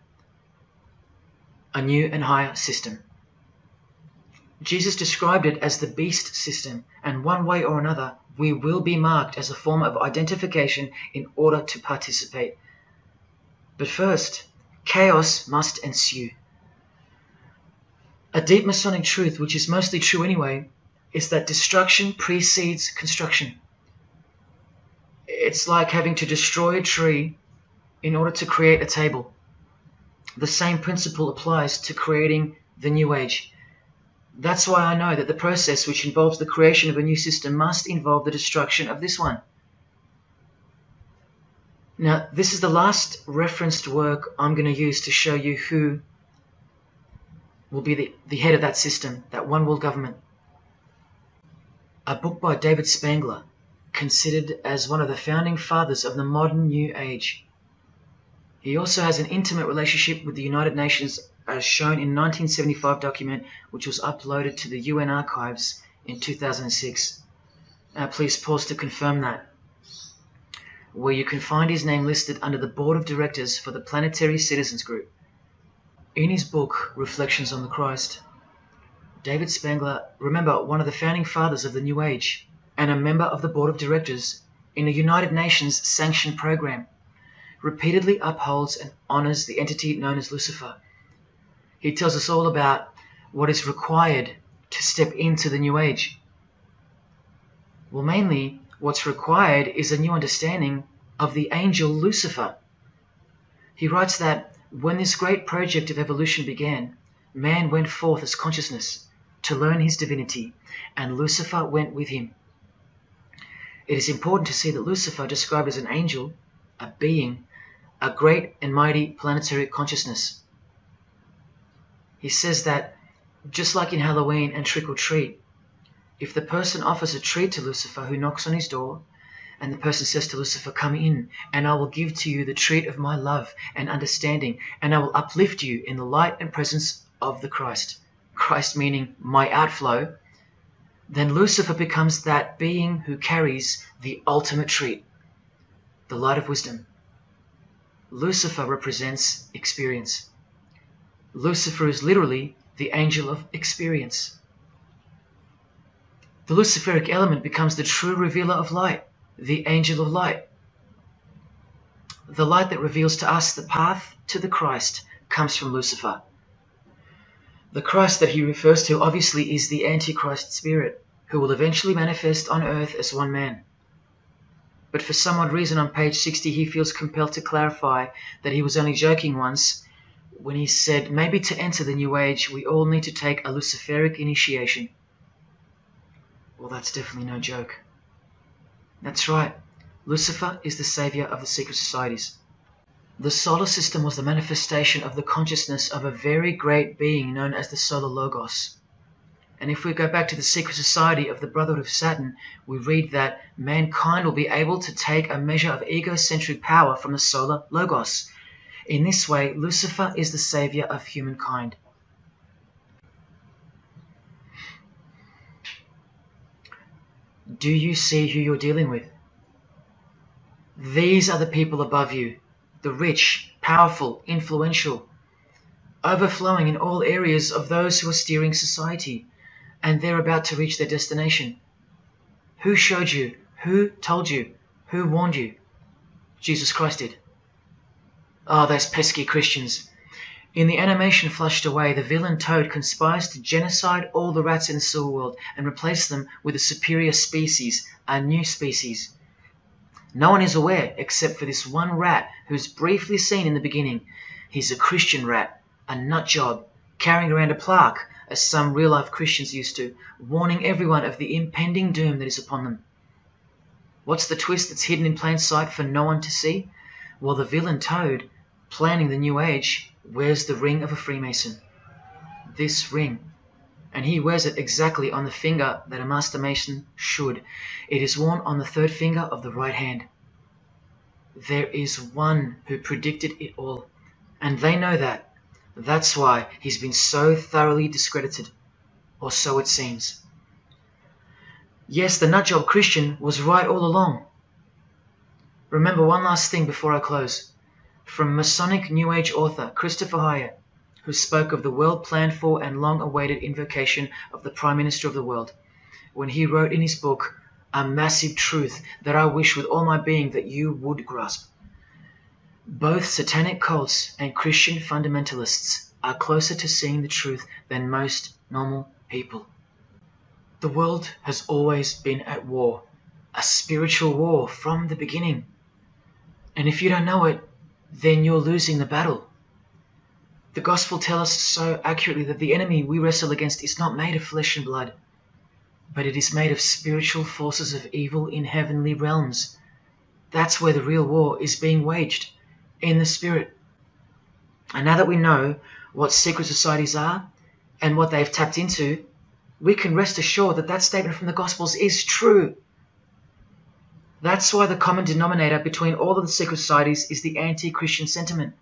A: a new and higher system. Jesus described it as the beast system, and one way or another, we will be marked as a form of identification in order to participate. But first, chaos must ensue. A deep Masonic truth, which is mostly true anyway, is that destruction precedes construction. It's like having to destroy a tree in order to create a table. The same principle applies to creating the New Age. That's why I know that the process which involves the creation of a new system must involve the destruction of this one. Now, this is the last referenced work I'm going to use to show you who will be the head of that system, that one world government. A book by David Spangler, considered as one of the founding fathers of the modern New Age. He also has an intimate relationship with the United Nations, as shown in 1975 document which was uploaded to the UN archives in 2006. Please pause to confirm that, where you can find his name listed under the Board of Directors for the Planetary Citizens Group. In his book, Reflections on the Christ, David Spangler, remember, one of the founding fathers of the New Age and a member of the Board of Directors in a United Nations sanctioned program, repeatedly upholds and honors the entity known as Lucifer. He tells us all about what is required to step into the New Age. Well, mainly, what's required is a new understanding of the angel Lucifer. He writes that when this great project of evolution began, man went forth as consciousness to learn his divinity, and Lucifer went with him. It is important to see that Lucifer, described as an angel, a being, a great and mighty planetary consciousness. He says that, just like in Halloween and trick or treat, if the person offers a treat to Lucifer who knocks on his door, And the person says to Lucifer, come in, and I will give to you the treat of my love and understanding, and I will uplift you in the light and presence of the Christ. Christ meaning my outflow. Then Lucifer becomes that being who carries the ultimate treat, the light of wisdom. Lucifer represents experience. Lucifer is literally the angel of experience. The Luciferic element becomes the true revealer of light, the angel of light. The light that reveals to us the path to the Christ comes from Lucifer. The Christ that he refers to obviously is the Antichrist spirit, who will eventually manifest on earth as one man. But for some odd reason on page 60 he feels compelled to clarify that he was only joking once when he said maybe to enter the New Age we all need to take a Luciferic initiation. Well, that's definitely no joke. That's right, Lucifer is the savior of the secret societies. The solar system was the manifestation of the consciousness of a very great being known as the Solar Logos. And if we go back to the secret society of the Brotherhood of Saturn, we read that mankind will be able to take a measure of egocentric power from the Solar Logos. In this way, Lucifer is the savior of humankind. Do you see who you're dealing with? These are the people above you, the rich, powerful, influential, overflowing in all areas of those who are steering society, and they're about to reach their destination. Who showed you? Who told you? Who warned you? Jesus Christ did. Oh, those pesky Christians. In the animation flushed away, the villain Toad conspires to genocide all the rats in the sewer world and replace them with a superior species, a new species. No one is aware except for this one rat who's briefly seen in the beginning. He's a Christian rat, a nut job, carrying around a plaque, as some real-life Christians used to, warning everyone of the impending doom that is upon them. What's the twist that's hidden in plain sight for no one to see? Well, the villain Toad, planning the New Age, wears the ring of a Freemason. This ring. And he wears it exactly on the finger that a Master Mason should. It is worn on the third finger of the right hand. There is one who predicted it all, and they know that. That's why he's been so thoroughly discredited, or so it seems. Yes, the nutjob Christian was right all along. Remember one last thing before I close. From Masonic New Age author Christopher Hyatt, who spoke of the well-planned-for and long-awaited invocation of the Prime Minister of the world, when he wrote in his book, A Massive Truth That I Wish with All My Being That You Would Grasp. Both satanic cults and Christian fundamentalists are closer to seeing the truth than most normal people. The world has always been at war, a spiritual war from the beginning. And if you don't know it, then you're losing the battle. The Gospel tells us so accurately that the enemy we wrestle against is not made of flesh and blood, but it is made of spiritual forces of evil in heavenly realms. That's where the real war is being waged, in the spirit. And now that we know what secret societies are and what they've tapped into, we can rest assured that that statement from the Gospels is true. That's why the common denominator between all of the secret societies is the anti-Christian sentiment.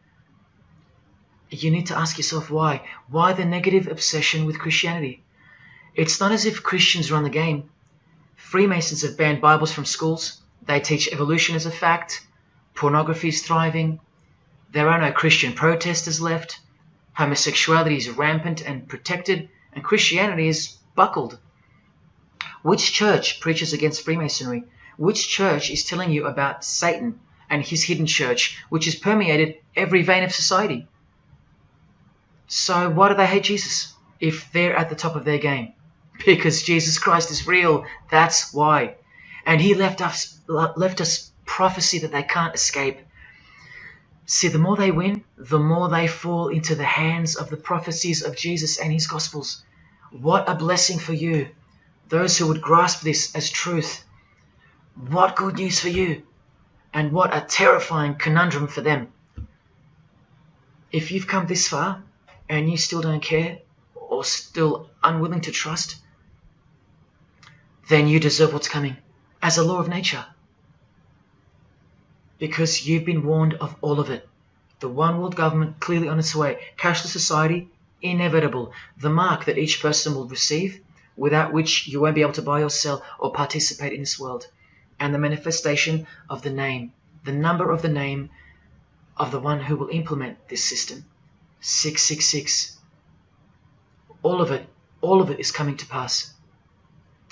A: You need to ask yourself why. Why the negative obsession with Christianity? It's not as if Christians run the game. Freemasons have banned Bibles from schools. They teach evolution as a fact. Pornography is thriving. There are no Christian protesters left. Homosexuality is rampant and protected, and Christianity is buckled. Which church preaches against Freemasonry? Which church is telling you about Satan and his hidden church, which has permeated every vein of society? So why do they hate Jesus if they're at the top of their game? Because Jesus Christ is real, that's why. And he left us prophecy that they can't escape. See, the more they win, the more they fall into the hands of the prophecies of Jesus and his Gospels. What a blessing for you, those who would grasp this as truth. What good news for you, and what a terrifying conundrum for them. If you've come this far, and you still don't care, or still unwilling to trust, then you deserve what's coming, as a law of nature. because you've been warned of all of it. The one world government clearly on its way. Cashless society, inevitable. The mark that each person will receive, without which you won't be able to buy or sell or participate in this world. And the manifestation of the name, the number of the name of the one who will implement this system. 666. All of it is coming to pass.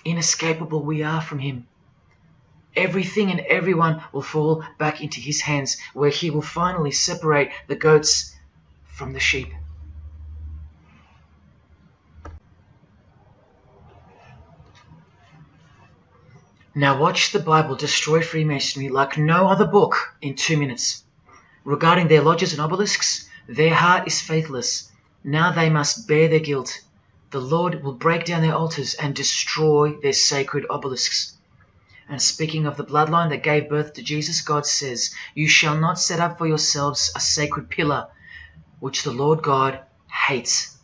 A: Inescapable we are from him. Everything and everyone will fall back into his hands, where he will finally separate the goats from the sheep. Now watch the Bible destroy Freemasonry like no other book in 2 minutes. Regarding their lodges and obelisks, their heart is faithless. Now they must bear their guilt. The Lord will break down their altars and destroy their sacred obelisks. And speaking of the bloodline that gave birth to Jesus, God says, "You shall not set up for yourselves a sacred pillar, which the Lord God hates."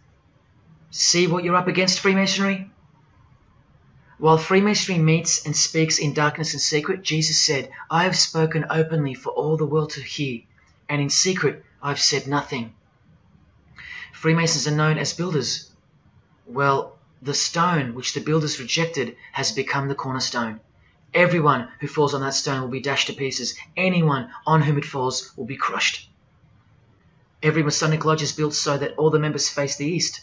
A: See what you're up against, Freemasonry? While Freemasonry meets and speaks in darkness and secret, Jesus said, "I have spoken openly for all the world to hear, and in secret I've said nothing." Freemasons are known as builders. Well, the stone which the builders rejected has become the cornerstone. Everyone who falls on that stone will be dashed to pieces. Anyone on whom it falls will be crushed. Every Masonic lodge is built so that all the members face the east.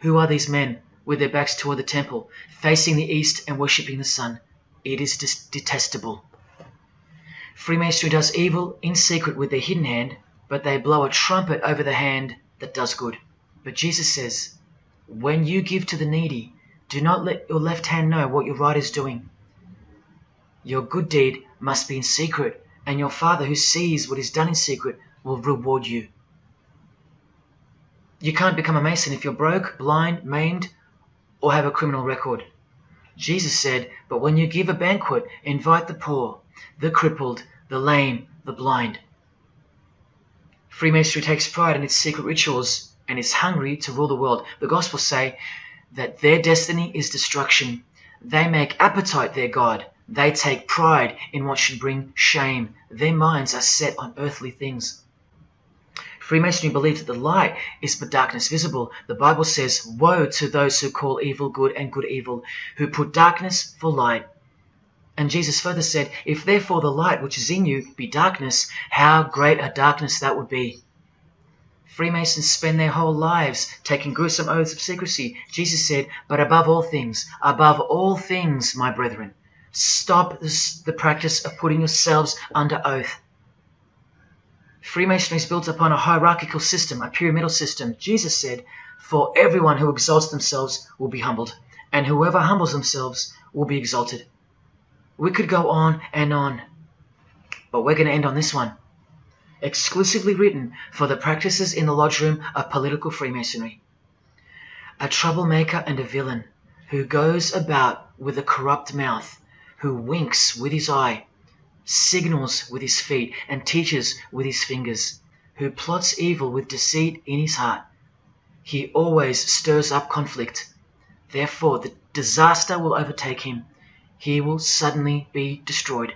A: Who are these men with their backs toward the temple, facing the east and worshipping the sun? It is detestable. Freemasonry does evil in secret with their hidden hand, but they blow a trumpet over the hand that does good. But Jesus says, when you give to the needy, do not let your left hand know what your right is doing. Your good deed must be in secret, and your Father who sees what is done in secret will reward you. You can't become a Mason if you're broke, blind, maimed, or have a criminal record. Jesus said, but when you give a banquet, invite the poor, the crippled, the lame, the blind. Freemasonry takes pride in its secret rituals and is hungry to rule the world. The Gospels say that their destiny is destruction. They make appetite their God. They take pride in what should bring shame. Their minds are set on earthly things. Freemasonry believes that the light is but darkness visible. The Bible says, woe to those who call evil good and good evil, who put darkness for light. And Jesus further said, if therefore the light which is in you be darkness, how great a darkness that would be. Freemasons spend their whole lives taking gruesome oaths of secrecy. Jesus said, but above all things, my brethren, stop the practice of putting yourselves under oath. Freemasonry is built upon a hierarchical system, a pyramidal system. Jesus said, for everyone who exalts themselves will be humbled, and whoever humbles themselves will be exalted. We could go on and on, but we're going to end on this one. Exclusively written for the practices in the lodge room of political Freemasonry. A troublemaker and a villain who goes about with a corrupt mouth, who winks with his eye, signals with his feet, and teaches with his fingers, who plots evil with deceit in his heart. He always stirs up conflict. Therefore, the disaster will overtake him. He will suddenly be destroyed.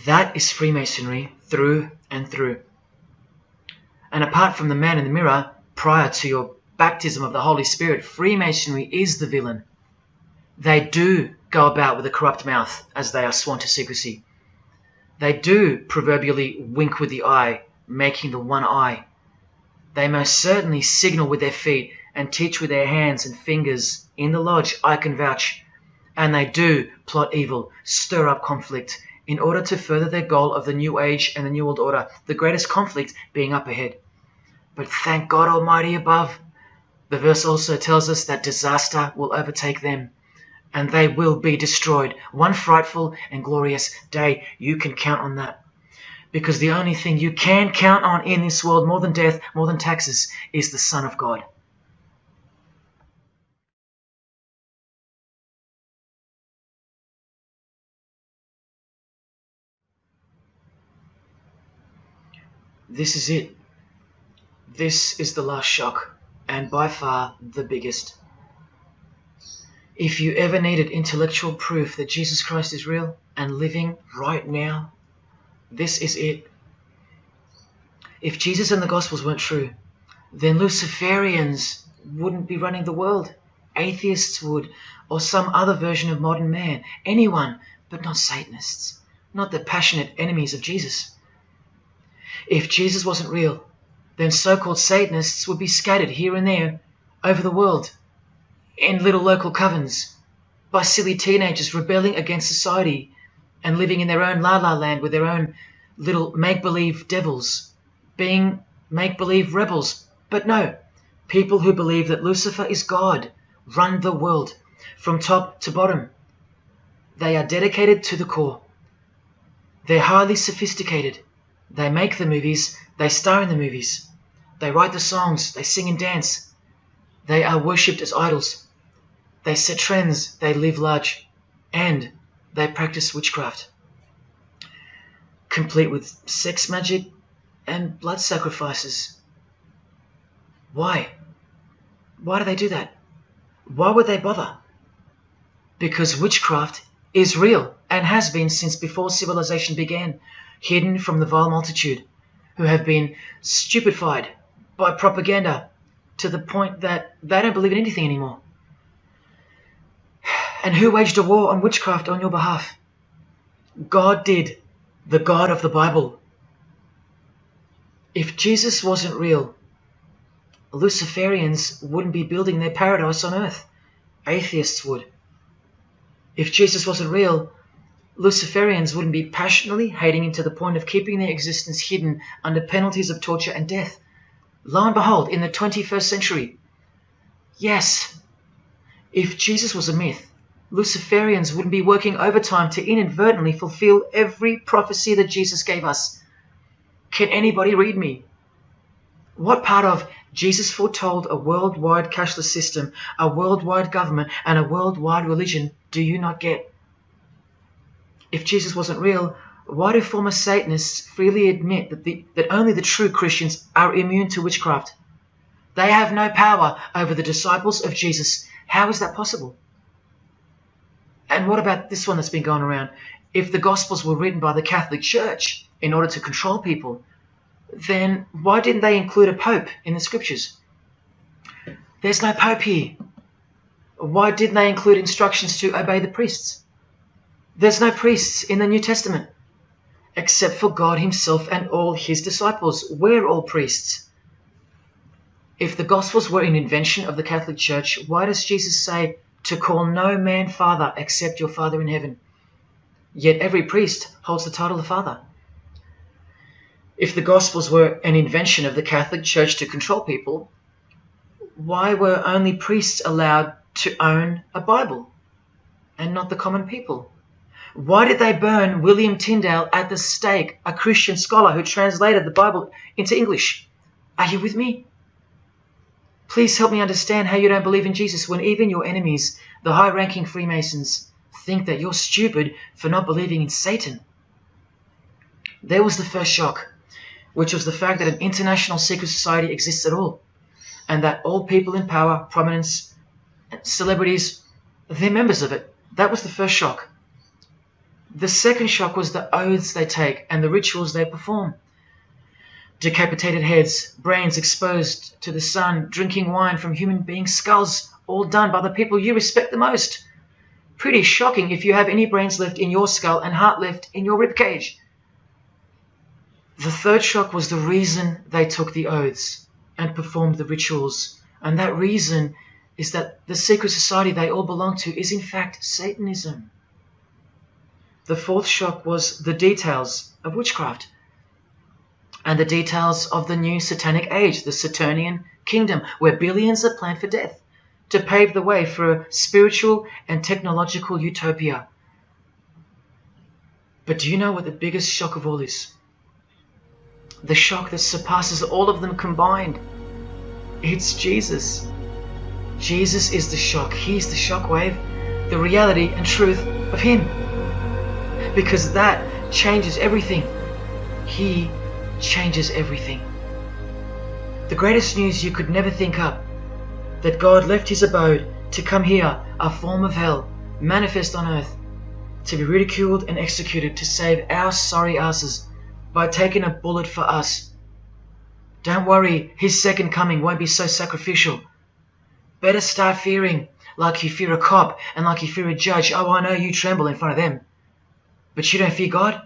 A: That is Freemasonry through and through. And apart from the man in the mirror, prior to your baptism of the Holy Spirit, Freemasonry is the villain. They do go about with a corrupt mouth as they are sworn to secrecy. They do proverbially wink with the eye, making the one eye. They most certainly signal with their feet and teach with their hands and fingers. In the lodge, I can vouch. And they do plot evil, stir up conflict, in order to further their goal of the New Age and the New World Order, the greatest conflict being up ahead. But thank God Almighty above, the verse also tells us that disaster will overtake them, and they will be destroyed. One frightful and glorious day, you can count on that. Because the only thing you can count on in this world, more than death, more than taxes, is the Son of God. This is it. This is the last shock, and by far the biggest. If you ever needed intellectual proof that Jesus Christ is real and living right now, this is it. If Jesus and the Gospels weren't true, then Luciferians wouldn't be running the world. Atheists would, or some other version of modern man. Anyone, but not Satanists, not the passionate enemies of Jesus. If Jesus wasn't real, then so-called Satanists would be scattered here and there over the world in little local covens by silly teenagers rebelling against society and living in their own la-la land with their own little make-believe devils, being make-believe rebels. But no, people who believe that Lucifer is God run the world from top to bottom. They are dedicated to the core. They're highly sophisticated. They make the movies, they star in the movies. They write the songs, they sing and dance. They are worshipped as idols. They set trends, they live large, and they practice witchcraft, complete with sex magic and blood sacrifices. Why? Why do they do that? Why would they bother? Because witchcraft is real and has been since before civilization began, hidden from the vile multitude who have been stupefied by propaganda to the point that they don't believe in anything anymore. And who waged a war on witchcraft on your behalf? God did, the God of the Bible. If Jesus wasn't real, Luciferians wouldn't be building their paradise on earth. Atheists would. If Jesus wasn't real, Luciferians wouldn't be passionately hating him to the point of keeping their existence hidden under penalties of torture and death. Lo and behold, in the 21st century. Yes, if Jesus was a myth, Luciferians wouldn't be working overtime to inadvertently fulfill every prophecy that Jesus gave us. Can anybody read me? What part of Jesus foretold a worldwide cashless system, a worldwide government, and a worldwide religion do you not get? If Jesus wasn't real, why do former Satanists freely admit that only the true Christians are immune to witchcraft? They have no power over the disciples of Jesus. How is that possible? And what about this one that's been going around? If the Gospels were written by the Catholic Church in order to control people, then why didn't they include a Pope in the Scriptures? There's no Pope here. Why didn't they include instructions to obey the priests? There's no priests in the New Testament, except for God himself and all his disciples. We're all priests. If the Gospels were an invention of the Catholic Church, why does Jesus say to call no man Father except your Father in heaven? Yet every priest holds the title of Father. If the Gospels were an invention of the Catholic Church to control people, why were only priests allowed to own a Bible and not the common people? Why did they burn William Tyndale at the stake, a Christian scholar who translated the Bible into English? Are you with me? Please help me understand how you don't believe in Jesus when even your enemies, the high-ranking Freemasons, think that you're stupid for not believing in Satan. There was the first shock, which was the fact that an international secret society exists at all, and that all people in power, prominence, celebrities, they're members of it. That was the first shock. The second shock was the oaths they take and the rituals they perform. Decapitated heads, brains exposed to the sun, drinking wine from human beings' skulls, all done by the people you respect the most. Pretty shocking if you have any brains left in your skull and heart left in your ribcage. The third shock was the reason they took the oaths and performed the rituals. And that reason is that the secret society they all belong to is in fact Satanism. The fourth shock was the details of witchcraft and the details of the new satanic age, the Saturnian kingdom, where billions are planned for death to pave the way for a spiritual and technological utopia. But do you know what the biggest shock of all is? The shock that surpasses all of them combined. It's Jesus. Jesus is the shock. He's the shockwave, the reality and truth of him. Because that changes everything. He changes everything. The greatest news you could never think up, that God left his abode to come here a form of hell, manifest on earth, to be ridiculed and executed to save our sorry asses by taking a bullet for us. Don't worry, his second coming won't be so sacrificial. Better start fearing like you fear a cop and like you fear a judge. Oh, I know you tremble in front of them. But you don't fear God?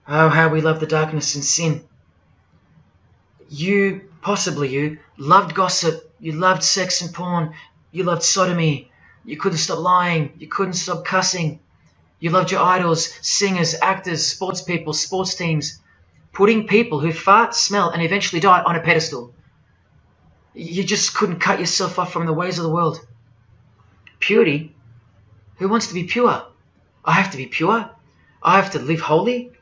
A: Oh, how we love the darkness and sin. Possibly you, loved gossip, you loved sex and porn, you loved sodomy, you couldn't stop lying, you couldn't stop cussing, you loved your idols, singers, actors, sports people, sports teams, putting people who fart, smell, and eventually die on a pedestal. You just couldn't cut yourself off from the ways of the world. Purity? Who wants to be pure? I have to be pure? I have to live holy?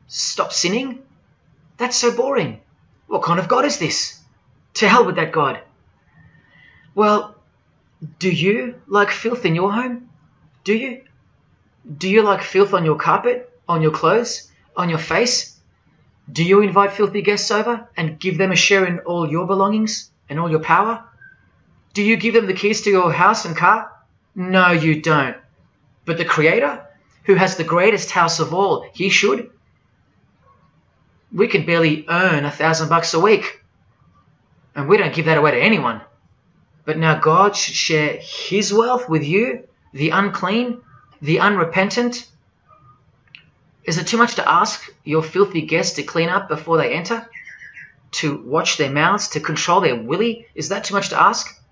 A: Stop sinning? That's so boring. What kind of God is this? To hell with that God. Well, do you like filth in your home? Do you? Do you like filth on your carpet, on your clothes, on your face? Do you invite filthy guests over and give them a share in all your belongings and all your power? Do you give them the keys to your house and car? No, you don't. But the Creator, who has the greatest house of all, he should. We can barely earn $1,000 a week, and we don't give that away to anyone. But now God should share his wealth with you, the unclean, the unrepentant. Is it too much to ask your filthy guests to clean up before they enter? To watch their mouths, to control their willy? Is that too much to ask?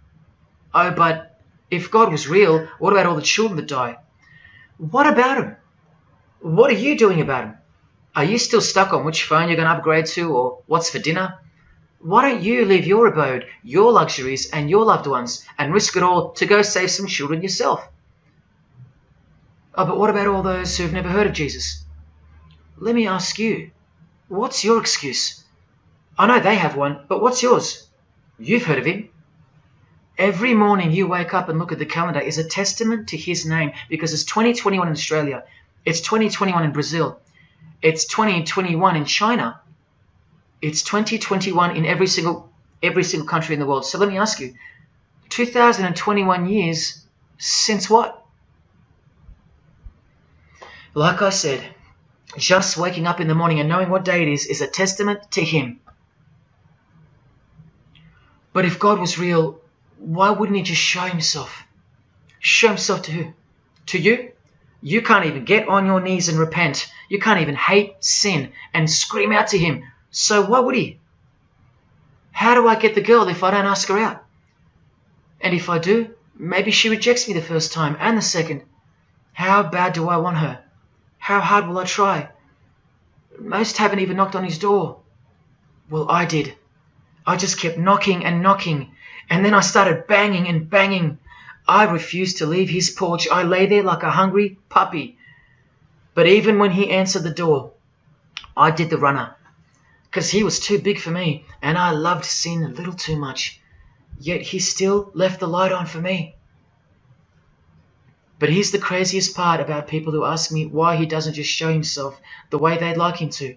A: Oh, but if God was real, what about all the children that die? What about them? What are you doing about them? Are you still stuck on which phone you're going to upgrade to or what's for dinner? Why don't you leave your abode, your luxuries and your loved ones and risk it all to go save some children yourself? Oh, but what about all those who've never heard of Jesus? Let me ask you, what's your excuse? I know they have one, but what's yours? You've heard of him. Every morning you wake up and look at the calendar is a testament to his name, because it's 2021 in Australia, it's 2021 in Brazil, it's 2021 in China, it's 2021 in every single country in the world. So let me ask you, 2021 years since what? Like I said, just waking up in the morning and knowing what day it is a testament to him. But if God was real, why wouldn't he just show himself? Show himself to who? To you? You can't even get on your knees and repent. You can't even hate sin and scream out to him. So why would he? How do I get the girl if I don't ask her out? And if I do, maybe she rejects me the first time and the second. How bad do I want her? How hard will I try? Most haven't even knocked on his door. Well, I did. I just kept knocking and knocking, and then I started banging and banging. I refused to leave his porch. I lay there like a hungry puppy. But even when he answered the door, I did the runner, because he was too big for me, and I loved sin a little too much. Yet he still left the light on for me. But here's the craziest part about people who ask me why he doesn't just show himself the way they'd like him to.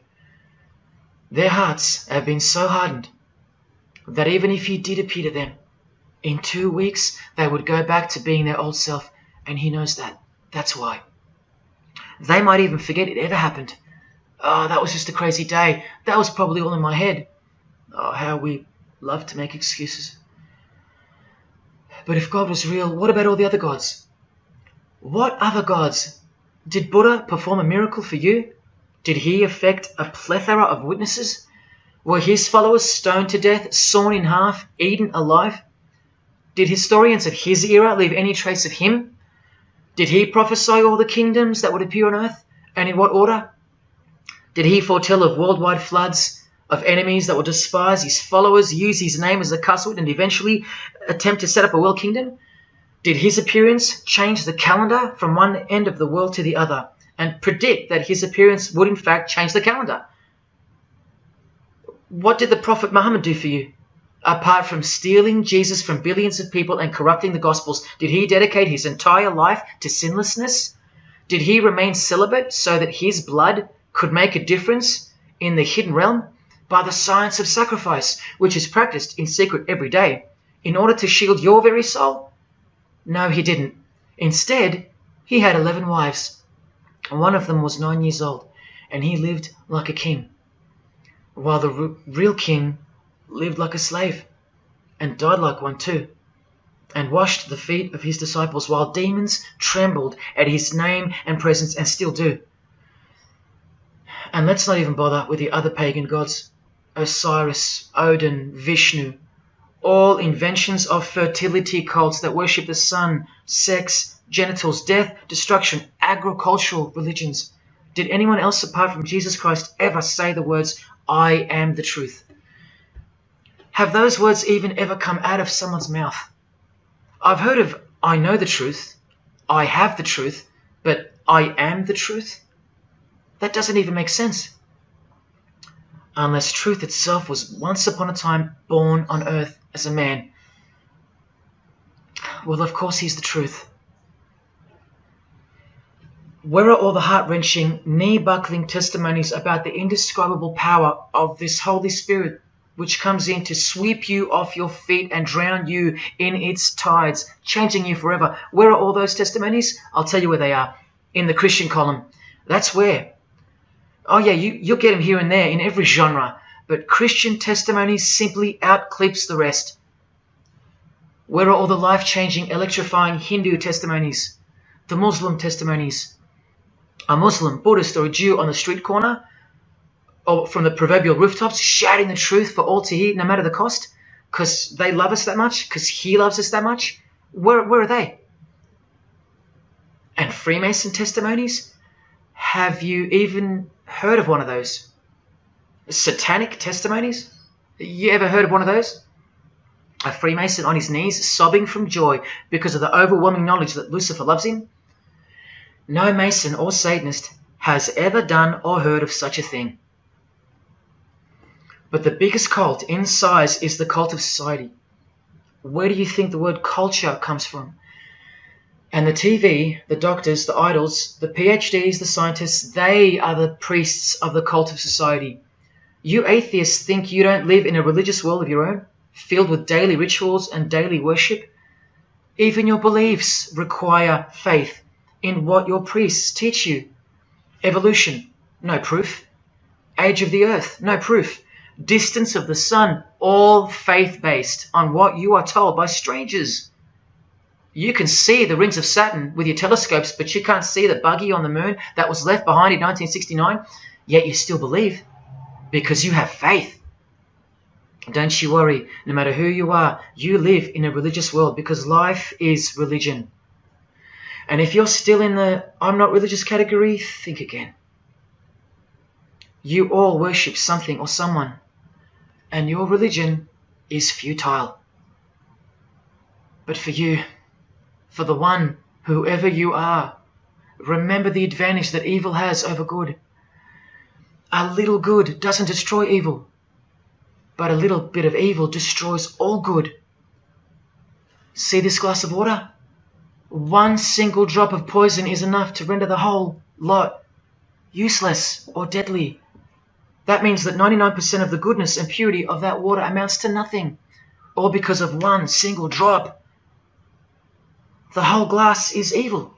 A: Their hearts have been so hardened that even if he did appear to them, in 2 weeks they would go back to being their old self, and he knows that. That's why. They might even forget it ever happened. Oh, that was just a crazy day. That was probably all in my head. Oh, how we love to make excuses. But if God was real, what about all the other gods? What other gods? Did Buddha perform a miracle for you? Did he affect a plethora of witnesses? Were his followers stoned to death, sawn in half, eaten alive? Did historians of his era leave any trace of him? Did he prophesy all the kingdoms that would appear on earth, and in what order? Did he foretell of worldwide floods, of enemies that would despise his followers, use his name as a cuss word, and eventually attempt to set up a world kingdom? Did his appearance change the calendar from one end of the world to the other, and predict that his appearance would in fact change the calendar? What did the Prophet Muhammad do for you? Apart from stealing Jesus from billions of people and corrupting the Gospels, did he dedicate his entire life to sinlessness? Did he remain celibate so that his blood could make a difference in the hidden realm by the science of sacrifice, which is practiced in secret every day, in order to shield your very soul? No, he didn't. Instead, he had 11 wives. One of them was 9 years old, and he lived like a king, while the real king lived like a slave, and died like one too, and washed the feet of his disciples, while demons trembled at his name and presence, and still do. And let's not even bother with the other pagan gods, Osiris, Odin, Vishnu, all inventions of fertility cults that worship the sun, sex, genitals, death, destruction, agricultural religions. Did anyone else apart from Jesus Christ ever say the words, "I am the truth"? Have those words even ever come out of someone's mouth? I've heard of "I know the truth," "I have the truth," but "I am the truth"? That doesn't even make sense. Unless truth itself was once upon a time born on earth as a man. Well, of course he's the truth. Where are all the heart-wrenching, knee-buckling testimonies about the indescribable power of this Holy Spirit, which comes in to sweep you off your feet and drown you in its tides, changing you forever? Where are all those testimonies? I'll tell you where they are. In the Christian column. That's where. Oh yeah, you'll get them here and there in every genre, but Christian testimonies simply outclips the rest. Where are all the life-changing, electrifying Hindu testimonies? The Muslim testimonies? A Muslim, Buddhist, or a Jew on the street corner, or from the proverbial rooftops, shouting the truth for all to hear, no matter the cost, because they love us that much, because he loves us that much? Where are they? And Freemason testimonies? Have you even heard of one of those? Satanic testimonies? You ever heard of one of those? A Freemason on his knees, sobbing from joy because of the overwhelming knowledge that Lucifer loves him? No Mason or Satanist has ever done or heard of such a thing. But the biggest cult in size is the cult of society. Where do you think the word culture comes from? And the TV, the doctors, the idols, the PhDs, the scientists, they are the priests of the cult of society. You atheists think you don't live in a religious world of your own, filled with daily rituals and daily worship? Even your beliefs require faith in what your priests teach you. Evolution, no proof. Age of the earth, no proof. Distance of the sun, all faith-based on what you are told by strangers. You can see the rings of Saturn with your telescopes, but you can't see the buggy on the moon that was left behind in 1969, yet you still believe, because you have faith. Don't you worry, no matter who you are, you live in a religious world, because life is religion. And if you're still in the "I'm not religious" category, think again. You all worship something or someone, and your religion is futile. But for you, for the one, whoever you are, remember the advantage that evil has over good. A little good doesn't destroy evil, but a little bit of evil destroys all good. See this glass of water? One single drop of poison is enough to render the whole lot useless or deadly. That means that 99% of the goodness and purity of that water amounts to nothing, all because of one single drop. The whole glass is evil.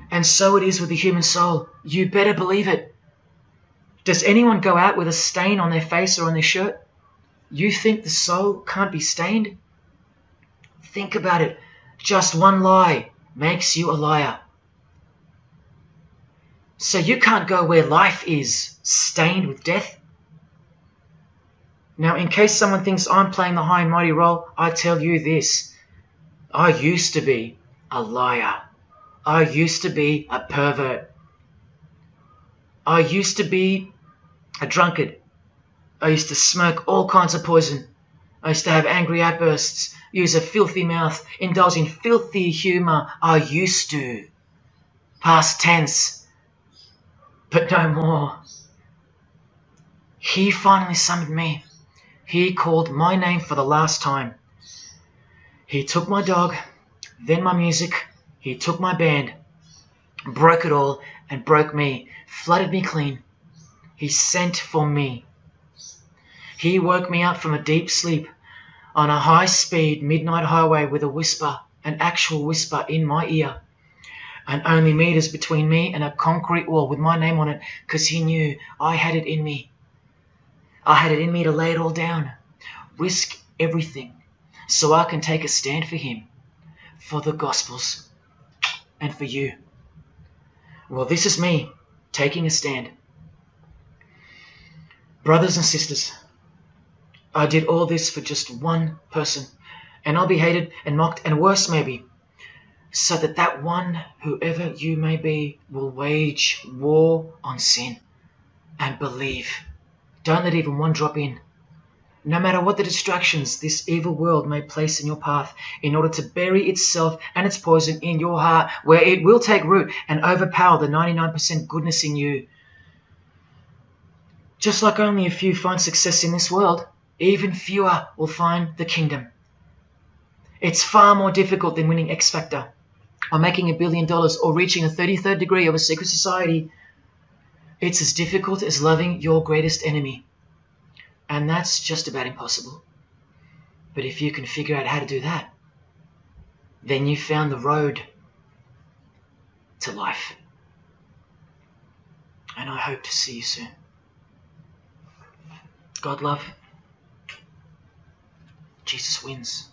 A: And so it is with the human soul. You better believe it. Does anyone go out with a stain on their face or on their shirt? You think the soul can't be stained? Think about it. Just one lie makes you a liar. So you can't go where life is, stained with death? Now, in case someone thinks I'm playing the high and mighty role, I tell you this. I used to be a liar. I used to be a pervert. I used to be a drunkard. I used to smoke all kinds of poison. I used to have angry outbursts, use a filthy mouth, indulge in filthy humor. I used to. Past tense. But no more. He finally summoned me. He called my name for the last time. He took my dog, then my music. He took my band, broke it all, and broke me, flooded me clean. He sent for me. He woke me up from a deep sleep on a high-speed midnight highway with a whisper an actual whisper in my ear, and only meters between me and a concrete wall with my name on it, because he knew I had it in me. I had it in me to lay it all down, risk everything, so I can take a stand for him, for the Gospels, and for you. Well, this is me taking a stand. Brothers and sisters, I did all this for just one person, and I'll be hated and mocked and worse maybe, so that that one, whoever you may be, will wage war on sin and believe. Don't let even one drop in. No matter what the distractions this evil world may place in your path, in order to bury itself and its poison in your heart, where it will take root and overpower the 99% goodness in you. Just like only a few find success in this world, even fewer will find the kingdom. It's far more difficult than winning X Factor, or making $1 billion, or reaching a 33rd degree of a secret society. It's as difficult as loving your greatest enemy. And that's just about impossible. But if you can figure out how to do that, then you've found the road to life. And I hope to see you soon. God love. Jesus wins.